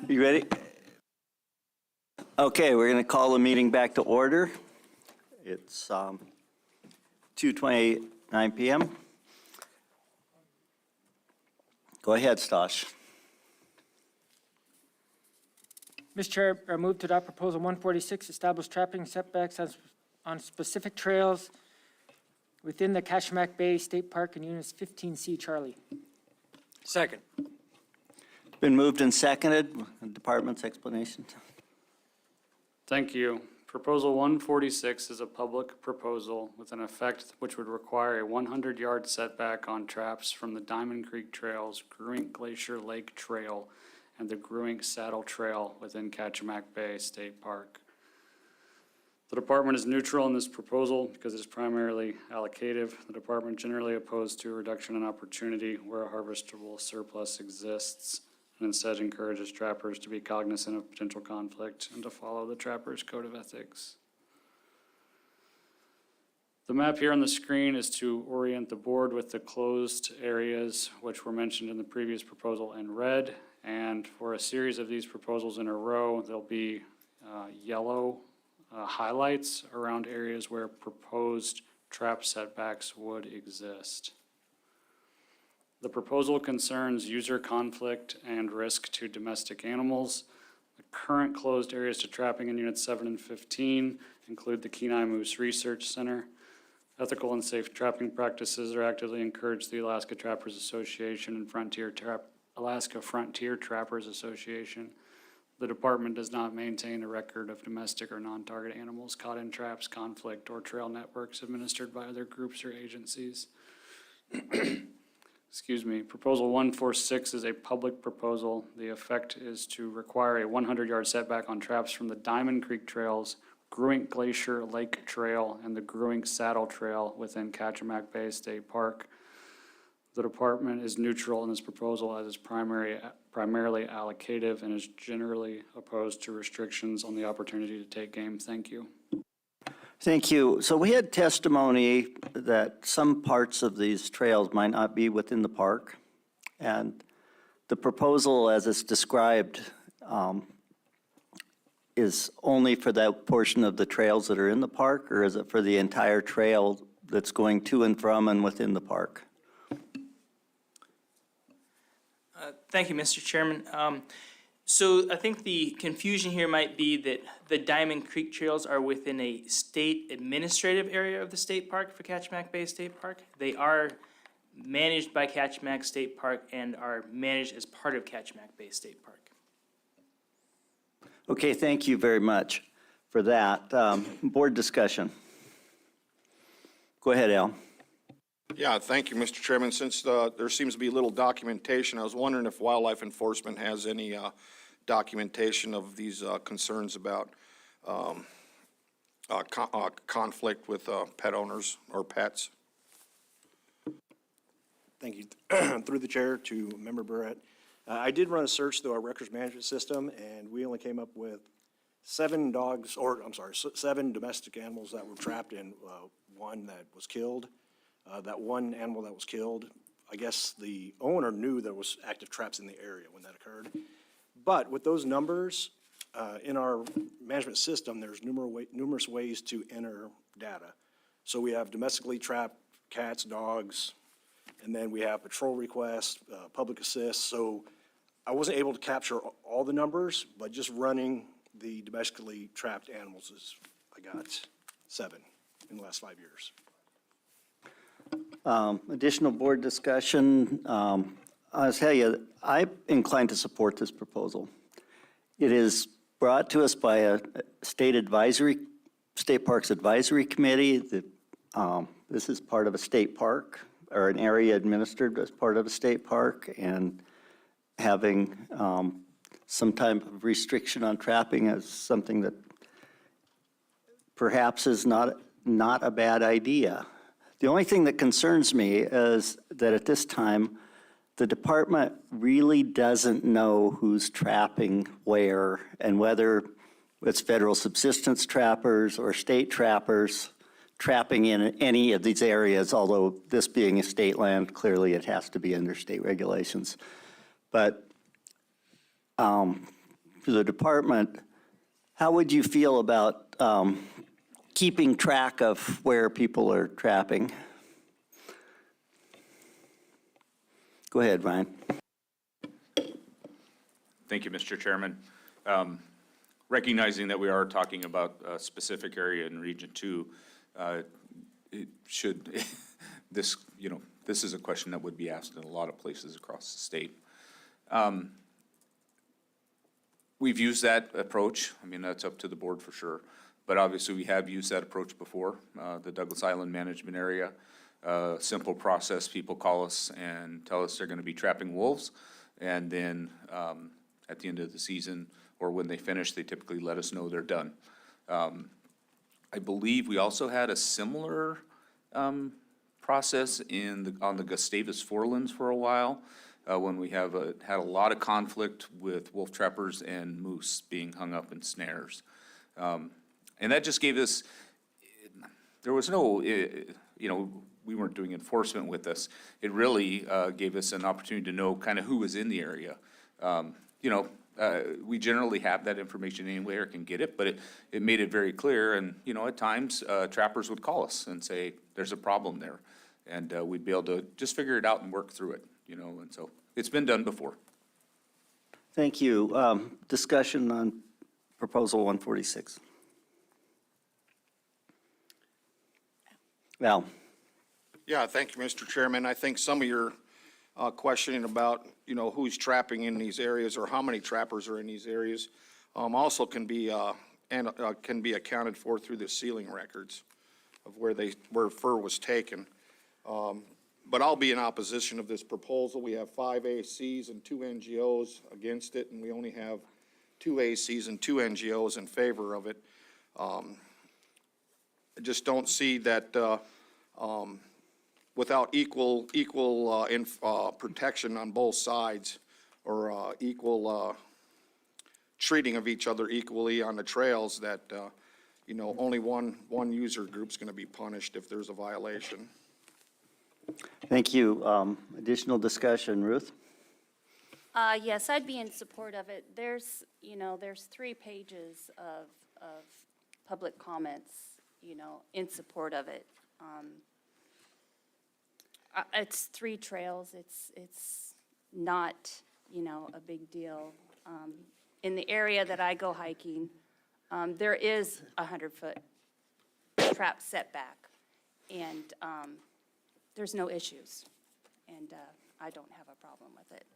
You ready? Okay, we're going to call the meeting back to order. It's 2:29 PM. Go ahead, Stosh. Mr. Chair, I move to adopt Proposal 146, establish trapping setbacks on specific trails within the Kachemak Bay State Park in Units 15C, Charlie. Second. Been moved and seconded. Department's explanation. Thank you. Proposal 146 is a public proposal with an effect which would require a 100-yard setback on traps from the Diamond Creek Trails, Gruink Glacier Lake Trail, and the Gruink Saddle Trail within Kachemak Bay State Park. The department is neutral in this proposal because it is primarily allocative. The department generally opposed to a reduction in opportunity where a harvestable surplus exists, and instead encourages trappers to be cognizant of potential conflict and to follow the trapper's code of ethics. The map here on the screen is to orient the board with the closed areas which were mentioned in the previous proposal in red. And for a series of these proposals in a row, there'll be yellow highlights around areas where proposed trap setbacks would exist. The proposal concerns user conflict and risk to domestic animals. The current closed areas to trapping in Units 7 and 15 include the Kenai Moose Research Center. Ethical and safe trapping practices are actively encouraged through the Alaska Trappers Association and Alaska Frontier Trappers Association. The department does not maintain a record of domestic or non-target animals caught in traps, conflict, or trail networks administered by other groups or agencies. Excuse me. Proposal 146 is a public proposal. The effect is to require a 100-yard setback on traps from the Diamond Creek Trails, Gruink Glacier Lake Trail, and the Gruink Saddle Trail within Kachemak Bay State Park. The department is neutral in this proposal as it's primarily allocative and is generally opposed to restrictions on the opportunity to take game. Thank you. Thank you. So we had testimony that some parts of these trails might not be within the park. And the proposal as it's described is only for that portion of the trails that are in the park, or is it for the entire trail that's going to and from and within the park? Thank you, Mr. Chairman. So I think the confusion here might be that the Diamond Creek Trails are within a state administrative area of the state park for Kachemak Bay State Park. They are managed by Kachemak State Park and are managed as part of Kachemak Bay State Park. Okay, thank you very much for that. Board discussion. Go ahead, Al. Yeah, thank you, Mr. Chairman. Since there seems to be little documentation, I was wondering if wildlife enforcement has any documentation of these concerns about conflict with pet owners or pets. Thank you. Through the chair to Member Barrett. I did run a search through our records management system, and we only came up with 7 domestic animals that were trapped and one that was killed. That one animal that was killed, I guess the owner knew there was active traps in the area when that occurred. But with those numbers, in our management system, there's numerous ways to enter data. So we have domestically trapped cats, dogs, and then we have patrol requests, public assist. So I wasn't able to capture all the numbers, but just running the domestically trapped animals I got 7 in the last 5 years. Additional board discussion. I'll tell you, I'm inclined to support this proposal. It is brought to us by a state parks advisory committee. This is part of a state park, or an area administered as part of a state park, and having some type of restriction on trapping is something that perhaps is not a bad idea. The only thing that concerns me is that at this time, the department really doesn't know who's trapping where and whether it's federal subsistence trappers or state trappers trapping in any of these areas, although this being a state land, clearly it has to be under state regulations. But to the department, how would you feel about keeping track of where people are trapping? Go ahead, Ryan. Thank you, Mr. Chairman. Recognizing that we are talking about a specific area in Region 2, it should, this is a question that would be asked in a lot of places across the state. We've used that approach. I mean, that's up to the board for sure. But obviously, we have used that approach before, the Douglas Island Management Area. Simple process, people call us and tell us they're going to be trapping wolves. And then at the end of the season, or when they finish, they typically let us know they're done. I believe we also had a similar process on the Gustavus Forelands for a while, when we had a lot of conflict with wolf trappers and moose being hung up in snares. And that just gave us, there was no, we weren't doing enforcement with this. It really gave us an opportunity to know kind of who was in the area. We generally have that information anywhere, or can get it, but it made it very clear. And, at times, trappers would call us and say, there's a problem there. And we'd be able to just figure it out and work through it, and so it's been done before. Thank you. Discussion on Proposal 146. Val. Yeah, thank you, Mr. Chairman. I think some of your questioning about, who's trapping in these areas or how many trappers are in these areas also can be accounted for through the sealing records of where fur was taken. But I'll be in opposition of this proposal. We have 5 ACs and 2 NGOs against it, and we only have 2 ACs and 2 NGOs in favor of it. I just don't see that without equal protection on both sides, or equal treating of each other equally on the trails, that only one user group's going to be punished if there's a violation. Thank you. Additional discussion, Ruth? Yes, I'd be in support of it. There's 3 pages of public comments, in support of it. It's 3 trails. It's not, a big deal. In the area that I go hiking, there is a 100-foot trap setback, and there's no issues, and I don't have a problem with it.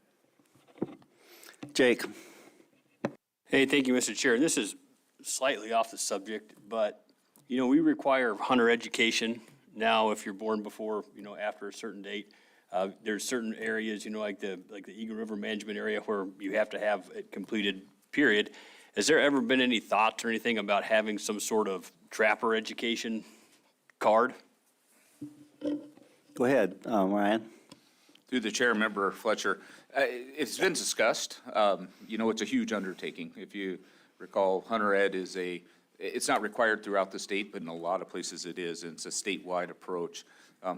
Jake. Hey, thank you, Mr. Chair. This is slightly off the subject, but, we require hunter education now if you're born before, after a certain date. There's certain areas, like the Eagle River Management Area, where you have to have it completed, period. Has there ever been any thoughts or anything about having some sort of trapper education card? Go ahead, Ryan. Through the chair, Member Fletcher, it's been discussed. It's a huge undertaking. If you recall, Hunter Ed it's not required throughout the state, but in a lot of places it is, and it's a statewide approach.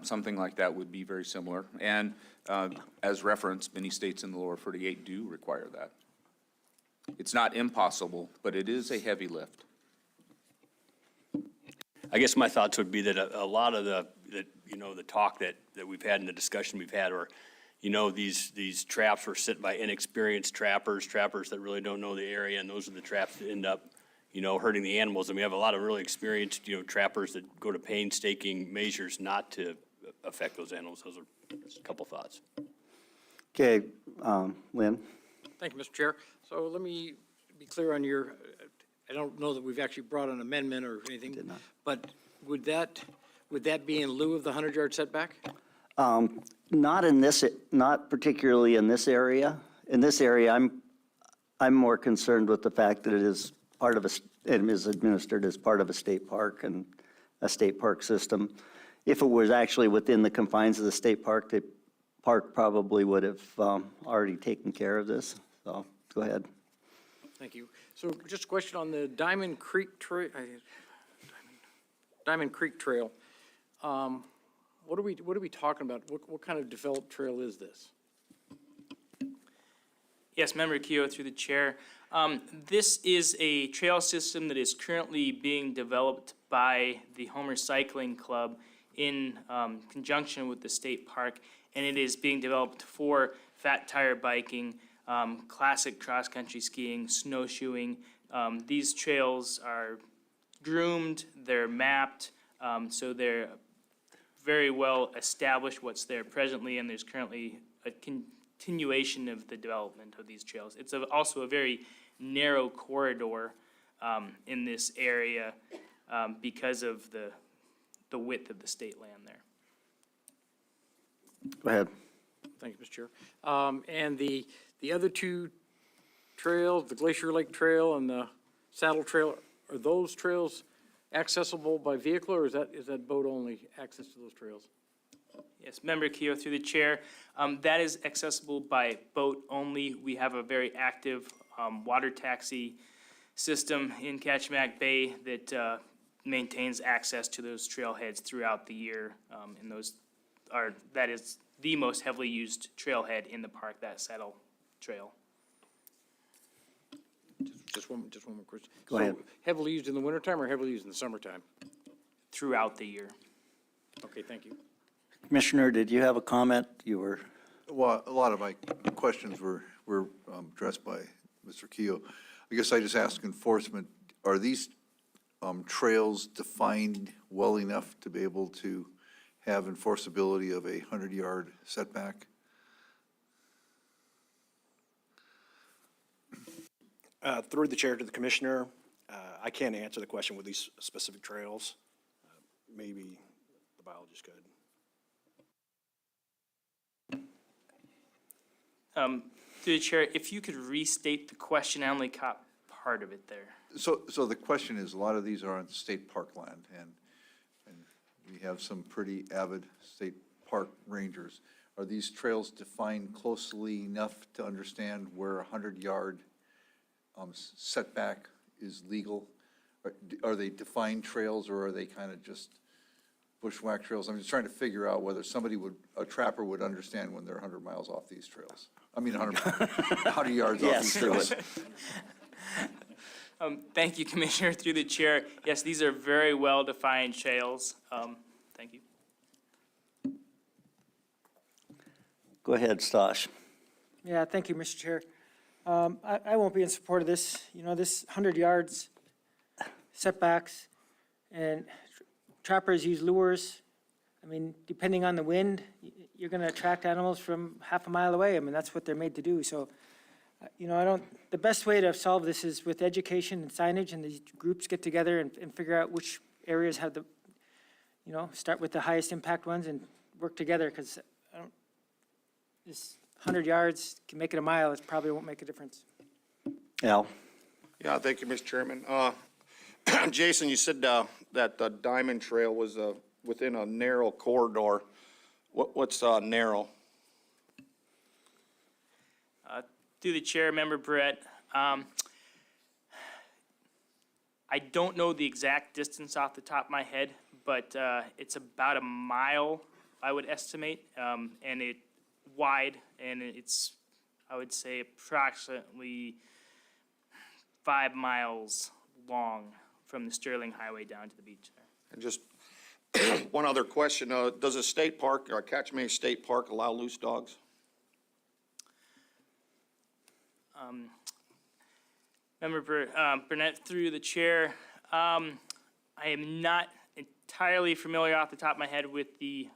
Something like that would be very similar. And as referenced, many states in the lower 48 do require that. It's not impossible, but it is a heavy lift. I guess my thoughts would be that a lot of the talk that we've had and the discussion we've had, or, these traps were set by inexperienced trappers that really don't know the area, and those are the traps that end up, hurting the animals. And we have a lot of really experienced, trappers that go to painstaking measures not to affect those animals. Those are a couple thoughts. Okay, Lynn. Thank you, Mr. Chair. So let me be clear on I don't know that we've actually brought an amendment or anything. Did not. But would that be in lieu of the 100-yard setback? Not particularly in this area. In this area, I'm more concerned with the fact that it is administered as part of a state park and a state park system. If it was actually within the confines of the state park, the park probably would have already taken care of this. So go ahead. Thank you. So just a question on the Diamond Creek Trail. What are we talking about? What kind of developed trail is this? Yes, Member Keough, through the chair. This is a trail system that is currently being developed by the Homer Cycling Club in conjunction with the state park, and it is being developed for fat tire biking, classic cross-country skiing, snowshoeing. These trails are groomed, they're mapped, so they're very well established what's there presently, and there's currently a continuation of the development of these trails. It's also a very narrow corridor in this area because of the width of the state land there. Go ahead. Thank you, Mr. Chair. And the other two trails, the Glacier Lake Trail and the Saddle Trail, are those trails accessible by vehicle, or is that boat-only access to those trails? Yes, Member Keough, through the chair, that is accessible by boat only. We have a very active water taxi system in Kachemak Bay that maintains access to those trailheads throughout the year. And that is the most heavily used trailhead in the park, that Saddle Trail. Just one more question. Go ahead. So heavily used in the wintertime or heavily used in the summertime? Throughout the year. Okay, thank you. Commissioner, did you have a comment? You were, Well, a lot of my questions were addressed by Mr. Keough. I guess I just ask enforcement, are these trails defined well enough to be able to have enforceability of a 100-yard setback? Through the chair to the commissioner, I can't answer the question with these specific trails. Maybe the biologist could. Through the chair, if you could restate the question, I only caught part of it there. So the question is, a lot of these are on state park land, and we have some pretty avid state park rangers. Are these trails defined closely enough to understand where a 100-yard setback is legal? Are they defined trails, or are they kind of just bushwhack trails? I'm just trying to figure out whether a trapper would understand when they're 100 miles off these trails. I mean, 100 yards off these trails. Thank you, Commissioner, through the chair. Yes, these are very well-defined trails. Thank you. go ahead, Stosh. Yeah, thank you, Mr. Chair. I won't be in support of this. You know, this 100 yards setbacks, and trappers use lures. I mean, depending on the wind, you're going to attract animals from half a mile away. I mean, that's what they're made to do. So, you know, the best way to solve this is with education and signage, and these groups get together and figure out which areas have the, you know, start with the highest impact ones and work together, because this 100 yards can make it a mile. It probably won't make a difference. Al? Yeah, thank you, Mr. Chairman. Jason, you said that the Diamond Trail was within a narrow corridor. What's narrow? Through the chair, Member Brett, I don't know the exact distance off the top of my head, but it's about a mile, I would estimate, and it's wide, and it's, I would say, approximately 5 miles long from the Sterling Highway down to the beach there. And just one other question, does a state park, or Kachemak State Park, allow loose dogs? Member Burnett, through the chair, I am not entirely familiar off the top of my head with the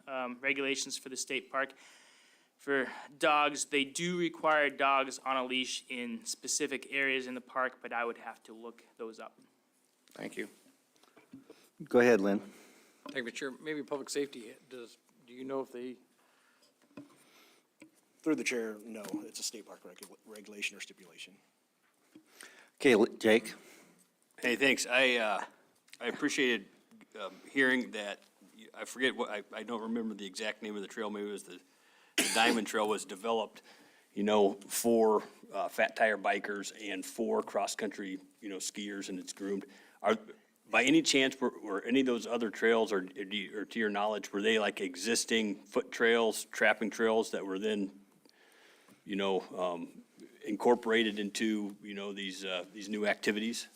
regulations for the state park. For dogs, they do require dogs on a leash in specific areas in the park, but I would have to look those up. Thank you. Go ahead, Lynn. Thank you, Chair. Maybe public safety, do you know if they? Through the chair, no, it's a state park regulation or stipulation. Okay, Jake? Hey, thanks. I appreciated hearing that, I forget what, I don't remember the exact name of the trail, maybe it was the Diamond Trail was developed, you know, for fat tire bikers and for cross-country, you know, skiers, and it's groomed. By any chance, were any of those other trails, or to your knowledge, were they like existing foot trails, trapping trails that were then, you know, incorporated into, you know, these new activities?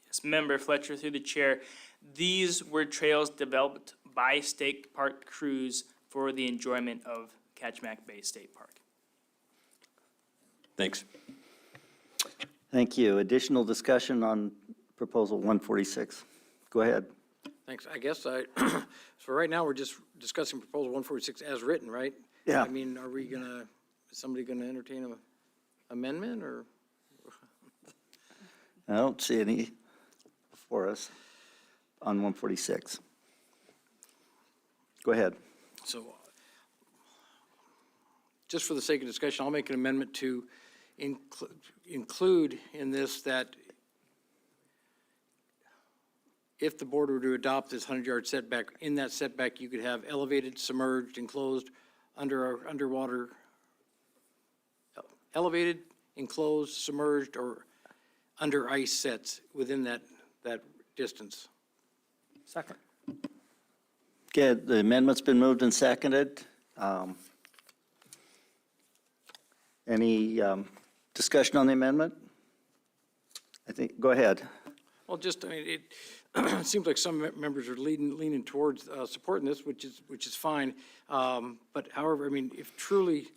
Yes, Member Fletcher, through the chair, these were trails developed by state park crews for the enjoyment of Kachemak Bay State Park. Thanks. Thank you. Additional discussion on proposal 146. Go ahead. Thanks. I guess so right now, we're just discussing proposal 146 as written, right? Yeah. I mean, is somebody gonna entertain an amendment, or? I don't see any before us on 146. Go ahead. So, just for the sake of discussion, I'll make an amendment to include in this that if the board were to adopt this 100-yard setback, in that setback, you could have elevated, submerged, enclosed, underwater, elevated, enclosed, submerged, or under ice sets within that distance. Second. Okay, the amendment's been moved and seconded. Any discussion on the amendment? I think, go ahead. Well, just, I mean, it seems like some members are leaning towards supporting this, which is fine. But however, I mean, if truly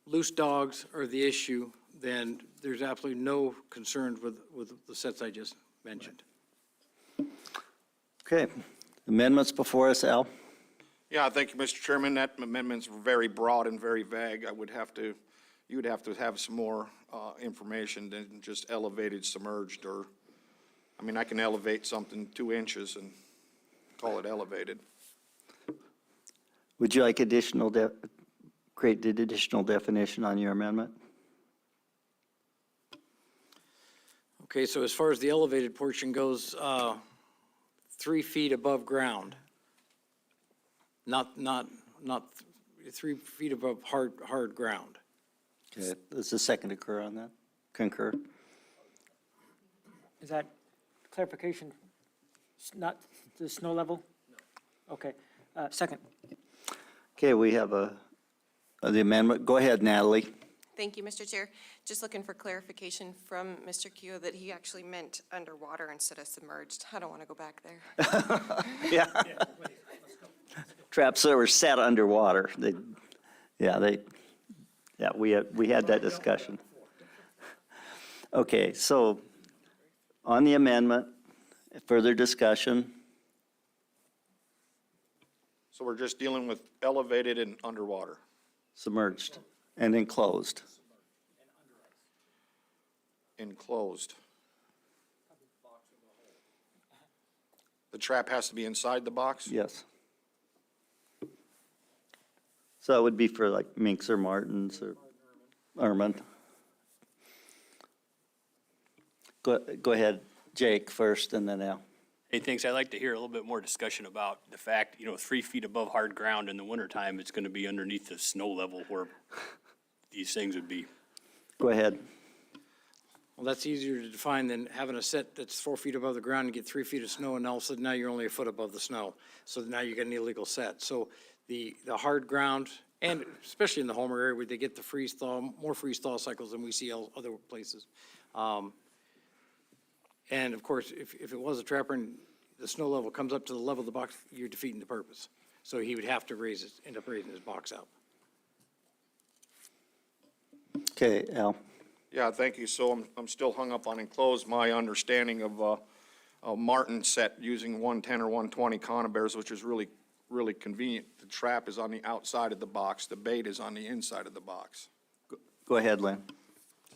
loose dogs are the issue, then there's absolutely no concerns with the sets I just mentioned. Okay, amendments before us, Al? Yeah, thank you, Mr. Chairman. That amendment's very broad and very vague. You would have to have some more information than just elevated, submerged, or, I mean, I can elevate something 2 inches and call it elevated. Would you like create the additional definition on your amendment? Okay, so as far as the elevated portion goes, 3 feet above ground. Not 3 feet above hard ground. Okay, does the second occur on that? Concur? Is that clarification? Not the snow level? No. Okay, second. Okay, we have the amendment. Go ahead, Natalie. Thank you, Mr. Chair. Just looking for clarification from Mr. Keough that he actually meant underwater instead of submerged. I don't want to go back there. Yeah. Traps that were set underwater. We had that discussion. Okay, so on the amendment, further discussion? So we're just dealing with elevated and underwater. Submerged and enclosed. Enclosed. The trap has to be inside the box? Yes. So it would be for like minks or martins or ermine. Go ahead, Jake, first, and then Al. Hey, thanks. I'd like to hear a little bit more discussion about the fact, 3 feet above hard ground in the wintertime, it's going to be underneath the snow level where these things would be. Go ahead. Well, that's easier to define than having a set that's 4 feet above the ground and get 3 feet of snow, and all of a sudden now you're only a foot above the snow. So now you got an illegal set. So the hard ground, and especially in the Homer area where they get the freeze thaw, more freeze thaw cycles than we see other places. And of course, if it was a trapper and the snow level comes up to the level of the box, you're defeating the purpose. So he would have to end up raising his box out. Okay, Al. Yeah, thank you. So I'm still hung up on enclosed. My understanding of a martin set using 110 or 120 conibears, which is really convenient. The trap is on the outside of the box. The bait is on the inside of the box. Go ahead, Lynn.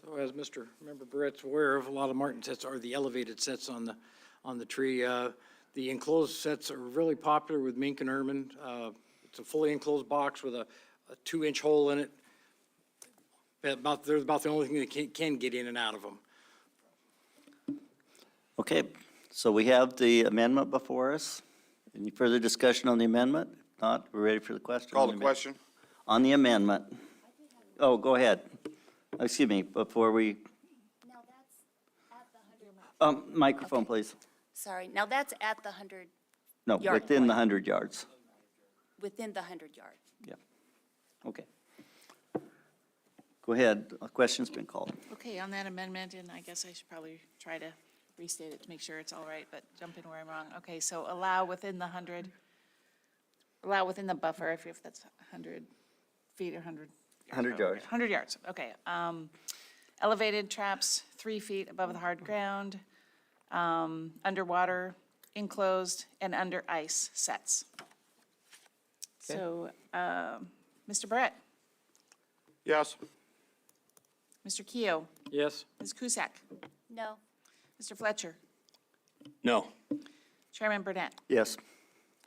So as Member Barrett's aware of, a lot of martin sets are the elevated sets on the tree. The enclosed sets are really popular with mink and ermine. It's a fully enclosed box with a 2-inch hole in it. They're about the only thing that can get in and out of them. Okay, so we have the amendment before us. Any further discussion on the amendment? If not, we're ready for the question. Call the question. On the amendment. Oh, go ahead. Excuse me, before we, Now that's at the 100. microphone, please. Sorry, now that's at the 100, No, Yard within the point. 100 yards. within the 100 yard. Yeah. Okay. Go ahead, a question's been called. Okay, on that amendment, and I guess I should probably try to restate it to make sure it's all right, but jump in where I'm wrong. Okay, so allow within the 100, allow within the buffer, if that's 100 feet or 100. 100 yards. 100 yards, okay. Elevated traps 3 feet above the hard ground, underwater, enclosed, and under ice sets. So, Mr. Barrett, Yes. Mr. Keough, Yes? Ms. Cusack, No. Mr. Fletcher, No. Chairman Burnett, Yes.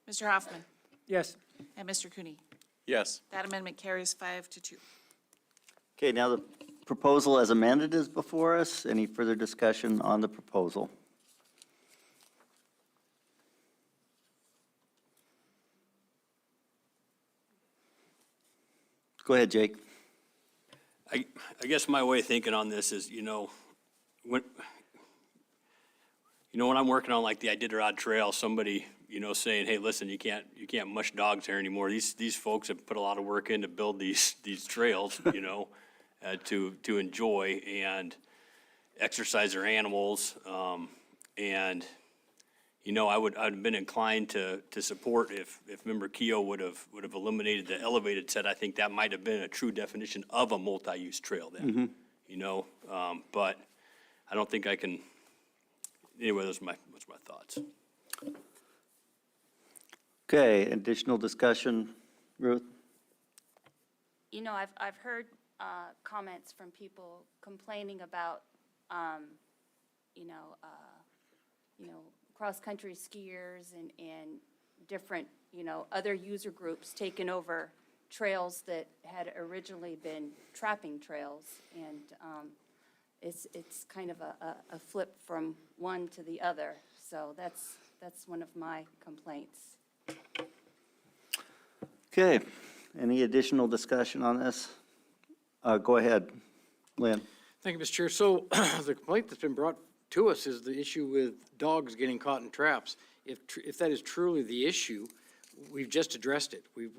Mr. Hoffman, Yes. and Mr. Cooney. Yes. That amendment carries 5-2. Okay, now the proposal as amended is before us. Any further discussion on the proposal? Go ahead, Jake. I guess my way of thinking on this is, when I'm working on like the Iditarod Trail, somebody, saying, hey, listen, you can't mush dogs here anymore. These folks have put a lot of work in to build these trails, to enjoy and exercise their animals. And, I'd have been inclined to support if Member Keough would have eliminated the elevated set. I think that might have been a true definition of a multi-use trail then, but I don't think I can, anyway, those are my thoughts. Okay, additional discussion, Ruth? I've heard comments from people complaining about, cross-country skiers and different, other user groups taking over trails that had originally been trapping trails. And it's kind of a flip from one to the other. So that's one of my complaints. Okay, any additional discussion on this? Go ahead, Lynn. Thank you, Mr. Chair. So the complaint that's been brought to us is the issue with dogs getting caught in traps. If that is truly the issue, we've just addressed it. We've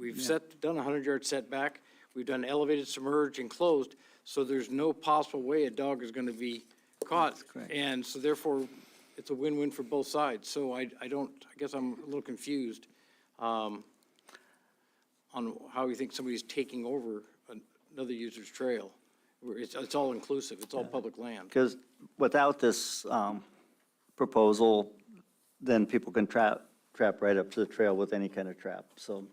done a 100-yard setback. We've done elevated, submerged, enclosed, so there's no possible way a dog is going to be caught. correct. And so therefore, it's a win-win for both sides. So I guess I'm a little confused on how you think somebody's taking over another user's trail. It's all inclusive, it's all public land. Because without this proposal, then people can trap right up to the trail with any kind of trap. So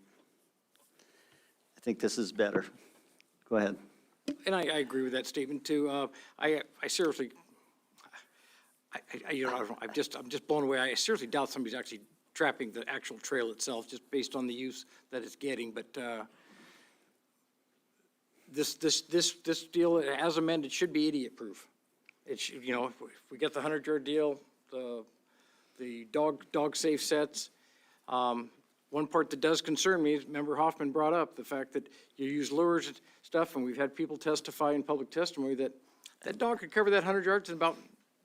I think this is better. Go ahead. And I agree with that statement too. I seriously, I'm just blown away. I seriously doubt somebody's actually trapping the actual trail itself, just based on the use that it's getting. But this deal, as amended, should be idiot-proof. It should, if we get the 100-yard deal, the dog-safe sets. One part that does concern me is Member Hoffman brought up the fact that you use lures and stuff, and we've had people testify in public testimony that that dog could cover that 100 yards in about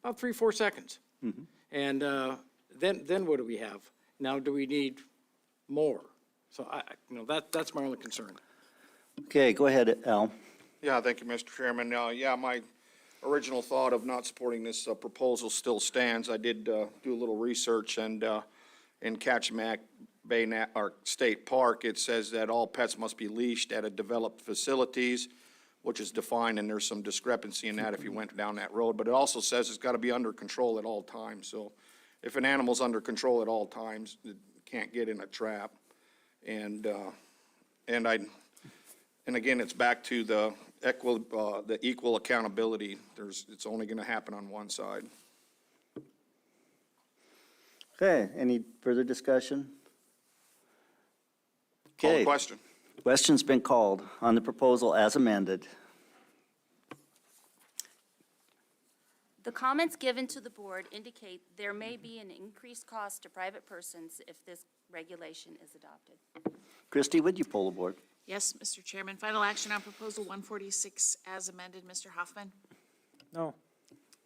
3-4 seconds. And then what do we have? Now, do we need more? So that's my only concern. Okay, go ahead, Al. Yeah, thank you, Mr. Chairman. My original thought of not supporting this proposal still stands. I did do a little research, and in Kachemak Bay State Park, it says that all pets must be leashed at a developed facilities, which is defined, and there's some discrepancy in that if you went down that road. But it also says it's got to be under control at all times. So if an animal's under control at all times, it can't get in a trap. And again, it's back to the equal accountability. It's only going to happen on one side. Okay, any further discussion? Call the Okay, question. question's been called on the proposal as amended. The comments given to the board indicate there may be an increased cost to private persons if this regulation is adopted. Christie, would you poll the board? Yes, Mr. Chairman. Final action on Proposal 146 as amended. Mr. Hoffman? No.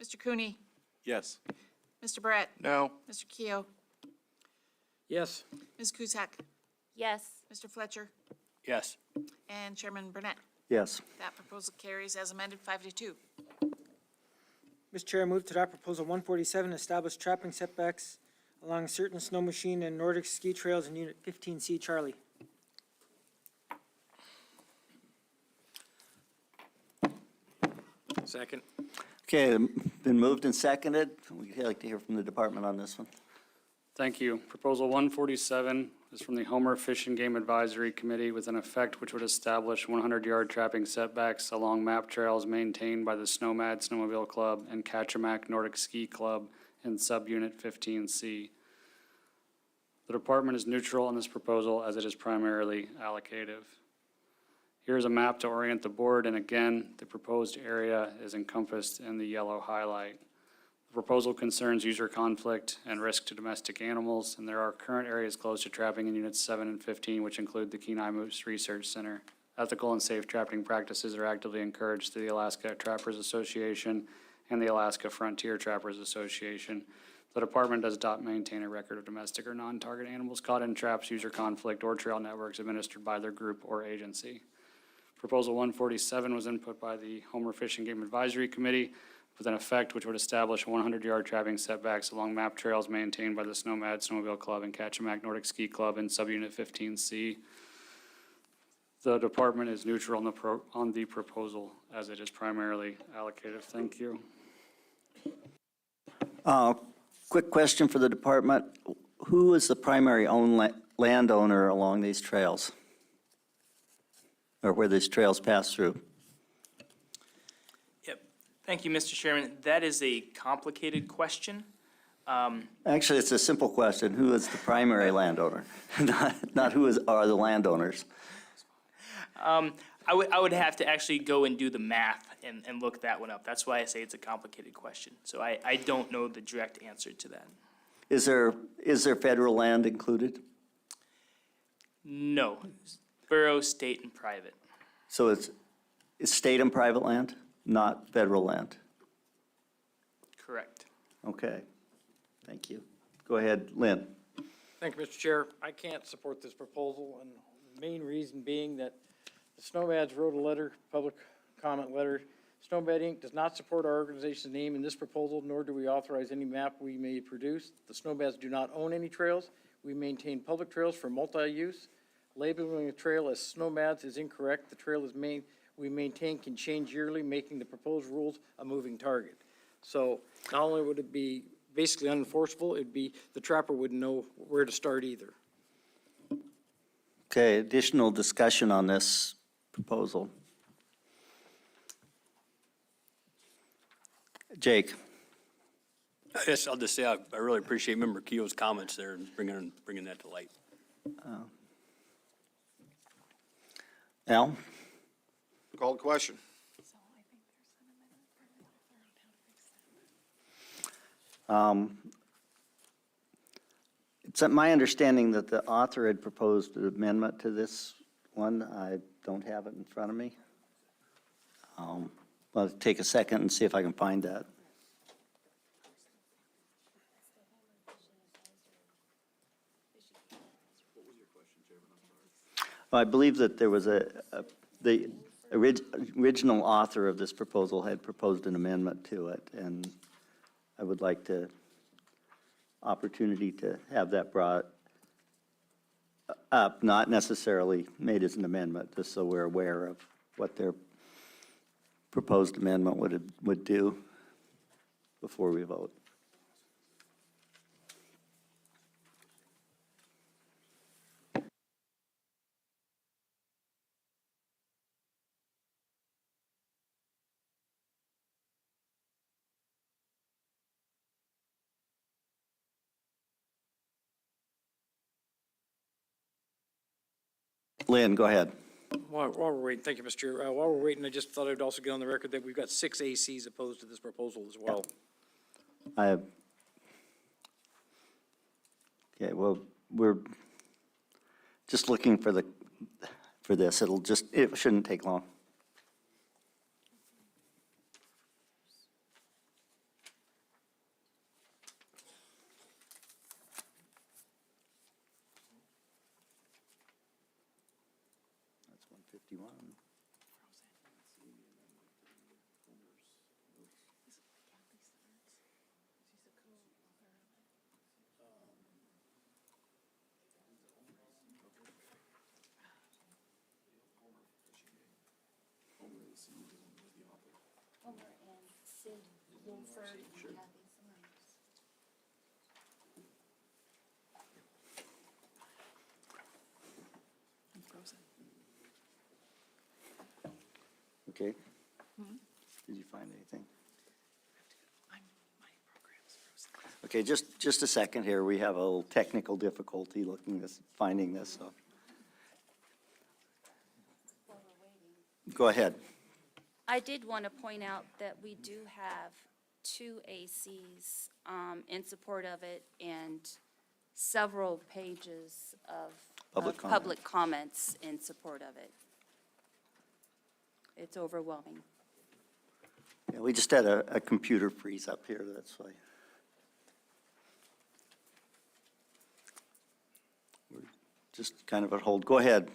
Mr. Cooney? Yes. Mr. Barrett? No. Mr. Keough? Yes. Ms. Cusack? Yes. Mr. Fletcher? Yes. And Chairman Burnett. Yes. That proposal carries as amended, 5-2. Mr. Chair, I move to adopt Proposal 147, establish trapping setbacks along certain snow machine and Nordic ski trails in Unit 15C. Charlie. Second. Okay, been moved and seconded. We'd like to hear from the department on this one. Thank you. Proposal 147 is from the Homer Fish and Game Advisory Committee with an effect which would establish 100-yard trapping setbacks along map trails maintained by the Snowmad Snowmobile Club and Kachemak Nordic Ski Club in Subunit 15C. The department is neutral on this proposal as it is primarily allocative. Here's a map to orient the board, and again, the proposed area is encompassed in the yellow highlight. The proposal concerns user conflict and risk to domestic animals, and there are current areas closed to trapping in Units 7 and 15, which include the Kenai Moose Research Center. Ethical and safe trapping practices are actively encouraged through the Alaska Trappers Association and the Alaska Frontier Trappers Association. The department does not maintain a record of domestic or non-target animals caught in traps, user conflict, or trail networks administered by their group or agency. Proposal 147 was input by the Homer Fish and Game Advisory Committee with an effect which would establish 100-yard trapping setbacks along map trails maintained by the Snowmad Snowmobile Club and Kachemak Nordic Ski Club in Subunit 15C. The department is neutral on the proposal as it is primarily allocative. Thank you. Quick question for the department. Who is the primary landowner along these trails? Or where these trails pass through? Yep. Thank you, Mr. Chairman. That is a complicated question. Actually, it's a simple question. Who is the primary landowner? Not who are the landowners. I would have to actually go and do the math and look that one up. That's why I say it's a complicated question. So I don't know the direct answer to that. Is there federal land included? No. Borough, state, and private. So it's state and private land, not federal land? Correct. Okay, thank you. Go ahead, Lynn. Thank you, Mr. Chair. I can't support this proposal, and the main reason being that the Snowmads wrote a letter, public comment letter. Snowmad Inc. does not support our organization's name in this proposal, nor do we authorize any map we may produce. The Snowmads do not own any trails. We maintain public trails for multi-use. Labeling a trail as Snowmads is incorrect. The trail we maintain can change yearly, making the proposed rules a moving target. So not only would it be basically unenforceable, it'd be, the trapper wouldn't know where to start either. Okay, additional discussion on this proposal. Jake? Yes, I'll just say I really appreciate Member Keogh's comments there and bringing that to light. Al? Call the question. It's my understanding that the author had proposed an amendment to this one. I don't have it in front of me. I'll take a second and see if I can find that. I believe that there was the original author of this proposal had proposed an amendment to it, and I would like the opportunity to have that brought up, not necessarily made as an amendment, just so we're aware of what their proposed amendment would do before we vote. Lynn, go ahead. While we're waiting, thank you, Mr. Chair. While we're waiting, I just thought I'd also get on the record that we've got 6 ACs opposed to this proposal as well. Okay, well, we're just looking for this. It shouldn't take long. 51. Okay. Did you find anything? Okay, just a second here. We have a little technical difficulty finding this, so. Go ahead. I did want to point out that we do have 2 ACs in support of it and several pages of public comments in support of it. It's overwhelming. Yeah, we just had a computer freeze up here, that's why. We're just kind of at hold. Go ahead.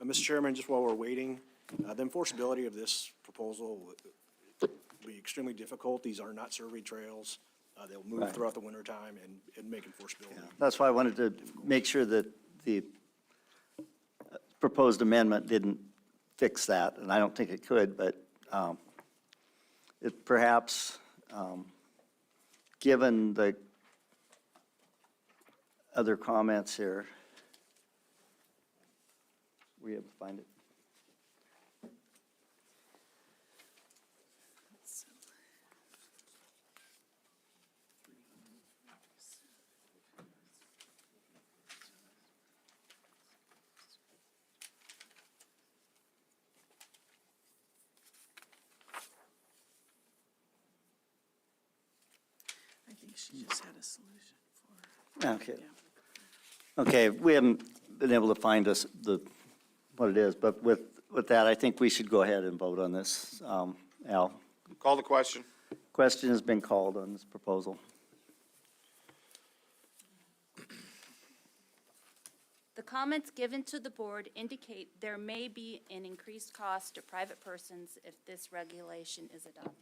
Mr. Chairman, just while we're waiting, the enforceability of this proposal will be extremely difficult. These are not survey trails. They'll move Right. throughout the wintertime and make enforceability. That's why I wanted to make sure that the proposed amendment didn't fix that, and I don't think it could, but it perhaps, given the other comments here, we have to find it. I think she just had a solution for. Okay. Okay, we haven't been able to find what it is, but with that, I think we should go ahead and vote on this. Al, Call the question. question has been called on this proposal. The comments given to the board indicate there may be an increased cost to private persons if this regulation is adopted.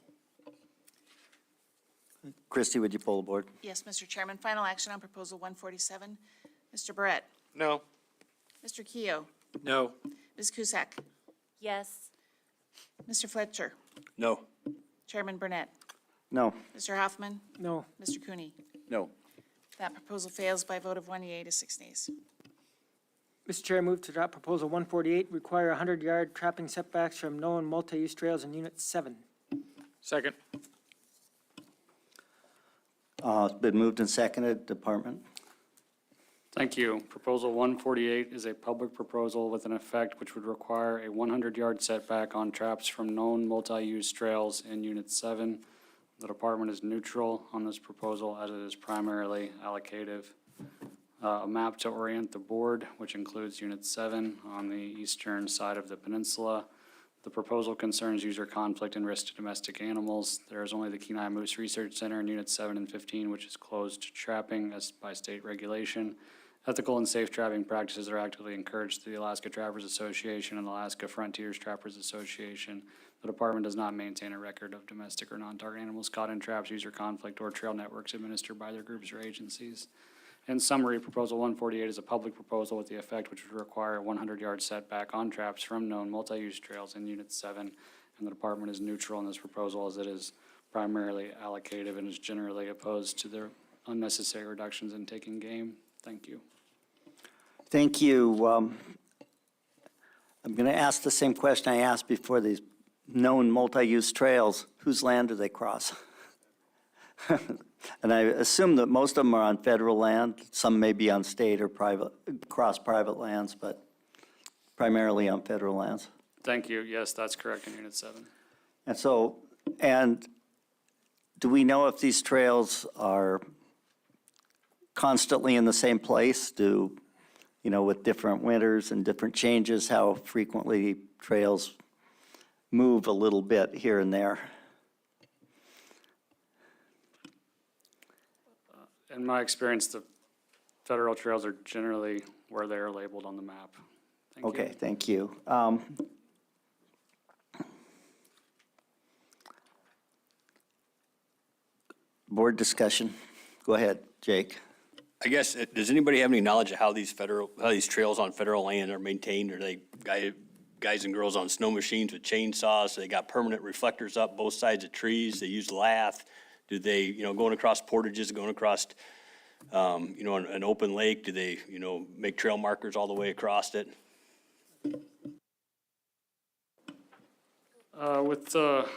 Christie, would you poll the board? Yes, Mr. Chairman. Final action on Proposal 147. Mr. Barrett. No. Mr. Keough. No. Ms. Cusack. Yes. Mr. Fletcher. No. Chairman Burnett. No. Mr. Hoffman. No. Mr. Cooney. No. That proposal fails by a vote of 1 yea to 6 nays. Mr. Chair, move to adopt Proposal 148, require 100-yard trapping setbacks from known multi-use trails in Unit 7. Second. It's been moved and seconded. Department? Thank you. Proposal 148 is a public proposal with an effect which would require a 100-yard setback on traps from known multi-use trails in Unit 7. The department is neutral on this proposal as it is primarily allocative. A map to orient the board, which includes Unit 7 on the eastern side of the peninsula. The proposal concerns user conflict and risk to domestic animals. There is only the Kenai Moose Research Center in Units 7 and 15, which is closed to trapping as by state regulation. Ethical and safe trapping practices are actively encouraged through the Alaska Trappers Association and the Alaska Frontiers Trappers Association. The department does not maintain a record of domestic or non-target animals caught in traps, user conflict, or trail networks administered by their groups or agencies. In summary, Proposal 148 is a public proposal with the effect which would require a 100-yard setback on traps from known multi-use trails in Unit 7, and the department is neutral in this proposal as it is primarily allocative and is generally opposed to the unnecessary reductions in taking game. Thank you. Thank you. I'm going to ask the same question I asked before. These known multi-use trails, whose land do they cross? And I assume that most of them are on federal land. Some may be on state or private, cross private lands, but primarily on federal lands. Thank you. Yes, that's correct in Unit 7. And so, and do we know if these trails are constantly in the same place? Do, you know, with different winters and different changes, how frequently trails move a little bit here and there? In my experience, the federal trails are generally where they are labeled on the map. Thank you. Okay, thank you. Board discussion. Go ahead, Jake. I guess, does anybody have any knowledge of how these trails on federal land are maintained? Are they guys and girls on snow machines with chainsaws? They got permanent reflectors up both sides of trees? They use lath? Do they, going across portages, going across, an open lake, do they, make trail markers all the way across it? With the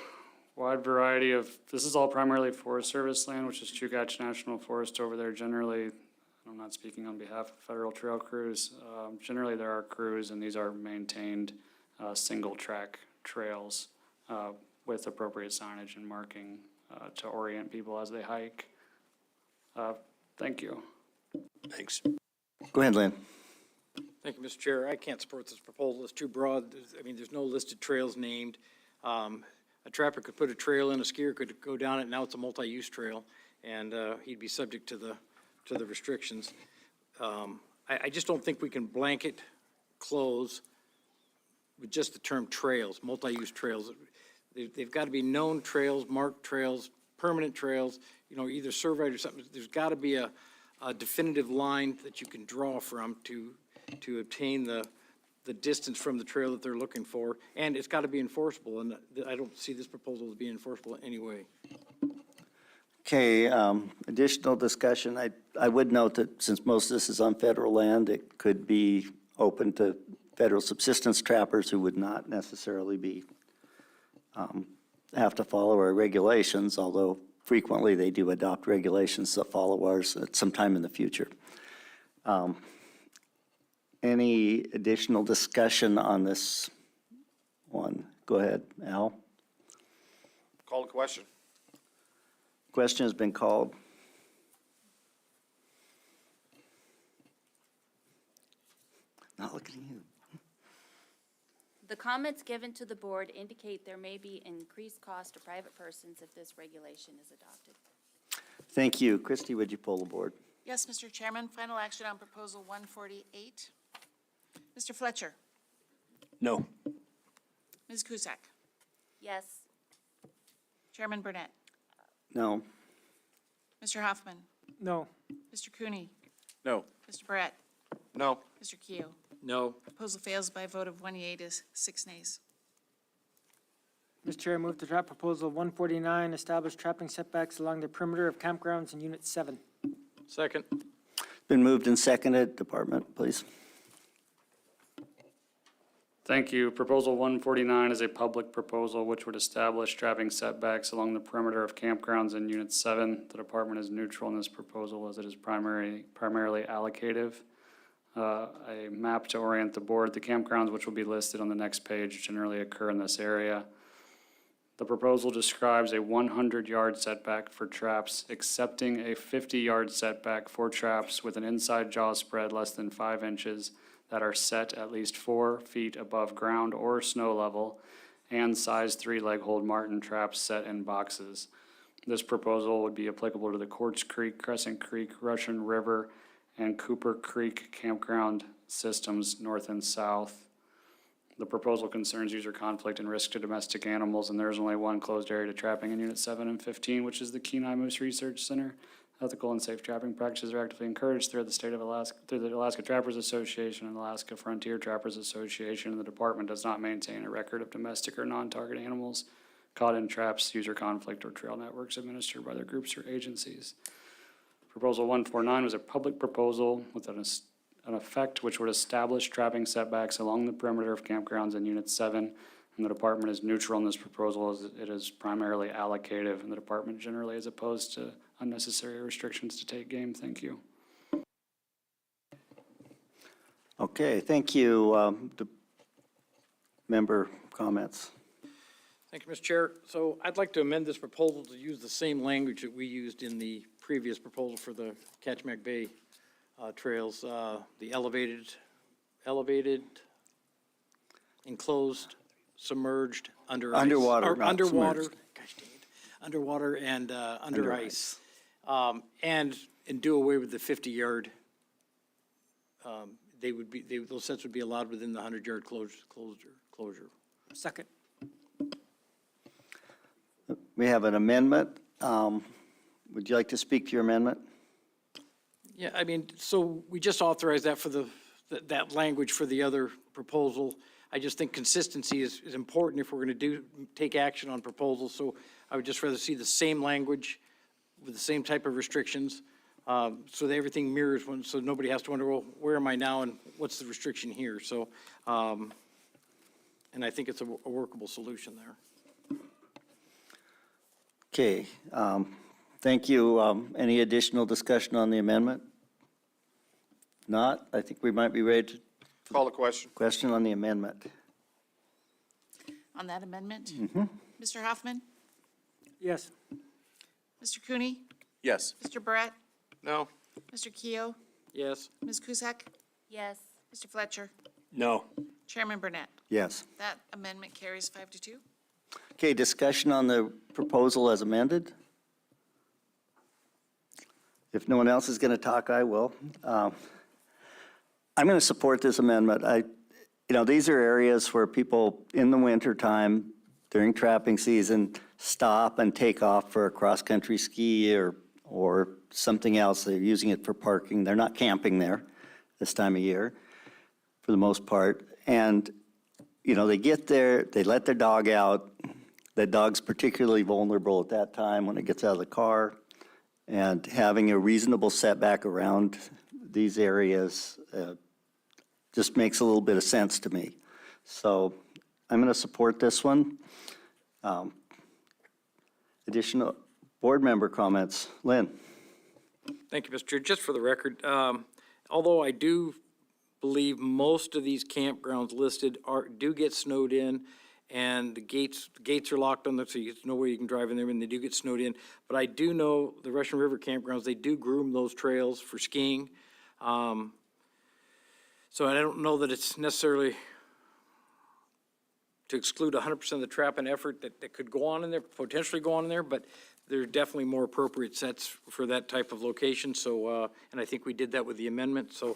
wide variety of, this is all primarily Forest Service land, which is Chugach National Forest over there. Generally, I'm not speaking on behalf of federal trail crews. Generally, there are crews, and these are maintained single-track trails with appropriate signage and marking to orient people as they hike. Thank you. Thanks. Go ahead, Lynn. Thank you, Mr. Chair. I can't support this proposal. It's too broad. There's no listed trails named. A trapper could put a trail in, a skier could go down it, now it's a multi-use trail, and he'd be subject to the restrictions. I just don't think we can blanket close with just the term trails, multi-use trails. They've got to be known trails, marked trails, permanent trails, either surveyed or something. There's got to be a definitive line that you can draw from to obtain the distance from the trail that they're looking for, and it's got to be enforceable, and I don't see this proposal as being enforceable in any way. Okay, additional discussion. I would note that since most of this is on federal land, it could be open to federal subsistence trappers who would not necessarily be, have to follow our regulations, although frequently they do adopt regulations that follow ours at some time in the future. Any additional discussion on this one? Go ahead, Al. Call the question. Question has been called. Not looking at you. The comments given to the board indicate there may be increased cost to private persons if this regulation is adopted. Thank you. Christie, would you pull the board? Yes, Mr. Chairman, final action on Proposal 148. Mr. Fletcher? No. Ms. Cusack? Yes. Chairman Burnett? No. Mr. Hoffman? No. Mr. Cooney? No. Mr. Barrett? No. Mr. Keo? No. Proposal fails by a vote of 1 yea to 6 nays. Mr. Chair, I move to drop Proposal 149, establish trapping setbacks along the perimeter of campgrounds in Unit 7. Second. Been moved and seconded. Department, please. Thank you. Proposal 149 is a public proposal which would establish trapping setbacks along the perimeter of campgrounds in Unit 7. The department is neutral in this proposal as it is primarily allocative. A map to orient the board. The campgrounds, which will be listed on the next page, generally occur in this area. The proposal describes a 100-yard setback for traps, excepting a 50-yard setback for traps with an inside jaw spread less than 5 inches that are set at least 4 feet above ground or snow level, and size 3 leg hold marten traps set in boxes. This proposal would be applicable to the Quartz Creek, Crescent Creek, Russian River, and Cooper Creek campground systems north and south. The proposal concerns user conflict and risk to domestic animals, and there is only one closed area to trapping in Unit 7 and 15, which is the Kenai Moose Research Center. Ethical and safe trapping practices are actively encouraged through the state of Alaska, through the Alaska Trappers Association and Alaska Frontier Trappers Association, and the department does not maintain a record of domestic or non-target animals caught in traps, user conflict, or trail networks administered by their groups or agencies. Proposal 149 was a public proposal with an effect which would establish trapping setbacks along the perimeter of campgrounds in Unit 7, and the department is neutral in this proposal as it is primarily allocative, and the department generally is opposed to unnecessary restrictions to take game. Thank you. Okay, thank you. Member comments. Thank you, Mr. Chair. So I'd like to amend this proposal to use the same language that we used in the previous proposal for the Kachemak Bay trails, the elevated, enclosed, submerged, under ice. Underwater, Or not underwater, submerged. gosh dang it, underwater and under ice. And do away with the 50-yard, those sets would be allowed within the 100-yard closure. Second. We have an amendment. Would you like to speak to your amendment? Yeah, I mean, so we just authorized that for that language for the other proposal. I just think consistency is important if we're going to take action on proposals. So I would just rather see the same language with the same type of restrictions, so that everything mirrors one, so nobody has to wonder, well, where am I now and what's the restriction here? So, and I think it's a workable solution there. Okay, thank you. Any additional discussion on the amendment? Not, I think we might be ready to Call the question. question on the amendment. On that amendment? Mm-hmm. Mr. Hoffman? Yes. Mr. Cooney? Yes. Mr. Barrett? No. Mr. Keo? Yes. Ms. Cusack? Yes. Mr. Fletcher? No. Chairman Burnett? Yes. That amendment carries 5-2. Okay, discussion on the proposal as amended? If no one else is going to talk, I will. I'm going to support this amendment. These are areas where people in the wintertime, during trapping season, stop and take off for a cross-country ski or something else. They're using it for parking. They're not camping there this time of year, for the most part. And, they get there, they let their dog out. That dog's particularly vulnerable at that time when it gets out of the car. And having a reasonable setback around these areas just makes a little bit of sense to me. So I'm going to support this one. Additional board member comments. Lynn? Thank you, Mr. Chair. Just for the record, although I do believe most of these campgrounds listed do get snowed in, and the gates are locked on them, so there's no way you can drive in there, and they do get snowed in. But I do know the Russian River campgrounds, they do groom those trails for skiing. So I don't know that it's necessarily to exclude 100% of the trapping effort that could go on in there, potentially go on in there, but there are definitely more appropriate sets for that type of location. So, and I think we did that with the amendment. So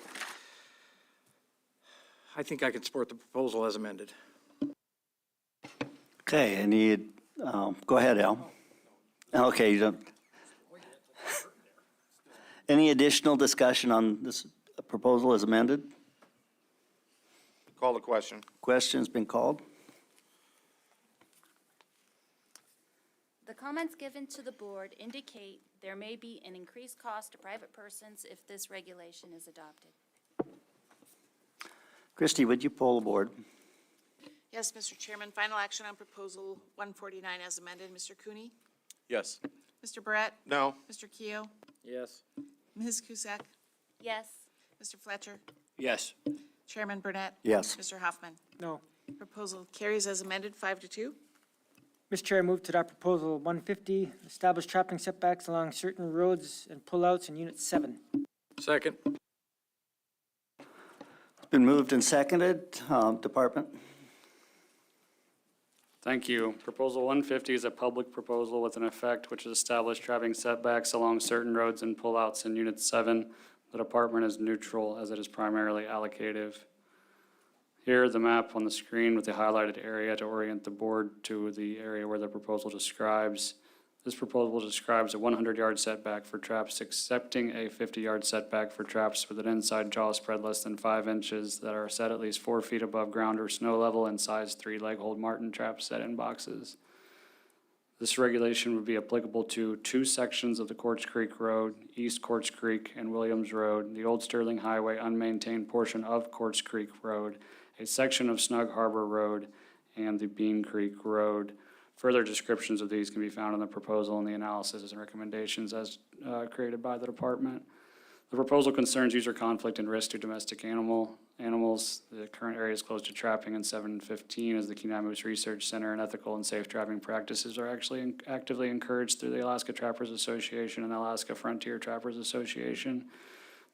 I think I can support the proposal as amended. Okay, go ahead, Al. Okay, you don't. Any additional discussion on this proposal as amended? Call the question. Question's been called. The comments given to the board indicate there may be an increased cost to private persons if this regulation is adopted. Christie, would you poll the board? Yes, Mr. Chairman, final action on proposal 149 as amended. Mr. Cooney? Yes. Mr. Barrett? No. Mr. Keo? Yes. Ms. Cusack? Yes. Mr. Fletcher? Yes. Chairman Burnett? Yes. Mr. Hoffman? No. Proposal carries as amended 5-2. Mr. Chair, I move to adopt proposal 150, establish trapping setbacks along certain roads and pullouts in Unit 7. Second. It's been moved and seconded. Department? Thank you. Proposal 150 is a public proposal with an effect which is established trapping setbacks along certain roads and pullouts in Unit 7. The department is neutral as it is primarily allocative. Here, the map on the screen with the highlighted area to orient the board to the area where the proposal describes. This proposal describes a 100-yard setback for traps, accepting a 50-yard setback for traps with an inside jaw spread less than 5 inches that are set at least 4 feet above ground or snow level, and size 3 leg hold marten traps set in boxes. This regulation would be applicable to 2 sections of the Quartz Creek Road, East Quartz Creek and Williams Road, the Old Sterling Highway unmaintained portion of Quartz Creek Road, a section of Snug Harbor Road, and the Bean Creek Road. Further descriptions of these can be found in the proposal and the analysis and recommendations as created by the department. The proposal concerns user conflict and risk to domestic animals. The current area is closed to trapping, and 715 as the Kenai Moose Research Center, and ethical and safe trapping practices are actually actively encouraged through the Alaska Trappers Association and the Alaska Frontier Trappers Association.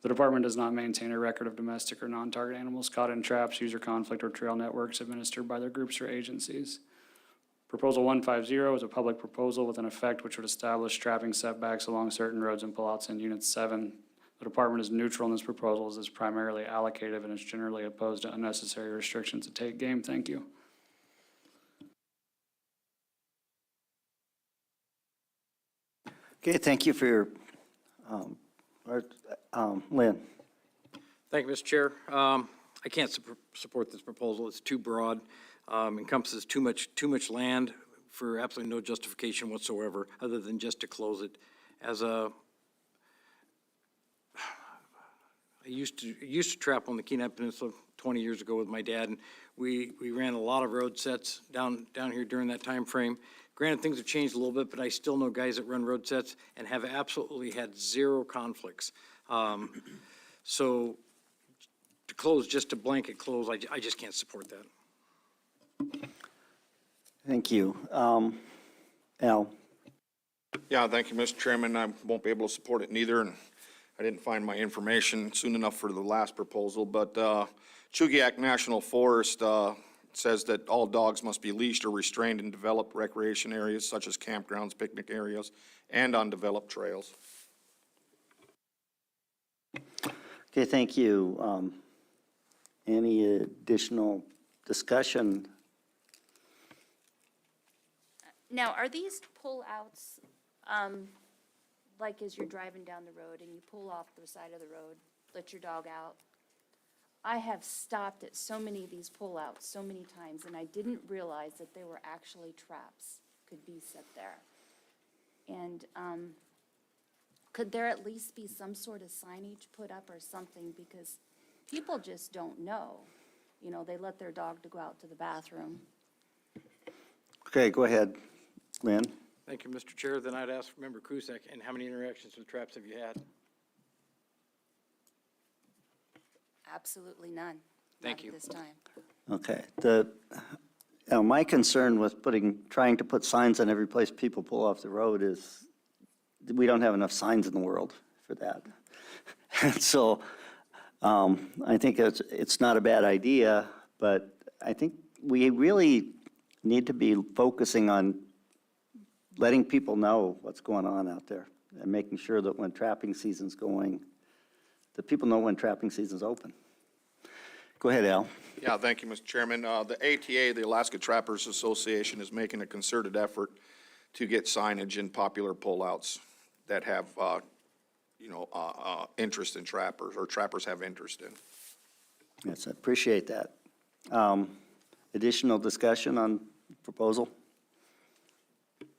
The department does not maintain a record of domestic or non-target animals caught in traps, user conflict, or trail networks administered by their groups or agencies. Proposal 150 is a public proposal with an effect which would establish trapping setbacks along certain roads and pullouts in Unit 7. The department is neutral in this proposal as it's primarily allocative and is generally opposed to unnecessary restrictions to take game. Thank you. Okay, thank you for your, Lynn. Thank you, Mr. Chair. I can't support this proposal. It's too broad, encompasses too much land for absolutely no justification whatsoever, other than just to close it. I used to trap on the Kenai Peninsula 20 years ago with my dad, and we ran a lot of road sets down here during that time frame. Granted, things have changed a little bit, but I still know guys that run road sets and have absolutely had zero conflicts. So to close, just a blanket close, I just can't support that. Thank you. Al? Yeah, thank you, Mr. Chairman. I won't be able to support it neither, and I didn't find my information soon enough for the last proposal, but Chugiak National Forest says that all dogs must be leashed or restrained in developed recreation areas such as campgrounds, picnic areas, and on developed trails. Okay, thank you. Any additional discussion? Now, are these pull-outs, like as you're driving down the road and you pull off the side of the road, let your dog out? I have stopped at so many of these pull-outs so many times, and I didn't realize that they were actually traps could be set there. And could there at least be some sort of signage put up or something? Because people just don't know. You know, they let their dog to go out to the bathroom. Okay, go ahead, Lynn. Thank you, Mr. Chair. Then I'd ask Member Kusak, and how many interactions with traps have you had? Absolutely none. Thank you. Not at this time. Okay, my concern with trying to put signs on every place people pull off the road is we don't have enough signs in the world for that. And so I think it's not a bad idea, but I think we really need to be focusing on letting people know what's going on out there and making sure that when trapping season's going, that people know when trapping season's open. Go ahead, Al. Yeah, thank you, Mr. Chairman. The ATA, the Alaska Trappers Association, is making a concerted effort to get signage in popular pullouts that have, interest in trappers, or trappers have interest in. Yes, I appreciate that. Additional discussion on proposal?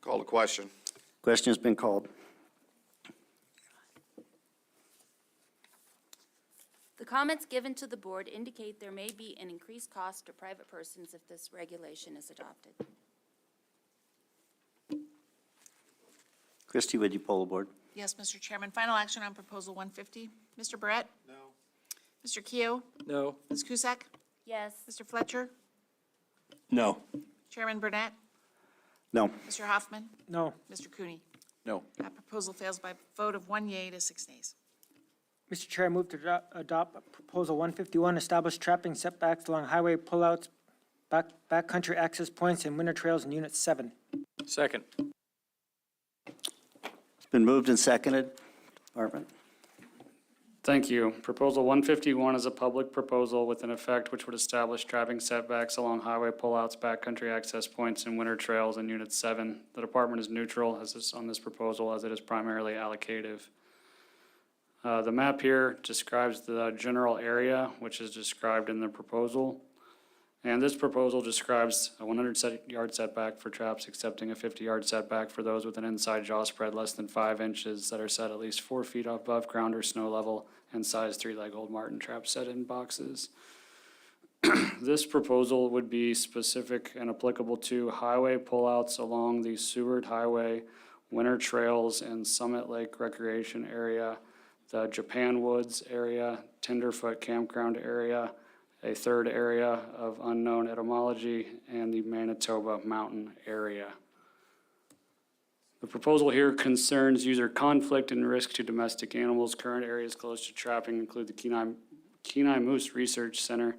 Call the question. Question has been called. The comments given to the board indicate there may be an increased cost to private persons if this regulation is adopted. Christie, would you poll the board? Yes, Mr. Chairman. Final action on Proposal 150. Mr. Barrett? No. Mr. Keough? No. Ms. Cusack? Yes. Mr. Fletcher? No. Chairman Burnett? No. Mr. Hoffman? No. Mr. Cooney? No. That proposal fails by a vote of 1 yea to 6 nays. Mr. Chair, I move to adopt Proposal 151, establish trapping setbacks along highway pullouts, backcountry access points, and winter trails in Unit 7. Second. It's been moved and seconded. Department. Thank you. Proposal 151 is a public proposal with an effect which would establish trapping setbacks along highway pullouts, backcountry access points, and winter trails in Unit 7. The department is neutral on this proposal as it is primarily allocative. The map here describes the general area, which is described in the proposal. And this proposal describes a 100-yard setback for traps, accepting a 50-yard setback for those with an inside jaw spread less than 5 inches that are set at least 4 feet above ground or snow level, and size 3-leg-old marten traps set in boxes. This proposal would be specific and applicable to highway pullouts along the Seward Highway, winter trails, and Summit Lake Recreation Area, the Japan Woods area, Tenderfoot Campground area, a third area of unknown etymology, and the Manitoba Mountain area. The proposal here concerns user conflict and risk to domestic animals. Current areas close to trapping include the Kenai Moose Research Center,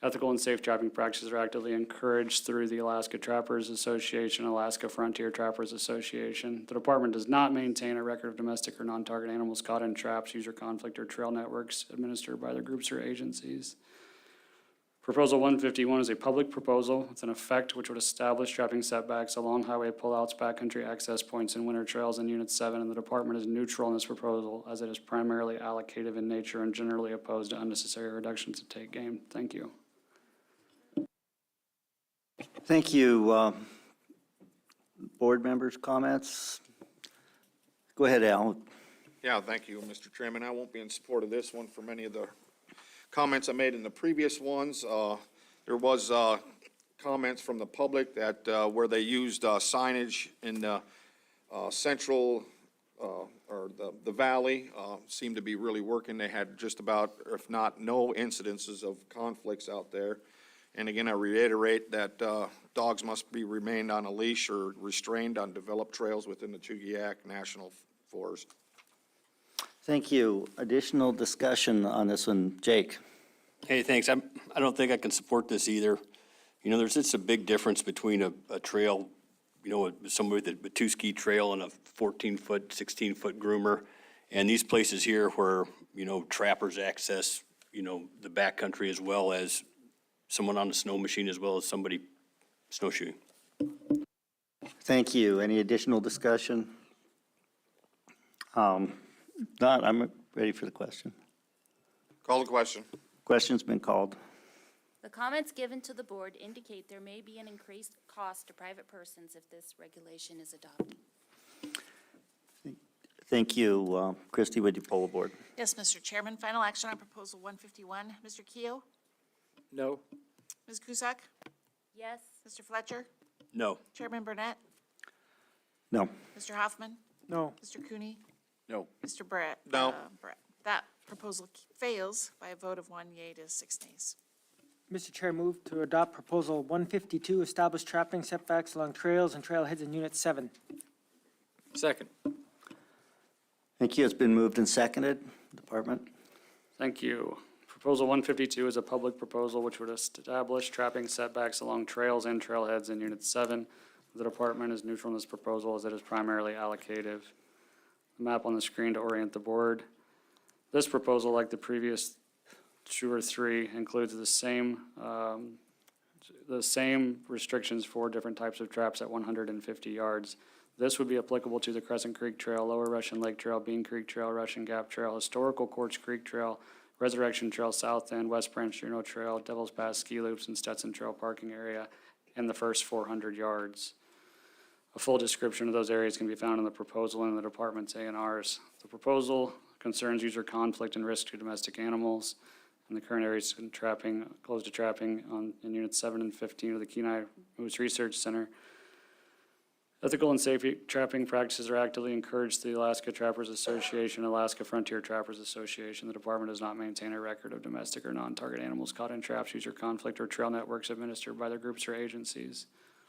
Ethical and safe trapping practices are actively encouraged through the Alaska Trappers Association, Alaska Frontier Trappers Association. The department does not maintain a record of domestic or non-target animals caught in traps, user conflict, or trail networks administered by their groups or agencies. Proposal 151 is a public proposal with an effect which would establish trapping setbacks along highway pullouts, backcountry access points, and winter trails in Unit 7, and the department is neutral in this proposal as it is primarily allocative in nature and generally opposed to unnecessary reductions to take game. Thank you. Thank you. Board members' comments? Go ahead, Al. Yeah, thank you, Mr. Chairman. I won't be in support of this one for many of the comments I made in the previous ones. There was comments from the public that where they used signage in the central or the valley seemed to be really working. They had just about, if not no incidences of conflicts out there. And again, I reiterate that dogs must be remained on a leash or restrained on developed trails within the Chugiak National Forest. Thank you. Additional discussion on this one. Jake? Hey, thanks. I don't think I can support this either. You know, there's just a big difference between a trail, you know, somebody with a two-ski trail and a 14-foot, 16-foot groomer. And these places here where, you know, trappers access, you know, the backcountry as well as someone on a snow machine as well as somebody snowshoeing. Thank you. Any additional discussion? Not, I'm ready for the question. Call the question. Question's been called. The comments given to the board indicate there may be an increased cost to private persons if this regulation is adopted. Thank you. Christie, would you poll the board? Yes, Mr. Chairman, final action on proposal 151. Mr. Keo? No. Ms. Cusack? Yes. Mr. Fletcher? No. Chairman Burnett? No. Mr. Hoffman? No. Mr. Cooney? No. Mr. Brett? No. Brett. That proposal fails by a vote of 1 yea to 6 nays. Mr. Chair, move to adopt proposal 152, establish trapping setbacks along trails and trailheads in Unit 7. Second. Thank you. It's been moved and seconded. Department? Thank you. Proposal 152 is a public proposal which would establish trapping setbacks along trails and trailheads in Unit 7. The department is neutral in this proposal as it is primarily allocative. The map on the screen to orient the board. This proposal, like the previous 2 or 3, includes the same restrictions for different types of traps at 150 yards. This would be applicable to the Crescent Creek Trail, Lower Russian Lake Trail, Bean Creek Trail, Russian Gap Trail, Historical Quartz Creek Trail, Resurrection Trail, South End, West Branch Juneau Trail, Devil's Pass Ski Loops, and Stetson Trail parking area in the first 400 yards. A full description of those areas can be found in the proposal in the department's A&Rs. The proposal concerns user conflict and risk to domestic animals. In the current areas in trapping, closed to trapping in Units 7 and 15 of the Kenai Moose Research Center. Ethical and safe trapping practices are actively encouraged through the Alaska Trappers Association, Alaska Frontier Trappers Association. The department does not maintain a record of domestic or non-target animals caught in traps, user conflict, or trail networks administered by their groups or agencies.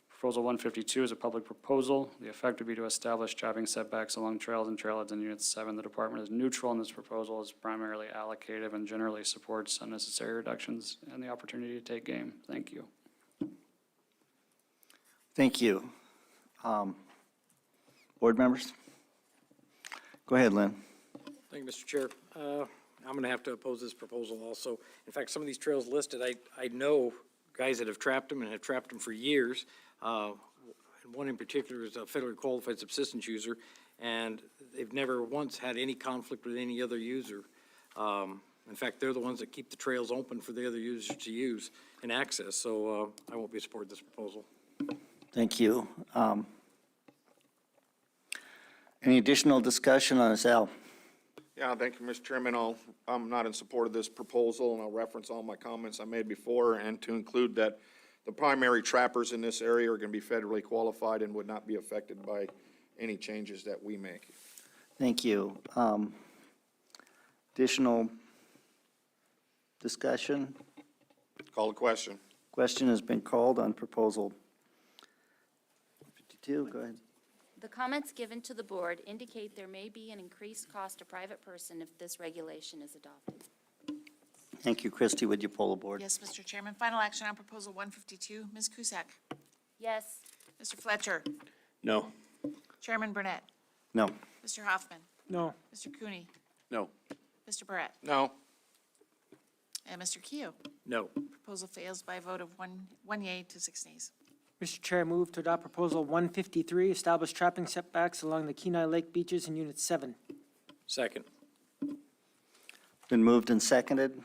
Proposal 152 is a public proposal. The effect would be to establish trapping setbacks along trails and trailheads in Unit 7. The department is neutral in this proposal, is primarily allocative, and generally supports unnecessary reductions and the opportunity to take game. Thank you. Thank you. Board members? Go ahead, Lynn. Thank you, Mr. Chair. I'm going to have to oppose this proposal also. In fact, some of these trails listed, I know guys that have trapped them and have trapped them for years. And one in particular is a federally qualified subsistence user, and they've never once had any conflict with any other user. In fact, they're the ones that keep the trails open for the other users to use and access, so I won't be supporting this proposal. Thank you. Any additional discussion on this, Al? Yeah, thank you, Mr. Chairman. I'm not in support of this proposal, and I'll reference all my comments I made before, and to include that the primary trappers in this area are going to be federally qualified and would not be affected by any changes that we make. Thank you. Additional discussion? Call the question. Question has been called on proposal 52. Go ahead. The comments given to the board indicate there may be an increased cost to private person if this regulation is adopted. Thank you. Christie, would you poll the board? Yes, Mr. Chairman. Final action on Proposal 152. Ms. Cusack? Yes. Mr. Fletcher? No. Chairman Burnett? No. Mr. Hoffman? No. Mr. Cooney? No. Mr. Barrett? No. And Mr. Keo? No. Proposal fails by a vote of one yea to 6 nays. Mr. Chair, I move to adopt Proposal 153, establish trapping setbacks along the Kenai Lake beaches in Unit 7. Second. Been moved and seconded.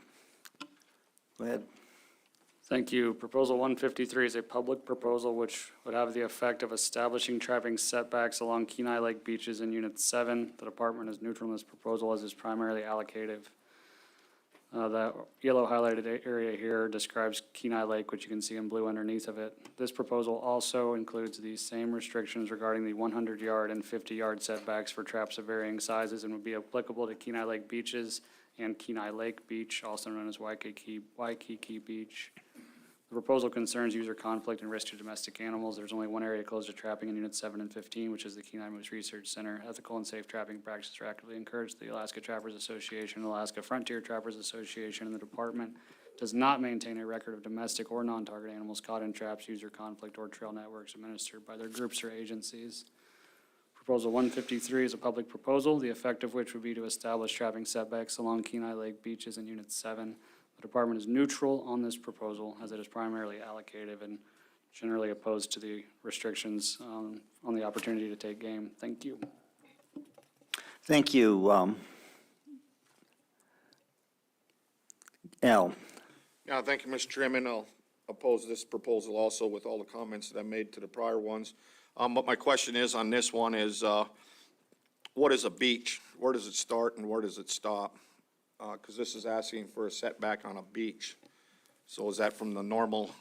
Go ahead. Thank you. Proposal 153 is a public proposal which would have the effect of establishing trapping setbacks along Kenai Lake beaches in Unit 7. The department is neutral in this proposal as is primarily allocative. The yellow highlighted area here describes Kenai Lake, which you can see in blue underneath of it. This proposal also includes the same restrictions regarding the 100-yard and 50-yard setbacks for traps of varying sizes and would be applicable to Kenai Lake beaches and Kenai Lake Beach, also known as Waikiki Beach. The proposal concerns user conflict and risk to domestic animals. There's only one area closed to trapping in Units 7 and 15, which is the Kenai Moose Research Center. Ethical and safe trapping practices are actively encouraged. The Alaska Trappers Association, Alaska Frontier Trappers Association, and the department does not maintain a record of domestic or non-target animals caught in traps, user conflict, or trail networks administered by their groups or agencies. Proposal 153 is a public proposal, the effect of which would be to establish trapping setbacks along Kenai Lake beaches in Unit 7. The department is neutral on this proposal as it is primarily allocative and generally opposed to the restrictions on the opportunity to take game. Thank you. Thank you. Al? Yeah, thank you, Mr. Chairman. I'll oppose this proposal also with all the comments that I made to the prior ones. But my question is on this one is, what is a beach? Where does it start and where does it stop? Because this is asking for a setback on a beach. So is that from the normal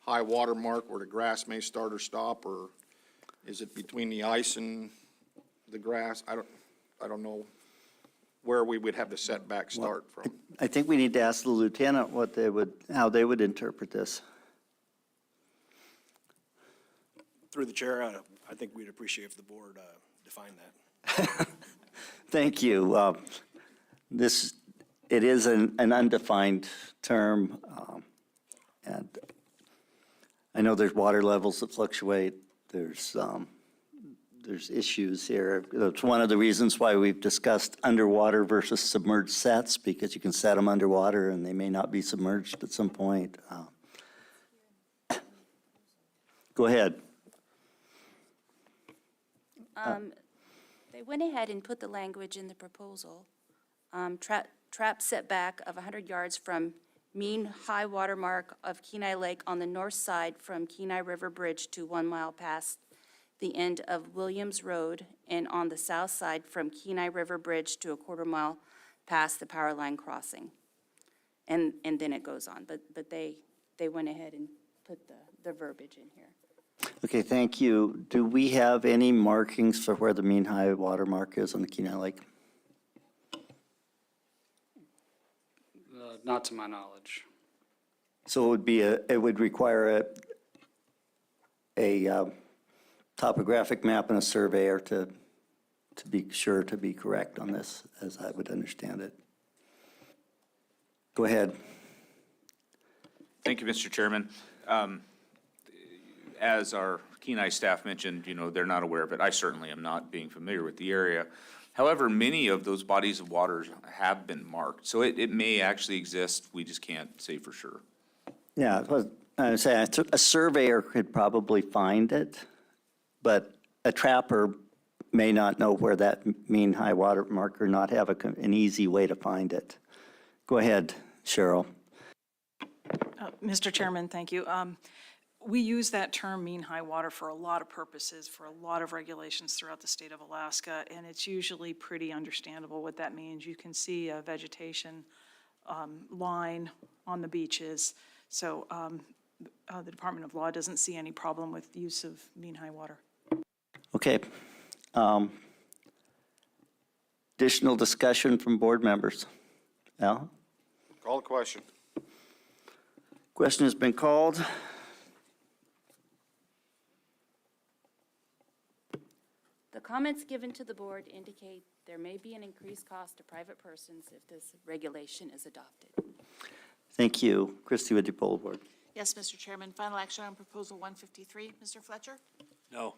high water mark where the grass may start or stop, or is it between the ice and the grass? I don't know where we would have the setback start from. I think we need to ask the lieutenant how they would interpret this. Through the chair, I think we'd appreciate if the board defined that. Thank you. It is an undefined term, and I know there's water levels that fluctuate. There's issues here. That's one of the reasons why we've discussed underwater versus submerged sets, because you can set them underwater and they may not be submerged at some point. Go ahead. They went ahead and put the language in the proposal. Trap setback of 100 yards from mean high water mark of Kenai Lake on the north side from Kenai River Bridge to 1 mile past the end of Williams Road, and on the south side from Kenai River Bridge to a 1/4 mile past the power line crossing. And then it goes on, but they went ahead and put the verbiage in here. Okay, thank you. Do we have any markings for where the mean high water mark is on the Kenai Lake? Not to my knowledge. So it would require a topographic map and a surveyor to be sure to be correct on this, as I would understand it. Go ahead. Thank you, Mr. Chairman. As our Kenai staff mentioned, they're not aware of it. I certainly am not, being familiar with the area. However, many of those bodies of water have been marked, so it may actually exist. We just can't say for sure. Yeah, I would say a surveyor could probably find it, but a trapper may not know where that mean high water mark or not have an easy way to find it. Go ahead, Cheryl. Mr. Chairman, thank you. We use that term mean high water for a lot of purposes, for a lot of regulations throughout the state of Alaska, and it's usually pretty understandable what that means. You can see a vegetation line on the beaches. So the Department of Law doesn't see any problem with the use of mean high water. Okay. Additional discussion from board members. Al? Call the question. Question has been called. The comments given to the board indicate there may be an increased cost to private persons if this regulation is adopted. Thank you. Christie, would you poll the board? Yes, Mr. Chairman. Final action on Proposal 153. Mr. Fletcher? No.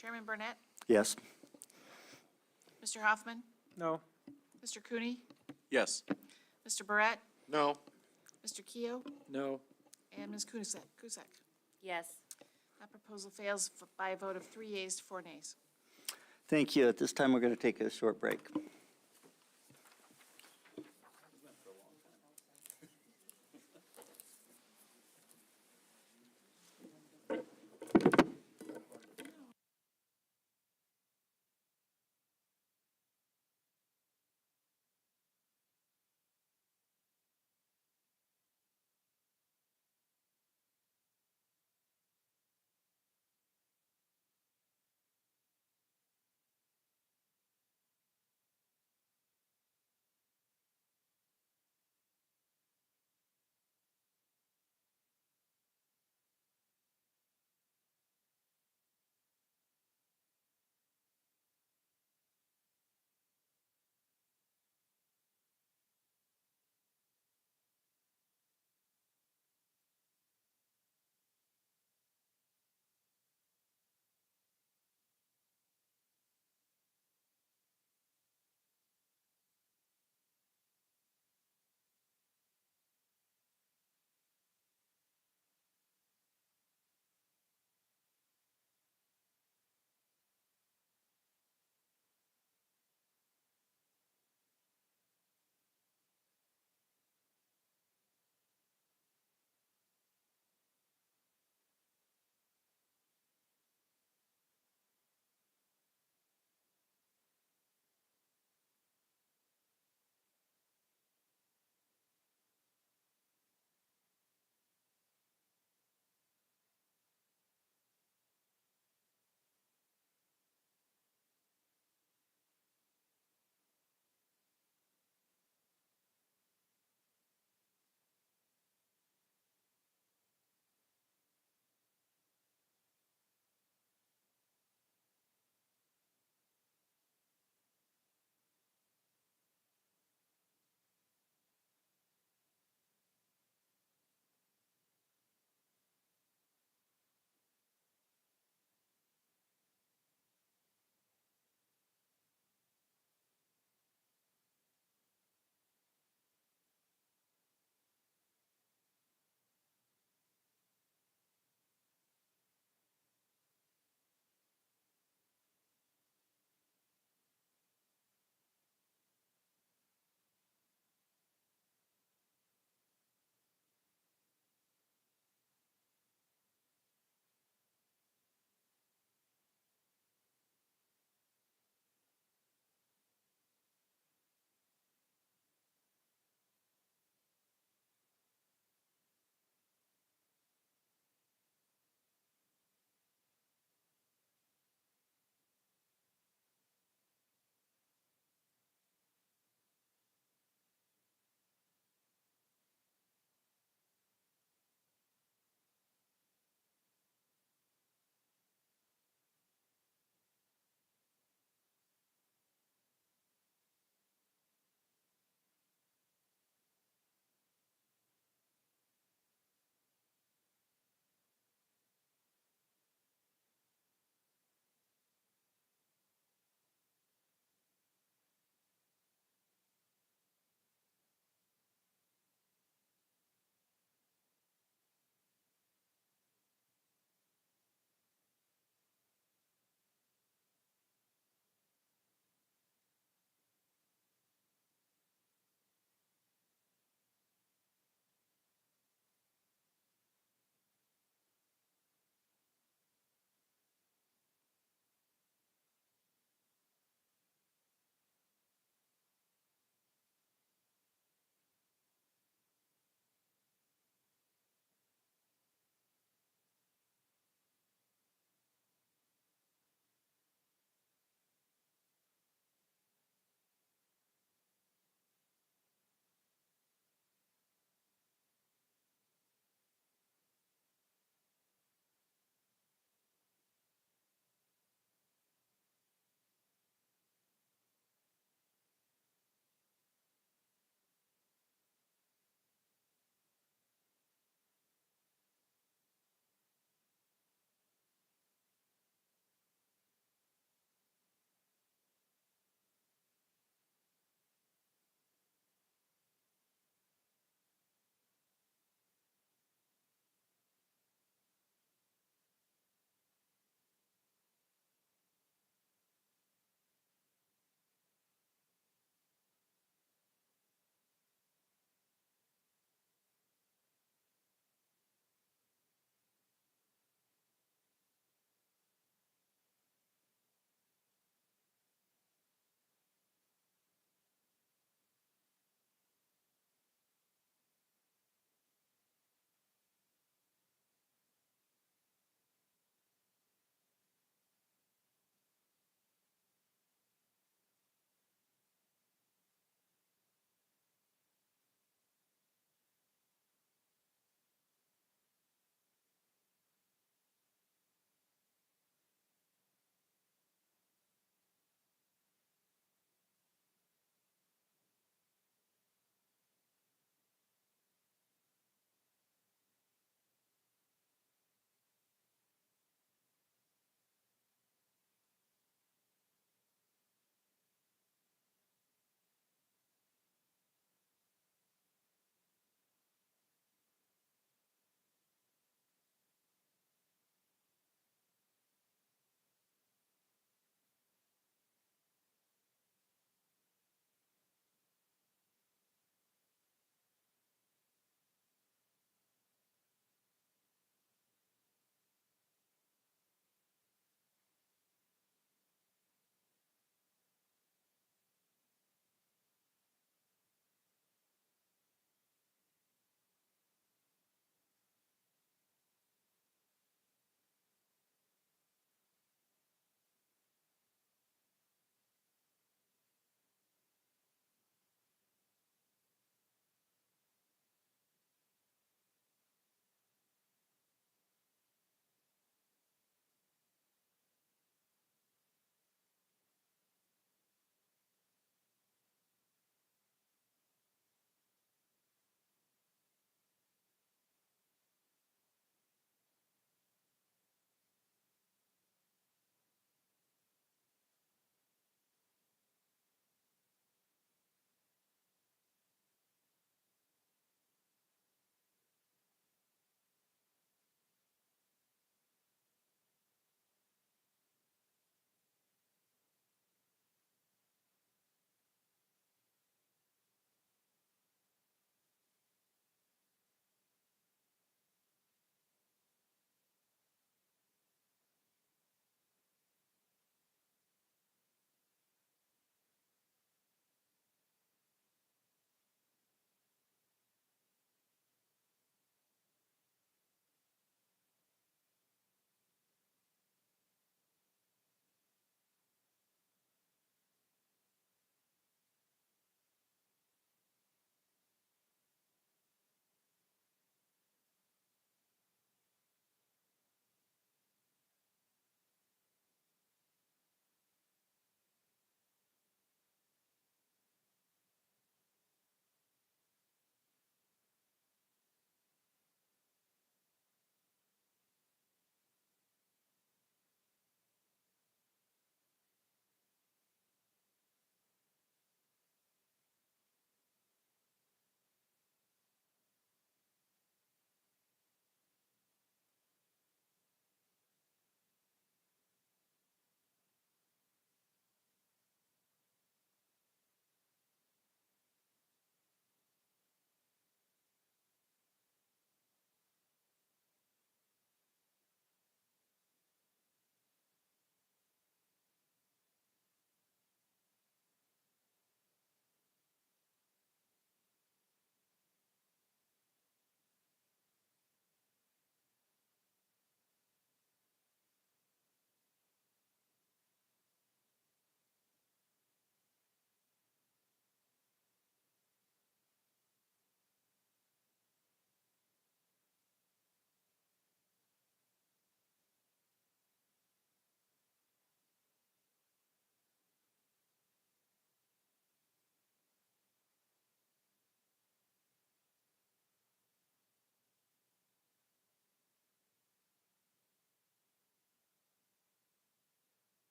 Chairman Burnett? Yes. Mr. Hoffman? No. Mr. Cooney? Yes. Mr. Barrett? No, Mr. Keo? No. And Ms. Kusak? Yes. That proposal fails by a vote of 3 yeas to 4 nays. Thank you. At this time, we're going to take a short break.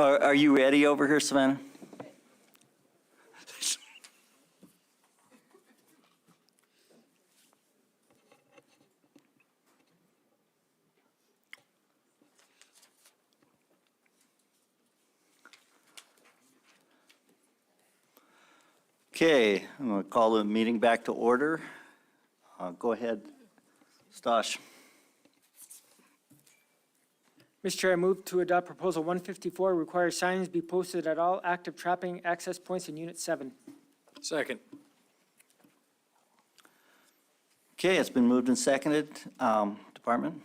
Are you ready over here, Savannah? Okay, I'm going to call the meeting back to order. Go ahead, Stosh. Mr. Chair, I move to adopt Proposal 154, require signs be posted at all active trapping access points in Unit 7. Second. Okay, it's been moved and seconded. Department?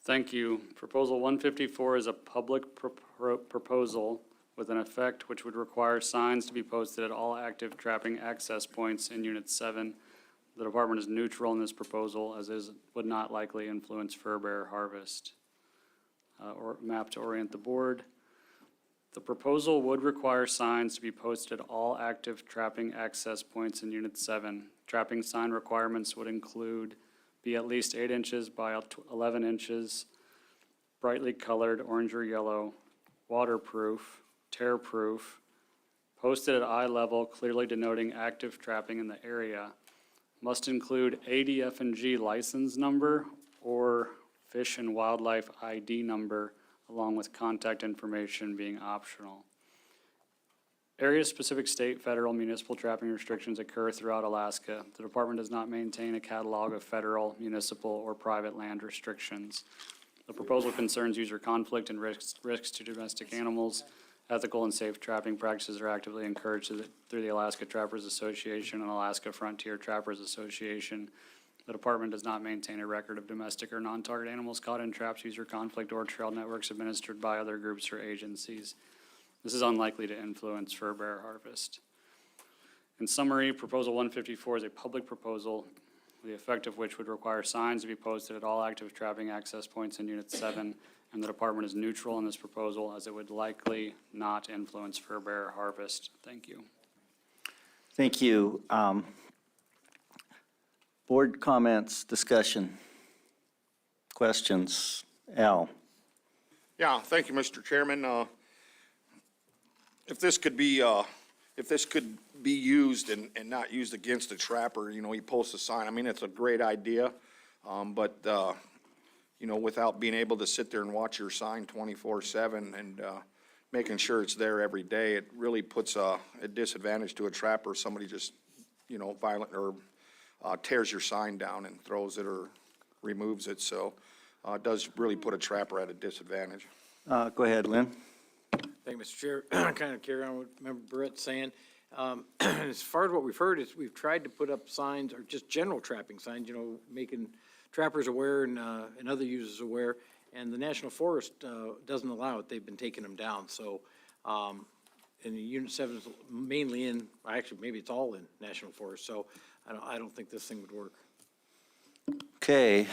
Thank you. Proposal 154 is a public proposal with an effect which would require signs to be posted at all active trapping access points in Unit 7. The department is neutral in this proposal, as is would not likely influence fur bear harvest. Or map to orient the board. The proposal would require signs to be posted at all active trapping access points in Unit 7. Trapping sign requirements would include be at least 8 inches by 11 inches, brightly colored orange or yellow, waterproof, tear-proof, posted at eye level, clearly denoting active trapping in the area, must include ADF&G license number or Fish and Wildlife ID number, along with contact information being optional. Area-specific state, federal, municipal trapping restrictions occur throughout Alaska. The department does not maintain a catalog of federal, municipal, or private land restrictions. The proposal concerns user conflict and risks to domestic animals. Ethical and safe trapping practices are actively encouraged through the Alaska Trappers Association and Alaska Frontier Trappers Association. The department does not maintain a record of domestic or non-target animals caught in traps, user conflict, or trail networks administered by other groups or agencies. This is unlikely to influence fur bear harvest. In summary, Proposal 154 is a public proposal, the effect of which would require signs to be posted at all active trapping access points in Unit 7, and the department is neutral in this proposal, as it would likely not influence fur bear harvest. Thank you. Thank you. Board comments, discussion, questions. Al? Yeah, thank you, Mr. Chairman. If this could be used and not used against a trapper, you know, he posts a sign, I mean, it's a great idea. But you know, without being able to sit there and watch your sign 24/7 and making sure it's there every day, it really puts a disadvantage to a trapper. Somebody just, you know, violent or tears your sign down and throws it or removes it. So it does really put a trapper at a disadvantage. Go ahead, Lynn. Thank you, Mr. Chair. Kind of carry on what Member Brett saying. As far as what we've heard is we've tried to put up signs or just general trapping signs, you know, making trappers aware and other users aware. And the National Forest doesn't allow it. They've been taking them down. So, and the Unit 7 is mainly in, actually, maybe it's all in National Forest. So I don't think this thing would work. Okay.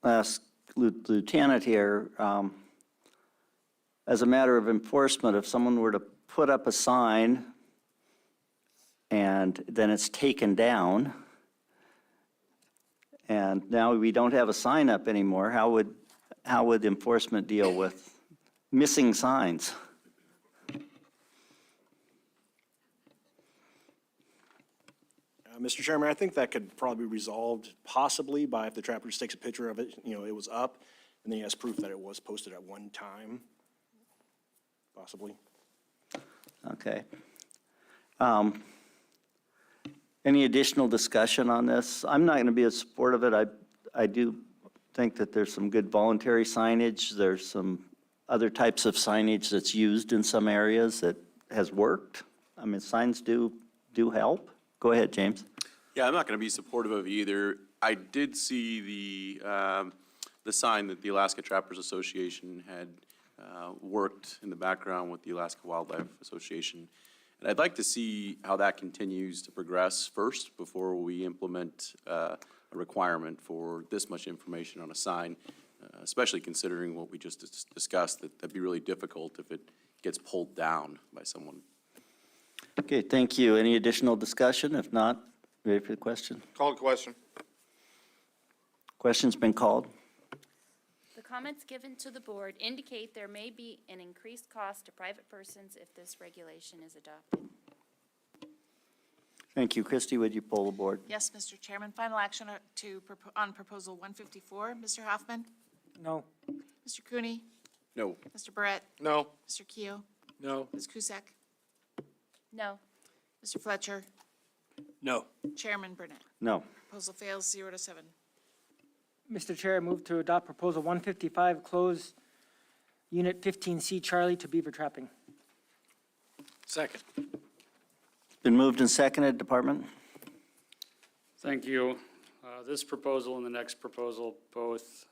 Ask Lieutenant here. As a matter of enforcement, if someone were to put up a sign and then it's taken down, and now we don't have a sign up anymore, how would enforcement deal with missing signs? Mr. Chairman, I think that could probably be resolved possibly by if the trapper just takes a picture of it, you know, it was up, and then he has proof that it was posted at one time, possibly. Okay. Any additional discussion on this? I'm not going to be in support of it. I do think that there's some good voluntary signage. There's some other types of signage that's used in some areas that has worked. I mean, signs do help. Go ahead, James. Yeah, I'm not going to be supportive of either. I did see the sign that the Alaska Trappers Association had worked in the background with the Alaska Wildlife Association. And I'd like to see how that continues to progress first before we implement a requirement for this much information on a sign, especially considering what we just discussed, that'd be really difficult if it gets pulled down by someone. Okay, thank you. Any additional discussion? If not, ready for the question? Call the question. Question's been called. comments given to the board indicate there may be an increased cost to private persons if this regulation is adopted. Thank you. Christie, would you poll the board? Yes, Mr. Chairman. Final action on Proposal 154. Mr. Hoffman? No. Mr. Cooney? No. Mr. Barrett? No. Mr. Keo? No. Ms. Cusack? No. Mr. Fletcher? No. Chairman Burnett? No. Proposal fails 0-7. Mr. Chair, I move to adopt Proposal 155, close Unit 15C Charlie to beaver trapping. Second. Been moved and seconded, Department? Thank you. This proposal and the next proposal both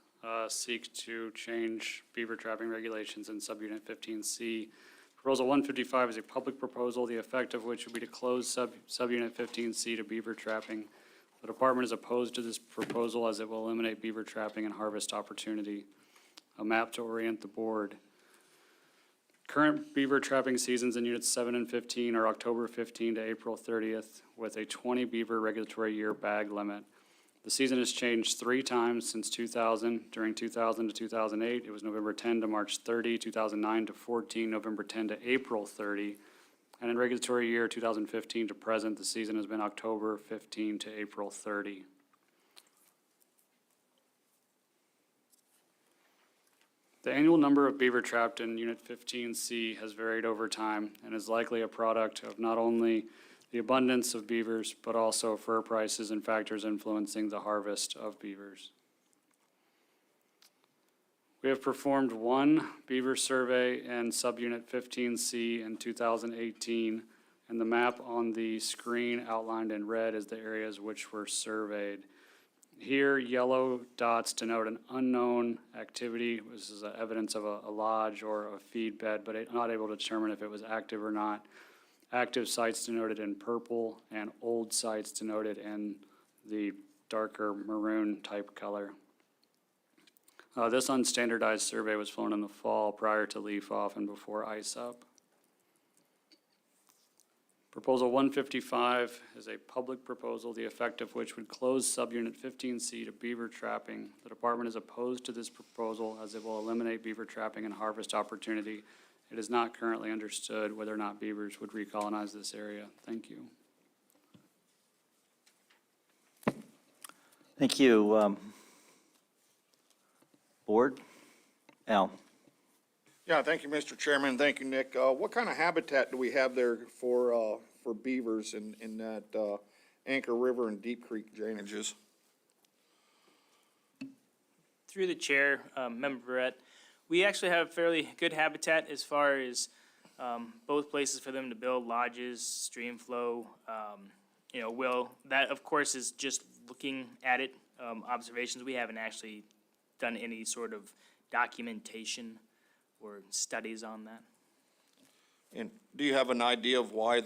seek to change beaver trapping regulations in subunit 15C. Proposal 155 is a public proposal, the effect of which would be to close subunit 15C to beaver trapping. The department is opposed to this proposal as it will eliminate beaver trapping and harvest opportunity. A map to orient the board. Current beaver trapping seasons in units 7 and 15 are October 15 to April 30th with a 20 beaver regulatory year bag limit. The season has changed 3 times since 2000. During 2000 to 2008, it was November 10 to March 30, 2009 to 14, November 10 to April 30. And in regulatory year 2015 to present, the season has been October 15 to April 30. The annual number of beaver trapped in Unit 15C has varied over time and is likely a product of not only the abundance of beavers, but also fur prices and factors influencing the harvest of beavers. We have performed one beaver survey in subunit 15C in 2018, and the map on the screen outlined in red is the areas which were surveyed. Here, yellow dots denote an unknown activity. This is evidence of a lodge or a feed bed, but I'm not able to determine if it was active or not. Active sites denoted in purple and old sites denoted in the darker maroon type color. This unstandardized survey was flown in the fall prior to leaf off and before ice up. Proposal 155 is a public proposal, the effect of which would close subunit 15C to beaver trapping. The department is opposed to this proposal as it will eliminate beaver trapping and harvest opportunity. It is not currently understood whether or not beavers would recolonize this area. Thank you. Thank you. Board? Al? Yeah, thank you, Mr. Chairman. Thank you, Nick. What kind of habitat do we have there for beavers in that Anchor River and Deep Creek drainages? Through the chair, Member Barrett, we actually have fairly good habitat as far as both places for them to build lodges, stream flow. That of course is just looking at it, observations. We haven't actually done any sort of documentation or studies on that. And do you have an idea of why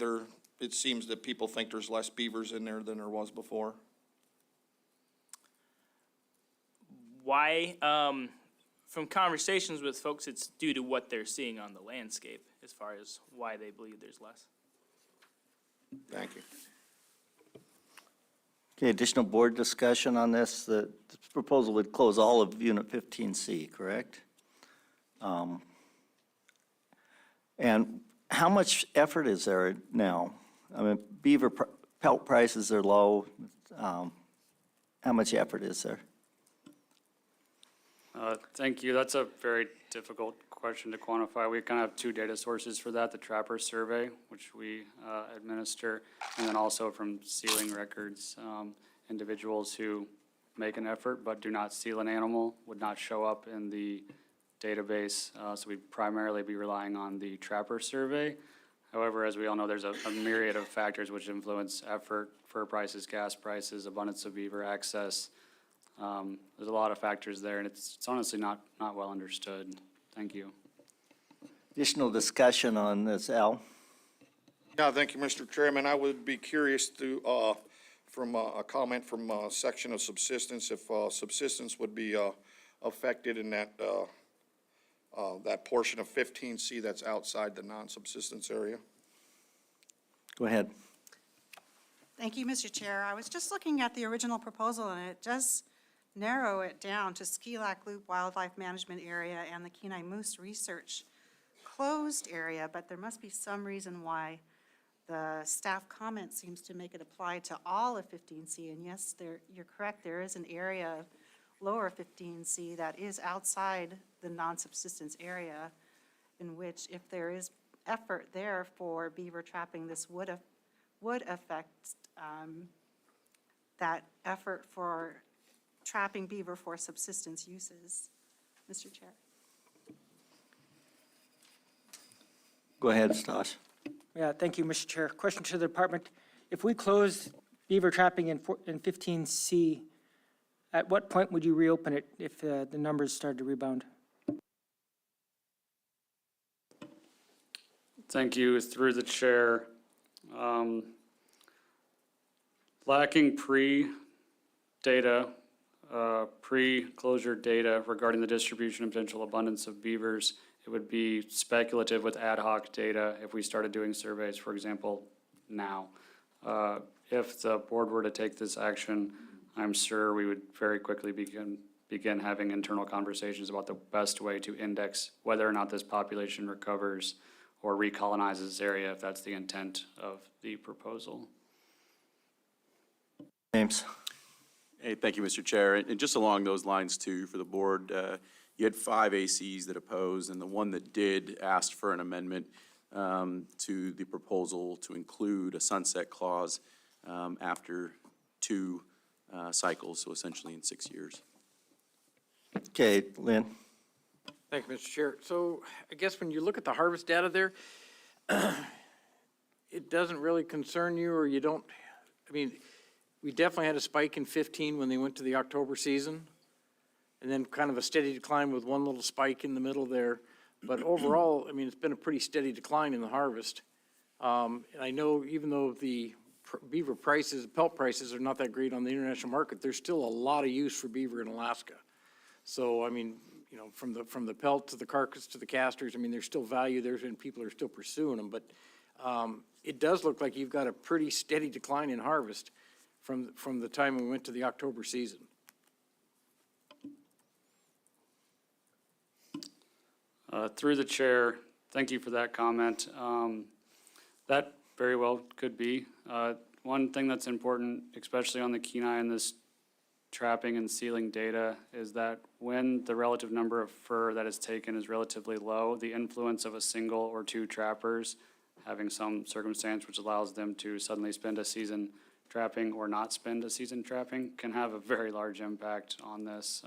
it seems that people think there's less beavers in there than there was before? Why? From conversations with folks, it's due to what they're seeing on the landscape as far as why they believe there's less. Thank you. Okay, additional board discussion on this. The proposal would close all of Unit 15C, correct? And how much effort is there now? I mean, beaver pelt prices are low. How much effort is there? Thank you. That's a very difficult question to quantify. We kind of have 2 data sources for that, the Trapper Survey, which we administer, and then also from sealing records. Individuals who make an effort but do not seal an animal would not show up in the database, so we'd primarily be relying on the Trapper Survey. However, as we all know, there's a myriad of factors which influence effort, fur prices, gas prices, abundance of beaver access. There's a lot of factors there, and it's honestly not well understood. Thank you. Additional discussion on this, Al? Yeah, thank you, Mr. Chairman. I would be curious to, from a comment from a section of subsistence, if subsistence would be affected in that portion of 15C that's outside the non-subsistence area. Go ahead. Thank you, Mr. Chair. I was just looking at the original proposal, and it does narrow it down to Ski Lac Loop Wildlife Management Area and the Kenai Moose Research closed area, but there must be some reason why the staff comment seems to make it apply to all of 15C. And yes, you're correct, there is an area, lower 15C, that is outside the non-subsistence area, in which if there is effort there for beaver trapping, this would affect that effort for trapping beaver for subsistence uses. Mr. Chair. Go ahead, Stas. Yeah, thank you, Mr. Chair. Question to the department. If we close beaver trapping in 15C, at what point would you reopen it if the numbers started to rebound? Thank you. Through the chair. Lacking pre-data, pre-closure data regarding the distribution and potential abundance of beavers, it would be speculative with ad hoc data if we started doing surveys, for example, now. If the board were to take this action, I'm sure we would very quickly begin having internal conversations about the best way to index whether or not this population recovers or recolonizes this area, if that's the intent of the proposal. James? Hey, thank you, Mr. Chair. And just along those lines too, for the board, you had 5 ACs that opposed, and the one that did asked for an amendment to the proposal to include a sunset clause after 2 cycles, so essentially in 6 years. Okay, Lynn? Thank you, Mr. Chair. So I guess when you look at the harvest data there, it doesn't really concern you, or you don't, I mean, we definitely had a spike in 15 when they went to the October season, and then kind of a steady decline with one little spike in the middle there. But overall, I mean, it's been a pretty steady decline in the harvest. And I know even though the beaver prices, pelt prices are not that great on the international market, there's still a lot of use for beaver in Alaska. So, I mean, you know, from the pelt to the carcass to the casters, I mean, there's still value there and people are still pursuing them. But it does look like you've got a pretty steady decline in harvest from the time we went to the October season. Through the chair, thank you for that comment. That very well could be. One thing that's important, especially on the Kenai and this trapping and sealing data, is that when the relative number of fur that is taken is relatively low, the influence of a single or 2 trappers having some circumstance which allows them to suddenly spend a season trapping or not spend a season trapping can have a very large impact on this.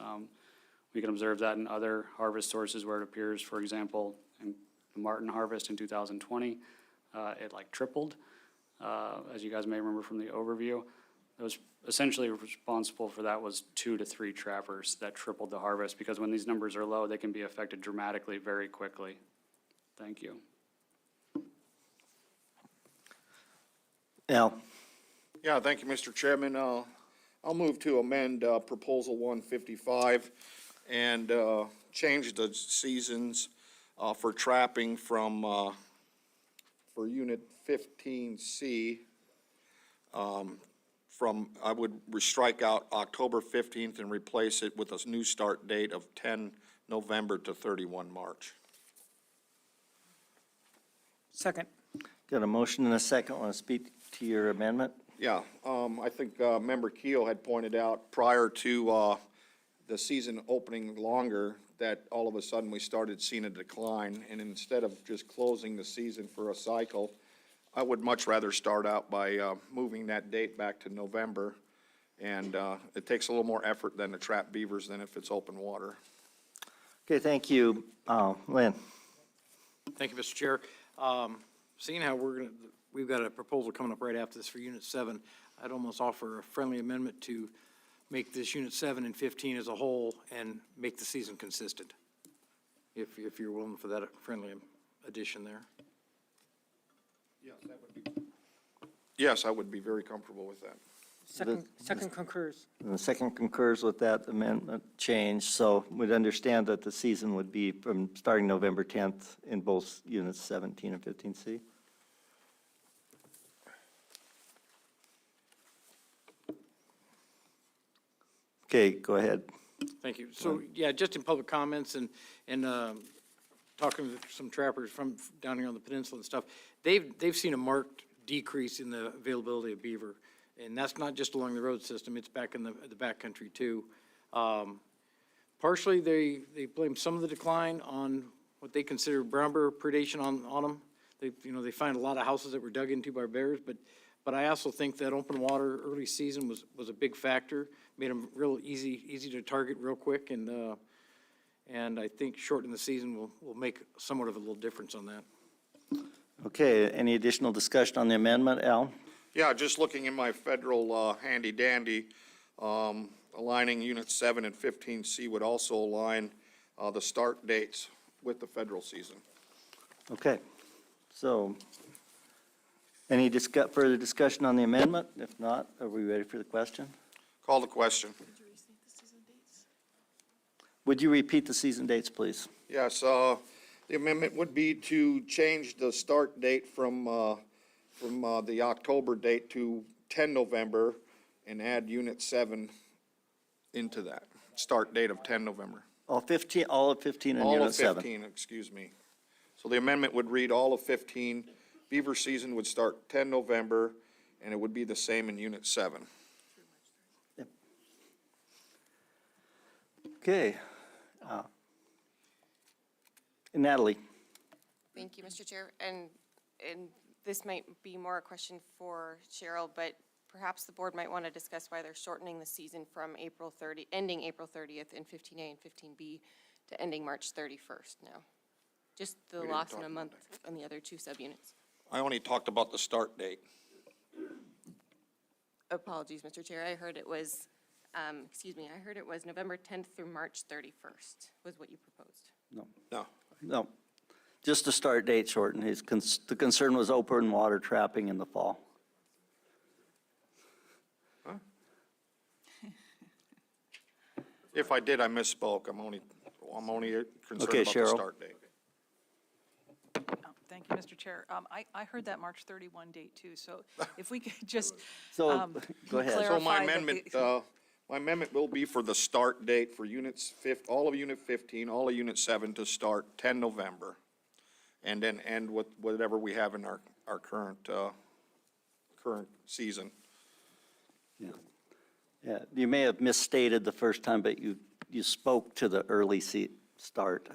We can observe that in other harvest sources where it appears, for example, in the marten harvest in 2020, it like tripled. As you guys may remember from the overview, it was essentially responsible for that was 2 to 3 trappers that tripled the harvest, because when these numbers are low, they can be affected dramatically very quickly. Thank you. Al? Yeah, thank you, Mr. Chairman. I'll move to amend Proposal 155 and change the seasons for trapping from, for Unit 15C, I would strike out October 15th and replace it with a new start date of 10 November to 31 March. Second. Got a motion and a second. Want to speak to your amendment? Yeah, I think Member Keel had pointed out prior to the season opening longer that all of a sudden we started seeing a decline, and instead of just closing the season for a cycle, I would much rather start out by moving that date back to November, and it takes a little more effort than to trap beavers than if it's open water. Okay, thank you. Lynn? Thank you, Mr. Chair. Seeing how we've got a proposal coming up right after this for Unit 7, I'd almost offer a friendly amendment to make this Unit 7 and 15 as a whole and make the season consistent, if you're willing for that friendly addition there. Yes, that would be. Yes, I would be very comfortable with that. Second concurs. And the second concurs with that amendment change, so we'd understand that the season would be from starting November 10th in both Units 17 and 15C. Okay, go ahead. Thank you. So, yeah, just in public comments and talking with some trappers from down here on the peninsula and stuff, they've seen a marked decrease in the availability of beaver. And that's not just along the road system, it's back in the backcountry too. Partially, they blame some of the decline on what they consider brown bear predation on them. They find a lot of houses that were dug into by bears, but I also think that open water early season was a big factor, made them real easy to target real quick, and I think shortening the season will make somewhat of a little difference on that. Okay, any additional discussion on the amendment, Al? Yeah, just looking in my federal handy dandy, aligning Unit 7 and 15C would also align the start dates with the federal season. Okay, so any further discussion on the amendment? If not, are we ready for the question? Call the question. Would you repeat the season dates, please? Yes, the amendment would be to change the start date from the October date to 10 November and add Unit 7 into that, start date of 10 November. All of 15 and All Unit of 7? 15, excuse me. So the amendment would read all of 15, beaver season would start 10 November, and it would be the same in Unit 7. Okay. Natalie? Thank you, Mr. Chair. And this might be more a question for Cheryl, but perhaps the board might want to discuss why they're shortening the season from ending April 30th in 15A and 15B to ending March 31st now. Just the didn't loss talk in a about month on the other two subunits. I only talked about the start date. Apologies, Mr. Chair. I heard it was, I heard it was November 10th through March 31st was what you proposed. No. Just the start date shortened. The concern was open water trapping in the fall. If I did, I misspoke. I'm only concerned Okay, about the Cheryl. start date. Thank you, Mr. Chair. I heard that March 31 date too, so if we could just So, go ahead. So clarify that my amendment will be for the start date for all of Unit 15, all of Unit 7 to start 10 November. And then end with whatever we have in our current season. Yeah, you may have misstated the first time, but you spoke to the early start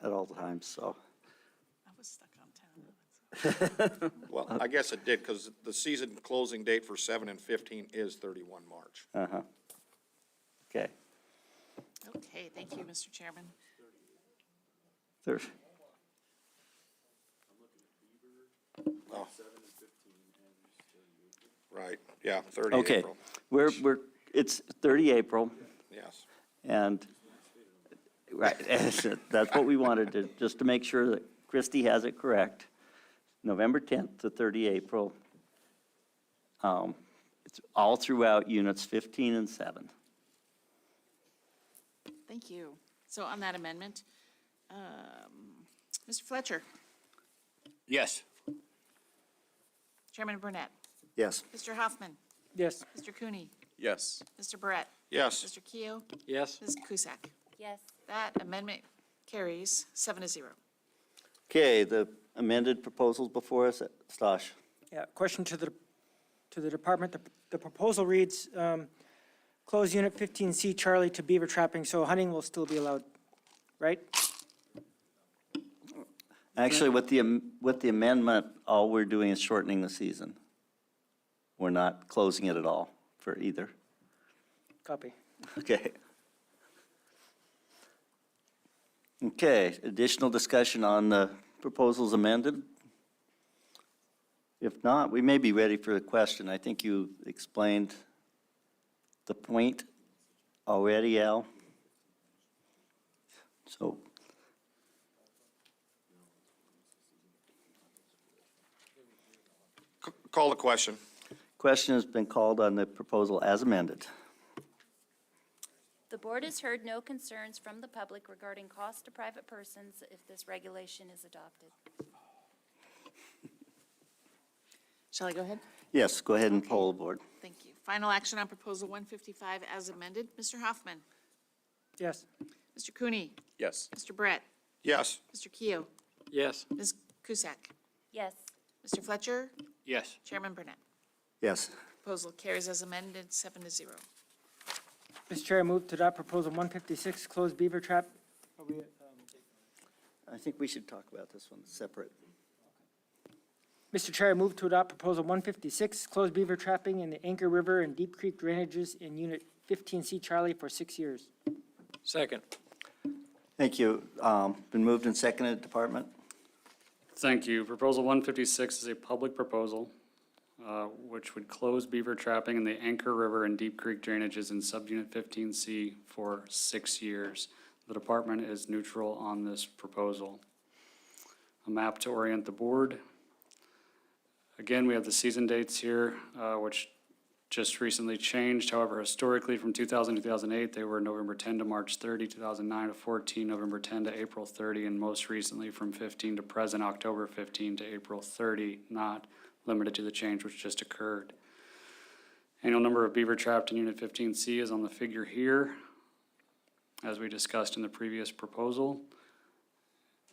at all times, so. I was stuck on 10. Well, I guess it did, because the season closing date for 7 and 15 is 31 March. Okay. Okay, thank you, Mr. Chairman. Oh. Right, yeah, 30 Okay, April. it's 30 April, Yes. and, right, that's what we wanted to, just to make sure that Christie has it correct. November 10th to 30 April. It's all throughout Units 15 and 7. Thank you. So on that amendment, Mr. Fletcher, Yes. Chairman Burnett, Yes. Mr. Hoffman, Yes. Mr. Cooney, Yes. Mr. Barrett, Yes. Mr. Keo, Yes? Ms. Cusack. Yes. That amendment carries 7-0. Okay, the amended proposals before us, Stosh. Yeah, question to the department. The proposal reads, close Unit 15C Charlie to beaver trapping, so hunting will still be allowed, right? Actually, with the amendment, all we're doing is shortening the season. We're not closing it at all for either. Copy. Okay. Okay, additional discussion on the proposals amended? If not, we may be ready for the question. I think you explained the point already, Al. So, Call the question. question has been called on the proposal as amended. The board has heard no concerns from the public regarding cost to private persons if this regulation is adopted. Shall I go ahead? Yes, go ahead and poll the board. Thank you. Final action on proposal 155 as amended. Mr. Hoffman? Yes. Mr. Cooney? Yes. Mr. Brett? Yes. Mr. Keo? Yes. Ms. Cusack? Yes. Mr. Fletcher? Yes. Chairman Burnett? Yes. Proposal carries as amended, 7-0. Mr. Chair, I move to adopt proposal 156, closed beaver trap. I think we should talk about this one separate. Mr. Chair, I move to adopt proposal 156, closed beaver trapping in the Anchor River and Deep Creek drainages in Unit 15C Charlie for 6 years. Second. Thank you. Been moved and seconded, Department? Thank you. Proposal 156 is a public proposal, which would close beaver trapping in the Anchor River and Deep Creek drainages in Subunit 15C for 6 years. The department is neutral on this proposal. A map to orient the board. Again, we have the season dates here, which just recently changed. However, historically, from 2000 to 2008, they were November 10 to March 30, 2009 to 14, November 10 to April 30, and most recently from 15 to present, October 15 to April 30, not limited to the change which just occurred. Annual number of beaver trapped in Unit 15C is on the figure here, as we discussed in the previous proposal.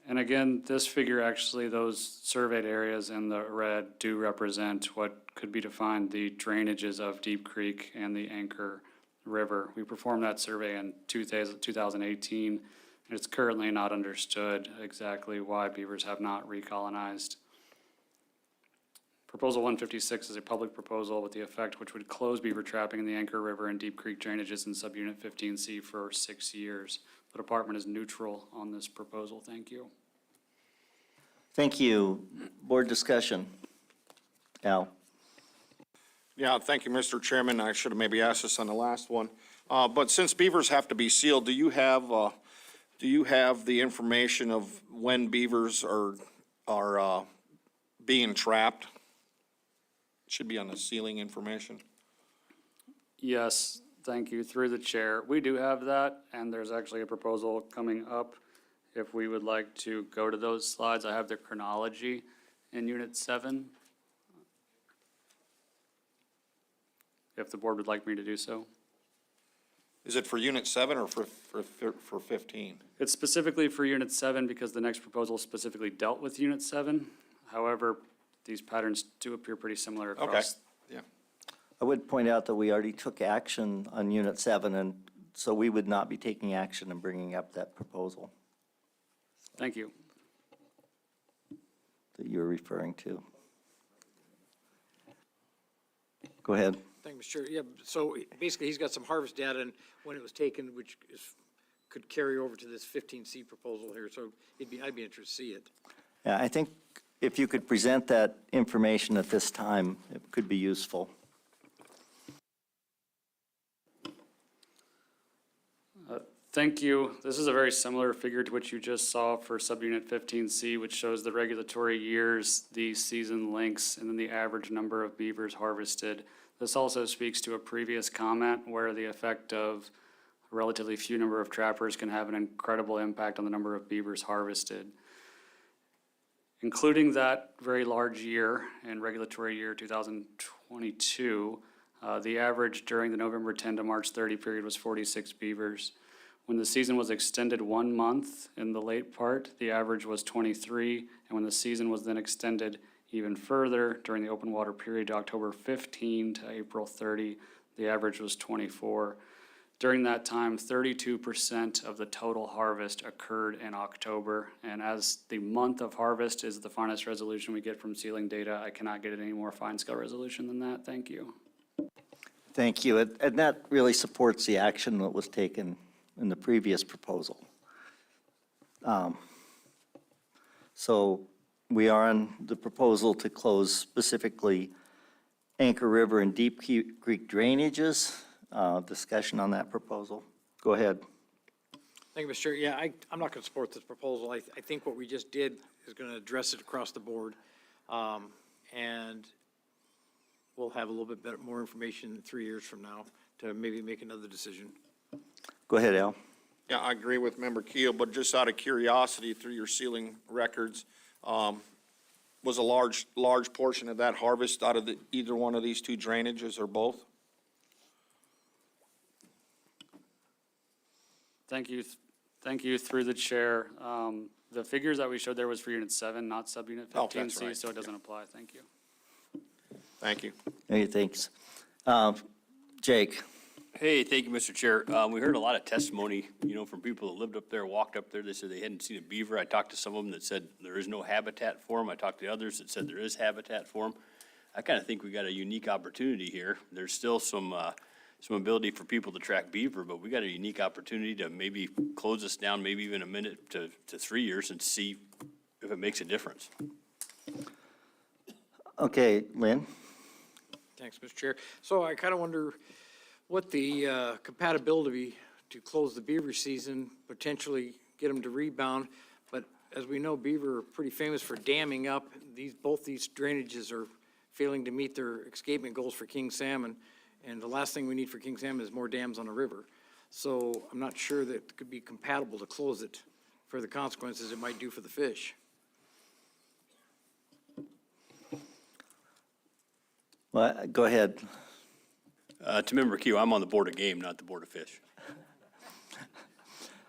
And again, this figure, actually, those surveyed areas in the red do represent what could be defined the drainages of Deep Creek and the Anchor River. We performed that survey in 2018, and it's currently not understood exactly why beavers have not recolonized. Proposal 156 is a public proposal with the effect which would close beaver trapping in the Anchor River and Deep Creek drainages in Subunit 15C for 6 years. The department is neutral on this proposal. Thank you. Thank you. Board discussion. Al? Yeah, thank you, Mr. Chairman. I should have maybe asked this on the last one. But since beavers have to be sealed, do you have the information of when beavers are being trapped? Should be on the sealing information. Yes, thank you. Through the chair. We do have that, and there's actually a proposal coming up. If we would like to go to those slides, I have the chronology in Unit 7. If the board would like me to do so. Is it for Unit 7 or for 15? It's specifically for Unit 7 because the next proposal specifically dealt with Unit 7. However, these patterns do appear pretty similar Okay, across. yeah. I would point out that we already took action on Unit 7, and so we would not be taking action and bringing up that proposal Thank you. that you're referring to. Go ahead. Thank you, Mr. Chair. Yeah, so basically, he's got some harvest data and when it was taken, which could carry over to this 15C proposal here, so I'd be interested to see it. Yeah, I think if you could present that information at this time, it could be useful. Thank you. This is a very similar figure to what you just saw for subunit 15C, which shows the regulatory years, the season lengths, and then the average number of beavers harvested. This also speaks to a previous comment where the effect of a relatively few number of trappers can have an incredible impact on the number of beavers harvested. Including that very large year and regulatory year 2022, the average during the November 10 to March 30 period was 46 beavers. When the season was extended 1 month in the late part, the average was 23, and when the season was then extended even further during the open water period to October 15 to April 30, the average was 24. During that time, 32% of the total harvest occurred in October, and as the month of harvest is the finest resolution we get from sealing data, I cannot get it any more fine-scale resolution than that. Thank you. Thank you. And that really supports the action that was taken in the previous proposal. So we are on the proposal to close specifically Anchor River and Deep Creek drainages. Discussion on that proposal. Go ahead. Thank you, Mr. Chair. Yeah, I'm not going to support this proposal. I think what we just did is going to address it across the board. And we'll have a little bit more information 3 years from now to maybe make another decision. Go ahead, Al. Yeah, I agree with Member Keel, but just out of curiosity, through your sealing records, was a large portion of that harvest out of either one of these two drainages or both? Thank you, thank you through the chair. The figures that we showed there was for unit 7, not subunit Oh, that's 15C, right. so it doesn't apply. Thank you. Thank you. Hey, thanks. Jake? Hey, thank you, Mr. Chair. We heard a lot of testimony, from people that lived up there, walked up there. They said they hadn't seen a beaver. I talked to some of them that said there is no habitat for them. I talked to others that said there is habitat for them. I kind of think we got a unique opportunity here. There's still some ability for people to track beaver, but we got a unique opportunity to maybe close this down, maybe even a minute to 3 years and see if it makes a difference. Okay, Lynn? Thanks, Mr. Chair. So I kind of wonder what the compatibility to close the beaver season, potentially get them to rebound. But as we know, beaver are pretty famous for damming up. Both these drainages are failing to meet their escapement goals for king salmon. And the last thing we need for king salmon is more dams on a river. So I'm not sure that it could be compatible to close it for the consequences it might do for the fish. Well, go ahead. To Member Keo, I'm on the Board of Game, not the Board of Fish.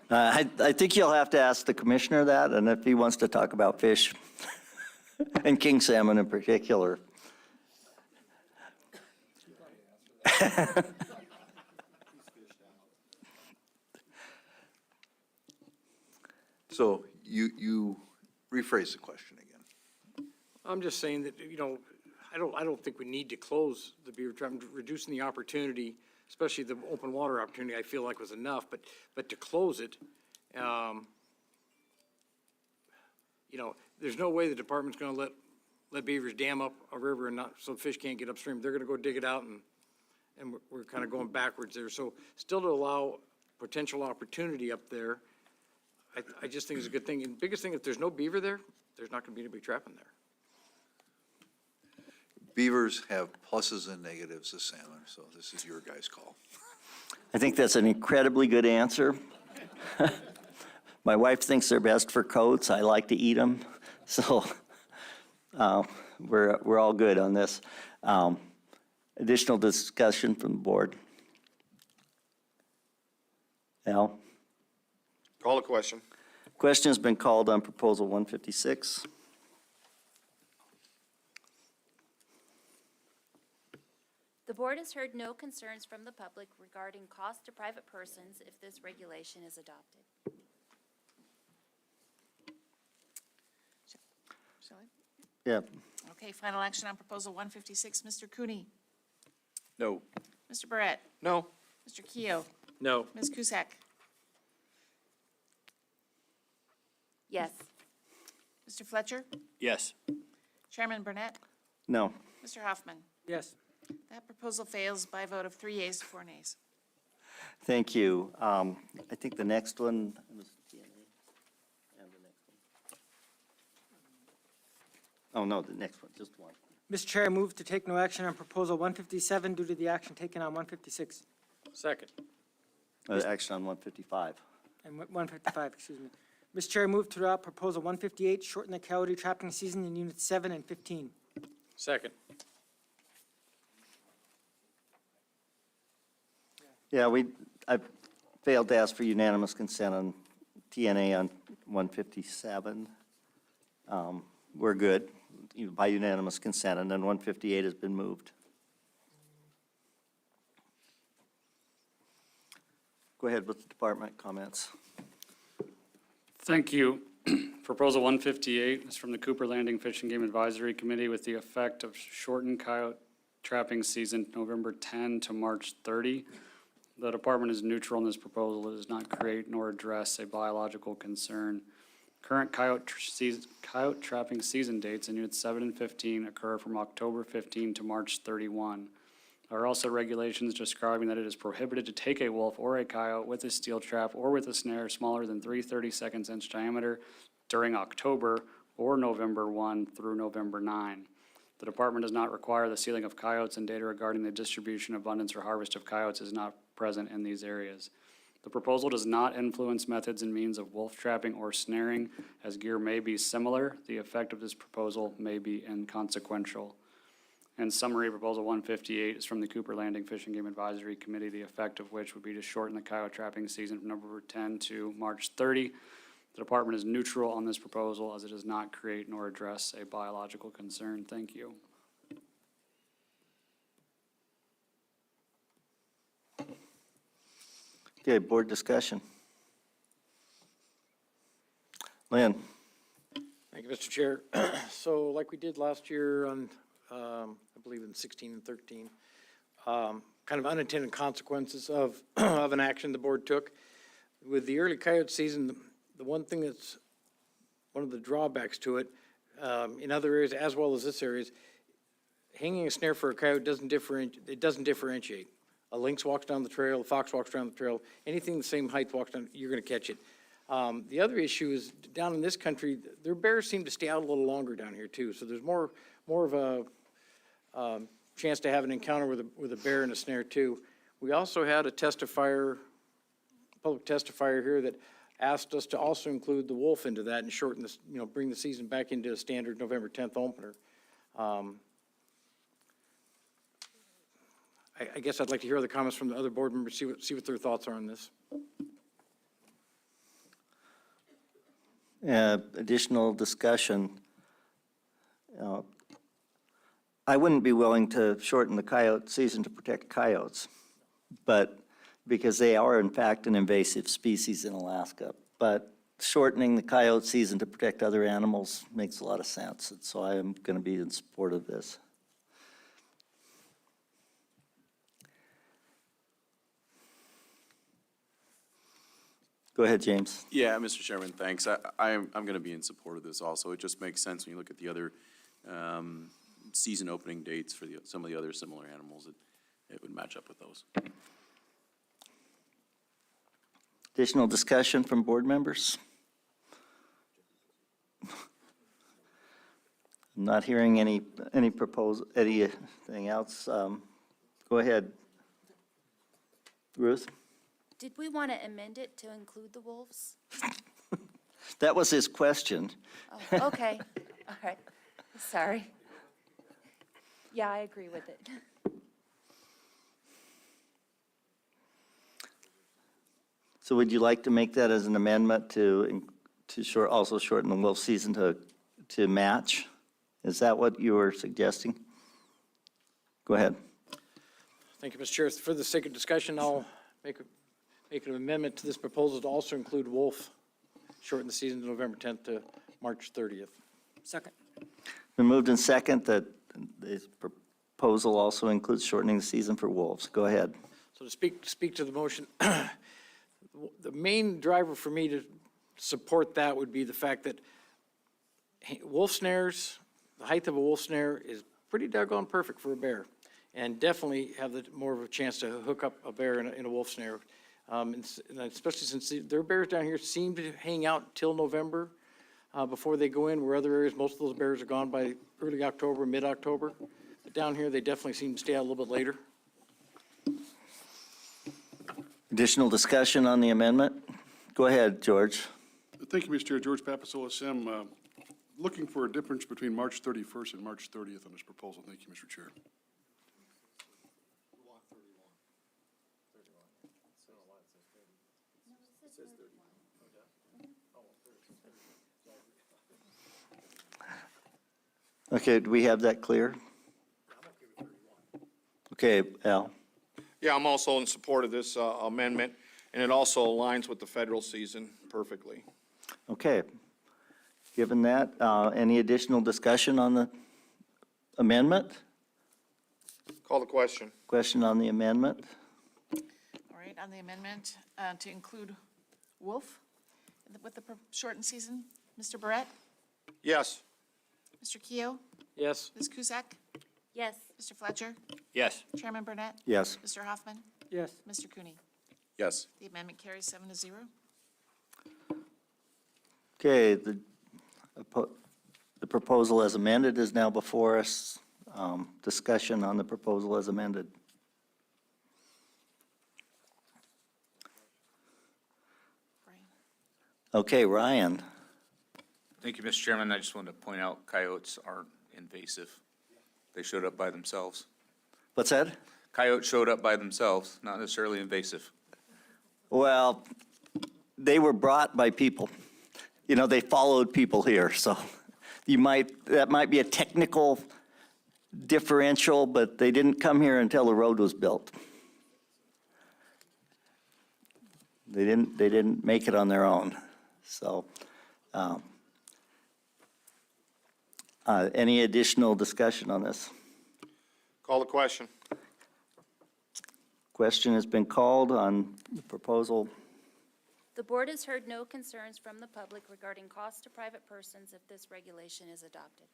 I think you'll have to ask the commissioner that, and if he wants to talk about fish, and king salmon in particular. So you rephrase the question again. I'm just saying that, I don't think we need to close the beaver trap. Reducing the opportunity, especially the open water opportunity, I feel like was enough, but to close it, there's no way the department's gonna let beavers dam up a river and not, so fish can't get upstream. They're gonna go dig it out and we're kind of going backwards there. So still to allow potential opportunity up there, I just think it's a good thing. And biggest thing, if there's no beaver there, there's not gonna be anybody trapping there. Beavers have pluses and negatives of salmon, so this is your guys' call. I think that's an incredibly good answer. My wife thinks they're best for coats. I like to eat them. So we're all good on this. Additional discussion from the board? Al? Call the question. Question has been called on proposal 156. The board has heard no concerns from the public regarding cost to private persons if this regulation is adopted. Shall I? Yeah. Okay, final action on proposal 156, Mr. Cooney, No. Mr. Barrett, No. Mr. Keo, No. Ms. Cusack, Yes. Mr. Fletcher, Yes. Chairman Burnett, No. Mr. Hoffman. Yes. That proposal fails by a vote of 3 yeas to 4 nays. Thank you. I think the next one was TNA. And the next one. Oh, no, the next one, just one. Mr. Chair, I move to take no action on proposal 157 due to the action taken on 156 Second. Action on 155. and 155, excuse me. Mr. Chair, I move to adopt proposal 158, shorten the coyote trapping season in units 7 and 15. Second. Yeah, I failed to ask for unanimous consent on TNA on 157. We're good by unanimous consent, and then 158 has been moved. Go ahead with the department comments. Thank you. Proposal 158 is from the Cooper Landing Fish and Game Advisory Committee with the effect of shortened coyote trapping season November 10 to March 30. The department is neutral in this proposal. It does not create nor address a biological concern. Current coyote trapping season dates in units 7 and 15 occur from October 15 to March 31. There are also regulations describing that it is prohibited to take a wolf or a coyote with a steel trap or with a snare smaller than 3/32 inch diameter during October or November 1 through November 9. The department does not require the sealing of coyotes, and data regarding the distribution, abundance, or harvest of coyotes is not present in these areas. The proposal does not influence methods and means of wolf trapping or snaring, as gear may be similar. The effect of this proposal may be inconsequential. In summary, Proposal 158 is from the Cooper Landing Fish and Game Advisory Committee, the effect of which would be to shorten the coyote trapping season from November 10 to March 30. The department is neutral on this proposal as it does not create nor address a biological concern. Thank you. Okay, board discussion. Lynn? Thank you, Mr. Chair. So like we did last year on, I believe in 16 and 13, kind of unintended consequences of, of an action the board took. With the early coyote season, the one thing that's, one of the drawbacks to it, in other areas as well as this area, is hanging a snare for a coyote doesn't differentiate. A lynx walks down the trail, a fox walks down the trail, anything the same height walks down, you're gonna catch it. The other issue is, down in this country, their bears seem to stay out a little longer down here too, so there's more of a chance to have an encounter with a bear and a snare too. We also had a testifier, public testifier here that asked us to also include the wolf into that and shorten this, bring the season back into a standard November 10th opener. I guess I'd like to hear the comments from the other board members, see what their thoughts are on this. Additional discussion. I wouldn't be willing to shorten the coyote season to protect coyotes, but because they are in fact an invasive species in Alaska. But shortening the coyote season to protect other animals makes a lot of sense, and so I am going to be in support of this. Go ahead, James. Yeah, Mr. Chairman, thanks. I'm going to be in support of this also. It just makes sense when you look at the other season opening dates for some of the other similar animals. It would match up with those. Additional discussion from board members? I'm not hearing any proposal, anything else. Go ahead, Ruth. Did we want to amend it to include the wolves? That was his question. Oh, okay, all right, sorry. Yeah, I agree with it. So would you like to make that as an amendment to also shorten the wolf season to match? Is that what you were suggesting? Go ahead. Thank you, Mr. Chair. For the sake of discussion, I'll make an amendment to this proposal to also include wolf, shorten the season to November 10th to March 30th. Second. Been moved in second that this proposal also includes shortening the season for wolves. Go ahead. So to speak to the motion, the main driver for me to support that would be the fact that wolf snares, the height of a wolf snare is pretty doggone perfect for a bear, and definitely have more of a chance to hook up a bear in a wolf snare. And especially since their bears down here seem to hang out till November before they go in, where other areas, most of those bears are gone by early October, mid-October. But down here, they definitely seem to stay out a little bit later. Additional discussion on the amendment? Go ahead, George. Thank you, Mr. Chair. George Papasola, Sim. Looking for a difference between March 31st and March 30th on this proposal. Thank you, Mr. Chair. Okay, do we have that clear? Okay, Al. Yeah, I'm also in support of this amendment, and it also aligns with the federal season perfectly. Okay. Given that, any additional discussion on the amendment? Call the question. Question on the amendment? All right, on the amendment to include wolf with the shortened season, Mr. Barrett, Yes. Mr. Keough, Yes. Ms. Cusack, Yes. Mr. Fletcher, Yes. Chairman Burnett, Yes. Mr. Hoffman, Yes. Mr. Cooney. Yes. The amendment carries 7-0. Okay, the proposal as amended is now before us. Discussion on the proposal as amended. Okay, Ryan. Thank you, Mr. Chairman. I just wanted to point out coyotes aren't invasive. They showed up by themselves. What's that? Coyotes showed up by themselves, not necessarily invasive. Well, they were brought by people. You know, they followed people here, so that might be a technical differential, but they didn't come here until the road was built. They didn't make it on their own, so. Any additional discussion on this? Call the question. Question has been called on the proposal. The board has heard no concerns from the public regarding cost to private persons if this regulation is adopted.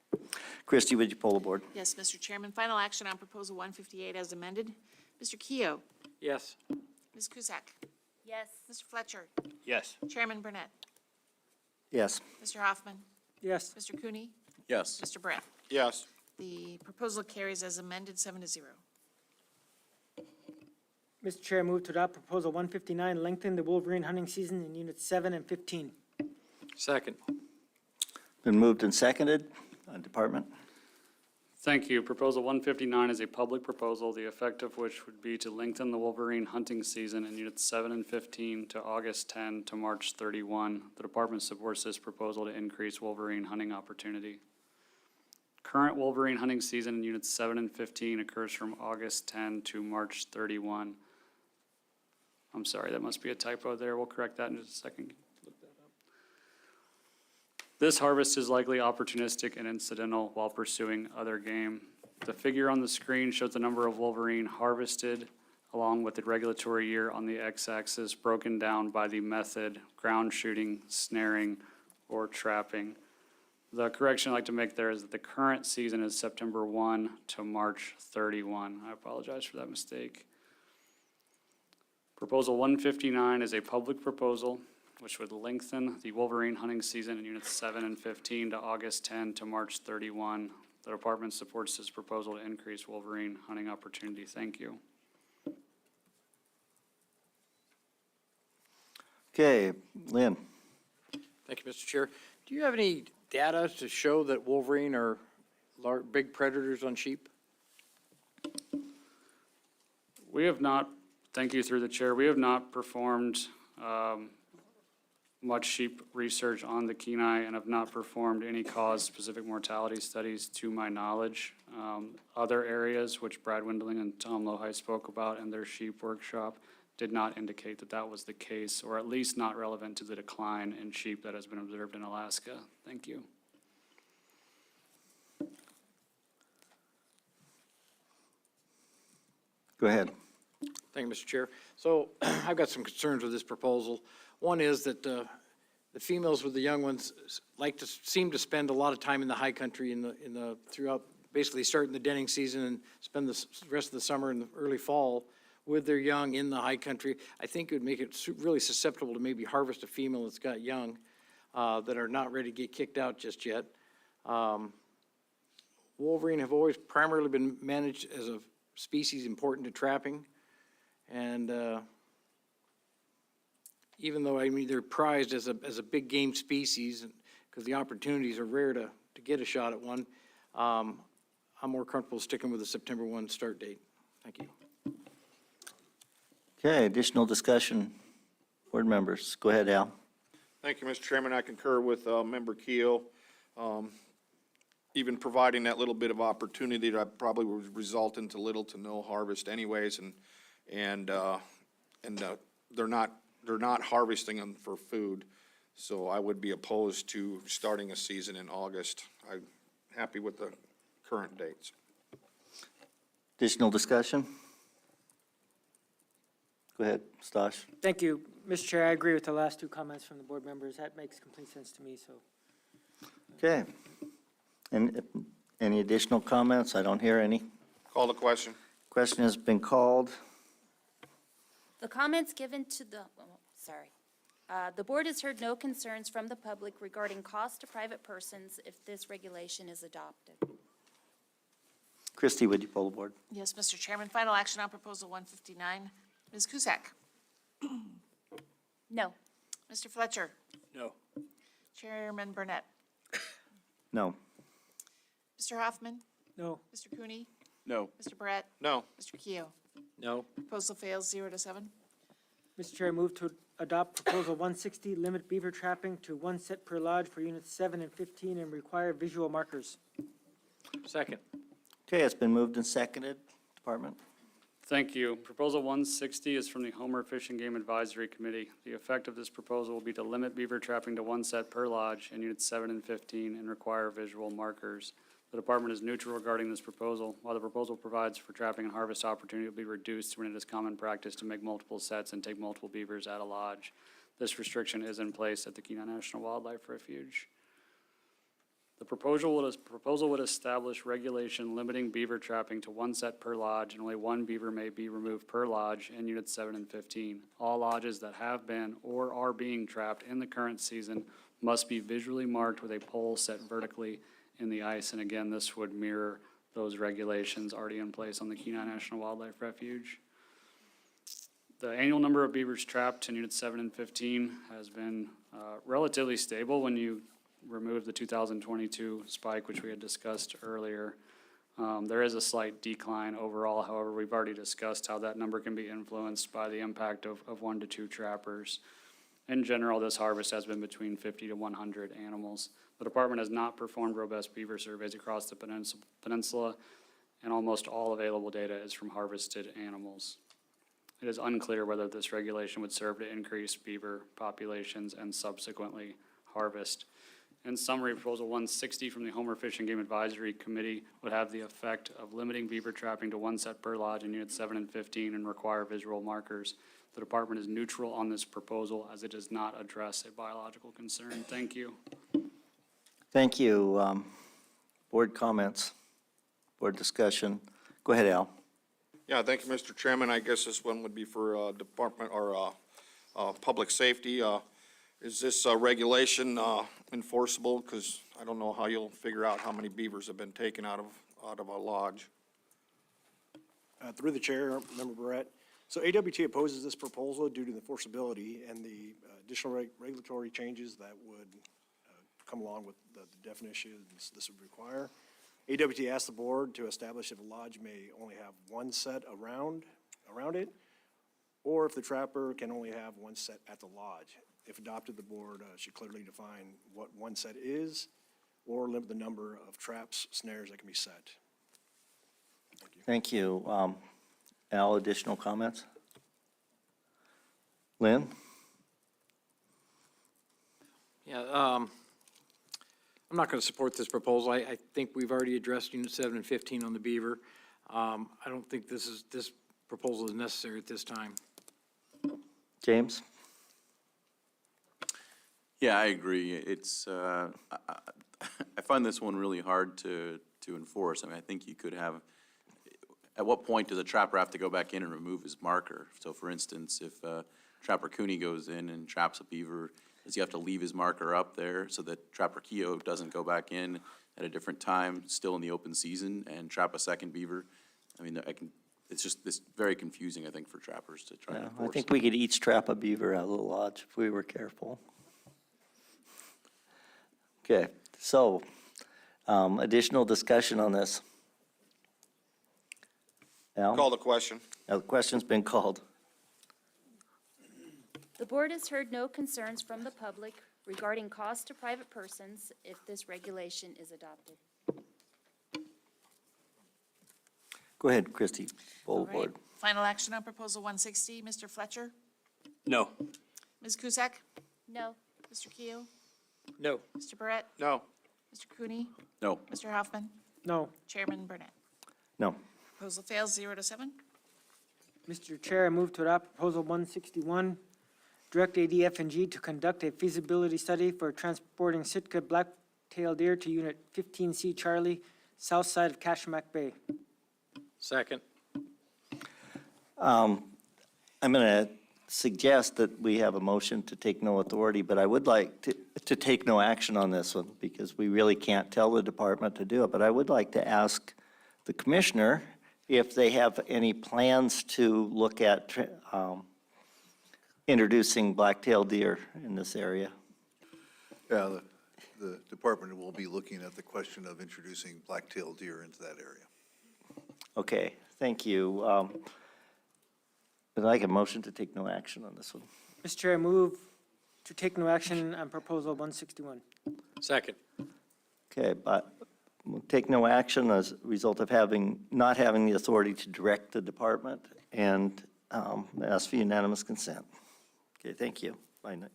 Christie, would you poll the board? Yes, Mr. Chairman, final action on Proposal 158 as amended. Mr. Keough. Yes. Ms. Cusack. Yes. Mr. Fletcher. Yes. Chairman Burnett. Yes. Mr. Hoffman. Yes. Mr. Cooney. Yes. Mr. Brandt. Yes. The proposal carries as amended, 7-0. Mr. Chair, I move to adopt Proposal 159, lengthen the wolverine hunting season in Units 7 and 15. Second. Been moved and seconded. Department? Thank you. Proposal 159 is a public proposal, the effect of which would be to lengthen the wolverine hunting season in Units 7 and 15 to August 10 to March 31. The department supports this proposal to increase wolverine hunting opportunity. Current wolverine hunting season in Units 7 and 15 occurs from August 10 to March 31. I'm sorry, that must be a typo there. We'll correct that in just a second. Look that up. This harvest is likely opportunistic and incidental while pursuing other game. The figure on the screen shows the number of wolverine harvested along with the regulatory year on the x-axis broken down by the method, ground shooting, snaring, or trapping. The correction I'd like to make there is that the current season is September 1 to March 31. I apologize for that mistake. Proposal 159 is a public proposal which would lengthen the wolverine hunting season in Units 7 and 15 to August 10 to March 31. The department supports this proposal to increase wolverine hunting opportunity. Thank you. Okay, Lynn. Thank you, Mr. Chair. Do you have any data to show that wolverine are big predators on sheep? We have not, thank you through the chair, we have not performed much sheep research on the Kenai and have not performed any cause-specific mortality studies to my knowledge. Other areas, which Brad Windling and Tom Lohi spoke about in their sheep workshop, did not indicate that that was the case, or at least not relevant to the decline in sheep that has been observed in Alaska. Thank you. Go ahead. Thank you, Mr. Chair. So I've got some concerns with this proposal. One is that the females with the young ones seem to spend a lot of time in the high country throughout, basically starting the denning season and spend the rest of the summer and the early fall with their young in the high country. I think it would make it really susceptible to maybe harvest a female that's got young that are not ready to get kicked out just yet. Wolverine have always primarily been managed as a species important to trapping. And even though, I mean, they're prized as a big game species, because the opportunities are rare to get a shot at one, I'm more comfortable sticking with the September 1 start date. Thank you. Okay, additional discussion. Board members, go ahead, Al. Thank you, Mr. Chairman. I concur with Member Keel. Even providing that little bit of opportunity that probably would result into little to no harvest anyways, and they're not harvesting them for food. So I would be opposed to starting a season in August. I'm happy with the current dates. Additional discussion? Go ahead, Stosh. Thank you. Mr. Chair, I agree with the last two comments from the board members. That makes complete sense to me, so. Okay. And any additional comments? I don't hear any. Call the question. Question has been called. The comments given to the board has heard no concerns from the public regarding cost to private persons if this regulation is adopted. Christie, would you poll the board? Yes, Mr. Chairman, final action on Proposal 159. Ms. Cusack. No. Mr. Fletcher. No. Chairman Burnett. No. Mr. Hoffman? No. Mr. Cooney? No. Mr. Brett? No. Mr. Keo? No. Proposal fails 0-7. Mr. Chair, I move to adopt Proposal 160, limit beaver trapping to 1 set per lodge for Units 7 and 15 and require visual markers. Second. Okay, it's been moved and seconded. Department? Thank you. Proposal 160 is from the Homer Fish and Game Advisory Committee. The effect of this proposal will be to limit beaver trapping to 1 set per lodge in Units 7 and 15 and require visual markers. The department is neutral regarding this proposal. While the proposal provides for trapping and harvest opportunity, will be reduced when it is common practice to make multiple sets and take multiple beavers at a lodge. This restriction is in place at the Kenai National Wildlife Refuge. The proposal would establish regulation limiting beaver trapping to 1 set per lodge, and only 1 beaver may be removed per lodge in Units 7 and 15. All lodges that have been or are being trapped in the current season must be visually marked with a pole set vertically in the ice. And again, this would mirror those regulations already in place on the Kenai National Wildlife Refuge. The annual number of beavers trapped in Units 7 and 15 has been relatively stable when you remove the 2022 spike, which we had discussed earlier. There is a slight decline overall. However, we've already discussed how that number can be influenced by the impact of 1 to 2 trappers. In general, this harvest has been between 50 to 100 animals. The department has not performed robust beaver surveys across the peninsula, and almost all available data is from harvested animals. It is unclear whether this regulation would serve to increase beaver populations and subsequently harvest. In summary, Proposal 160 from the Homer Fish and Game Advisory Committee would have the effect of limiting beaver trapping to 1 set per lodge in Units 7 and 15 and require visual markers. The department is neutral on this proposal as it does not address a biological concern. Thank you. Thank you. Board comments, board discussion. Go ahead, Al. Yeah, thank you, Mr. Chairman. I guess this one would be for Department or Public Safety. Is this regulation enforceable? Because I don't know how you'll figure out how many beavers have been taken out of a lodge. Through the chair, Member Brett. So AWT opposes this proposal due to the enforceability and the additional regulatory changes that would come along with the definitions this would require. AWT asked the board to establish if a lodge may only have 1 set around it, or if the trapper can only have 1 set at the lodge. If adopted, the board should clearly define what 1 set is, or limit the number of traps, snares that can be set. Thank you. Al, additional comments? Lynn? Yeah, I'm not going to support this proposal. I think we've already addressed Unit 7 and 15 on the beaver. I don't think this proposal is necessary at this time. James? Yeah, I agree. It's, I find this one really hard to enforce. I mean, I think you could have, at what point does a trapper have to go back in and remove his marker? So for instance, if Trapper Cooney goes in and traps a beaver, does he have to leave his marker up there so that Trapper Keo doesn't go back in at a different time, still in the open season, and trap a second beaver? I mean, it's just this very confusing, I think, for trappers to try and Yeah, enforce. I think we could each trap a beaver out of the lodge if we were careful. Okay, so additional discussion on this. Al? Call the question. Now, the question's been called. The board has heard no concerns from the public regarding costs to private persons if this regulation is adopted. Go ahead, Christie, full All right. board. Final action on Proposal 160, Mr. Fletcher? No. Ms. Cusack? No. Mr. Keo? No. Mr. Barrett? No. Mr. Cooney? No. Mr. Hoffman? No. Chairman Burnett? No. Proposal fails 0-7. Mr. Chair, I move to adopt Proposal 161, direct ADF&G to conduct a feasibility study for transporting Sitka black-tailed deer to Unit 15C Charlie, south side of Kashmak Bay. Second. I'm going to suggest that we have a motion to take no authority, but I would like to take no action on this one because we really can't tell the department to do it. But I would like to ask the commissioner if they have any plans to look at introducing black-tailed deer in this area. Yeah, the department will be looking at the question of introducing black-tailed deer into that area. Okay, thank you. I'd like a motion to take no action on this one. Mr. Chair, I move to take no action on proposal 161. Second. Okay, but we'll take no action as a result of not having the authority to direct the department, and ask for unanimous consent. Okay, thank you. Bye, Nick.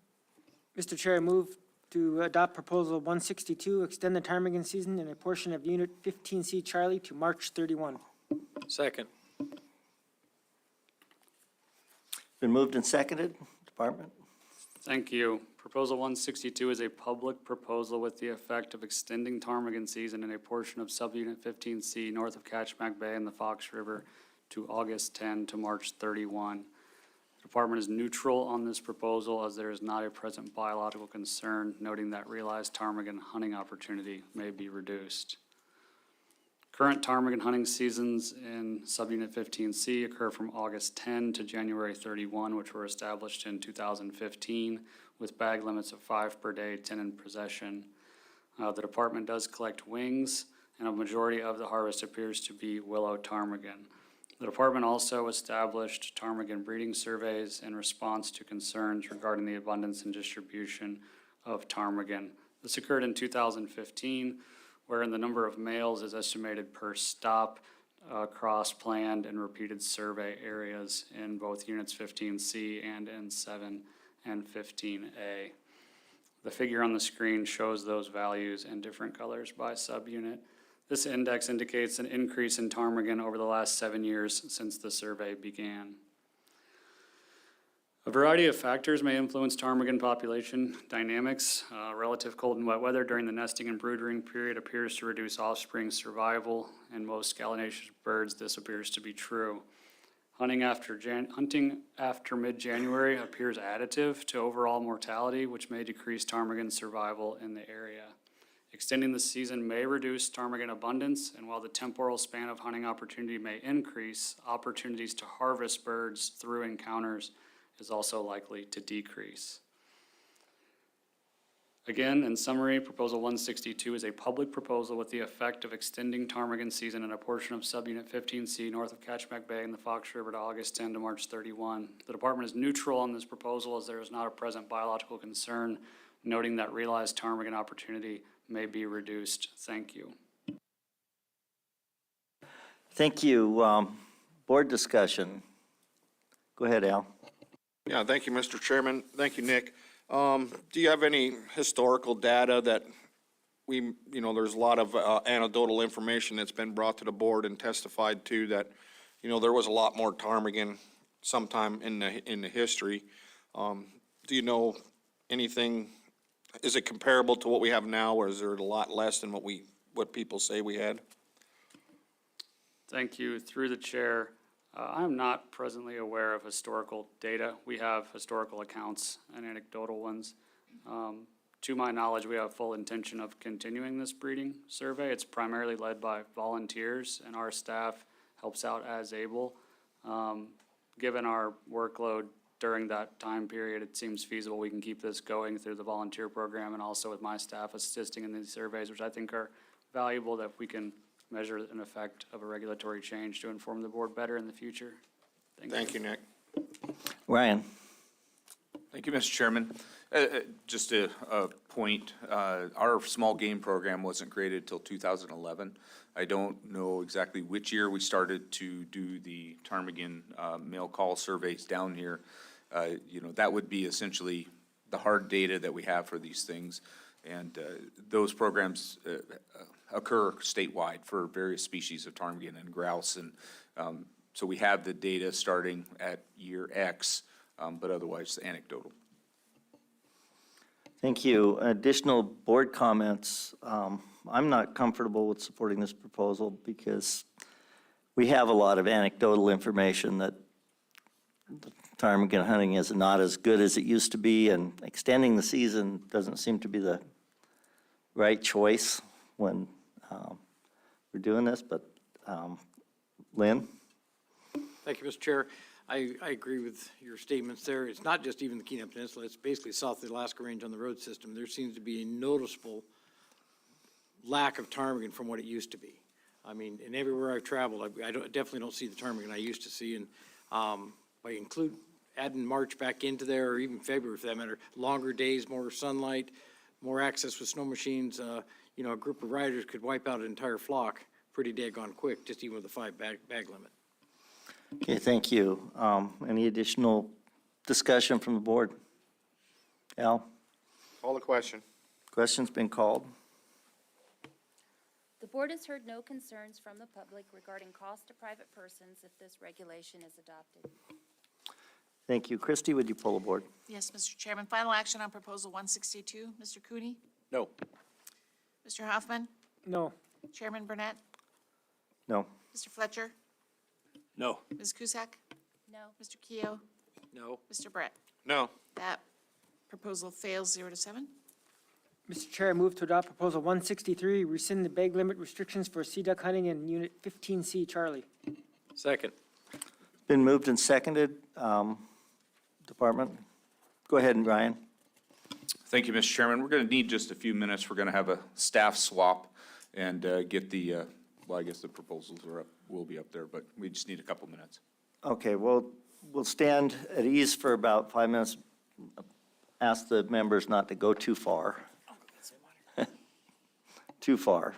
Mr. Chair, I move to adopt proposal 162, extend the ptarmigan season in a portion of Unit 15C Charlie to March 31. Second. Been moved and seconded, department? Thank you. Proposal 162 is a public proposal with the effect of extending ptarmigan season in a portion of subunit 15C north of Kachemak Bay and the Fox River to August 10 to March 31. The department is neutral on this proposal as there is not a present biological concern, noting that realized ptarmigan hunting opportunity may be reduced. Current ptarmigan hunting seasons in subunit 15C occur from August 10 to January 31, which were established in 2015 with bag limits of 5 per day, 10 in possession. The department does collect wings, and a majority of the harvest appears to be willow ptarmigan. The department also established ptarmigan breeding surveys in response to concerns regarding the abundance and distribution of ptarmigan. This occurred in 2015, wherein the number of males is estimated per stop across planned and repeated survey areas in both units 15C and N7 and 15A. The figure on the screen shows those values in different colors by subunit. This index indicates an increase in ptarmigan over the last 7 years since the survey began. A variety of factors may influence ptarmigan population dynamics. Relative cold and wet weather during the nesting and brooding period appears to reduce offspring survival. In most gallinaceous birds, this appears to be true. Hunting after mid-January appears additive to overall mortality, which may decrease ptarmigan survival in the area. Extending the season may reduce ptarmigan abundance, and while the temporal span of hunting opportunity may increase, opportunities to harvest birds through encounters is also likely to decrease. Again, in summary, Proposal 162 is a public proposal with the effect of extending ptarmigan season in a portion of subunit 15C north of Kachemak Bay and the Fox River to August 10 to March 31. The department is neutral on this proposal as there is not a present biological concern, noting that realized ptarmigan opportunity may be reduced. Thank you. Thank you. Board discussion. Go ahead, Al. Yeah, thank you, Mr. Chairman. Thank you, Nick. Do you have any historical data that there's a lot of anecdotal information that's been brought to the board and testified to that, there was a lot more ptarmigan sometime in the history. Do you know anything? Is it comparable to what we have now, or is there a lot less than what people say we had? Thank you. Through the chair, I'm not presently aware of historical data. We have historical accounts and anecdotal ones. To my knowledge, we have full intention of continuing this breeding survey. It's primarily led by volunteers, and our staff helps out as able. Given our workload during that time period, it seems feasible we can keep this going through the volunteer program and also with my staff assisting in these surveys, which I think are valuable, that we can measure an effect of a regulatory change to inform the board better in the future. Thank you, Nick. Ryan. Thank you, Mr. Chairman. Just a point, our small game program wasn't created till 2011. I don't know exactly which year we started to do the ptarmigan mail call surveys down here. That would be essentially the hard data that we have for these things. And those programs occur statewide for various species of ptarmigan and grouse. And so we have the data starting at year X, but otherwise anecdotal. Thank you. Additional board comments. I'm not comfortable with supporting this proposal because we have a lot of anecdotal information that ptarmigan hunting is not as good as it used to be, and extending the season doesn't seem to be the right choice when we're doing this, but Lynn? Thank you, Mr. Chair. I agree with your statements there. It's not just even the Kenai Peninsula, it's basically south of the Alaska Range on the road system. There seems to be a noticeable lack of ptarmigan from what it used to be. I mean, and everywhere I've traveled, definitely don't see the ptarmigan I used to see. And by adding March back into there, or even February for that matter, longer days, more sunlight, more access with snow machines, you know, a group of riders could wipe out an entire flock pretty daggone quick, just even with a 5 bag limit. Okay, thank you. Any additional discussion from the board? Al, Call the question. question's been called. The board has heard no concerns from the public regarding cost to private persons if this regulation is adopted. Thank you. Christie, would you pull the board? Yes, Mr. Chairman, final action on Proposal 162. Mr. Cooney? No. Mr. Hoffman? No. Chairman Burnett? No. Mr. Fletcher? No. Ms. Cusack? No. Mr. Keough? No. Mr. Brett? No. That proposal fails 0-7. Mr. Chair, I move to adopt Proposal 163, rescind the bag limit restrictions for sea duck hunting in Unit 15C, Charlie. Second. Been moved and seconded. Department, go ahead, and Ryan. Thank you, Mr. Chairman. We're going to need just a few minutes. We're going to have a staff swap and get the, well, I guess the proposals are up, will be up there, but we just need a couple minutes. Okay, well, we'll stand at ease for about 5 minutes. Ask the members not to go too far. Too far.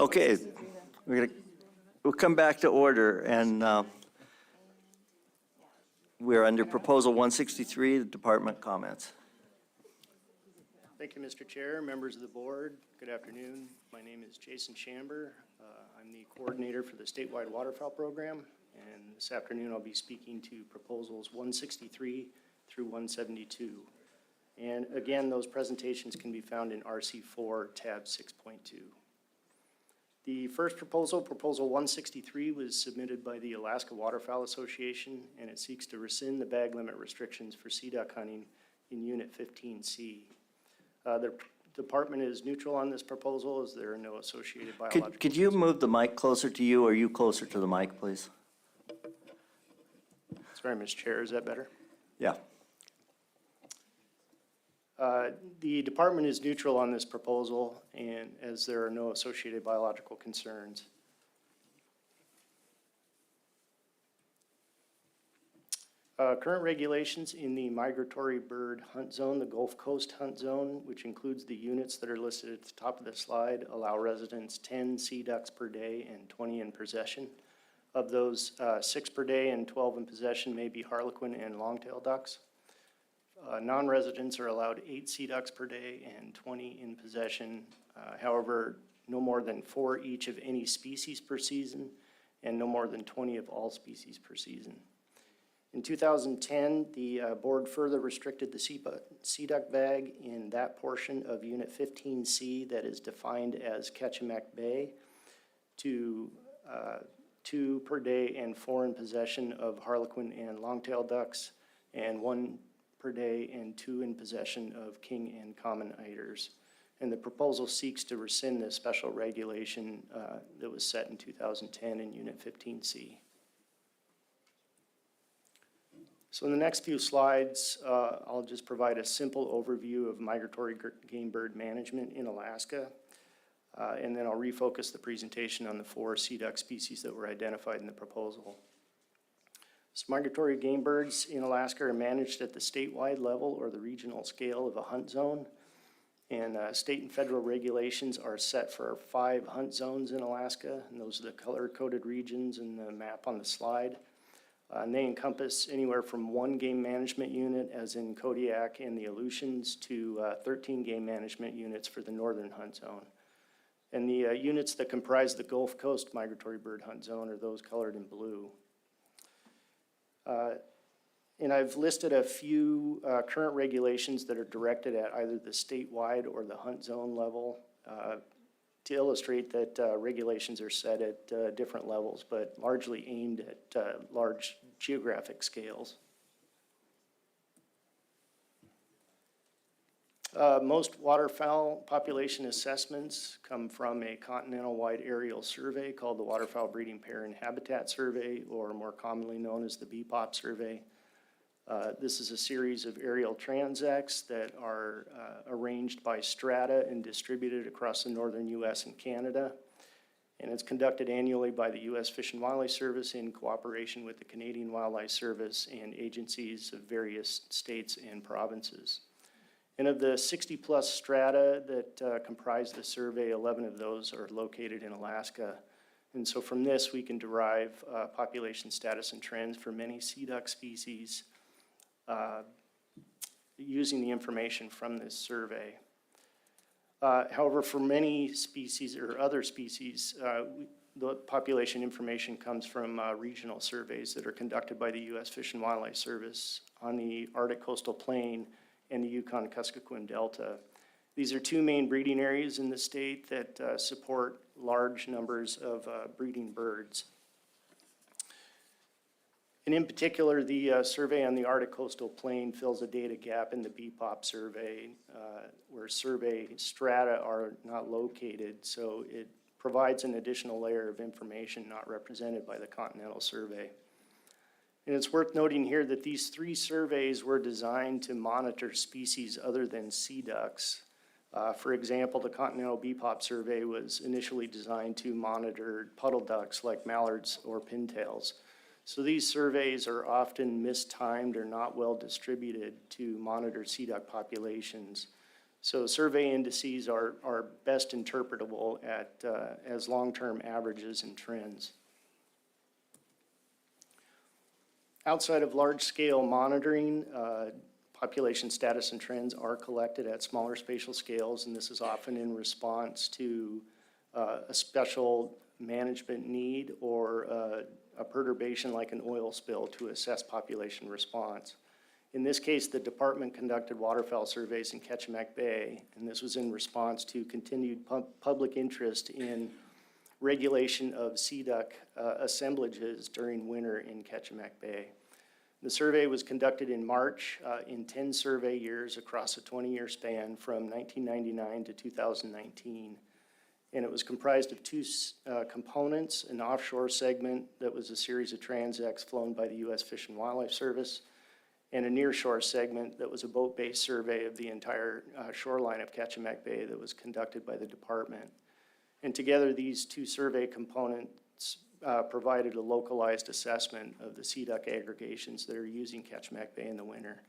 Okay, we'll come back to order, and we're under Proposal 163, the department comments. Thank you, Mr. Chair, members of the board. Good afternoon. My name is Jason Chamber. I'm the coordinator for the statewide waterfowl program, and this afternoon I'll be speaking to Proposals 163 through 172. And again, those presentations can be found in RC4, tab 6.2. The first proposal, Proposal 163, was submitted by the Alaska Waterfowl Association, and it seeks to rescind the bag limit restrictions for sea duck hunting in Unit 15C. The department is neutral on this proposal as there are no associated biological. Could you move the mic closer to you, or you closer to the mic, please? Sorry, Mr. Chair, is that better? Yeah. The department is neutral on this proposal, and as there are no associated biological concerns. Current regulations in the migratory bird hunt zone, the Gulf Coast hunt zone, which includes the units that are listed at the top of the slide, allow residents 10 sea ducks per day and 20 in possession. Of those, 6 per day and 12 in possession may be harlequin and longtail ducks. Non-residents are allowed 8 sea ducks per day and 20 in possession. However, no more than 4 each of any species per season, and no more than 20 of all species per season. In 2010, the board further restricted the sea duck bag in that portion of Unit 15C that is defined as Ketchimek Bay to 2 per day and 4 in possession of harlequin and longtail ducks, and 1 per day and 2 in possession of king and common eiders. And the proposal seeks to rescind this special regulation that was set in 2010 in Unit 15C. So in the next few slides, I'll just provide a simple overview of migratory game bird management in Alaska. And then I'll refocus the presentation on the 4 sea duck species that were identified in the proposal. So migratory game birds in Alaska are managed at the statewide level or the regional scale of a hunt zone. And state and federal regulations are set for 5 hunt zones in Alaska, and those are the color-coded regions in the map on the slide. And they encompass anywhere from 1 game management unit, as in Kodiak and the Aleutians, to 13 game management units for the northern hunt zone. And the units that comprise the Gulf Coast migratory bird hunt zone are those colored in blue. And I've listed a few current regulations that are directed at either the statewide or the hunt zone level to illustrate that regulations are set at different levels, but largely aimed at large geographic scales. Most waterfowl population assessments come from a continental-wide aerial survey called the Waterfowl Breeding Pair and Habitat Survey, or more commonly known as the BPOP survey. This is a series of aerial transects that are arranged by strata and distributed across the northern U.S. and Canada. And it's conducted annually by the U.S. Fish and Wildlife Service in cooperation with the Canadian Wildlife Service and agencies of various states and provinces. And of the 60-plus strata that comprise the survey, 11 of those are located in Alaska. And so from this, we can derive population status and trends for many sea duck species using the information from this survey. However, for many species or other species, the population information comes from regional surveys that are conducted by the U.S. Fish and Wildlife Service on the Arctic Coastal Plain and the Yukon-Kuskokwim Delta. These are 2 main breeding areas in the state that support large numbers of breeding birds. And in particular, the survey on the Arctic Coastal Plain fills a data gap in the BPOP survey where survey strata are not located, so it provides an additional layer of information not represented by the continental survey. And it's worth noting here that these 3 surveys were designed to monitor species other than sea ducks. For example, the Continental BPOP survey was initially designed to monitor puddle ducks like mallards or pintails. So these surveys are often mistimed or not well distributed to monitor sea duck populations. So survey indices are best interpretable as long-term averages and trends. Outside of large-scale monitoring, population status and trends are collected at smaller spatial scales, and this is often in response to a special management need or a perturbation like an oil spill to assess population response. In this case, the department conducted waterfowl surveys in Ketchimack Bay, and this was in response to continued public interest in regulation of sea duck assemblages during winter in Ketchimack Bay. The survey was conducted in March in 10 survey years across a 20-year span from 1999 to 2019. And it was comprised of two components: an offshore segment that was a series of transects flown by the U.S. Fish and Wildlife Service, and a nearshore segment that was a boat-based survey of the entire shoreline of Ketchimack Bay that was conducted by the department. And together, these two survey components provided a localized assessment of the sea duck aggregations that are using Ketchimack Bay in the winter.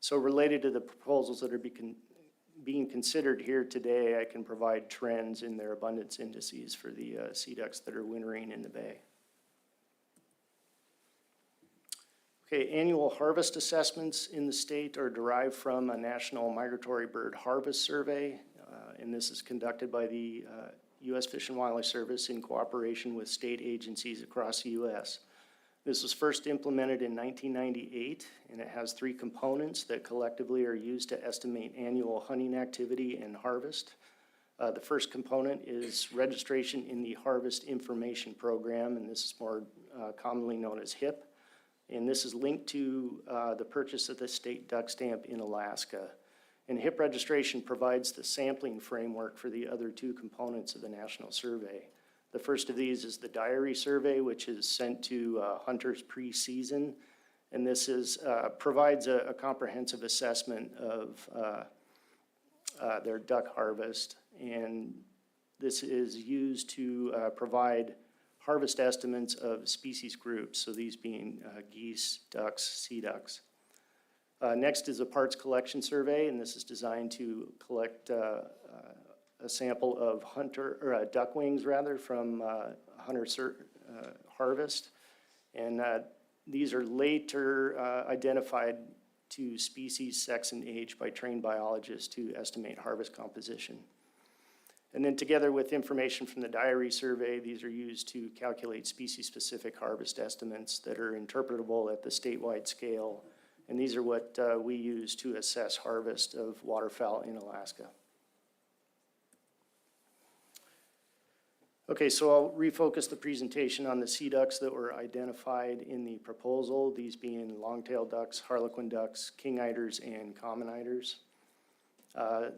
So related to the proposals that are being considered here today, I can provide trends in their abundance indices for the sea ducks that are wintering in the bay. Okay, annual harvest assessments in the state are derived from a National Migratory Bird Harvest Survey, and this is conducted by the U.S. Fish and Wildlife Service in cooperation with state agencies across the U.S. This was first implemented in 1998, and it has three components that collectively are used to estimate annual hunting activity and harvest. The first component is registration in the Harvest Information Program, and this is more commonly known as HIP. And this is linked to the purchase of the state duck stamp in Alaska. And HIP registration provides the sampling framework for the other two components of the national survey. The first of these is the diary survey, which is sent to hunters pre-season. And this provides a comprehensive assessment of their duck harvest. And this is used to provide harvest estimates of species groups, so these being geese, ducks, sea ducks. Next is a parts collection survey, and this is designed to collect a sample of duck wings from hunter harvest. And these are later identified to species, sex, and age by trained biologists to estimate harvest composition. And then together with information from the diary survey, these are used to calculate species-specific harvest estimates that are interpretable at the statewide scale. And these are what we use to assess harvest of waterfowl in Alaska. Okay, so I'll refocus the presentation on the sea ducks that were identified in the proposal, these being long-tailed ducks, harlequin ducks, king eiders, and common eiders.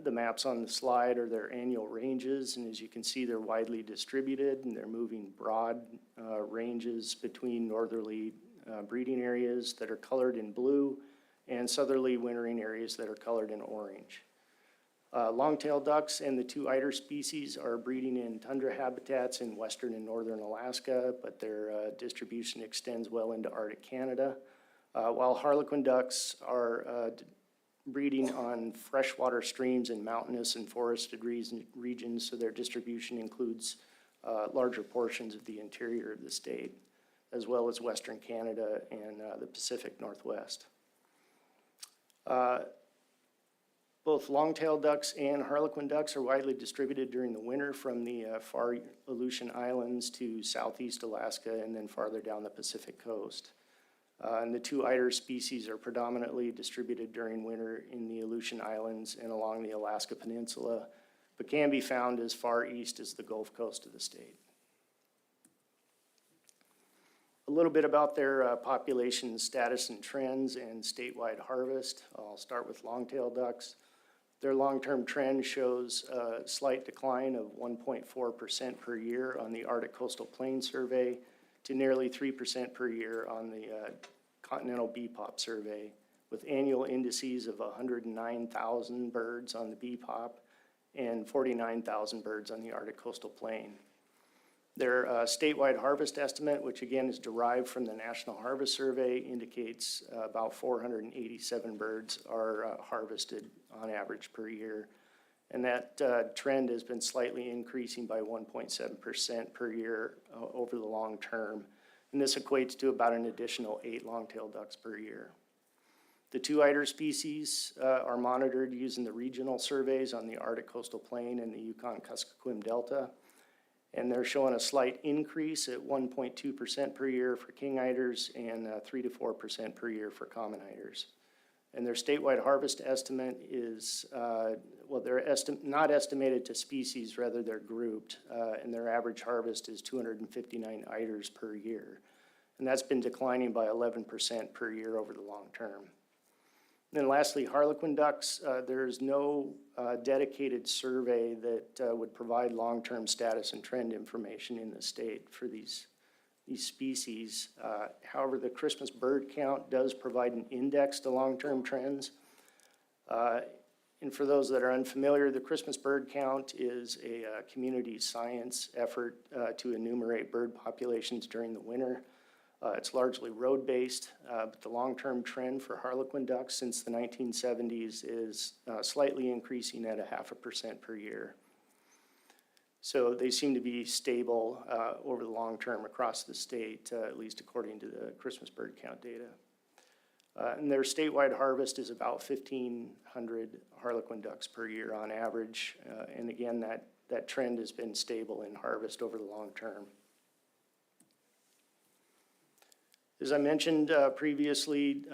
The maps on the slide are their annual ranges, and as you can see, they're widely distributed, and they're moving broad ranges between northerly breeding areas that are colored in blue and southerly wintering areas that are colored in orange. Long-tailed ducks and the two eider species are breeding in tundra habitats in western and northern Alaska, but their distribution extends well into Arctic Canada, while harlequin ducks are breeding on freshwater streams in mountainous and forested regions, so their distribution includes larger portions of the interior of the state, as well as western Canada and the Pacific Northwest. Both long-tailed ducks and harlequin ducks are widely distributed during the winter from the far Aleutian Islands to southeast Alaska and then farther down the Pacific coast. And the two eider species are predominantly distributed during winter in the Aleutian Islands and along the Alaska Peninsula, but can be found as far east as the Gulf Coast of the state. A little bit about their population status and trends and statewide harvest. I'll start with long-tailed ducks. Their long-term trend shows a slight decline of 1.4% per year on the Arctic Coastal Plain Survey to nearly 3% per year on the Continental BPOP survey, with annual indices of 109,000 birds on the BPOP and 49,000 birds on the Arctic Coastal Plain. Their statewide harvest estimate, which again is derived from the National Harvest Survey, indicates about 487 birds are harvested on average per year, And that trend has been slightly increasing by 1.7% per year over the long term. And this equates to about an additional 8 long-tailed ducks per year. The 2 eider species are monitored using the regional surveys on the Arctic Coastal Plain and the Yukon-Kuskokwim Delta. And they're showing a slight increase at 1.2% per year for king eiders and 3 to 4% per year for common eiders. And their statewide harvest estimate is, they're not estimated to species, rather they're grouped, and their average harvest is 259 eiders per year. And that's been declining by 11% per year over the long term. And then lastly, harlequin ducks, there's no dedicated survey that would provide long-term status and trend information in the state for these species. However, the Christmas bird count does provide an index to long-term trends. And for those that are unfamiliar, the Christmas bird count is a community science effort to enumerate bird populations during the winter. It's largely road-based, but the long-term trend for harlequin ducks since the 1970s is slightly increasing at 0.5% per year. So they seem to be stable over the long term across the state, at least according to the Christmas bird count data. And their statewide harvest is about 1,500 harlequin ducks per year on average. And again, that trend has been stable in harvest over the long term. As I mentioned previously,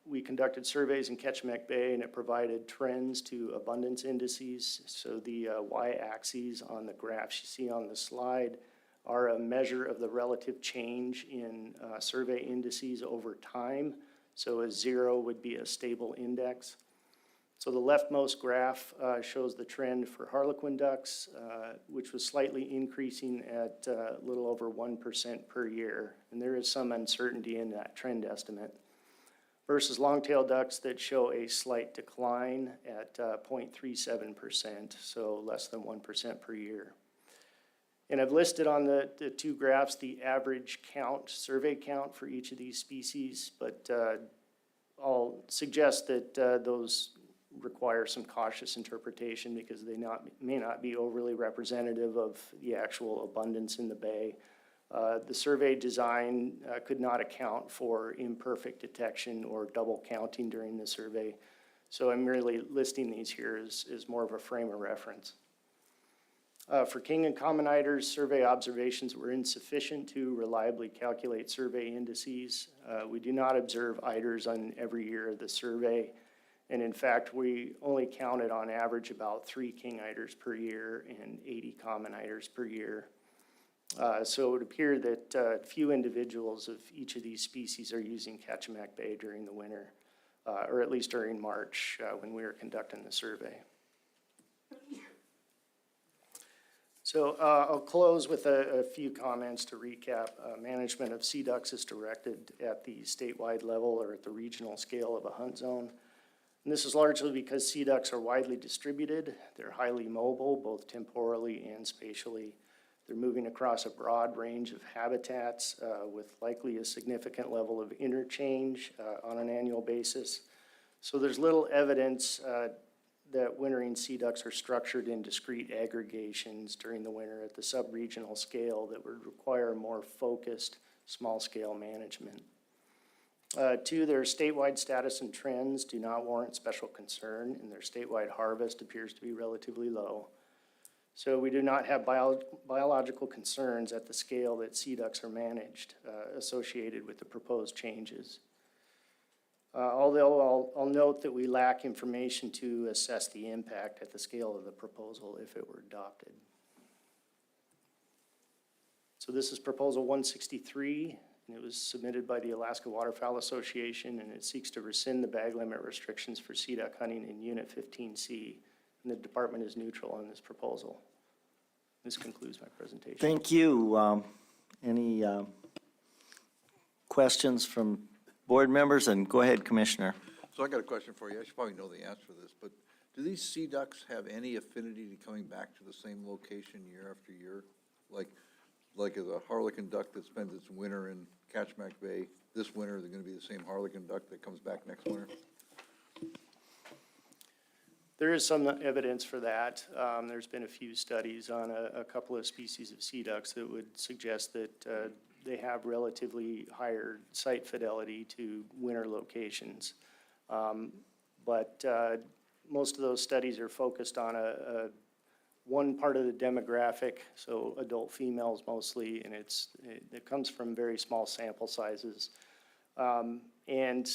we conducted surveys in Ketchimek Bay, and it provided trends to abundance indices. So the y-axes on the graphs you see on the slide are a measure of the relative change in survey indices over time. So a 0 would be a stable index. So the leftmost graph shows the trend for harlequin ducks, which was slightly increasing at a little over 1% per year. And there is some uncertainty in that trend estimate. Versus long-tailed ducks that show a slight decline at 0.37%, so less than 1% per year. And I've listed on the 2 graphs the average count, survey count for each of these species, but I'll suggest that those require some cautious interpretation because they may not be overly representative of the actual abundance in the bay. The survey design could not account for imperfect detection or double counting during the survey. So I'm merely listing these here as more of a frame of reference. For king and common eiders, survey observations were insufficient to reliably calculate survey indices. We do not observe eiders on every year of the survey. And in fact, we only counted on average about 3 king eiders per year and 80 common eiders per year. So it would appear that few individuals of each of these species are using Ketchimek Bay during the winter, or at least during March when we were conducting the survey. So I'll close with a few comments to recap. Management of sea ducks is directed at the statewide level or at the regional scale of a hunt zone. And this is largely because sea ducks are widely distributed. They're highly mobile, both temporally and spatially. They're moving across a broad range of habitats with likely a significant level of interchange on an annual basis. So there's little evidence that wintering sea ducks are structured in discrete aggregations during the winter at the sub-regional scale that would require more focused, small-scale management. 2, their statewide status and trends do not warrant special concern, and their statewide harvest appears to be relatively low. So we do not have biological concerns at the scale that sea ducks are managed associated with the proposed changes. Although I'll note that we lack information to assess the impact at the scale of the proposal if it were adopted. So this is Proposal 163. And it was submitted by the Alaska Waterfowl Association, and it seeks to rescind the bag limit restrictions for sea duck hunting in Unit 15C. And the department is neutral on this proposal. This concludes my presentation. Thank you. Any questions from board members? And go ahead, Commissioner. So I got a question for you. I should probably know the answer to this, but do these sea ducks have any affinity to coming back to the same location year after year? Like as a harlequin duck that spends its winter in Ketchimek Bay, this winter they're going to be the same harlequin duck that comes back next winter? There is some evidence for that. There's been a few studies on a couple of species of sea ducks that would suggest that they have relatively higher site fidelity to winter locations. But most of those studies are focused on one part of the demographic, so adult females mostly, and it comes from very small sample sizes. And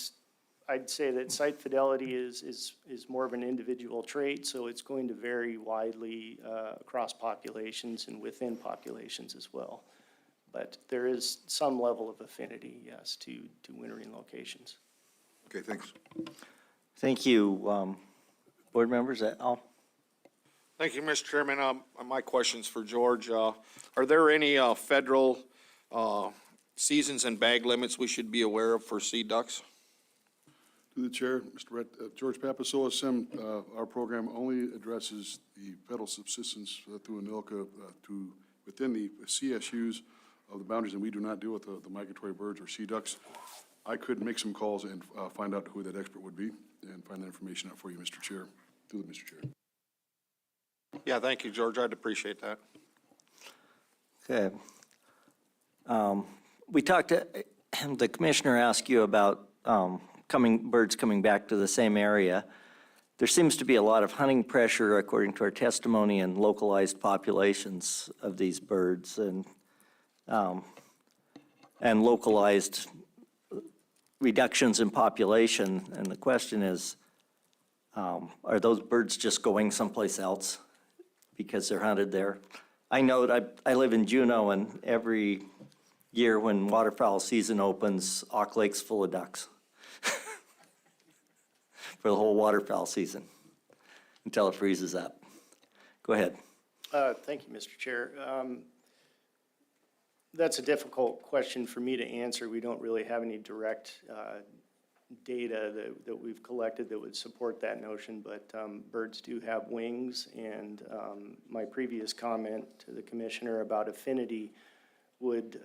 I'd say that site fidelity is more of an individual trait, so it's going to vary widely across populations and within populations as well. But there is some level of affinity, yes, to wintering locations. Okay, thanks. Thank you. Board members, Al? Thank you, Mr. Chairman. My question's for George. Are there any federal seasons and bag limits we should be aware of for sea ducks? To the chair, Mr. Brett, George Papasola, SIM, our program only addresses the federal subsistence through ANILCA to within the CSUs of the boundaries, and we do not deal with the migratory birds or sea ducks. I could make some calls and find out who that expert would be and find that information out for you, Mr. Chair, through the Mr. Chair. Yeah, thank you, George. I'd appreciate that. Okay. We talked, the commissioner asked you about birds coming back to the same area. There seems to be a lot of hunting pressure, according to our testimony, and localized populations of these birds and localized reductions in population. And the question is, are those birds just going someplace else because they're hunted there? I know that I live in Juneau, and every year when waterfowl season opens, Auk Lake's full of ducks for the whole waterfowl season until it freezes up. Go ahead. Thank you, Mr. Chair. That's a difficult question for me to answer. We don't really have any direct data that we've collected that would support that notion, but birds do have wings, and my previous comment to the commissioner about affinity would,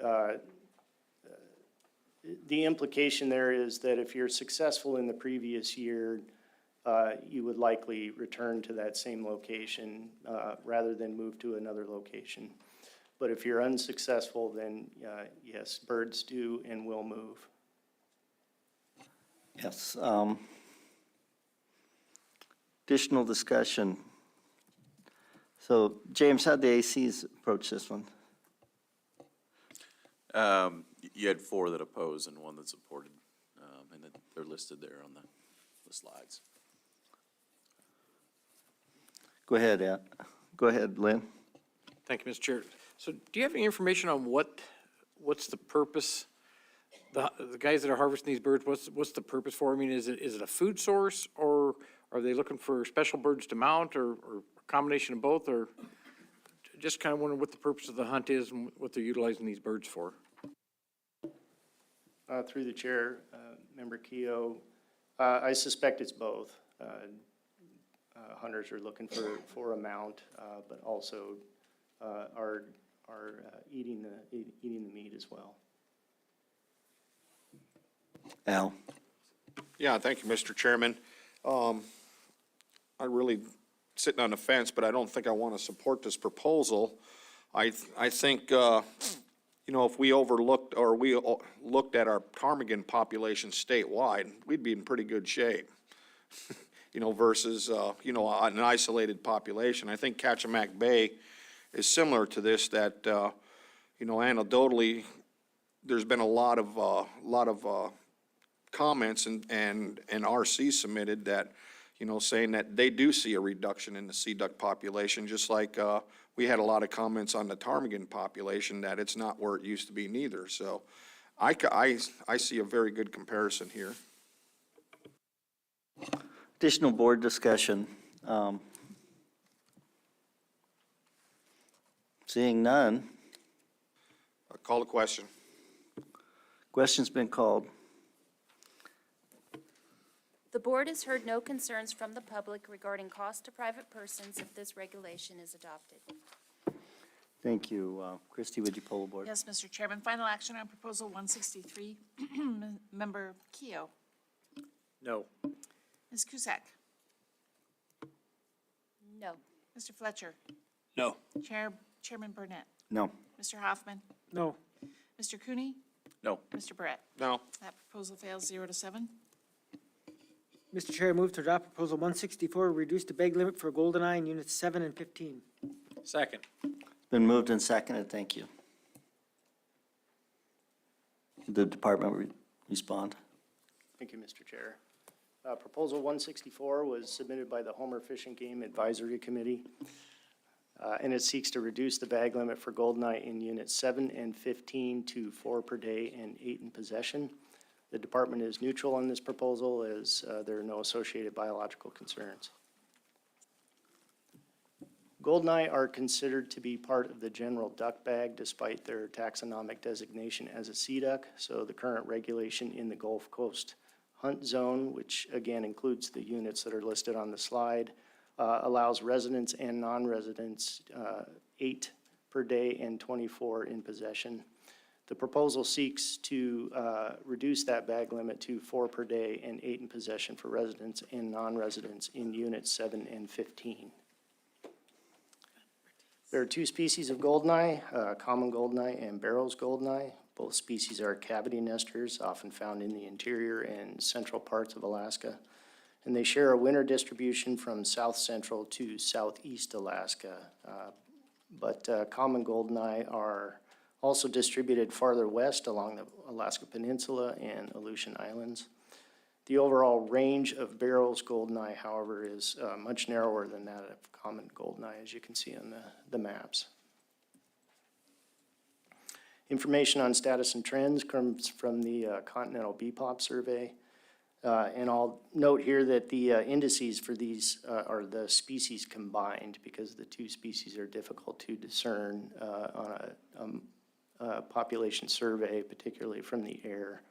the implication there is that if you're successful in the previous year, you would likely return to that same location rather than move to another location. But if you're unsuccessful, then yes, birds do and will move. Yes. Additional discussion. So, James, how'd the ACs approach this one? You had 4 that oppose and 1 that supported, and they're listed there on the slides. Go ahead, Go ahead, Lynn. Thank you, Mr. Chair. So do you have any information on what's the purpose, the guys that are harvesting these birds, what's the purpose for? I mean, is it a food source, or are they looking for special birds to mount, or a combination of both, or just kind of wondering what the purpose of the hunt is and what they're utilizing these birds for? Through the chair, Member Keough, I suspect it's both. Hunters are looking for a mount, but also are eating the meat as well. Al? Yeah, thank you, Mr. Chairman. I really sitting on the fence, but I don't think I want to support this proposal. I think, if we overlooked or we looked at our ptarmigan population statewide, we'd be in pretty good shape. Versus, an isolated population. I think Kachemak Bay is similar to this, that, anecdotally, there's been a lot of comments and RC submitted that, saying that they do see a reduction in the sea duck population, just like we had a lot of comments on the ptarmigan population that it's not where it used to be neither. So I see a very good comparison here. Additional board discussion. Seeing none. I'll call the question. Question's been called. The board has heard no concerns from the public regarding cost to private persons if this regulation is adopted. Thank you. Christie, would you poll the board? Yes, Mr. Chairman. Final action on Proposal 163. Member Keough. No. Ms. Cusack. No. Mr. Fletcher, No. Chairman Burnett, No. Mr. Hoffman, No. Mr. Cooney, No. Mr. Brett. No. That proposal fails 0-7. Mr. Chair, I move to adopt proposal 164, reduce the bag limit for GoldenEye in units 7 and 15. Second. Been moved and seconded, thank you. The department respond. Thank you, Mr. Chair. Proposal 164 was submitted by the Homer Fish and Game Advisory Committee, and it seeks to reduce the bag limit for Goldeneye in units 7 and 15 to 4 per day and 8 in possession. The department is neutral on this proposal as there are no associated biological concerns. Goldeneye are considered to be part of the general duck bag despite their taxonomic designation as a sea duck. So the current regulation in the Gulf Coast hunt zone, which again includes the units that are listed on the slide, allows residents and non-residents 8 per day and 24 in possession. The proposal seeks to reduce that bag limit to 4 per day and 8 in possession for residents and non-residents in units 7 and 15. There are 2 species of goldeneye, common goldeneye and Barrow's goldeneye. Both species are cavity nesters, often found in the interior and central parts of Alaska. And they share a winter distribution from south-central to southeast Alaska. But common goldeneye are also distributed farther west along the Alaska Peninsula and Aleutian Islands. The overall range of Barrow's goldeneye, however, is much narrower than that of common goldeneye, as you can see on the maps. Information on status and trends comes from the Continental BPOP survey. And I'll note here that the indices for these are the species combined because the 2 species are difficult to discern on a population survey, particularly from the air.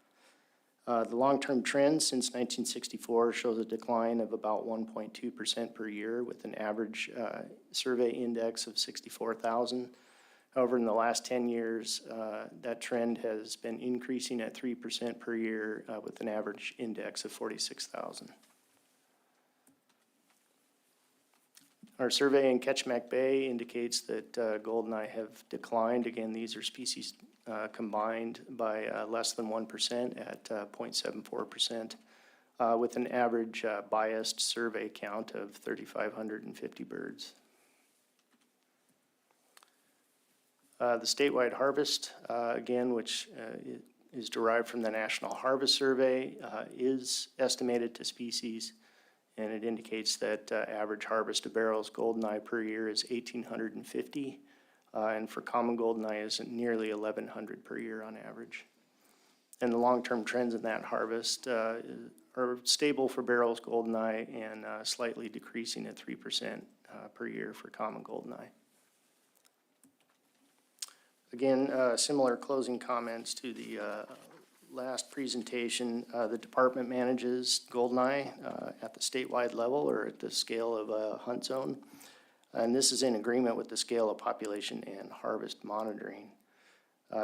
The long-term trend since 1964 shows a decline of about 1.2% per year with an average survey index of 64,000. However, in the last 10 years, that trend has been increasing at 3% per year with an average index of 46,000. Our survey in Ketchimak Bay indicates that goldeneye have declined. Again, these are species combined by less than 1% at 0.74%, with an average biased survey count of 3,550 birds. The statewide harvest, again, which is derived from the National Harvest Survey, is estimated to species, and it indicates that average harvest of Barrow's goldeneye per year is 1,850, and for common goldeneye is nearly 1,100 per year on average. And the long-term trends in that harvest are stable for Barrow's goldeneye and slightly decreasing at 3% per year for common goldeneye. Again, similar closing comments to the last presentation. The department manages goldeneye at the statewide level or at the scale of a hunt zone. And this is in agreement with the scale of population and harvest monitoring.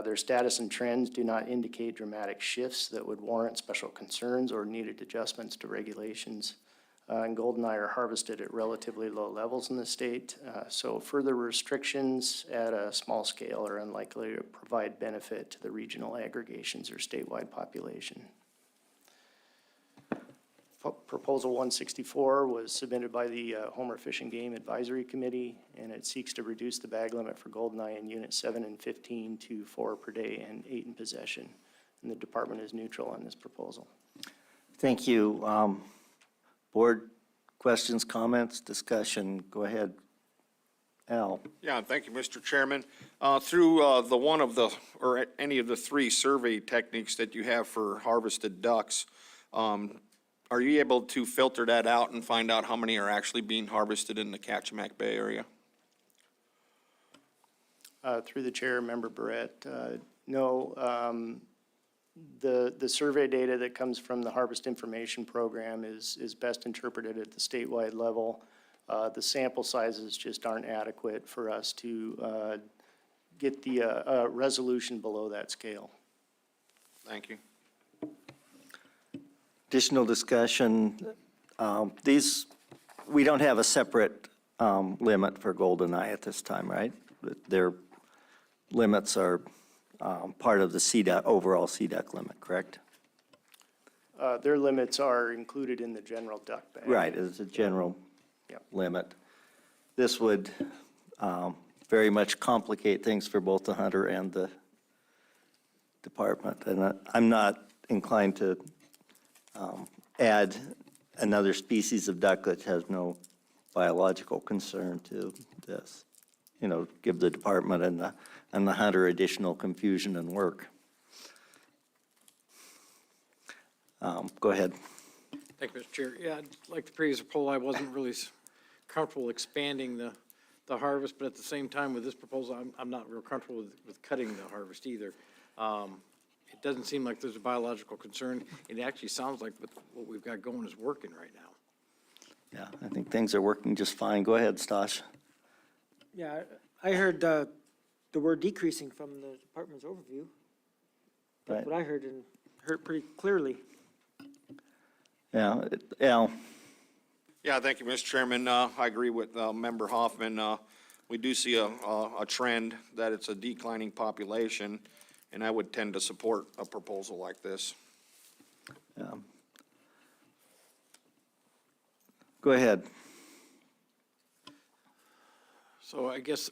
Their status and trends do not indicate dramatic shifts that would warrant special concerns or needed adjustments to regulations. And goldeneye are harvested at relatively low levels in the state, so further restrictions at a small scale are unlikely to provide benefit to the regional aggregations or statewide population. Proposal 164 was submitted by the Homer Fish and Game Advisory Committee, and it seeks to reduce the bag limit for goldeneye in units 7 and 15 to 4 per day and 8 in possession. And the department is neutral on this proposal. Thank you. Board questions, comments, discussion? Go ahead. Al. Yeah, thank you, Mr. Chairman. Through any of the 3 survey techniques that you have for harvested ducks, are you able to filter that out and find out how many are actually being harvested in the Ketchimak Bay area? Through the chair, Member Barrett, no. The survey data that comes from the Harvest Information Program is best interpreted at the statewide level. The sample sizes just aren't adequate for us to get the resolution below that scale. Thank you. Additional discussion. We don't have a separate limit for Goldeneye at this time, right? Their limits are part of the CDEC, overall CDEC limit, correct? Their limits are included in the general duck bag. Right, as a general Yep. limit. This would very much complicate things for both the hunter and the department. And I'm not inclined to add another species of duck that has no biological concern to this. You know, give the department and the hunter additional confusion and work. Go ahead. Thank you, Mr. Chair. Yeah, like the previous proposal, I wasn't really comfortable expanding the harvest, but at the same time, with this proposal, I'm not real comfortable with cutting the harvest either. It doesn't seem like there's a biological concern. It actually sounds like what we've got going is working right now. Yeah, I think things are working just fine. Go ahead, Stosh. Yeah, I heard the word decreasing from the department's overview. That's Right. what I heard and heard pretty clearly. Yeah, Al? Yeah, thank you, Mr. Chairman. I agree with Member Hoffman. We do see a trend that it's a declining population, and I would tend to support a proposal like this. Go ahead. So I guess,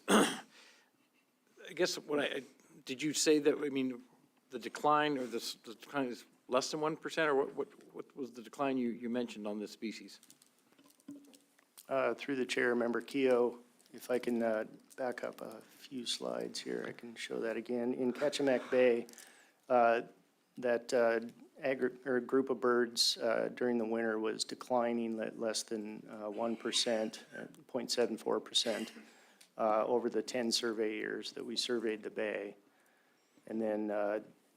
did you say that, I mean, the decline or the decline is less than 1%, or what was the decline you mentioned on this species? Through the chair, Member Keough, if I can back up a few slides here, I can show that again. In Ketchimak Bay, that group of birds during the winter was declining at less than 1%, 0.74%, over the 10 survey years that we surveyed the bay. And then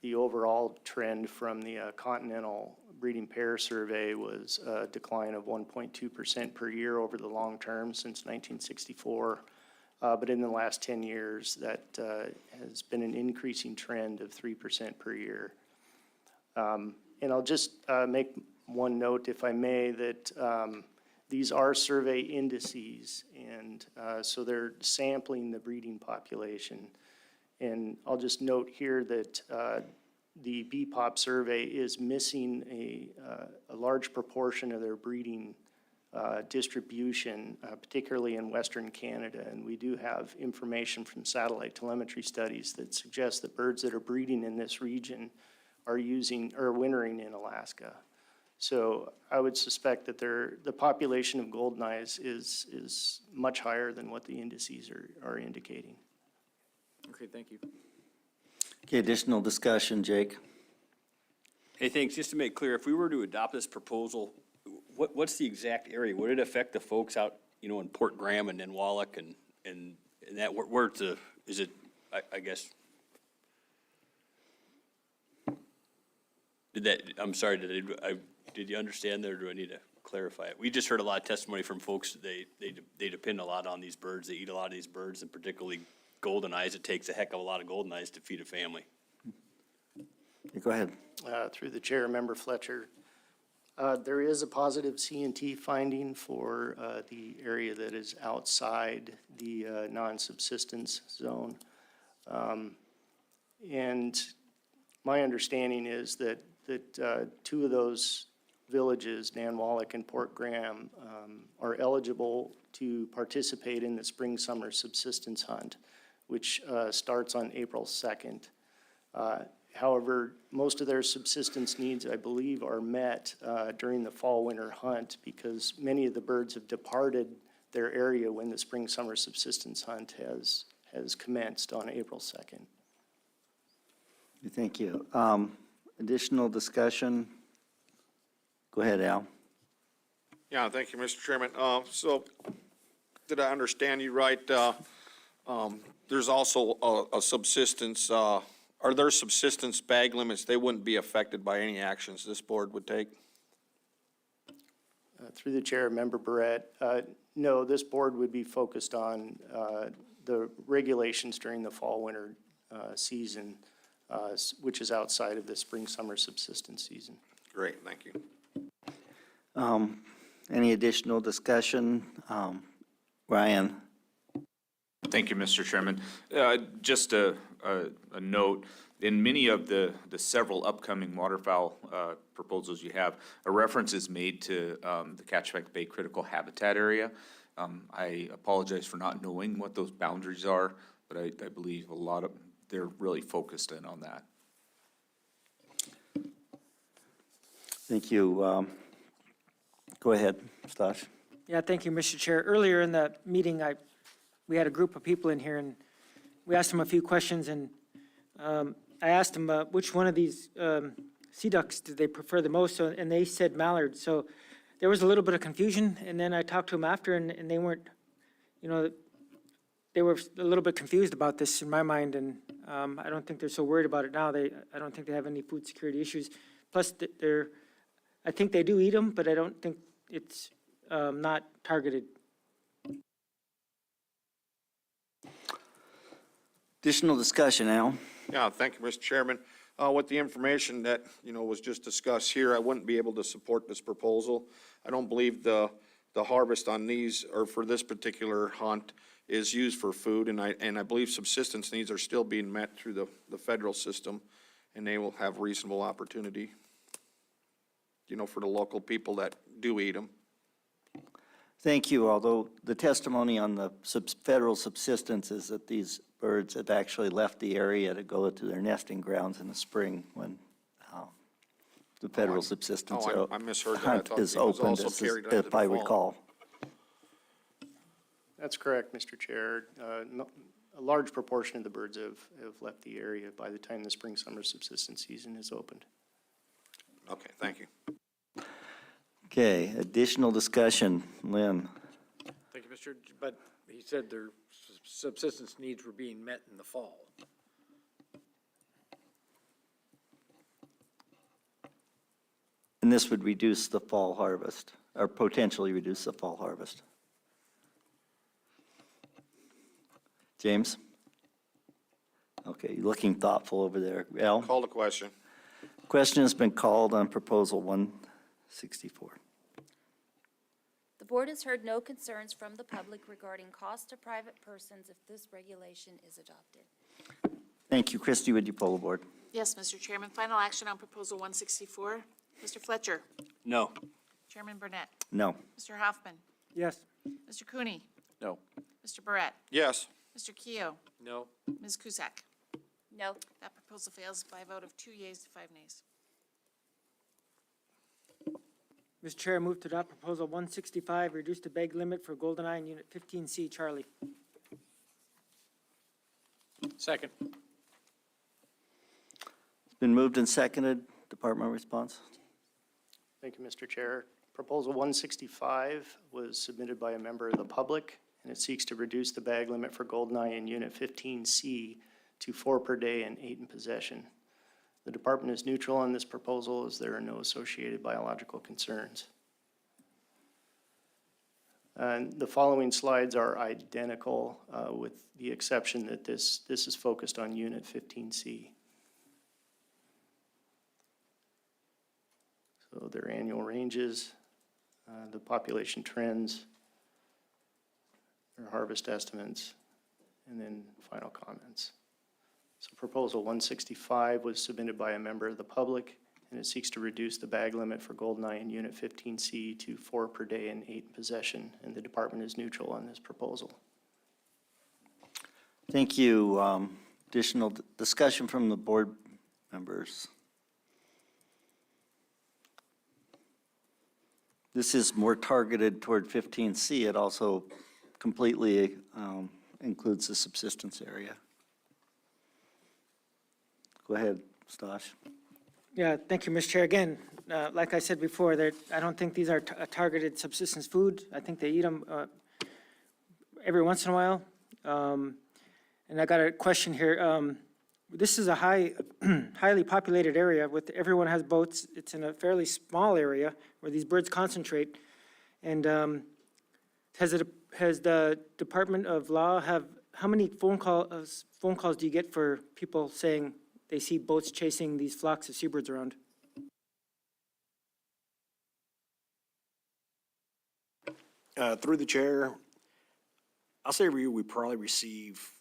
the overall trend from the continental breeding pair survey was a decline of 1.2% per year over the long term since 1964. But in the last 10 years, that has been an increasing trend of 3% per year. And I'll just make one note, if I may, that these are survey indices, and so they're sampling the breeding population. And I'll just note here that the BPOP survey is missing a large proportion of their breeding distribution, particularly in Western Canada. And we do have information from satellite telemetry studies that suggest that birds that are breeding in this region are wintering in Alaska. So I would suspect that the population of goldeneyes is much higher than what the indices are indicating. Okay, thank you. Okay, additional discussion, Jake? Hey, thanks. Just to make clear, if we were to adopt this proposal, what's the exact area? Would it affect the folks out, in Port Graham and then Wallach and that, is it, I guess? I'm sorry, did you understand that, or do I need to clarify it? We just heard a lot of testimony from folks, they depend a lot on these birds, they eat a lot of these birds, and particularly goldeneyes. It takes a heck of a lot of goldeneyes to feed a family. Go ahead. Through the chair, Member Fletcher, there is a positive C&T finding for the area that is outside the non-subsistence zone. And my understanding is that two of those villages, Nanwalek and Port Graham, are eligible to participate in the spring-summer subsistence hunt, which starts on April 2nd. However, most of their subsistence needs, I believe, are met during the fall-winter hunt because many of the birds have departed their area when the spring-summer subsistence hunt has commenced on April 2nd. Thank you. Additional discussion? Go ahead, Al. Yeah, thank you, Mr. Chairman. So, did I understand you right? There's also a subsistence, are there subsistence bag limits? They wouldn't be affected by any actions this board would take? Through the chair, Member Barrett, no, this board would be focused on the regulations during the fall-winter season, which is outside of the spring-summer subsistence season. Great, thank you. Any additional discussion? Ryan? Thank you, Mr. Chairman. Just a note, in many of the several upcoming waterfowl proposals you have, a reference is made to the Catchback Bay Critical Habitat Area. I apologize for not knowing what those boundaries are, but I believe they're really focused in on that. Thank you. Go ahead, Stash. Yeah, thank you, Mr. Chair. Earlier in the meeting, we had a group of people in here, and we asked them a few questions, and I asked them which one of these sea ducks did they prefer the most, and they said mallard. So there was a little bit of confusion, and then I talked to them after, and they weren't, they were a little bit confused about this in my mind, and I don't think they're so worried about it now. I don't think they have any food security issues. Plus, I think they do eat them, but I don't think it's not targeted. Additional discussion, Al? Yeah, thank you, Mr. Chairman. With the information that, was just discussed here, I wouldn't be able to support this proposal. I don't believe the harvest on these, or for this particular hunt, is used for food, and I believe subsistence needs are still being met through the federal system, and they will have reasonable opportunity, for the local people that do eat them. Thank you, although the testimony on the federal subsistence is that these birds have actually left the area to go to their nesting grounds in the spring when the federal subsistence I misheard that. I hunt thought is it was opened, also carried into if the I fall. recall. That's correct, Mr. Chair. A large proportion of the birds have left the area by the time the spring-summer subsistence season is opened. Okay, thank you. Okay, additional discussion, Lynn? Thank you, Mr. But he said their subsistence needs were being met in the fall. And this would reduce the fall harvest, or potentially reduce the fall harvest. James? Okay, you're looking thoughtful over there. Al? Call the question. Question has been called on proposal 164. The board has heard no concerns from the public regarding cost to private persons if this regulation is adopted. Thank you. Christie, would you poll the board? Yes, Mr. Chairman. Final action on Proposal 164. Mr. Fletcher. No. Chairman Burnett. No. Mr. Hoffman. Yes. Mr. Cooney. No. Mr. Barrett. Yes. Mr. Keough. No. Ms. Cusack. No. That proposal fails by a vote of 2 yeas to 5 nays. Mr. Chair, I move to adopt Proposal 165, reduce the bag limit for GoldenEye in Unit 15C. Charlie. Second. It's been moved and seconded. Department response? Thank you, Mr. Chair. Proposal 165 was submitted by a member of the public, and it seeks to reduce the bag limit for GoldenEye in Unit 15C to 4 per day and 8 in possession. The department is neutral on this proposal as there are no associated biological concerns. And the following slides are identical with the exception that this is focused on Unit 15C. So their annual ranges, the population trends, their harvest estimates, and then final comments. So proposal 165 was submitted by a member of the public, and it seeks to reduce the bag limit for GoldenEye in Unit 15C to 4 per day and 8 in possession, and the department is neutral on this proposal. Thank you. Additional discussion from the board members. This is more targeted toward 15C. It also completely includes the subsistence area. Go ahead, Stash. Yeah, thank you, Mr. Chair. Again, like I said before, I don't think these are targeted subsistence food. I think they eat them every once in a while. And I got a question here. This is a highly populated area with everyone has boats. It's in a fairly small area where these birds concentrate. And has the Department of Law how many phone calls do you get for people saying they see boats chasing these flocks of seabirds around? Through the chair, I'll say every year we probably receive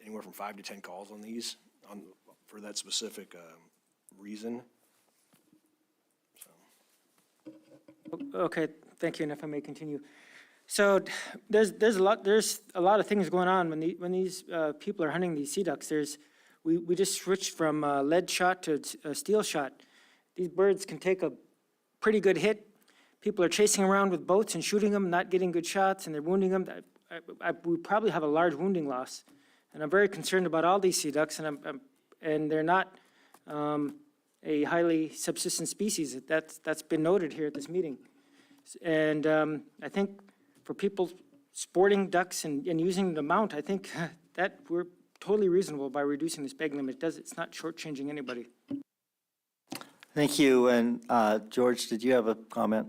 anywhere from 5 to 10 calls on these, for that specific reason. Okay, thank you, and if I may continue. So there's a lot of things going on when these people are hunting these sea ducks. We just switched from lead shot to steel shot. These birds can take a pretty good hit. People are chasing around with boats and shooting them, not getting good shots, and they're wounding them. We probably have a large wounding loss, and I'm very concerned about all these sea ducks, and they're not a highly subsistence species. That's been noted here at this meeting. And I think for people sporting ducks and using the mount, I think that we're totally reasonable by reducing this bag limit. It's not shortchanging anybody. Thank you. And George, did you have a comment?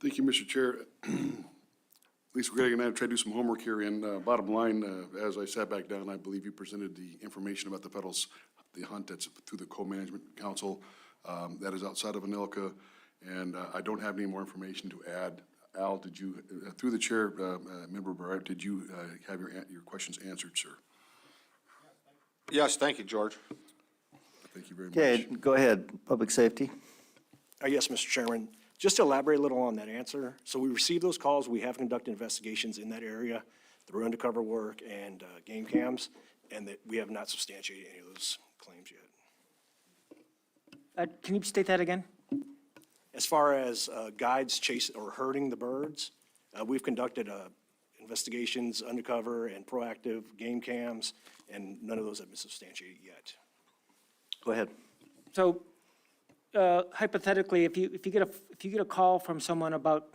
Thank you, Mr. Chair. Lisa Gregg and I have tried to do some homework here, and bottom line, as I sat back down, I believe you presented the information about the the hunt that's through the Co-Management Council. That is outside of ANILCA, and I don't have any more information to add. Al, did you, through the chair, Member Barrett, did you have your questions answered, sir? Yes, thank you, George. Thank you very much. Okay, go ahead. Public safety. Yes, Mr. Chairman. Just to elaborate a little on that answer. So we received those calls. We have conducted investigations in that area through undercover work and game cams, and that we have not substantiated any of those claims yet. Can you state that again? As far as guides chasing or herding the birds, we've conducted investigations undercover and proactive game cams, and none of those have been substantiated yet. Go ahead. So hypothetically, if you get a call from someone about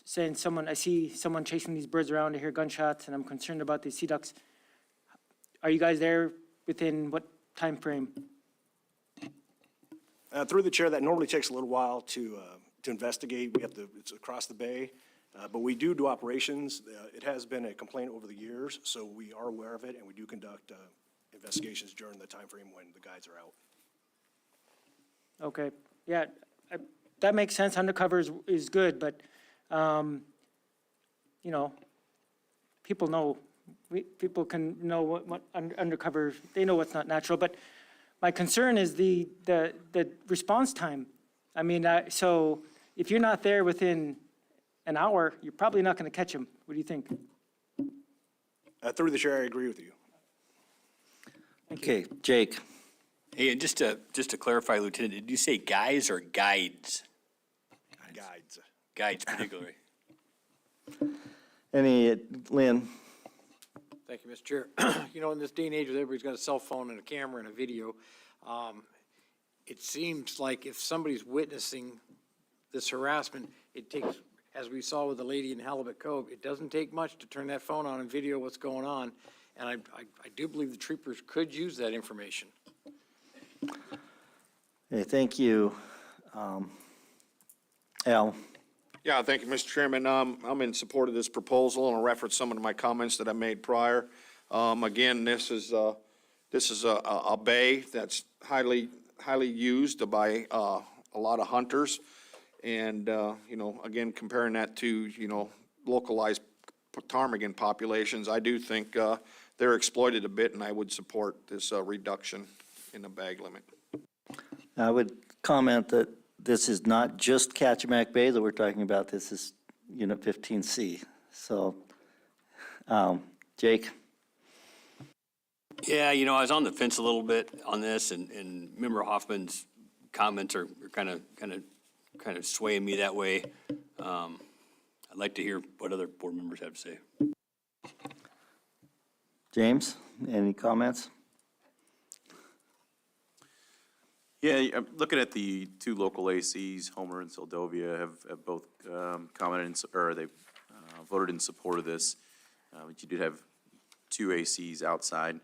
saying I see someone chasing these birds around, I hear gunshots, and I'm concerned about these sea ducks, are you guys there within what time frame? Through the chair, that normally takes a little while to investigate. It's across the bay, but we do operations. It has been a complaint over the years, so we are aware of it, and we do conduct investigations during the time frame when the guides are out. Okay, yeah, that makes sense. Undercover is good, but, people can know what undercover, they know what's not natural, but my concern is the response time. I mean, so if you're not there within an hour, you're probably not going to catch them. What do you think? Through the chair, I agree with you. Okay, Jake. Hey, and just to clarify, Lieutenant, did you say guys or guides? Guides. Guides particularly. Lynn? Thank you, Mr. Chair. In this day and age, where everybody's got a cell phone and a camera and a video, it seems like if somebody's witnessing this harassment, it takes, as we saw with the lady in Halibut Cove, it doesn't take much to turn that phone on and video what's going on. And I do believe the troopers could use that information. Okay, thank you. Al? Yeah, thank you, Mr. Chairman. I'm in support of this proposal, and I'll reference some of my comments that I made prior. Again, this is a bay that's highly used by a lot of hunters. And, again, comparing that to, localized ptarmigan populations, I do think they're exploited a bit, and I would support this reduction in the bag limit. I would comment that this is not just Kachemak Bay that we're talking about. This is Unit 15C. So, Jake? Yeah, I was on the fence a little bit on this, and Member Hoffman's comments are kind of swaying me that way. I'd like to hear what other board members have to say. James, any comments? Yeah, I'm looking at the two local ACs, Homer and Seldovia, have both commented, or they've voted in support of this. But you did have two ACs outside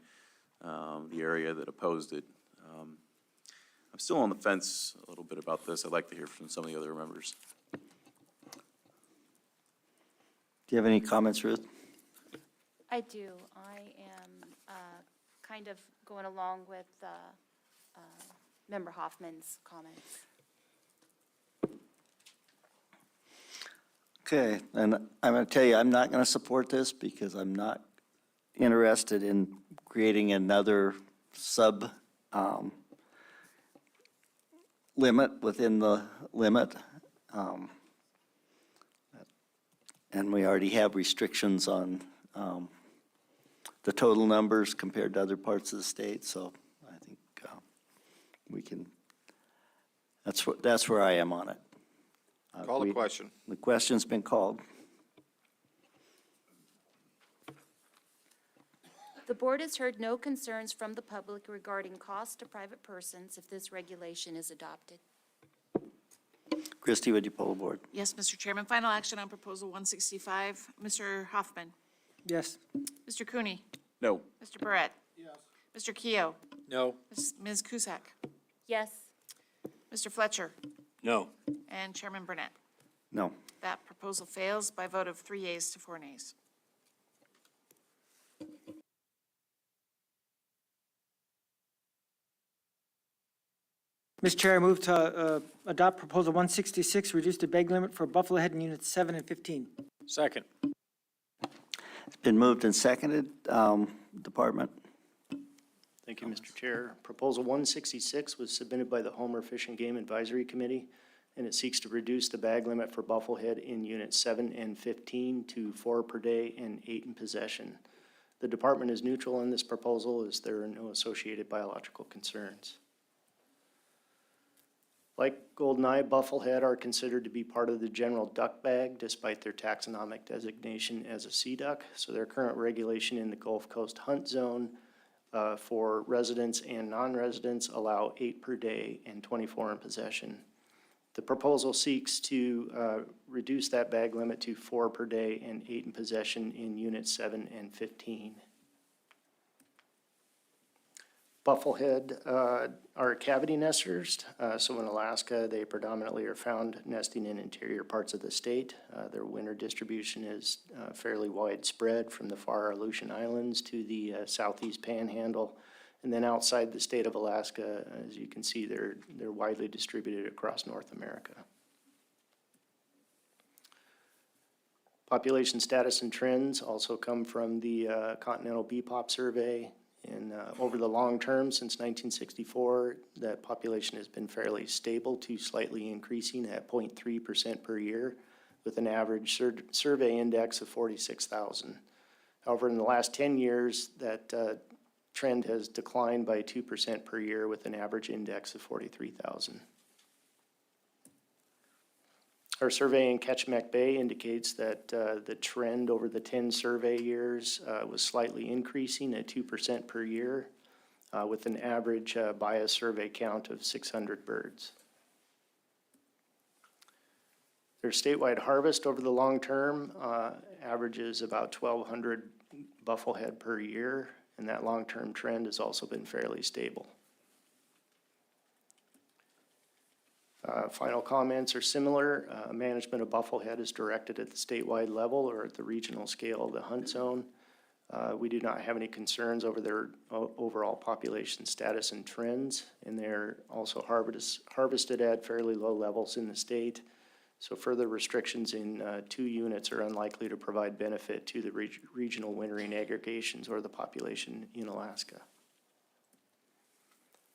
the area that opposed it. I'm still on the fence a little bit about this. I'd like to hear from some of the other members. Do you have any comments, Ruth? I do. I am kind of going along with Member Hoffman's comments. Okay, and I'm going to tell you, I'm not going to support this because I'm not interested in creating another sub limit within the limit. And we already have restrictions on the total numbers compared to other parts of the state, so I think we can, that's where I am on it. Call the question. The question's been called. The board has heard no concerns from the public regarding cost to private persons if this regulation is adopted. Christie, would you poll the board? Yes, Mr. Chairman. Final action on Proposal 165. Mr. Hoffman. Yes. Mr. Cooney. No. Mr. Barrett. Yes. Mr. Keough. No. Ms. Cusack. Yes. Mr. Fletcher. No. And Chairman Burnett. No. That proposal fails by a vote of 3 yeas to 4 nays. Mr. Chair, I move to adopt Proposal 166, reduce the bag limit for Buffalo Head in Units 7 and 15. Second. It's been moved and seconded. Department? Thank you, Mr. Chair. Proposal 166 was submitted by the Homer Fish and Game Advisory Committee, and it seeks to reduce the bag limit for bufflehead in Units 7 and 15 to 4 per day and 8 in possession. The department is neutral on this proposal as there are no associated biological concerns. Like goldeneye, bufflehead are considered to be part of the general duck bag despite their taxonomic designation as a sea duck. So their current regulation in the Gulf Coast hunt zone for residents and non-residents allow 8 per day and 24 in possession. The proposal seeks to reduce that bag limit to 4 per day and 8 in possession in Units 7 and 15. Bufflehead are cavity nesters, so in Alaska, they predominantly are found nesting in interior parts of the state. Their winter distribution is fairly widespread from the far Aleutian Islands to the southeast panhandle. And then outside the state of Alaska, as you can see, they're widely distributed across North America. Population status and trends also come from the Continental BPOP survey. And over the long term, since 1964, that population has been fairly stable to slightly increasing at 0.3% per year, with an average survey index of 46,000. However, in the last 10 years, that trend has declined by 2% per year, with an average index of 43,000. Our survey in Ketchimek Bay indicates that the trend over the 10 survey years was slightly increasing at 2% per year, with an average bias survey count of 600 birds. Their statewide harvest over the long term averages about 1,200 bufflehead per year, and that long-term trend has also been fairly stable. Final comments are similar. Management of bufflehead is directed at the statewide level or at the regional scale of the hunt zone. We do not have any concerns over their overall population status and trends, and they're also harvested at fairly low levels in the state. So further restrictions in 2 units are unlikely to provide benefit to the regional wintering aggregations or the population in Alaska.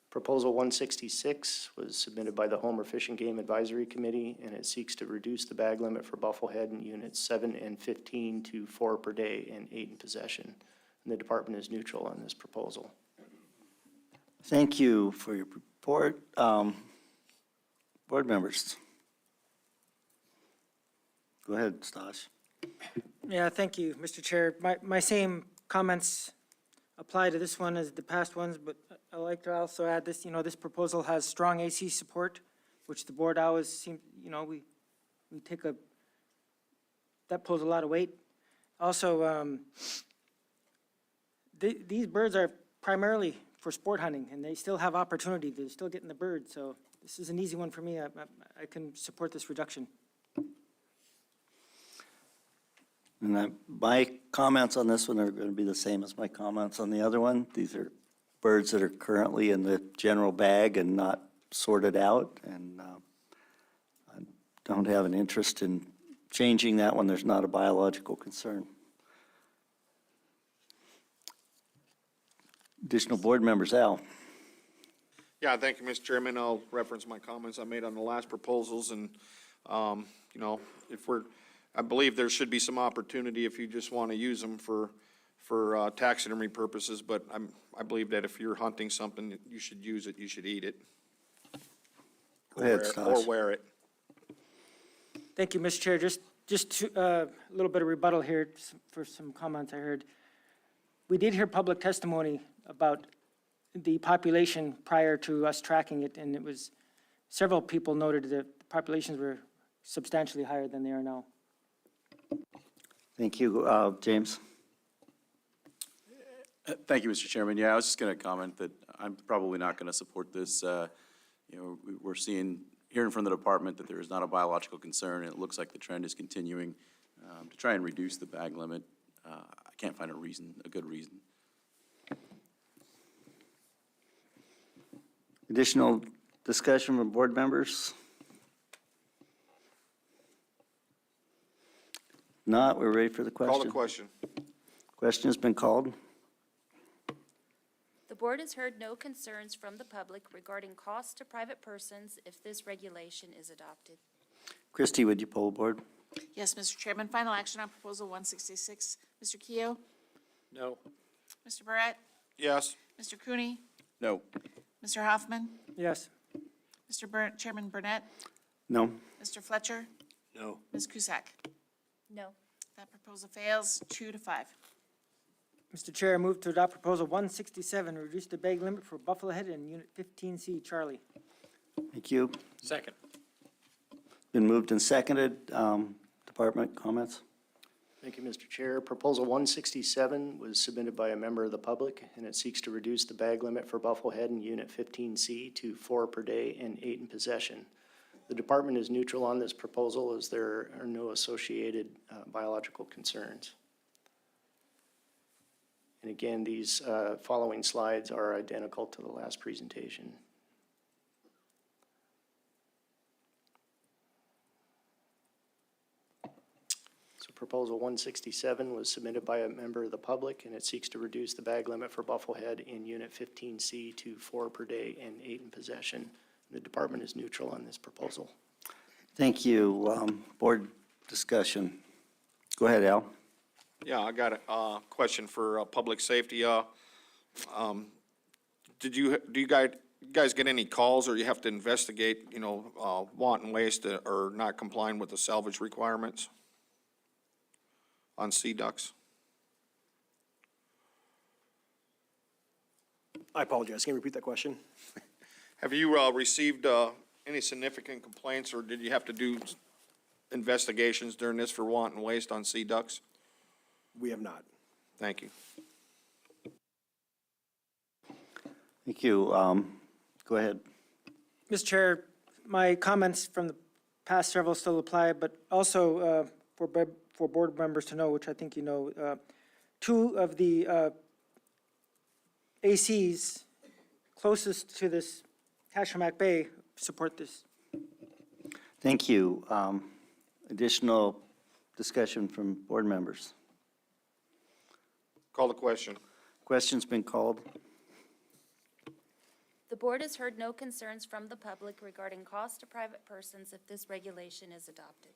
Proposal 166 was submitted by the Homer Fish and Game Advisory Committee, and it seeks to reduce the bag limit for bufflehead in Units 7 and 15 to 4 per day and 8 in possession. And the department is neutral on this proposal. Thank you for your report. Board members. Go ahead, Stash. Yeah, thank you, Mr. Chair. My same comments apply to this one as the past ones, but I'd like to also add this, this proposal has strong AC support, which the board always seems, we take that pulls a lot of weight. Also, these birds are primarily for sport hunting, and they still have opportunity. They're still getting the bird, so this is an easy one for me. I can support this reduction. And my comments on this one are going to be the same as my comments on the other one. These are birds that are currently in the general bag and not sorted out, and I don't have an interest in changing that when there's not a biological concern. Additional board members, Al. Yeah, thank you, Mr. Chairman. I'll reference my comments I made on the last proposals and, you know, I believe there should be some opportunity if you just want to use them for taxidermy purposes, but I believe that if you're hunting something, you should use it, you should eat it. Go ahead, Or Stas. wear it. Thank you, Mr. Chair. Just a little bit of rebuttal here for some comments I heard. We did hear public testimony about the population prior to us tracking it, and it was, several people noted that the populations were substantially higher than they are now. Thank you, James. Thank you, Mr. Chairman. Yeah, I was just going to comment that I'm probably not going to support this. You know, we're hearing from the department that there is not a biological concern, and it looks like the trend is continuing to try and reduce the bag limit. I can't find a good reason. Additional discussion from board members? Not, we're ready for the question. Call the question. Question has been called. The board has heard no concerns from the public regarding costs to private persons if this regulation is adopted. Christie, would you poll the board? Yes, Mr. Chairman, final action on Proposal 166. Mr. Keough? No. Mr. Barrett? Yes. Mr. Cooney? No. Mr. Hoffman? Yes. Chairman Burnett? No. Mr. Fletcher? No. Ms. Cusack? No. That proposal fails 2-5. Mr. Chair, I move to adopt Proposal 167, reduce the bag limit for Buffalo Head in Unit 15C. Charlie. Thank you. Second. Been moved and seconded. Department comments? Thank you, Mr. Chair. Proposal 167 was submitted by a member of the public, and it seeks to reduce the bag limit for bufflehead in Unit 15C to 4 per day and 8 in possession. The department is neutral on this proposal as there are no associated biological concerns. And again, these following slides are identical to the last presentation. Proposal 167 was submitted by a member of the public, and it seeks to reduce the bag limit for bufflehead in Unit 15C to 4 per day and 8 in possession. The department is neutral on this proposal. Thank you. Board discussion. Go ahead, Al. Yeah, I got a question for public safety. Do you guys get any calls, or you have to investigate, you know, wanton waste or not complying with the salvage requirements on sea ducks? I apologize. Can you repeat that question? Have you received any significant complaints, or did you have to do investigations during this for wanton waste on sea ducks? We have not. Thank you. Thank you. Go ahead. Mr. Chair, my comments from the past several still apply, but also for board members to know, which I think you know, 2 of the ACs closest to this Tashomac Bay support this. Thank you. Additional discussion from board members? Call the question. Question's been called. The board has heard no concerns from the public regarding costs to private persons if this regulation is adopted.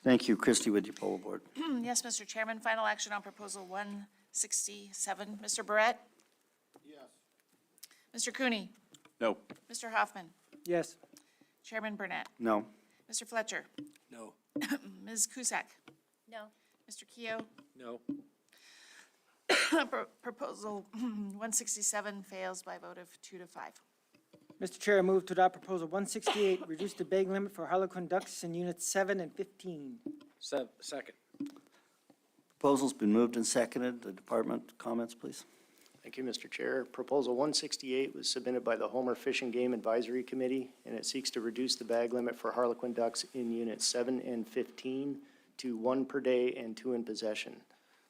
Thank you. Christie, would you poll the board? Yes, Mr. Chairman, final action on Proposal 167. Mr. Barrett? Yes. Mr. Cooney? No. Mr. Hoffman? Yes. Chairman Burnett? No. Mr. Fletcher? No. Ms. Cusack? No. Mr. Keough? No. Proposal 167 fails by a vote of 2-5. Mr. Chair, I move to adopt Proposal 168, reduce the bag limit for Harlequin ducks in Units 7 and 15. Second. Proposal's been moved and seconded. The department comments, please. Thank you, Mr. Chair. Proposal 168 was submitted by the Homer Fish and Game Advisory Committee, and it seeks to reduce the bag limit for Harlequin ducks in Units 7 and 15 to 1 per day and 2 in possession.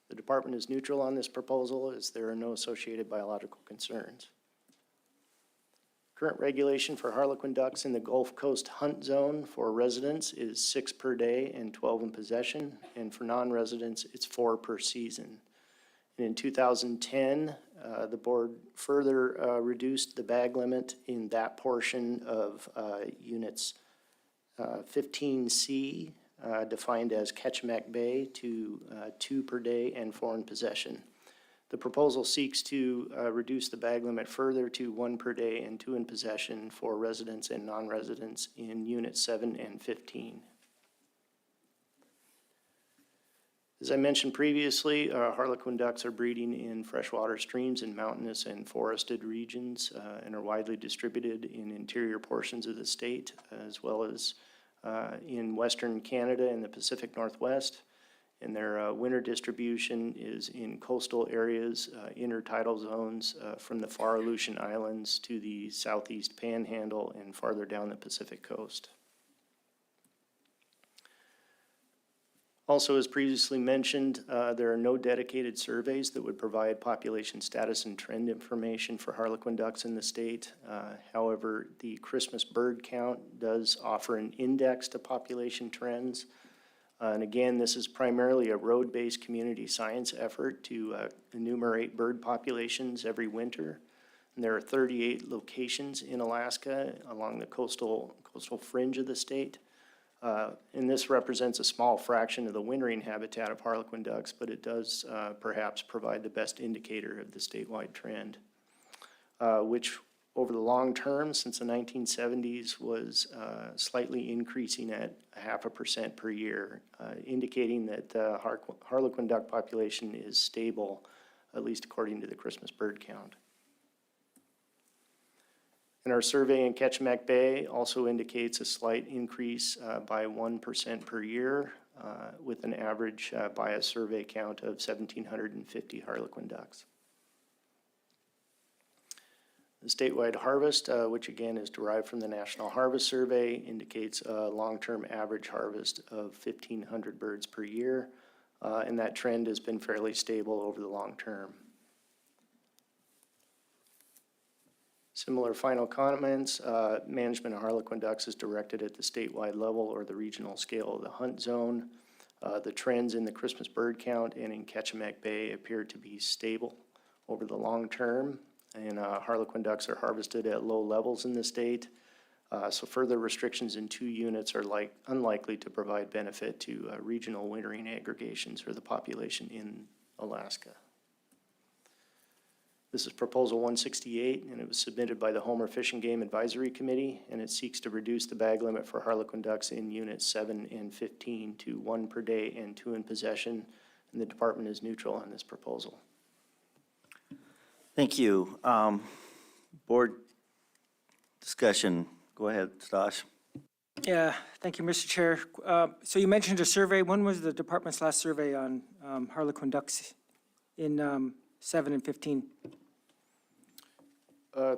The department is neutral on this proposal as there are no associated biological concerns. Current regulation for harlequin ducks in the Gulf Coast hunt zone for residents is 6 per day and 12 in possession, and for non-residents, it's 4 per season. And in 2010, the board further reduced the bag limit in that portion of units 15C, defined as Ketchimack Bay, to 2 per day and 4 in possession. The proposal seeks to reduce the bag limit further to 1 per day and 2 in possession for residents and non-residents in Units 7 and 15. As I mentioned previously, harlequin ducks are breeding in freshwater streams in mountainous and forested regions and are widely distributed in interior portions of the state, as well as in western Canada and the Pacific Northwest. And their winter distribution is in coastal areas, intertidal zones from the far Aleutian Islands to the southeast Panhandle and farther down the Pacific coast. Also, as previously mentioned, there are no dedicated surveys that would provide population status and trend information for harlequin ducks in the state. However, the Christmas bird count does offer an index to population trends. And again, this is primarily a road-based community science effort to enumerate bird populations every winter. And there are 38 locations in Alaska along the coastal fringe of the state. And this represents a small fraction of the wintering habitat of harlequin ducks, but it does perhaps provide the best indicator of the statewide trend, which over the long term, since the 1970s, was slightly increasing at 0.5% per year, indicating that harlequin duck population is stable, at least according to the Christmas bird count. And our survey in Ketchimack Bay also indicates a slight increase by 1% per year, with an average by a survey count of 1,750 harlequin ducks. The statewide harvest, which again is derived from the National Harvest Survey, indicates a long-term average harvest of 1,500 birds per year, and that trend has been fairly stable over the long term. Similar final comments, management of harlequin ducks is directed at the statewide level or the regional scale of the hunt zone. The trends in the Christmas bird count and in Ketchimack Bay appear to be stable over the long term. And harlequin ducks are harvested at low levels in the state. So further restrictions in 2 units are unlikely to provide benefit to regional wintering aggregations or the population in Alaska. This is Proposal 168, and it was submitted by the Homer Fish and Game Advisory Committee, and it seeks to reduce the bag limit for harlequin ducks in Units 7 and 15 to 1 per day and 2 in possession, and the department is neutral on this proposal. Thank you. Board discussion. Go ahead, Stosh. Yeah, thank you, Mr. Chair. So you mentioned a survey. When was the department's last survey on harlequin ducks in 7 and 15?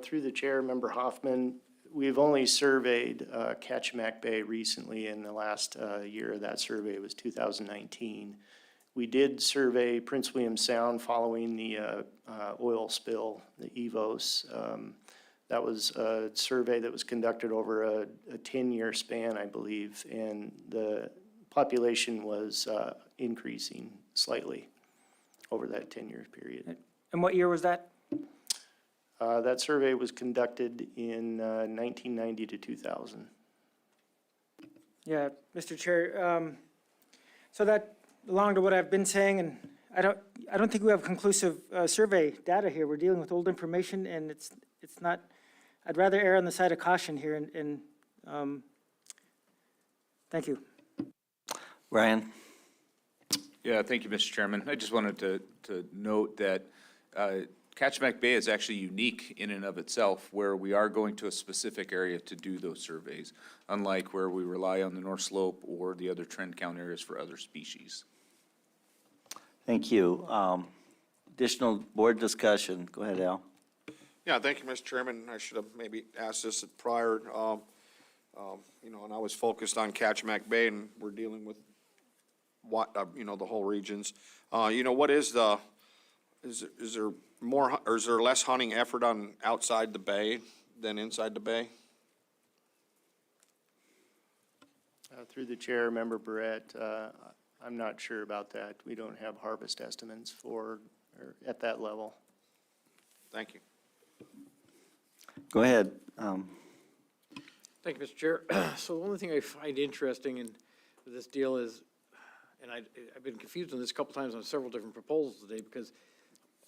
Through the chair, Member Hoffman, we've only surveyed Ketchimack Bay recently. In the last year of that survey was 2019. We did survey Prince William Sound following the oil spill, the EVOS. That was a survey that was conducted over a 10-year span, I believe, and the population was increasing slightly over that 10-year period. And what year was that? That survey was conducted in 1990 to 2000. Yeah, Mr. Chair. So that, along to what I've been saying, and I don't think we have conclusive survey data here. We're dealing with old information, and it's not. I'd rather err on the side of caution here. And thank you, Ryan. Yeah, thank you, Mr. Chairman. I just wanted to note that Ketchimack Bay is actually unique in and of itself, where we are going to a specific area to do those surveys, unlike where we rely on the North Slope or the other trend count areas for other species. Thank you. Additional board discussion. Go ahead, Al. Yeah, thank you, Mr. Chairman. I should have maybe asked this prior, and I was focused on Ketchimack Bay, and we're dealing with what, the whole regions. What is is there more, or is there less hunting effort on outside the bay than inside the bay? Through the chair, Member Barrett, I'm not sure about that. We don't have harvest estimates or at that level. Thank you. Go ahead. Thank you, Mr. Chair. So the only thing I find interesting in this deal is, and I've been confused on this a couple times on several different proposals today, because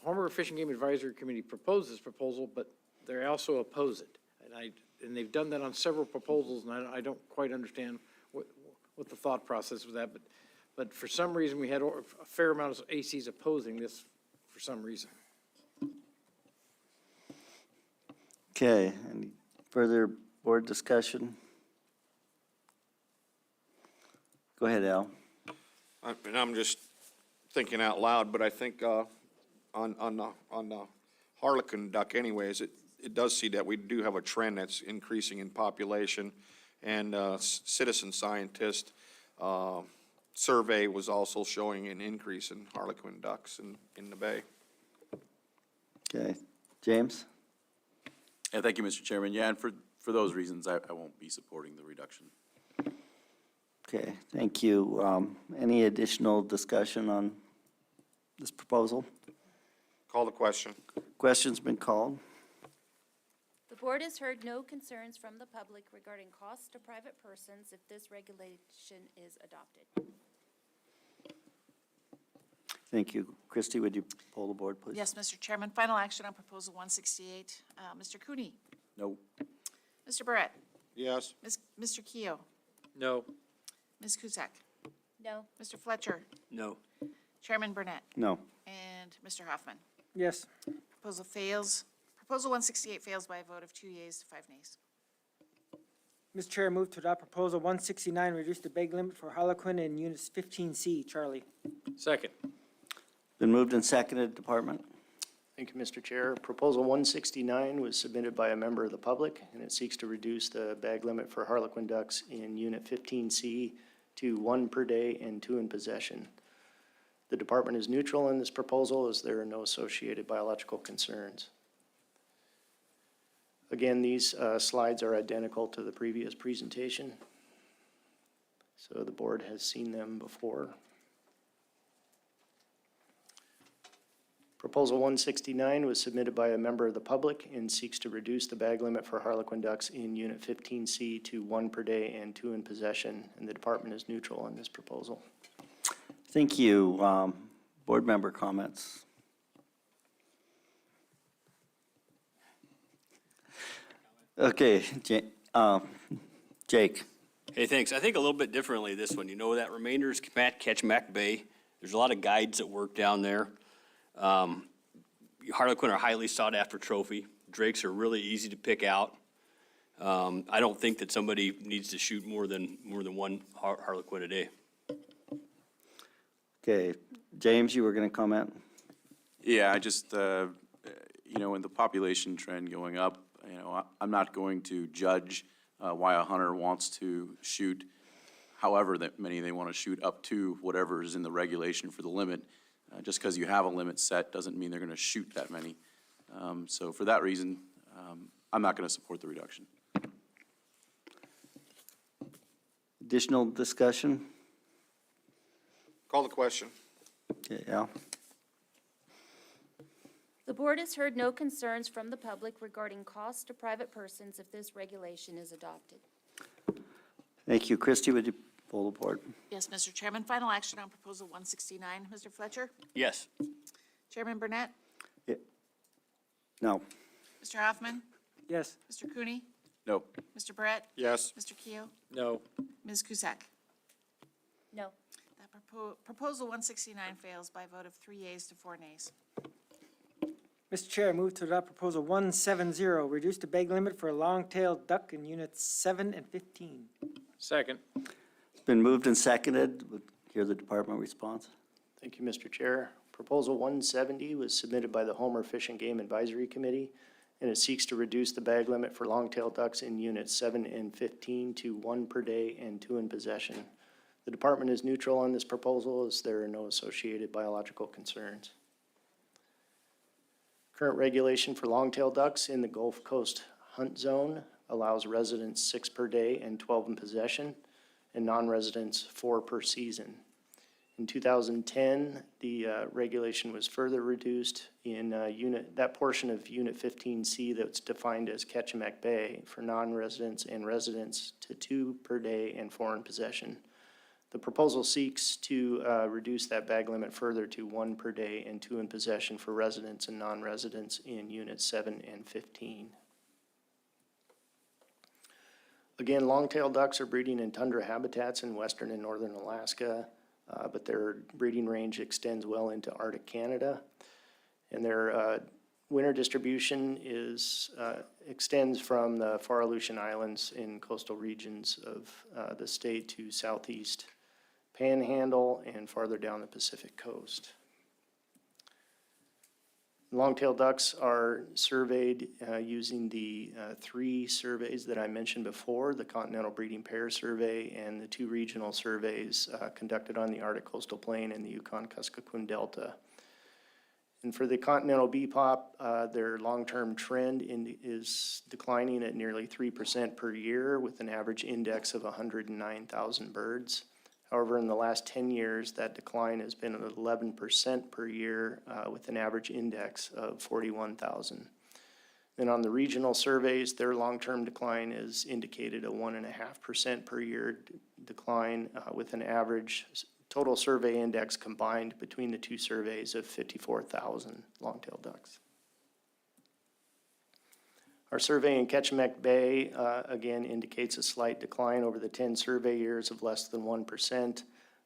Homer Fish and Game Advisory Committee proposed this proposal, but they also oppose it. And they've done that on several proposals, and I don't quite understand what the thought process was that, but for some reason, we had a fair amount of ACs opposing this for some reason. Okay, any further board discussion? Go ahead, Al. And I'm just thinking out loud, but I think on the Harlequin duck anyways, it does see that we do have a trend that's increasing in population. And citizen scientist survey was also showing an increase in Harlequin ducks in the bay. Okay, James? Yeah, thank you, Mr. Chairman. Yeah, and for those reasons, I won't be supporting the reduction. Okay, thank you. Any additional discussion on this proposal? Call the question. Question's been called. The board has heard no concerns from the public regarding costs to private persons if this regulation is adopted. Thank you. Christie, would you poll the board, please? Yes, Mr. Chairman, final action on Proposal 168. Mr. Cooney? No. Mr. Barrett? Yes. Mr. Keough? No. Ms. Cusack? No. Mr. Fletcher? No. Chairman Burnett? No. And Mr. Hoffman? Yes. Proposal fails. Proposal 168 fails by a vote of 2 yeas to 5 nays. Mr. Chair, I move to adopt Proposal 169, reduce the bag limit for Harlequin in Units 15C. Charlie? Second. Been moved and seconded, Department. Thank you, Mr. Chair. Proposal 169 was submitted by a member of the public, and it seeks to reduce the bag limit for Harlequin ducks in Unit 15C to 1 per day and 2 in possession. The department is neutral in this proposal as there are no associated biological concerns. Again, these slides are identical to the previous presentation, so the board has seen them before. Proposal 169 was submitted by a member of the public and seeks to reduce the bag limit for Harlequin ducks in Unit 15C to 1 per day and 2 in possession, and the department is neutral on this proposal. Thank you. Board member comments. Okay, Jake. Hey, thanks. I think a little bit differently this one. You know, that remainder's Ketchimack Bay. There's a lot of guides that work down there. Harlequin are highly sought after trophy. Drakes are really easy to pick out. I don't think that somebody needs to shoot more than one Harlequin a day. Okay, James, you were going to comment? Yeah, I just, you know, in the population trend going up, you know, I'm not going to judge why a hunter wants to shoot however that many they want to shoot up to whatever is in the regulation for the limit. Just because you have a limit set doesn't mean they're going to shoot that many. So for that reason, I'm not going to support the reduction. Additional discussion? Call the question. Okay, Al? The board has heard no concerns from the public regarding costs to private persons if this regulation is adopted. Thank you. Christie, would you poll the board? Yes, Mr. Chairman, final action on Proposal 169. Mr. Fletcher? Yes. Chairman Burnett? No. Mr. Hoffman? Yes. Mr. Cooney? No. Mr. Barrett? Yes. Mr. Keough? No. Ms. Cusack? No. That Proposal 169 fails by a vote of 3 yeas to 4 nays. Mr. Chair, I move to adopt Proposal 170, reduce the bag limit for long-tailed duck in Units 7 and 15. Second. It's been moved and seconded. We'll hear the department response. Thank you, Mr. Chair. Proposal 170 was submitted by the Homer Fish and Game Advisory Committee, and it seeks to reduce the bag limit for long-tailed ducks in Units 7 and 15 to 1 per day and 2 in possession. The department is neutral on this proposal as there are no associated biological concerns. Current regulation for long-tailed ducks in the Gulf Coast hunt zone allows residents 6 per day and 12 in possession, and non-residents 4 per season. In 2010, the regulation was further reduced in that portion of Unit 15C that's defined as Ketchimek Bay for non-residents and residents to 2 per day and 4 in possession. The proposal seeks to reduce that bag limit further to 1 per day and 2 in possession for residents and non-residents in Units 7 and 15. Again, long-tailed ducks are breeding in tundra habitats in western and northern Alaska, but their breeding range extends well into Arctic Canada. And their winter distribution extends from the far Aleutian Islands in coastal regions of the state to southeast Panhandle and farther down the Pacific coast. Long-tailed ducks are surveyed using the 3 surveys that I mentioned before, the Continental Breeding Pair Survey and the 2 regional surveys conducted on the Arctic Coastal Plain and the Yukon-Kuskokwim Delta. And for the Continental BPOP, their long-term trend is declining at nearly 3% per year with an average index of 109,000 birds. However, in the last 10 years, that decline has been at 11% per year with an average index of 41,000. Then on the regional surveys, their long-term decline is indicated a 1.5% per year decline with an average total survey index combined between the 2 surveys of 54,000 long-tailed ducks. Our survey in Ketchimek Bay, again, indicates a slight decline over the 10 survey years of less than 1%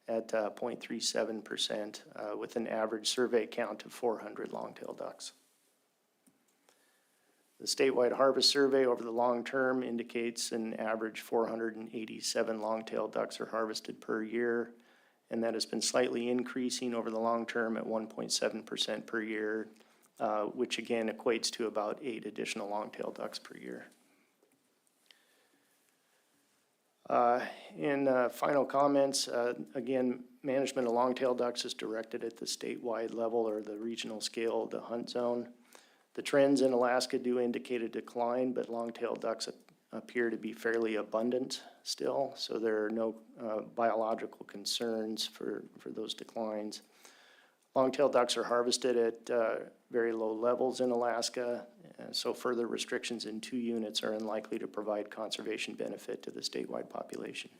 at 0.37% with an average survey count of 400 long-tailed ducks. The statewide harvest survey over the long term indicates an average 487 long-tailed ducks are harvested per year, and that has been slightly increasing over the long term at 1.7% per year, which again equates to about 8 additional long-tailed ducks per year. In final comments, again, management of long-tailed ducks is directed at the statewide level or the regional scale of the hunt zone. The trends in Alaska do indicate a decline, but long-tailed ducks appear to be fairly abundant still, so there are no biological concerns for those declines. Long-tailed ducks are harvested at very low levels in Alaska, so further restrictions in 2 units are unlikely to provide conservation benefit to the statewide population.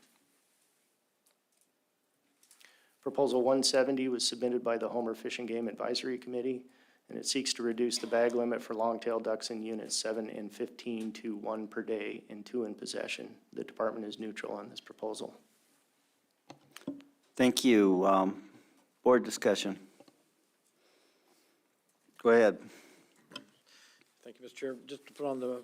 Proposal 170 was submitted by the Homer Fish and Game Advisory Committee, and it seeks to reduce the bag limit for long-tailed ducks in units 7 and 15 to 1 per day and 2 in possession. The department is neutral on this proposal. Thank you. Board discussion. Go ahead. Thank you, Mr. Chair. Just to put on the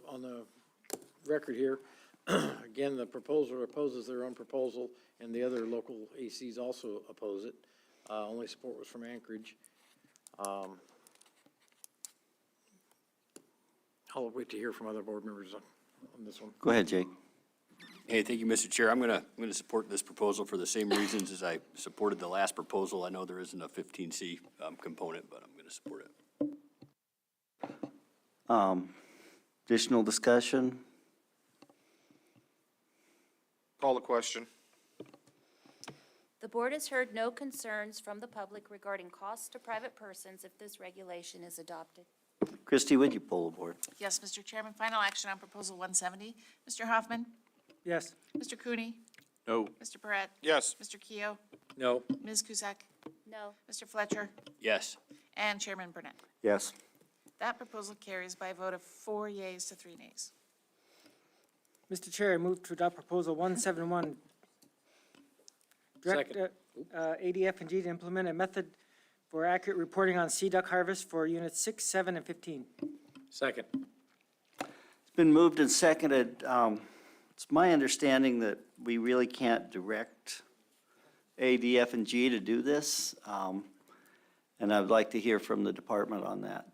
record here, again, the proposer opposes their own proposal, and the other local ACs also oppose it. Only support was from Anchorage. I'll wait to hear from other board members on this one. Go ahead, Jake. Hey, thank you, Mr. Chair. I'm gonna support this proposal for the same reasons as I supported the last proposal. I know there isn't a 15C component, but I'm gonna support it. Additional discussion? Call the question. The board has heard no concerns from the public regarding costs to private persons if this regulation is adopted. Christie, would you poll the board? Yes, Mr. Chairman, final action on Proposal 170. Mr. Hoffman? Yes. Mr. Cooney? No. Mr. Barrett? Yes. Mr. Keough? No. Ms. Cusack? No. Mr. Fletcher? Yes. And Chairman Burnett. Yes. That proposal carries by a vote of 4 yeas to 3 nays. Mr. Chair, I move to adopt Proposal 171. Direct ADF and G to implement a method for accurate reporting on sea duck harvest for units 6, 7, and 15. Second. It's been moved and seconded. It's my understanding that we really can't direct ADF and G to do this, and I'd like to hear from the department on that.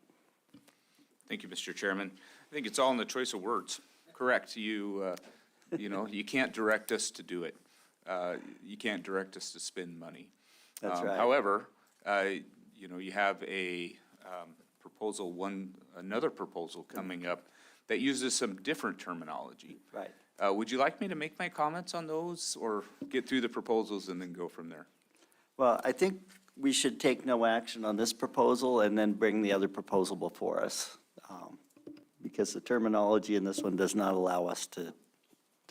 Thank you, Mr. Chairman. I think it's all in the choice of words. Correct. You know, you can't direct us to do it. You can't direct us to spend money. That's right. However, you know, you have a another proposal coming up that uses some different terminology. Right. Would you like me to make my comments on those, or get through the proposals and then go from there? Well, I think we should take no action on this proposal and then bring the other proposal before us. Because the terminology in this one does not allow us to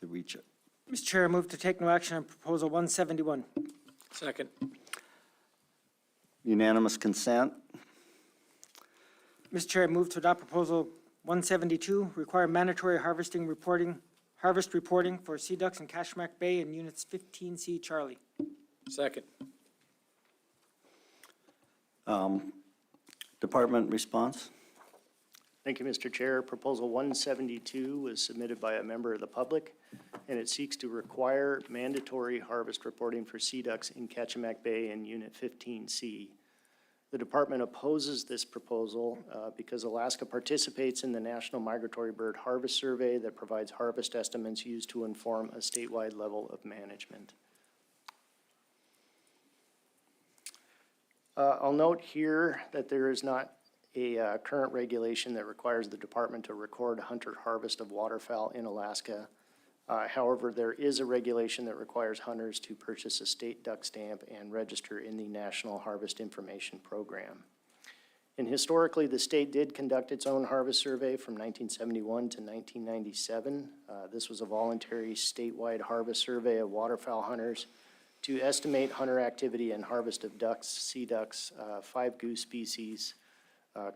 reach it. Mr. Chair, I move to take no action on Proposal 171. Second. Unanimous consent? Mr. Chair, I move to adopt Proposal 172, require mandatory harvest reporting for sea ducks in Kashmak Bay in Units 15C Charlie. Second. Department response? Thank you, Mr. Chair. Proposal 172 was submitted by a member of the public, and it seeks to require mandatory harvest reporting for sea ducks in Kachemak Bay in Unit 15C. The department opposes this proposal because Alaska participates in the National Migratory Bird Harvest Survey that provides harvest estimates used to inform a statewide level of management. I'll note here that there is not a current regulation that requires the department to record hunter harvest of waterfowl in Alaska. However, there is a regulation that requires hunters to purchase a state duck stamp and register in the National Harvest Information Program. And historically, the state did conduct its own harvest survey from 1971 to 1997. This was a voluntary statewide harvest survey of waterfowl hunters to estimate hunter activity and harvest of ducks, sea ducks, 5 goose species,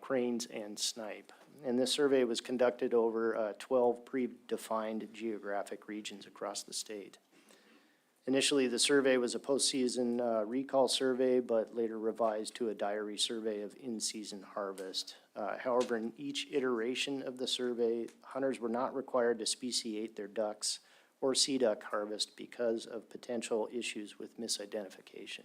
cranes, and snipe. And this survey was conducted over 12 predefined geographic regions across the state. Initially, the survey was a postseason recall survey, but later revised to a diary survey of in-season harvest. However, in each iteration of the survey, hunters were not required to speciate their ducks or sea duck harvest because of potential issues with misidentification.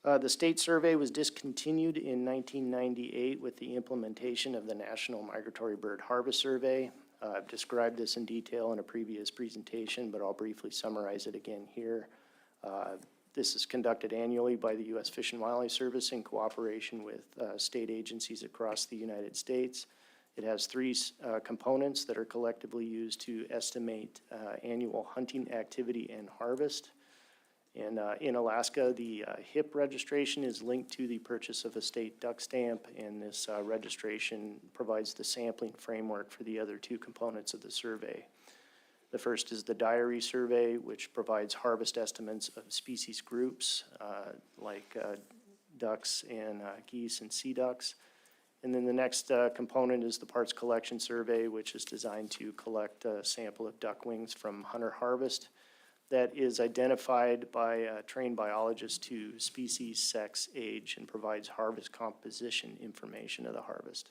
The state survey was discontinued in 1998 with the implementation of the National Migratory Bird Harvest Survey. I've described this in detail in a previous presentation, but I'll briefly summarize it again here. This is conducted annually by the U.S. Fish and Wildlife Service in cooperation with state agencies across the United States. It has 3 components that are collectively used to estimate annual hunting activity and harvest. And in Alaska, the HIP registration is linked to the purchase of a state duck stamp, and this registration provides the sampling framework for the other 2 components of the survey. The first is the diary survey, which provides harvest estimates of species groups like ducks and geese and sea ducks. And then the next component is the parts collection survey, which is designed to collect a sample of duck wings from hunter harvest that is identified by trained biologists to species, sex, age, and provides harvest composition information of the harvest.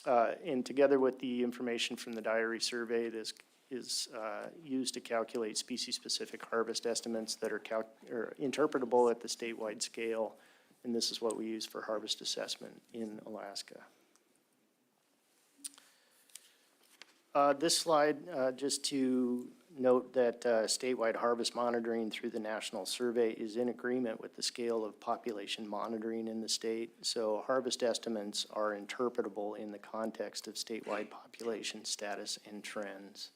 And together with the information from the diary survey, this is used to calculate species-specific harvest estimates that are interpretable at the statewide scale, and this is what we use for harvest assessment in Alaska. This slide, just to note that statewide harvest monitoring through the National Survey is in agreement with the scale of population monitoring in the state. So harvest estimates are interpretable in the context of statewide population status and trends.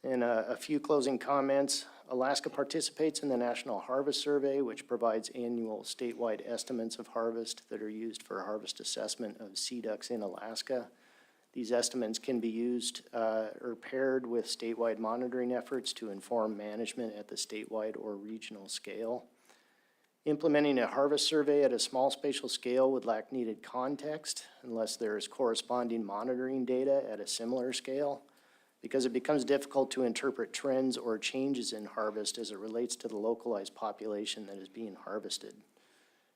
And a few closing comments. Alaska participates in the National Harvest Survey, which provides annual statewide estimates of harvest that are used for harvest assessment of sea ducks in Alaska. These estimates can be used or paired with statewide monitoring efforts to inform management at the statewide or regional scale. Implementing a harvest survey at a small spatial scale would lack needed context unless there is corresponding monitoring data at a similar scale, because it becomes difficult to interpret trends or changes in harvest as it relates to the localized population that is being harvested.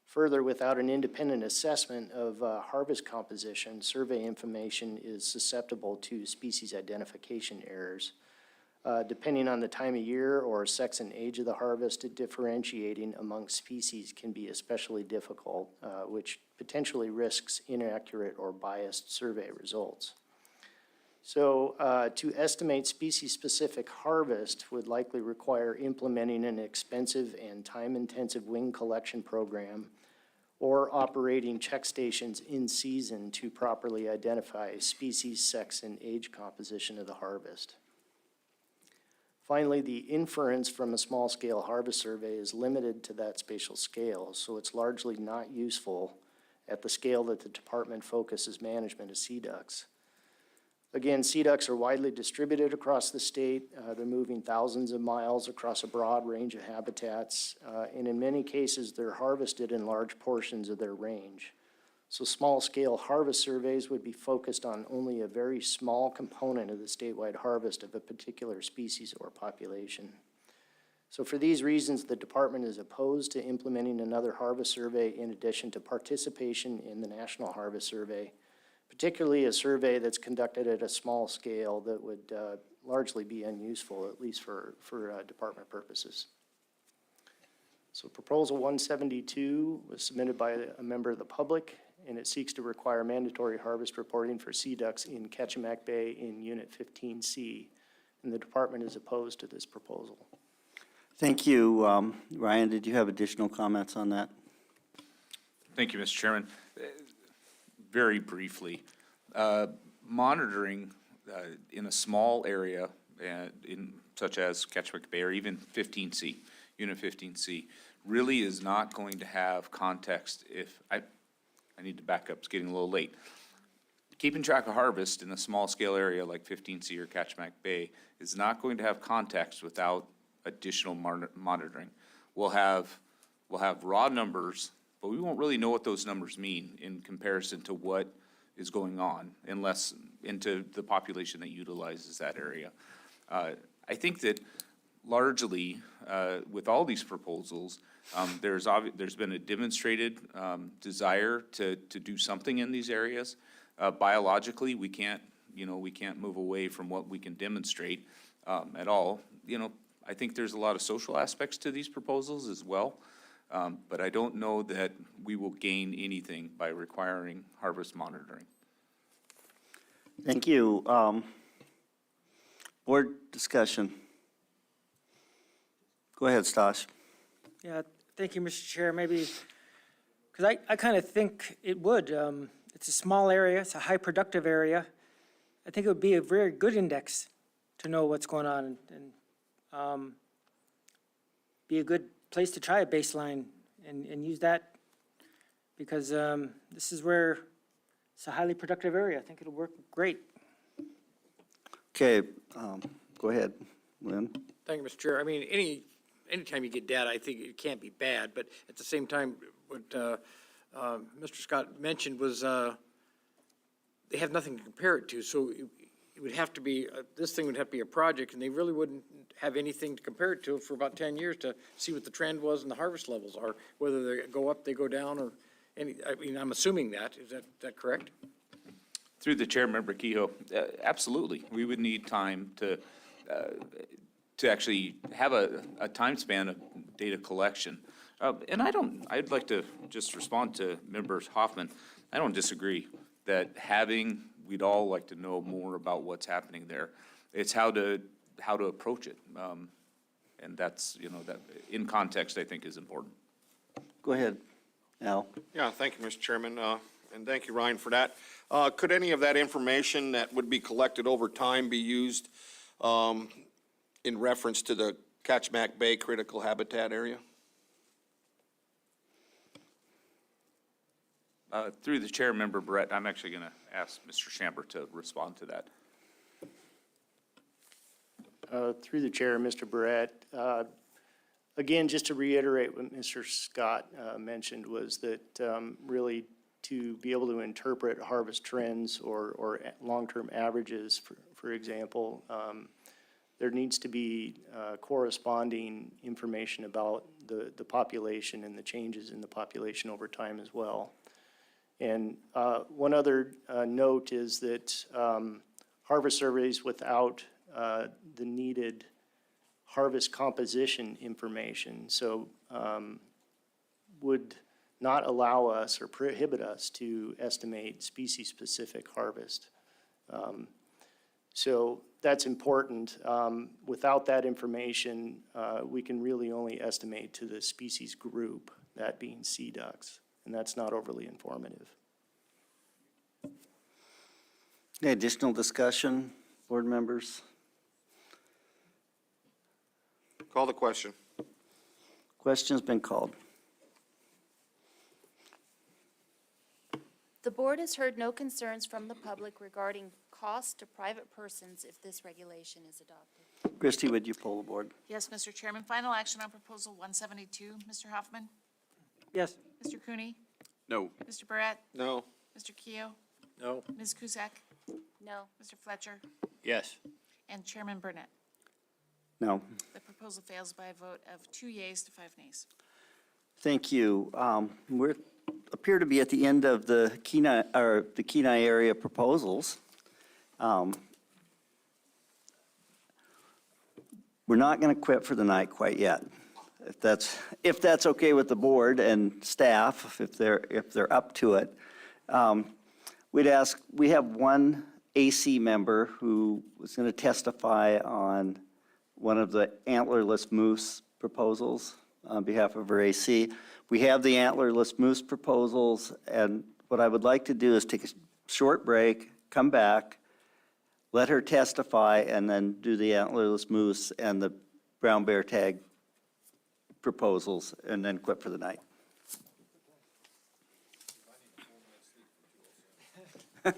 Further, without an independent assessment of harvest composition, survey information is susceptible to species identification errors. Depending on the time of year or sex and age of the harvest, differentiating among species can be especially difficult, which potentially risks inaccurate or biased survey results. So to estimate species-specific harvest would likely require implementing an expensive and time-intensive wing collection program or operating check stations in season to properly identify species, sex, and age composition of the harvest. Finally, the inference from a small-scale harvest survey is limited to that spatial scale, so it's largely not useful at the scale that the department focuses management of sea ducks. Again, sea ducks are widely distributed across the state. They're moving thousands of miles across a broad range of habitats, and in many cases, they're harvested in large portions of their range. So small-scale harvest surveys would be focused on only a very small component of the statewide harvest of a particular species or population. So for these reasons, the department is opposed to implementing another harvest survey in addition to participation in the National Harvest Survey, particularly a survey that's conducted at a small scale that would largely be unuseful, at least for department purposes. So Proposal 172 was submitted by a member of the public, and it seeks to require mandatory harvest reporting for sea ducks in Ketchimack Bay in Unit 15C, and the department is opposed to this proposal. Thank you. Ryan, did you have additional comments on that? Thank you, Mr. Chairman. Very briefly, monitoring in a small area such as Ketchimack Bay or even 15C, Unit 15C, really is not going to have context if, I need to back up, it's getting a little late. Keeping track of harvest in a small scale area like 15C or Ketchimack Bay is not going to have context without additional monitoring. We'll have raw numbers, but we won't really know what those numbers mean in comparison to what is going on unless into the population that utilizes that area. I think that largely with all these proposals, there's been a demonstrated desire to do something in these areas. Biologically, we can't move away from what we can demonstrate at all. I think there's a lot of social aspects to these proposals as well. But I don't know that we will gain anything by requiring harvest monitoring. Thank you. Board discussion. Go ahead, Stosh. Yeah, thank you, Mr. Chair. Maybe, because I kind of think it would. It's a small area, it's a high productive area. I think it would be a very good index to know what's going on and be a good place to try a baseline and use that because this is where it's a highly productive area. I think it'll work great. Okay, go ahead, Lynn. Thank you, Mr. Chair. I mean, anytime you get data, I think it can't be bad, but at the same time, what Mr. Scott mentioned was they have nothing to compare it to, so it would have to be, this thing would have to be a project, and they really wouldn't have anything to compare it to for about 10 years to see what the trend was and the harvest levels are, whether they go up, they go down, or any, I mean, I'm assuming that. Is that correct? Through the chair, Member Kehoe, absolutely. We would need time to actually have a time span of data collection. And I'd like to just respond to Member Hoffman. I don't disagree that we'd all like to know more about what's happening there. It's how to approach it. And that's, that in context, I think is important. Go ahead, Al. Yeah, thank you, Mr. Chairman, and thank you, Ryan, for that. Could any of that information that would be collected over time be used in reference to the Ketchimack Bay critical habitat area? Through the chair, Member Brett, I'm actually going to ask Mr. Chamber to respond to that. Through the chair, Mr. Barrett, again, just to reiterate what Mr. Scott mentioned was that really to be able to interpret harvest trends or long-term averages, for example, there needs to be corresponding information about the population and the changes in the population over time as well. And one other note is that harvest surveys without the needed harvest composition information, so would not allow us or prohibit us to estimate species-specific harvest. So that's important. Without that information, we can really only estimate to the species group, that being sea ducks. and that's not overly informative. Any additional discussion, board members? Call the question. Question's been called. The board has heard no concerns from the public regarding cost to private persons if this regulation is adopted. Christie, would you poll the board? Yes, Mr. Chairman, final action on proposal 172. Mr. Hoffman? Yes. Mr. Cooney? No. Mr. Barrett? No. Mr. Keo? No. Ms. Cusack? No. Mr. Fletcher? Yes. And Chairman Burnett. No. The proposal fails by a vote of 2 yeas to 5 nays. Thank you. We appear to be at the end of the Kenai area proposals. We're not going to quit for the night quite yet. If that's okay with the board and staff, if they're up to it. We have one AC member who was going to testify on one of the antlerless moose proposals on behalf of our AC. We have the antlerless moose proposals, and what I would like to do is take a short break, come back, let her testify, and then do the antlerless moose and the brown bear tag proposals, and then quit for the night. Okay,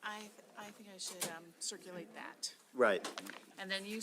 I think I should circulate that. Right. And then you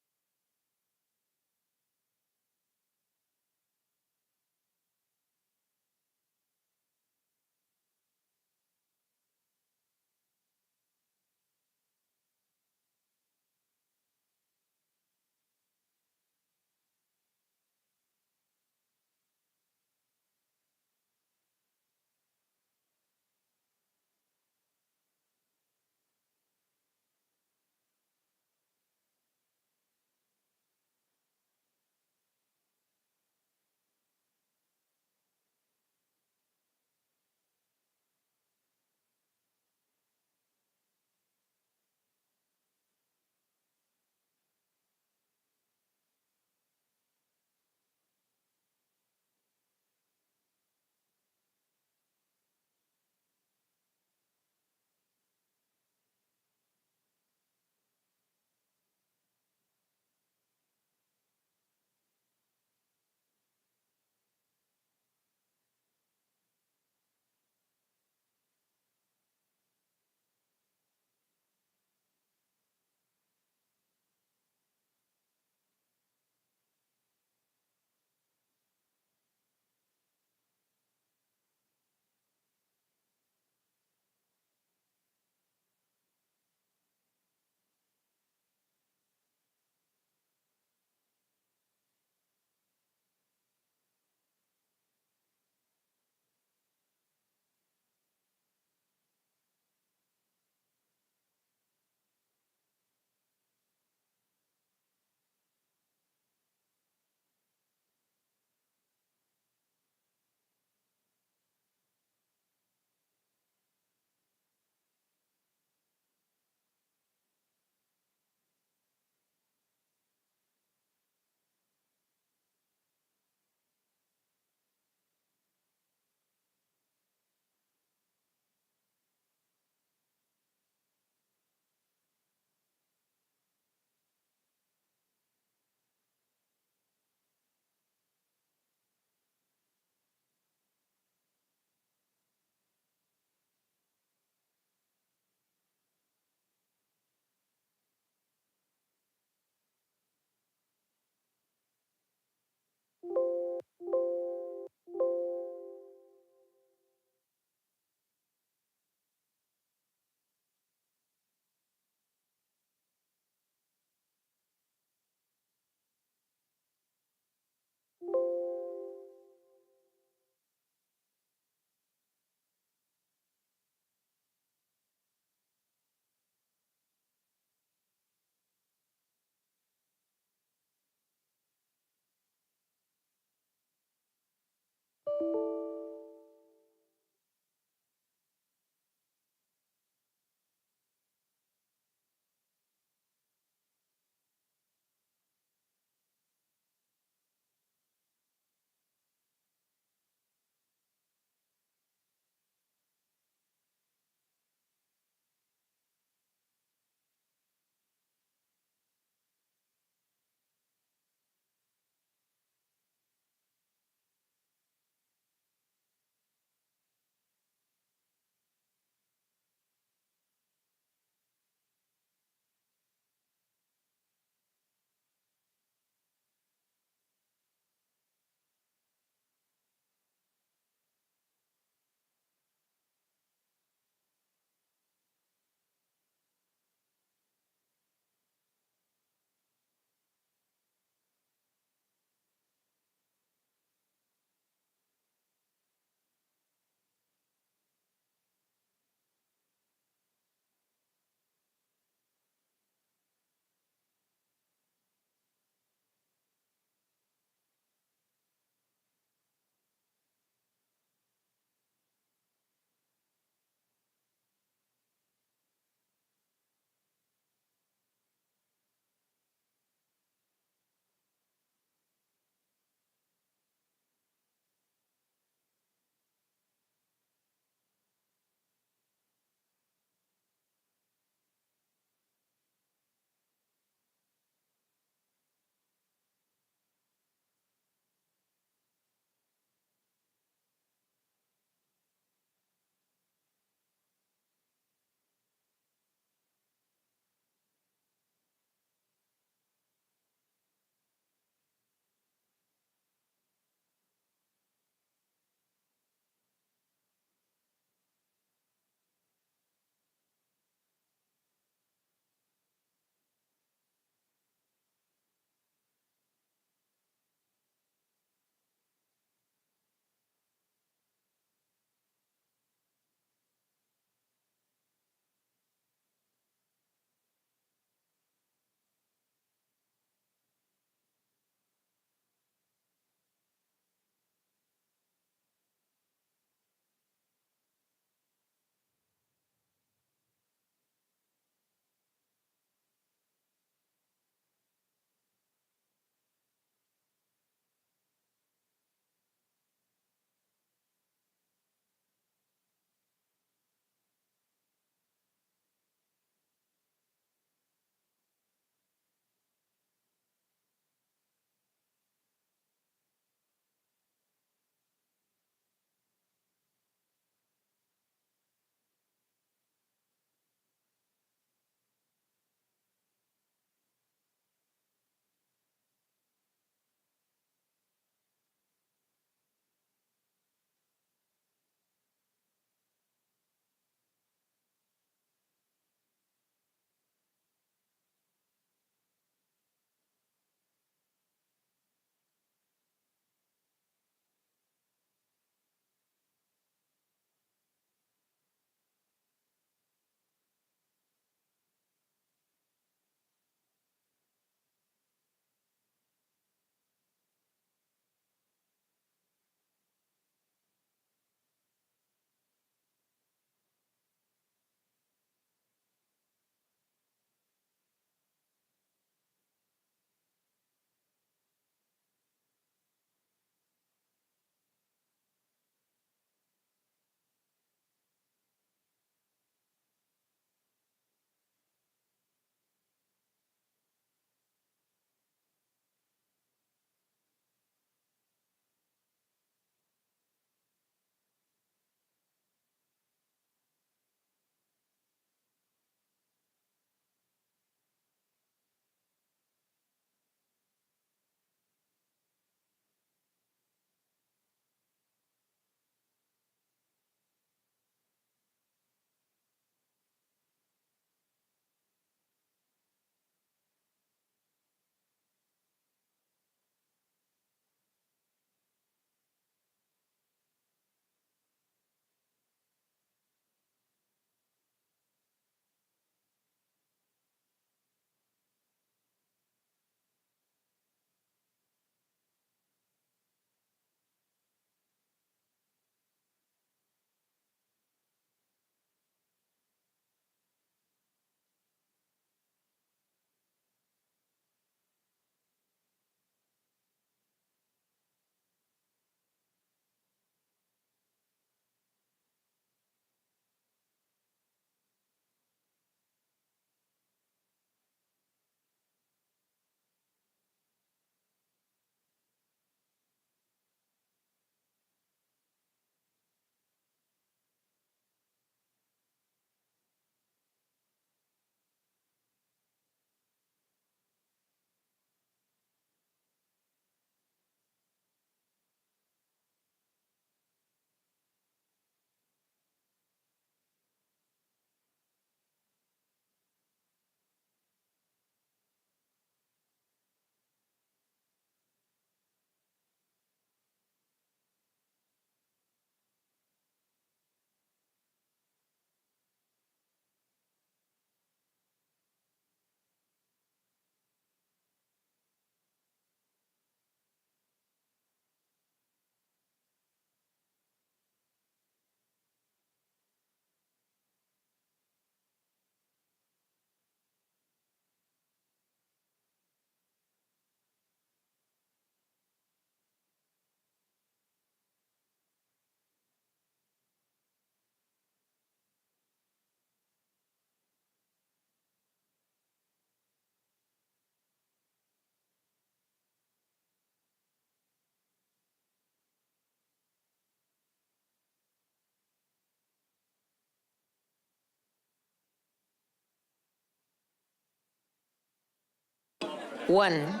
1,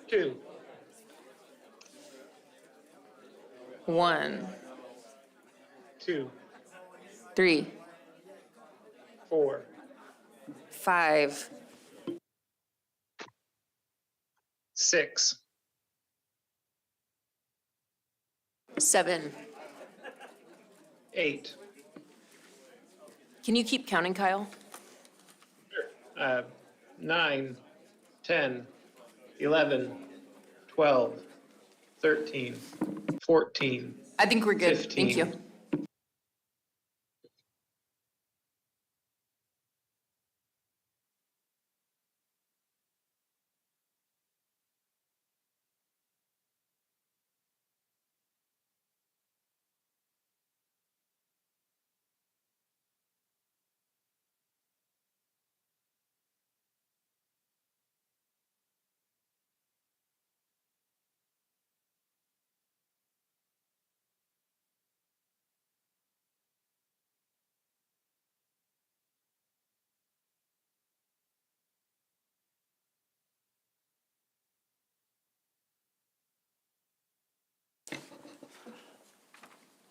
2, 1, 2, 3, 4, 5, 6, 7. 8, Can you keep counting, Kyle? 9, 10, 11, 12, 13, 14, I think we're good. Thank 15. you.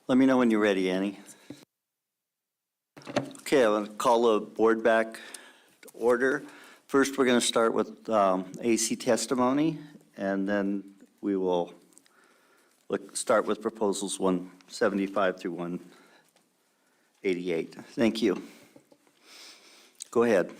Let me know when you're ready, Annie. Okay, I'm going to call the board back to order. First, we're going to start with AC testimony, and then we will start with proposals 175 through 188. Thank you. Go ahead.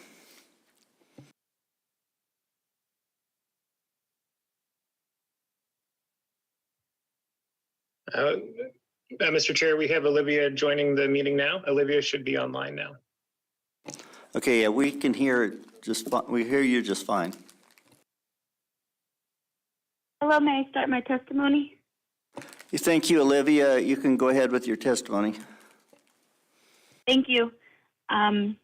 Mr. Chair, we have Olivia joining the meeting now. Olivia should be online now. Okay, yeah, we can hear it we hear you just fine. Hello, may I start my testimony? Thank you, Olivia. You can go ahead with your testimony. Thank you. Dan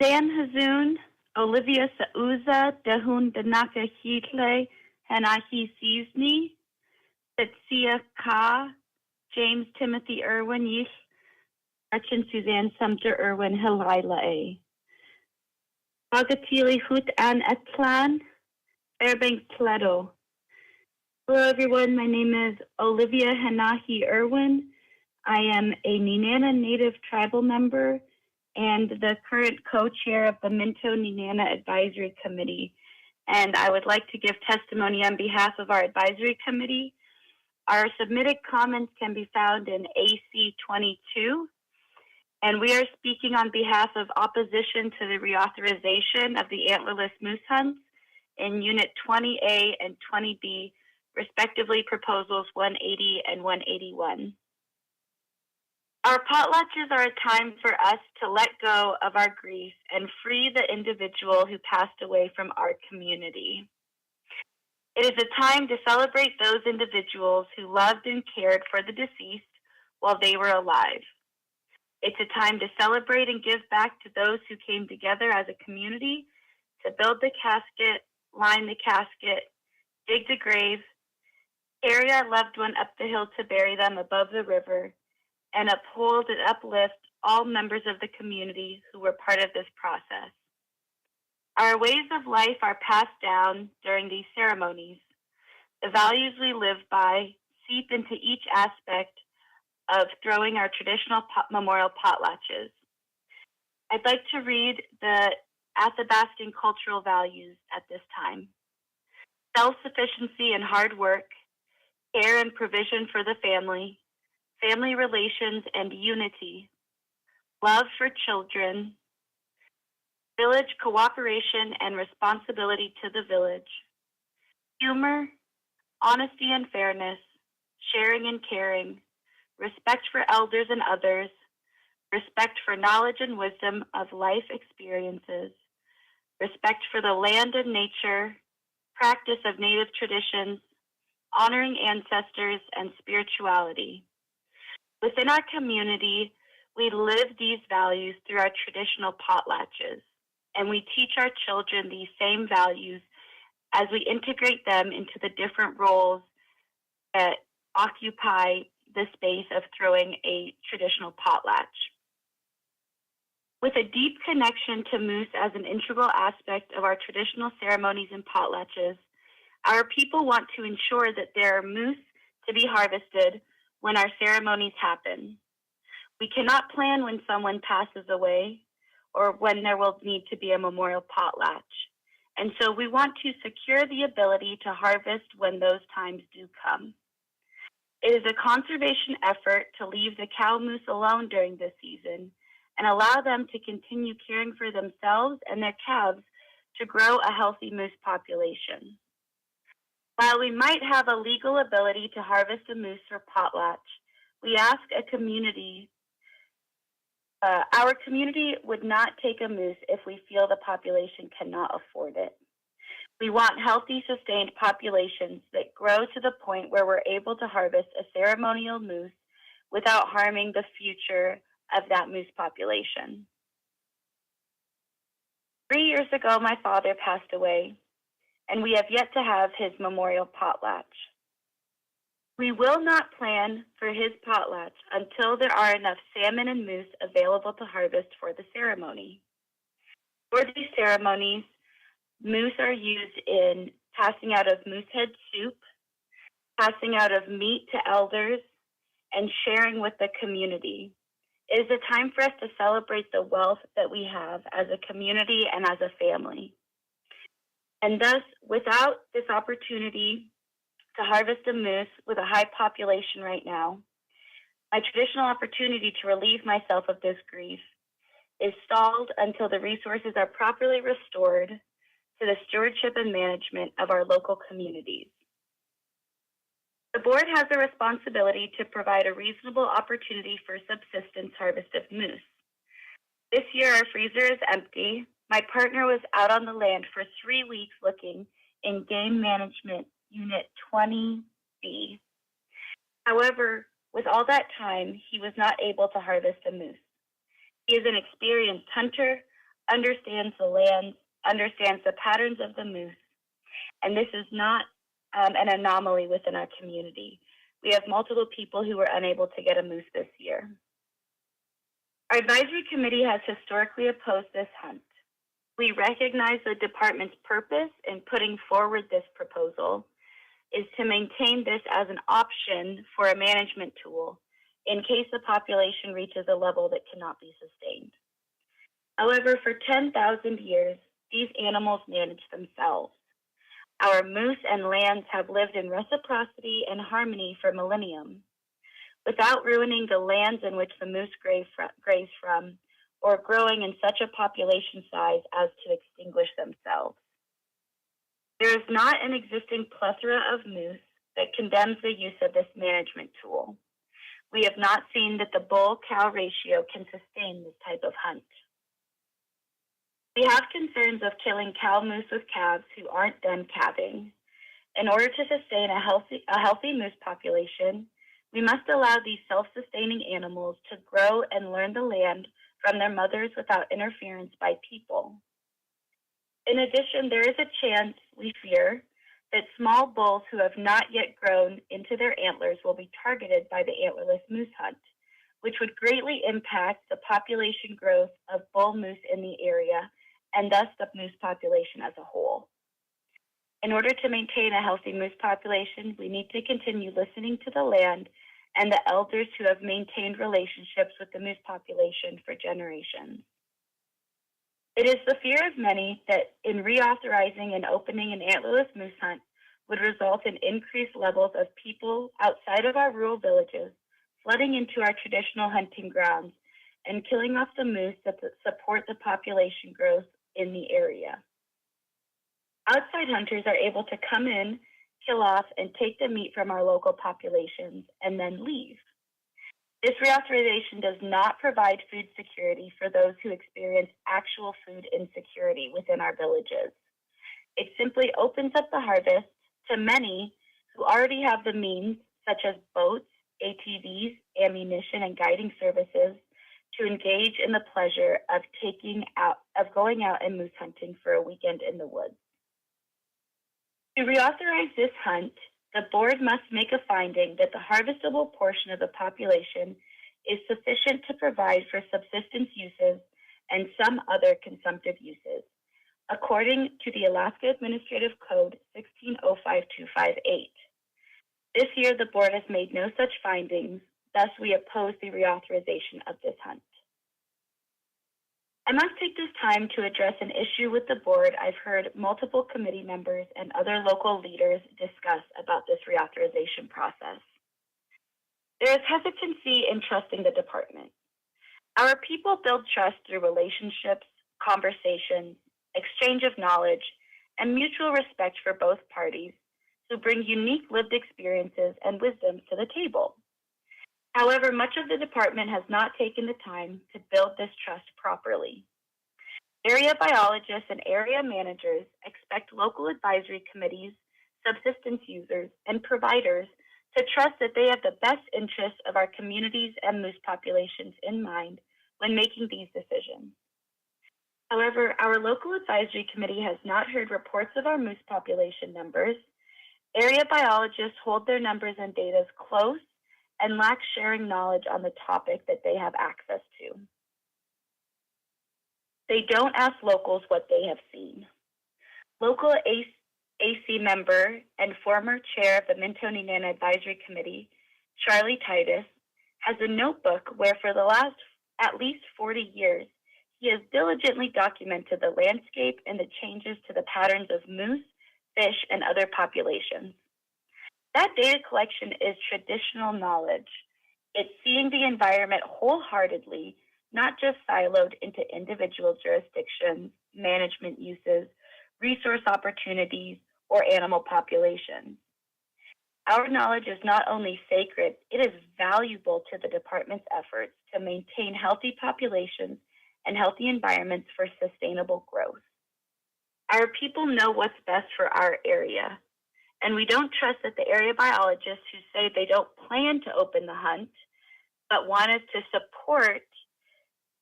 Hazoon, Olivia Sauza, Dehun Danaka Hitle, Hanahi Seasney, Setsia Ka, James Timothy Irwin, Yish, Gretchen Suzanne Sumter Irwin, Helila A. Bagatili Hut An Etlan, Fairbanks Pledo. Hello, everyone. My name is Olivia Hanahi Irwin. I am a Nenana Native tribal member and the current co-chair of the Minto Nenana Advisory Committee. And I would like to give testimony on behalf of our advisory committee. Our submitted comments can be found in AC 22. And we are speaking on behalf of opposition to the reauthorization of the antlerless moose hunts in Unit 20A and 20B, respectively proposals 180 and 181. Our potlatches are a time for us to let go of our grief and free the individual who passed away from our community. It is a time to celebrate those individuals who loved and cared for the deceased while they were alive. It's a time to celebrate and give back to those who came together as a community to build the casket, line the casket, dig the grave, carry our loved one up the hill to bury them above the river, and uphold and uplift all members of the community who were part of this process. Our ways of life are passed down during these ceremonies. The values we live by seep into each aspect of throwing our traditional memorial potlatches. I'd like to read the Athabascan cultural values at this time. Self-sufficiency and hard work, care and provision for the family, family relations and unity, love for children, village cooperation and responsibility to the village, humor, honesty and fairness, sharing and caring, respect for elders and others, respect for knowledge and wisdom of life experiences, respect for the land and nature, practice of native traditions, honoring ancestors, and spirituality. Within our community, we live these values through our traditional potlatches, and we teach our children these same values as we integrate them into the different roles that occupy the space of throwing a traditional potlatch. With a deep connection to moose as an integral aspect of our traditional ceremonies and potlatches, our people want to ensure that there are moose to be harvested when our ceremonies happen. We cannot plan when someone passes away or when there will need to be a memorial potlatch. And so we want to secure the ability to harvest when those times do come. It is a conservation effort to leave the cow moose alone during this season and allow them to continue caring for themselves and their calves to grow a healthy moose population. While we might have a legal ability to harvest a moose for potlatch, we ask our community would not take a moose if we feel the population cannot afford it. We want healthy, sustained populations that grow to the point where we're able to harvest a ceremonial moose without harming the future of that moose population. 3 years ago, my father passed away, and we have yet to have his memorial potlatch. We will not plan for his potlatch until there are enough salmon and moose available to harvest for the ceremony. For these ceremonies, moose are used in passing out of moosehead soup, passing out of meat to elders, and sharing with the community. It is a time for us to celebrate the wealth that we have as a community and as a family. And thus, without this opportunity to harvest a moose with a high population right now, my traditional opportunity to relieve myself of this grief is stalled until the resources are properly restored to the stewardship and management of our local communities. The board has a responsibility to provide a reasonable opportunity for subsistence harvest of moose. This year, our freezer is empty. My partner was out on the land for 3 weeks looking in Game Management Unit 20B. However, with all that time, he was not able to harvest a moose. He is an experienced hunter, understands the land, understands the patterns of the moose, and this is not an anomaly within our community. We have multiple people who were unable to get a moose this year. Our advisory committee has historically opposed this hunt. We recognize the department's purpose in putting forward this proposal is to maintain this as an option for a management tool in case the population reaches a level that cannot be sustained. However, for 10,000 years, these animals manage themselves. Our moose and lambs have lived in reciprocity and harmony for millennium, without ruining the lands in which the moose graze from, or growing in such a population size as to extinguish themselves. There is not an existing plethora of moose that condemns the use of this management tool. We have not seen that the bull-cow ratio can sustain this type of hunt. We have concerns of killing cow moose with calves who aren't done calving. In order to sustain a healthy moose population, we must allow these self-sustaining animals to grow and learn the land from their mothers without interference by people. In addition, there is a chance, we fear, that small bulls who have not yet grown into their antlers will be targeted by the antlerless moose hunt, which would greatly impact the population growth of bull moose in the area and thus the moose population as a whole. In order to maintain a healthy moose population, we need to continue listening to the land and the elders who have maintained relationships with the moose population for generations. It is the fear of many that in reauthorizing and opening an antlerless moose hunt would result in increased levels of people outside of our rural villages flooding into our traditional hunting grounds and killing off the moose that support the population growth in the area. Outside hunters are able to come in, kill off, and take the meat from our local populations and then leave. This reauthorization does not provide food security for those who experience actual food insecurity within our villages. It simply opens up the harvest to many who already have the means, such as boats, ATVs, ammunition, and guiding services, to engage in the pleasure of going out and moose hunting for a weekend in the woods. To reauthorize this hunt, the board must make a finding that the harvestable portion of the population is sufficient to provide for subsistence uses and some other consumptive uses, according to the Alaska Administrative Code 1605258. This year, the board has made no such findings, thus we oppose the reauthorization of this hunt. I must take this time to address an issue with the board I've heard multiple committee members and other local leaders discuss about this reauthorization process. There is hesitancy in trusting the department. Our people build trust through relationships, conversations, exchange of knowledge, and mutual respect for both parties who bring unique lived experiences and wisdoms to the table. However, much of the department has not taken the time to build this trust properly. Area biologists and area managers expect local advisory committees, subsistence users, and providers to trust that they have the best interests of our communities and moose populations in mind when making these decisions. However, our local advisory committee has not heard reports of our moose population numbers. Area biologists hold their numbers and data close and lack sharing knowledge on the topic that they have access to. They don't ask locals what they have seen. Local AC member and former chair of the Minto-Nenana Advisory Committee, Charlie Titus, has a notebook where for the last at least 40 years, he has diligently documented the landscape and the changes to the patterns of moose, fish, and other populations. That data collection is traditional knowledge. It's seeing the environment wholeheartedly, not just siloed into individual jurisdictions, management uses, resource opportunities, or animal populations. Our knowledge is not only sacred, it is valuable to the department's efforts to maintain healthy populations and healthy environments for sustainable growth. Our people know what's best for our area, and we don't trust that the area biologists who say they don't plan to open the hunt, but want us to support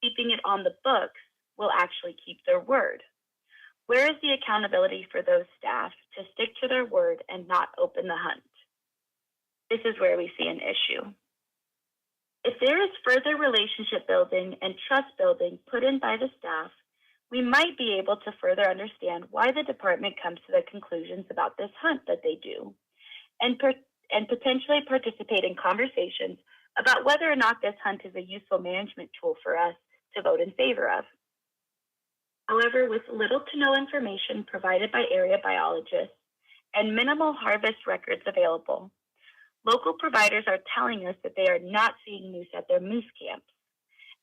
keeping it on the books, will actually keep their word. Where is the accountability for those staff to stick to their word and not open the hunt? This is where we see an issue. If there is further relationship building and trust building put in by the staff, we might be able to further understand why the department comes to the conclusions about this hunt that they do, and potentially participate in conversations about whether or not this hunt is a useful management tool for us to vote in favor of. However, with little to no information provided by area biologists and minimal harvest records available, local providers are telling us that they are not seeing moose at their moose camps.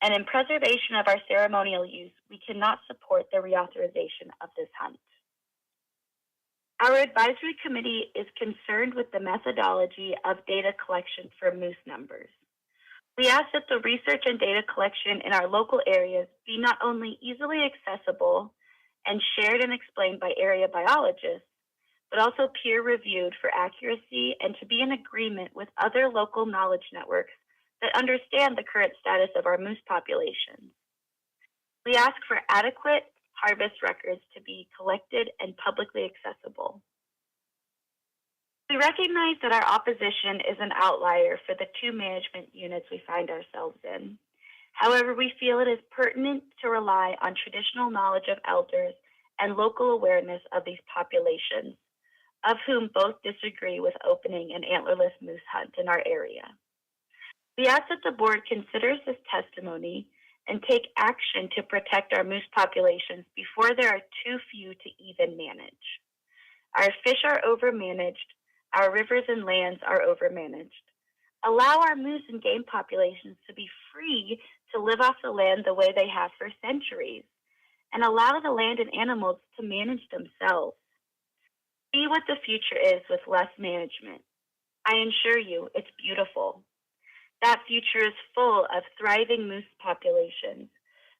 And in preservation of our ceremonial use, we cannot support the reauthorization of this hunt. Our advisory committee is concerned with the methodology of data collection for moose numbers. We ask that the research and data collection in our local areas be not only easily accessible and shared and explained by area biologists, but also peer-reviewed for accuracy and to be in agreement with other local knowledge networks that understand the current status of our moose populations. We ask for adequate harvest records to be collected and publicly accessible. We recognize that our opposition is an outlier for the two management units we find ourselves in. However, we feel it is pertinent to rely on traditional knowledge of elders and local awareness of these populations, of whom both disagree with opening an antlerless moose hunt in our area. We ask that the board considers this testimony and take action to protect our moose populations before there are too few to even manage. Our fish are overmanaged. Our rivers and lands are overmanaged. Allow our moose and game populations to be free to live off the land the way they have for centuries, and allow the land and animals to manage themselves. See what the future is with less management. I assure you, it's beautiful. That future is full of thriving moose populations,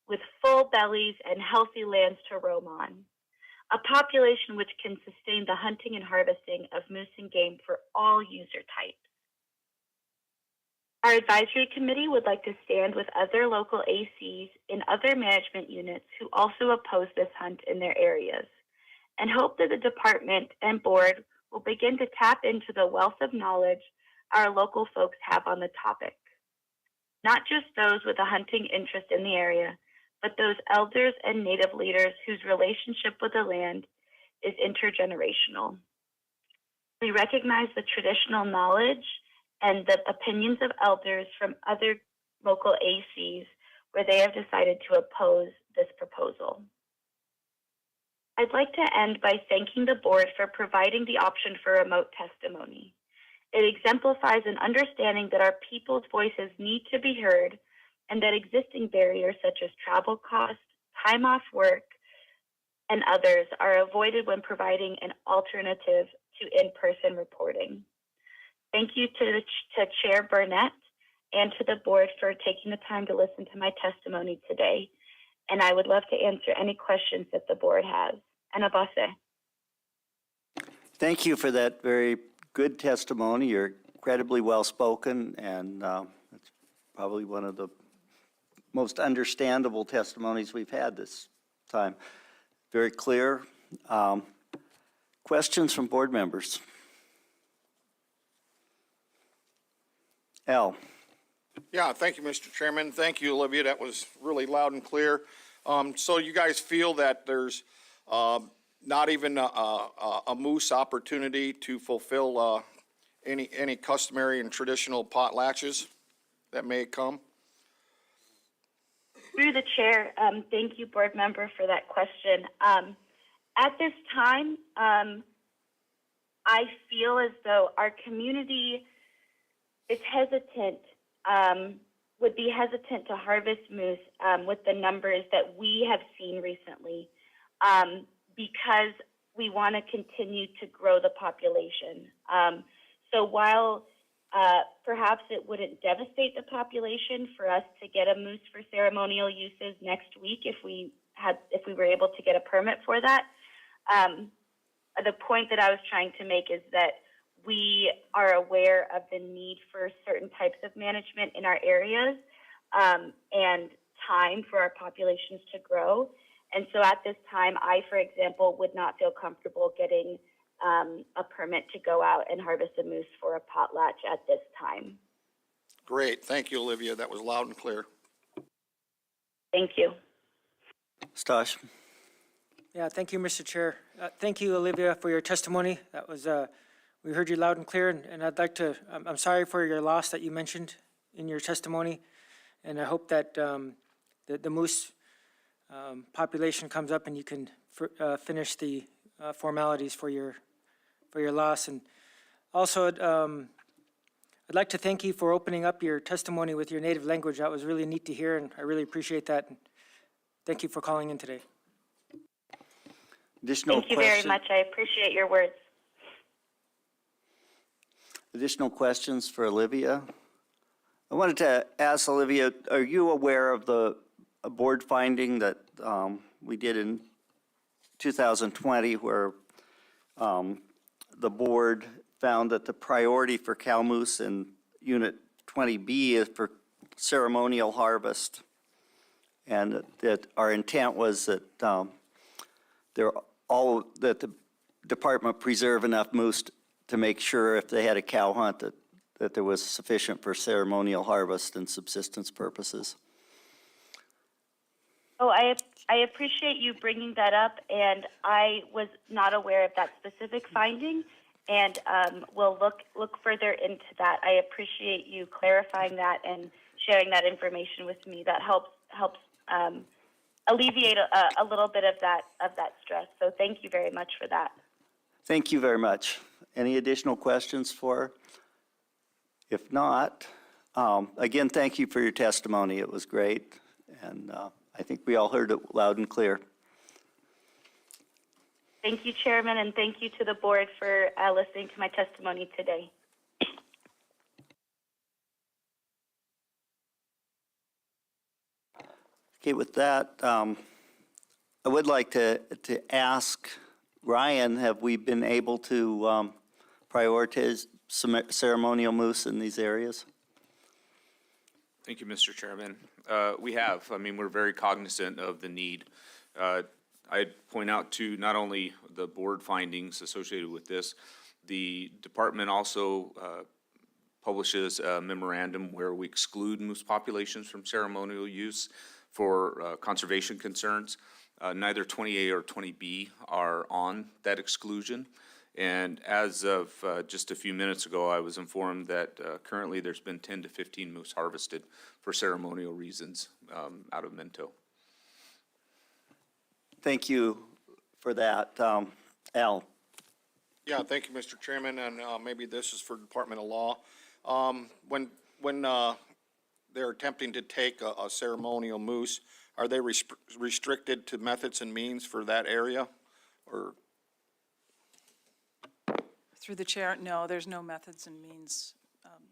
with full bellies and healthy lands to roam on. A population which can sustain the hunting and harvesting of moose and game for all user types. Our advisory committee would like to stand with other local ACs in other management units who also oppose this hunt in their areas, and hope that the department and board will begin to tap into the wealth of knowledge our local folks have on the topic. Not just those with a hunting interest in the area, but those elders and Native leaders whose relationship with the land is intergenerational. We recognize the traditional knowledge and the opinions of elders from other local ACs where they have decided to oppose this proposal. I'd like to end by thanking the board for providing the option for remote testimony. It exemplifies an understanding that our people's voices need to be heard and that existing barriers such as travel costs, time off work, and others are avoided when providing an alternative to in-person reporting. Thank you to Chair Burnett and to the board for taking the time to listen to my testimony today. And I would love to answer any questions that the board has. Anabase. Thank you for that very good testimony. You're incredibly well-spoken, and it's probably one of the most understandable testimonies we've had this time. Very clear. Questions from board members? Al. Yeah, thank you, Mr. Chairman. Thank you, Olivia. That was really loud and clear. So you guys feel that there's not even a moose opportunity to fulfill any customary and traditional potlatches that may come? Through the chair, thank you, board member, for that question. At this time, I feel as though our community is hesitant, would be hesitant to harvest moose with the numbers that we have seen recently, because we want to continue to grow the population. So while perhaps it wouldn't devastate the population for us to get a moose for ceremonial uses next week if we were able to get a permit for that, the point that I was trying to make is that we are aware of the need for certain types of management in our areas and time for our populations to grow. And so at this time, I, for example, would not feel comfortable getting a permit to go out and harvest a moose for a potlatch at this time. Great. Thank you, Olivia. That was loud and clear. Thank you. Stosh. Yeah, thank you, Mr. Chair. Thank you, Olivia, for your testimony. That was, we heard you loud and clear, and I'd like to, I'm sorry for your loss that you mentioned in your testimony, and I hope that the moose population comes up and you can finish the formalities for your loss. And also, I'd like to thank you for opening up your testimony with your native language. That was really neat to hear, and I really appreciate that. And thank you for calling in today. Thank you very much. I appreciate your words. Additional questions for Olivia? I wanted to ask Olivia, are you aware of the board finding that we did in 2020 where the board found that the priority for cow moose in Unit 20B is for ceremonial harvest, and that our intent was that that the department preserve enough moose to make sure if they had a cow hunt that there was sufficient for ceremonial harvest and subsistence purposes? Oh, I appreciate you bringing that up, and I was not aware of that specific finding, and we'll look further into that. I appreciate you clarifying that and sharing that information with me. That helps alleviate a little bit of that stress. So thank you very much for that. Thank you very much. Any additional questions for her? If not, again, thank you for your testimony. It was great, and I think we all heard it loud and clear. Thank you, Chairman, and thank you to the board for listening to my testimony today. Okay, with that, I would like to ask Ryan, have we been able to prioritize ceremonial moose in these areas? Thank you, Mr. Chairman. We have. I mean, we're very cognizant of the need. I'd point out to not only the board findings associated with this, the department also publishes a memorandum where we exclude moose populations from ceremonial use for conservation concerns. Neither 20A or 20B are on that exclusion. And as of just a few minutes ago, I was informed that currently there's been 10 to 15 moose harvested for ceremonial reasons out of Minto. Thank you for that. Al? Yeah, thank you, Mr. Chairman, and maybe this is for Department of Law. When they're attempting to take a ceremonial moose, are they restricted to methods and means for that area? Or, Through the chair, no, there's no methods and means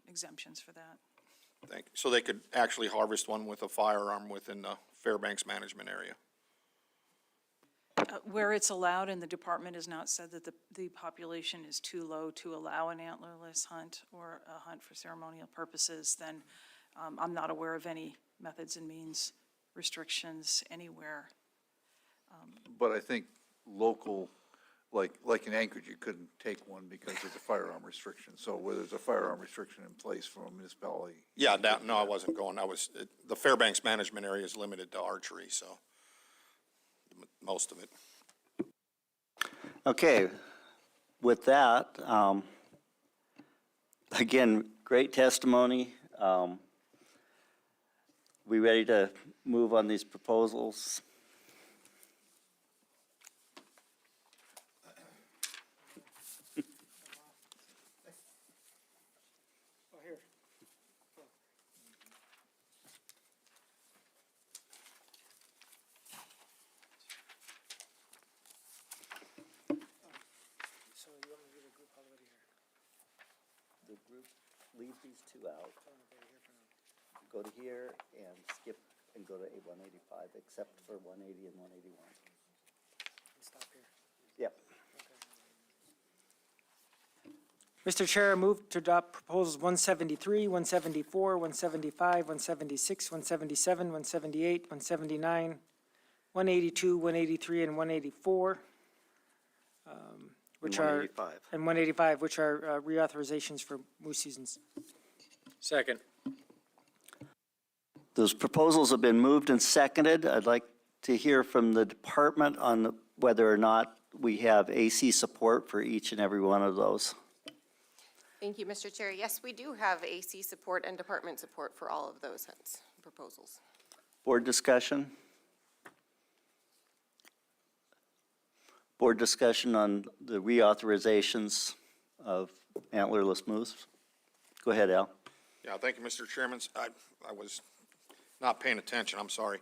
exemptions for that. so they could actually harvest one with a firearm within the Fairbanks management area? Where it's allowed, and the department has not said that the population is too low to allow an antlerless hunt or a hunt for ceremonial purposes, then I'm not aware of any methods and means restrictions anywhere. But I think local, like in Anchorage, you couldn't take one because there's a firearm restriction. So where there's a firearm restriction in place from a municipality. Yeah, no, I wasn't going. The Fairbanks management area is limited to archery, so most of it. Okay, with that, again, great testimony. We ready to move on these proposals? The group, leave these two out. Go to here and skip and go to 185, except for 180 and 181. Stop here. Yep. Mr. Chair, I move to adopt proposals 173, 174, 175, 176, 177, 178, 179, 182, 183, and 184. Which are, 185. and 185, which are reauthorizations for moose seasons. Second. Those proposals have been moved and seconded. I'd like to hear from the department on whether or not we have AC support for each and every one of those. Thank you, Mr. Chair. Yes, we do have AC support and department support for all of those proposals. Board discussion? Board discussion on the reauthorizations of antlerless moose. Go ahead, Al. Yeah, thank you, Mr. Chairman. I was not paying attention, I'm sorry.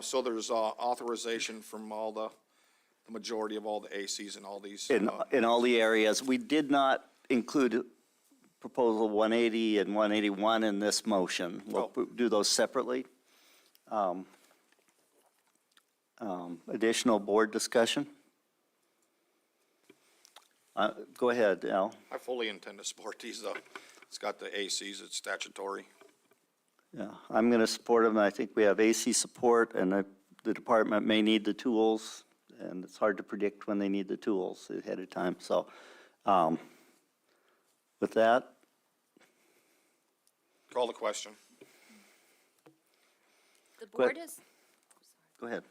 So there's authorization from all the majority of all the ACs and all these. In all the areas. We did not include proposal 180 and 181 in this motion. We'll do those separately. Additional board discussion? Go ahead, Al. I fully intend to support these, though. It's got the ACs, it's statutory. Yeah, I'm going to support them. I think we have AC support, and the department may need the tools, and it's hard to predict when they need the tools ahead of time. So with that. Call the question. The board has, Go ahead.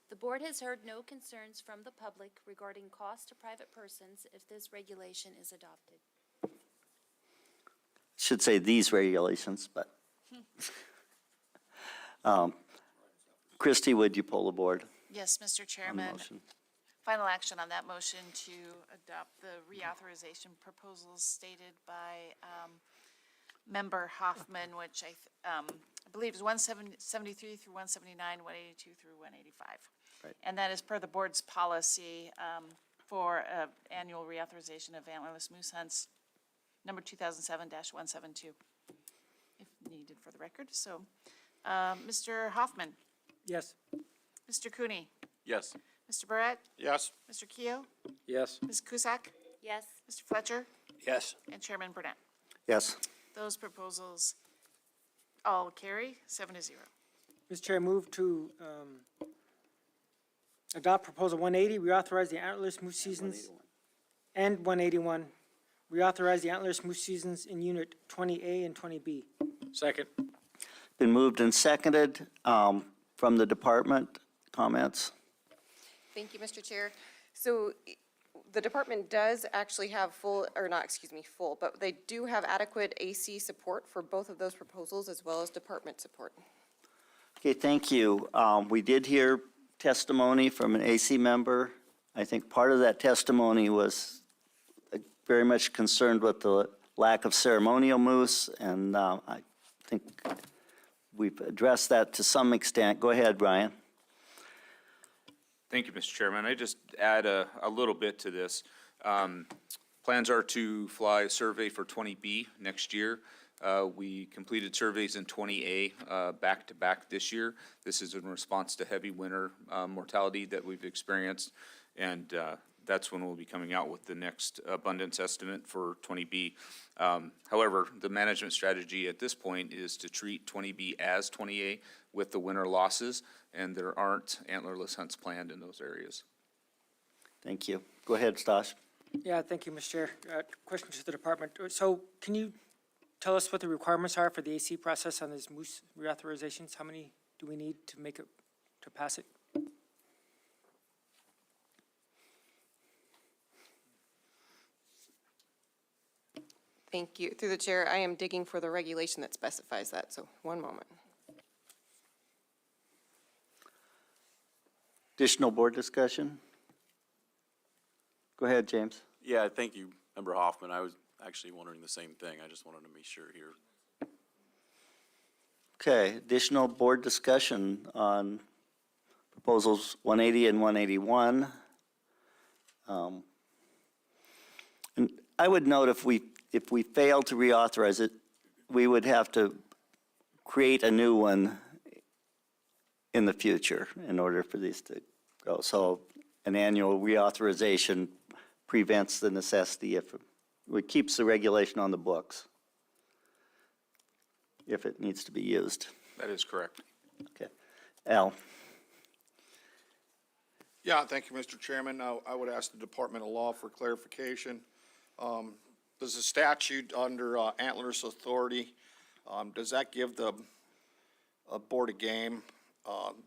the board has heard no concerns from the public regarding cost to private persons if this regulation is adopted. Should say these regulations, but. Christie, would you poll the board Yes, Mr. on the Chairman. motion? Final action on that motion to adopt the reauthorization proposals stated by Member Hoffman, which I believe is 173 through 179, 182 through 185. Right. And that is per the board's policy for annual reauthorization of antlerless moose hunts, number 2007-172, if needed for the record. So, Mr. Hoffman, Yes. Mr. Cooney, Yes. Mr. Barrett, Yes? Mr. Keough, Yes. Ms. Cusack, Yes. Mr. Fletcher, Yes. and Chairman Burnett. Yes. Those proposals all carry 7-0. Mr. Chair, I move to adopt proposal 180, reauthorize the antlerless moose seasons, and 181, reauthorize the antlerless moose seasons in Unit 20A and 20B. Second. Been moved and seconded. from the department, comments? Thank you, Mr. Chair. So the department does actually have full, or not, excuse me, full, but they do have adequate AC support for both of those proposals as well as department support. Okay, thank you. We did hear testimony from an AC member. I think part of that testimony was very much concerned with the lack of ceremonial moose, and I think we've addressed that to some extent. Go ahead, Brian. Thank you, Mr. Chairman. I just add a little bit to this. Plans are to fly a survey for 20B next year. We completed surveys in 20A back-to-back this year. This is in response to heavy winter mortality that we've experienced, and that's when we'll be coming out with the next abundance estimate for 20B. However, the management strategy at this point is to treat 20B as 20A with the winter losses, and there aren't antlerless hunts planned in those areas. Thank you. Go ahead, Stosh. Yeah, thank you, Mr. Chair. Question to the department. So can you tell us what the requirements are for the AC process on these moose reauthorizations? How many do we need to make it, to pass it? Thank you. Through the chair, I am digging for the regulation that specifies that, so one moment. Additional board discussion? Go ahead, James. Yeah, thank you, Member Hoffman. I was actually wondering the same thing. I just wanted to be sure here. Okay, additional board discussion on proposals 180 and 181. And I would note if we fail to reauthorize it, we would have to create a new one in the future in order for these to go. So an annual reauthorization prevents the necessity if it keeps the regulation on the books if it needs to be used. That is correct. Okay. Al? Yeah, thank you, Mr. Chairman. Now, I would ask the Department of Law for clarification. Does the statute under Antlerless Authority, does that give the Board of Game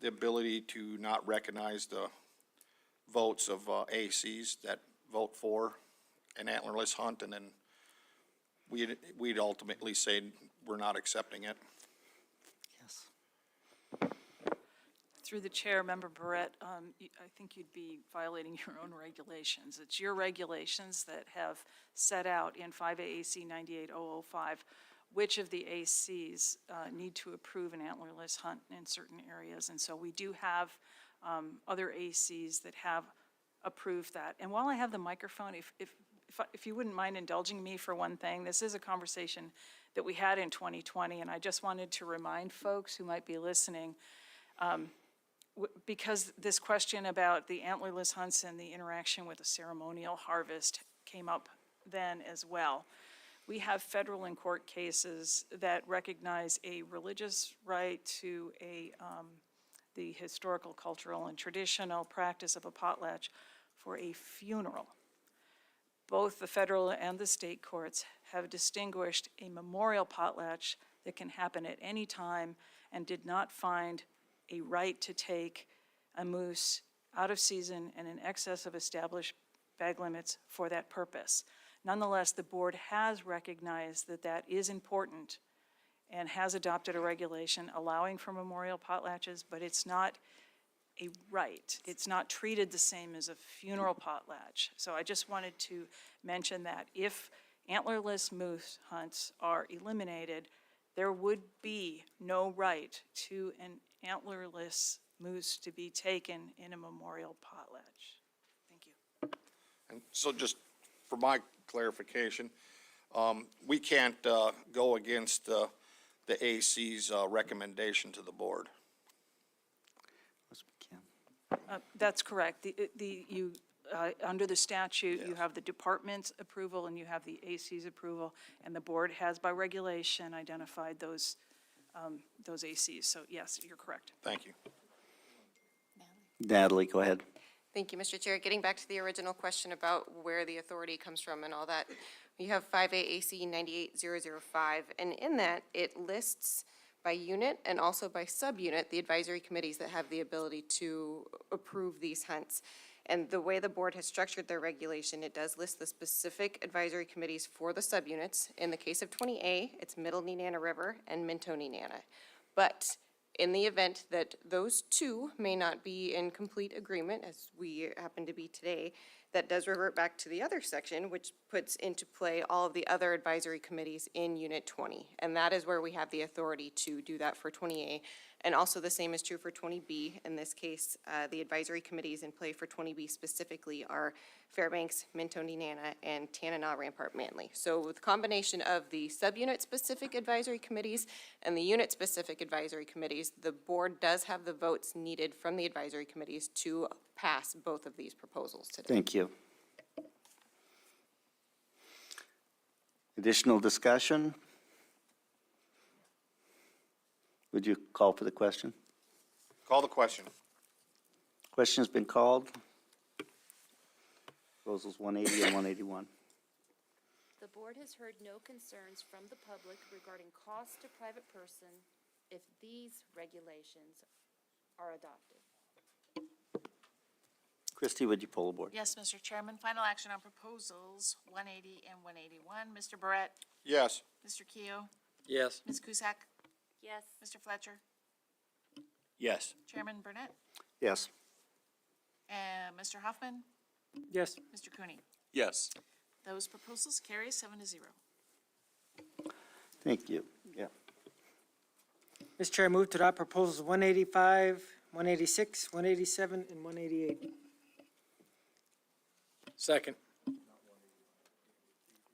the ability to not recognize the votes of ACs that vote for an antlerless hunt, and then we'd ultimately say we're not accepting it? Yes. Through the chair, Member Barrett, I think you'd be violating your own regulations. It's your regulations that have set out in 5AAC 98005 which of the ACs need to approve an antlerless hunt in certain areas. And so we do have other ACs that have approved that. And while I have the microphone, if you wouldn't mind indulging me for one thing, this is a conversation that we had in 2020, and I just wanted to remind folks who might be listening, because this question about the antlerless hunts and the interaction with a ceremonial harvest came up then as well. We have federal and court cases that recognize a religious right to the historical, cultural, and traditional practice of a potlatch for a funeral. Both the federal and the state courts have distinguished a memorial potlatch that can happen at any time and did not find a right to take a moose out of season and in excess of established bag limits for that purpose. Nonetheless, the board has recognized that that is important and has adopted a regulation allowing for memorial potlatches, but it's not a right. It's not treated the same as a funeral potlatch. So I just wanted to mention that if antlerless moose hunts are eliminated, there would be no right to an antlerless moose to be taken in a memorial potlatch. Thank you. And so just for my clarification, we can't go against the AC's recommendation to the board. That's correct. Under the statute, you have the department's approval and you have the AC's approval, and the board has by regulation identified those ACs. So yes, you're correct. Thank you. Natalie, go ahead. Thank you, Mr. Chair. Getting back to the original question about where the authority comes from and all that, you have 5AAC 98005, and in that, it lists by unit and also by subunit, the advisory committees that have the ability to approve these hunts. And the way the board has structured their regulation, it does list the specific advisory committees for the subunits. In the case of 20A, it's Middle Nenana River and Minto Nenana. But in the event that those two may not be in complete agreement, as we happen to be today, that does revert back to the other section, which puts into play all of the other advisory committees in Unit 20. And that is where we have the authority to do that for 20A. And also the same is true for 20B. In this case, the advisory committees in play for 20B specifically are Fairbanks, Minto Nenana, and Tanana Rampart Manly. So with the combination of the subunit-specific advisory committees and the unit-specific advisory committees, the board does have the votes needed from the advisory committees to pass both of these proposals today. Thank you. Additional discussion? Would you call for the question? Call the question. Question's been called. Proposals 180 and 181. The board has heard no concerns from the public regarding cost to private person if these regulations are adopted. Christie, would you pull the board? Yes, Mr. Chairman, final action on proposals 180 and 181. Mr. Barrett, Yes. Mr. Keo, Yes. Ms. Cusack, Yes. Mr. Fletcher, Yes. Chairman Burnett, Yes. and Mr. Hoffman, Yes. Mr. Cooney. Yes. Those proposals carry 7-0. Thank you. Yeah. Mr. Chair, I move to adopt proposals 185, 186, 187, and 188. Second.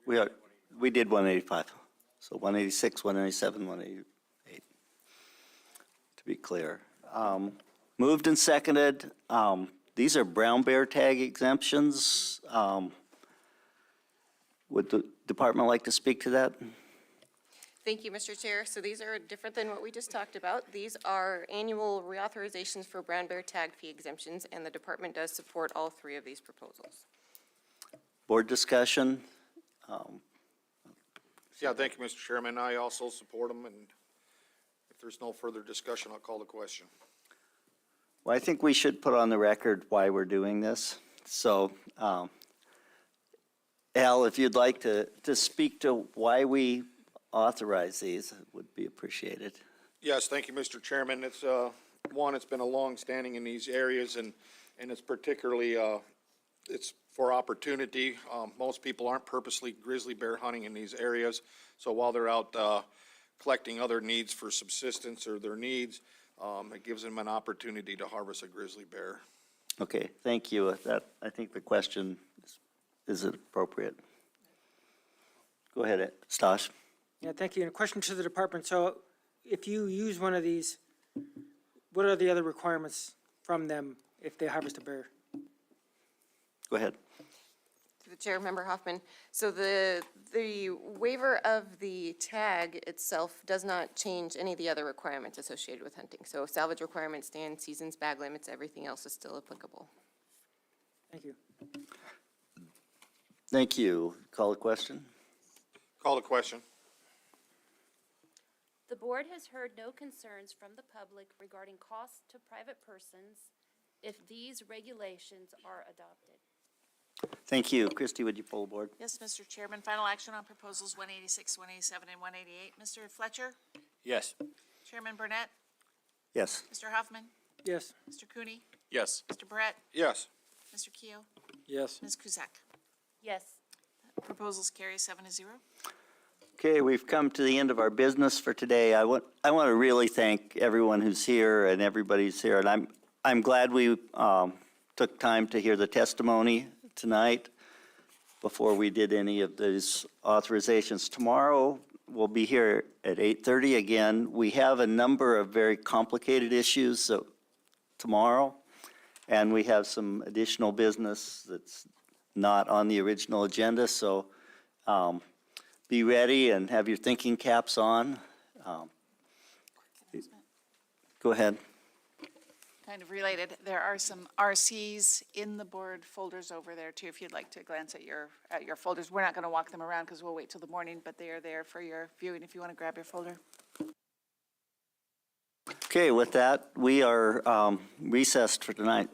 We did 185. So 186, 187, 188. To be clear. Moved and seconded. These are brown bear tag exemptions. Would the department like to speak to that? Thank you, Mr. Chair. So these are different than what we just talked about. These are annual reauthorizations for brown bear tag fee exemptions, and the department does support all three of these proposals. Board discussion? Yeah, thank you, Mr. Chairman. I also support them, and if there's no further discussion, I'll call the question. Well, I think we should put on the record why we're doing this. So, Al, if you'd like to speak to why we authorize these, it would be appreciated. Yes, thank you, Mr. Chairman. It's, one, it's been a long-standing in these areas, and it's particularly, it's for opportunity. Most people aren't purposely grizzly bear hunting in these areas, so while they're out collecting other needs for subsistence or their needs, it gives them an opportunity to harvest a grizzly bear. Okay, thank you. I think the question is appropriate. Go ahead, Stash. Yeah, thank you. And a question to the department. So if you use one of these, what are the other requirements from them if they harvest a bear? Go ahead. To the Chair, Member Hoffman. So the waiver of the tag itself does not change any of the other requirements associated with hunting. So salvage requirements, stand, seasons, bag limits, everything else is still applicable. Thank you. Thank you. Call the question? Call the question. The board has heard no concerns from the public regarding costs to private persons if these regulations are adopted. Thank you. Christie, would you pull the board? Yes, Mr. Chairman, final action on proposals 186, 187, and 188. Mr. Fletcher, Yes. Chairman Burnett, Yes. Mr. Hoffman, Yes. Mr. Cooney, Yes. Mr. Barrett, Yes. Mr. Keo, Yes. Ms. Cusack. Yes. Proposals carry 7-0. Okay, we've come to the end of our business for today. I want to really thank everyone who's here and everybody who's here, and I'm glad we took time to hear the testimony tonight before we did any of these authorizations. Tomorrow, we'll be here at 8:30 again. We have a number of very complicated issues tomorrow, and we have some additional business that's not on the original agenda, so be ready and have your thinking caps on. Go ahead. Kind of related, there are some RCs in the board folders over there too, if you'd like to glance at your folders. We're not going to walk them around because we'll wait till the morning, but they are there for your viewing if you want to grab your folder. Okay, with that, we are recessed for tonight.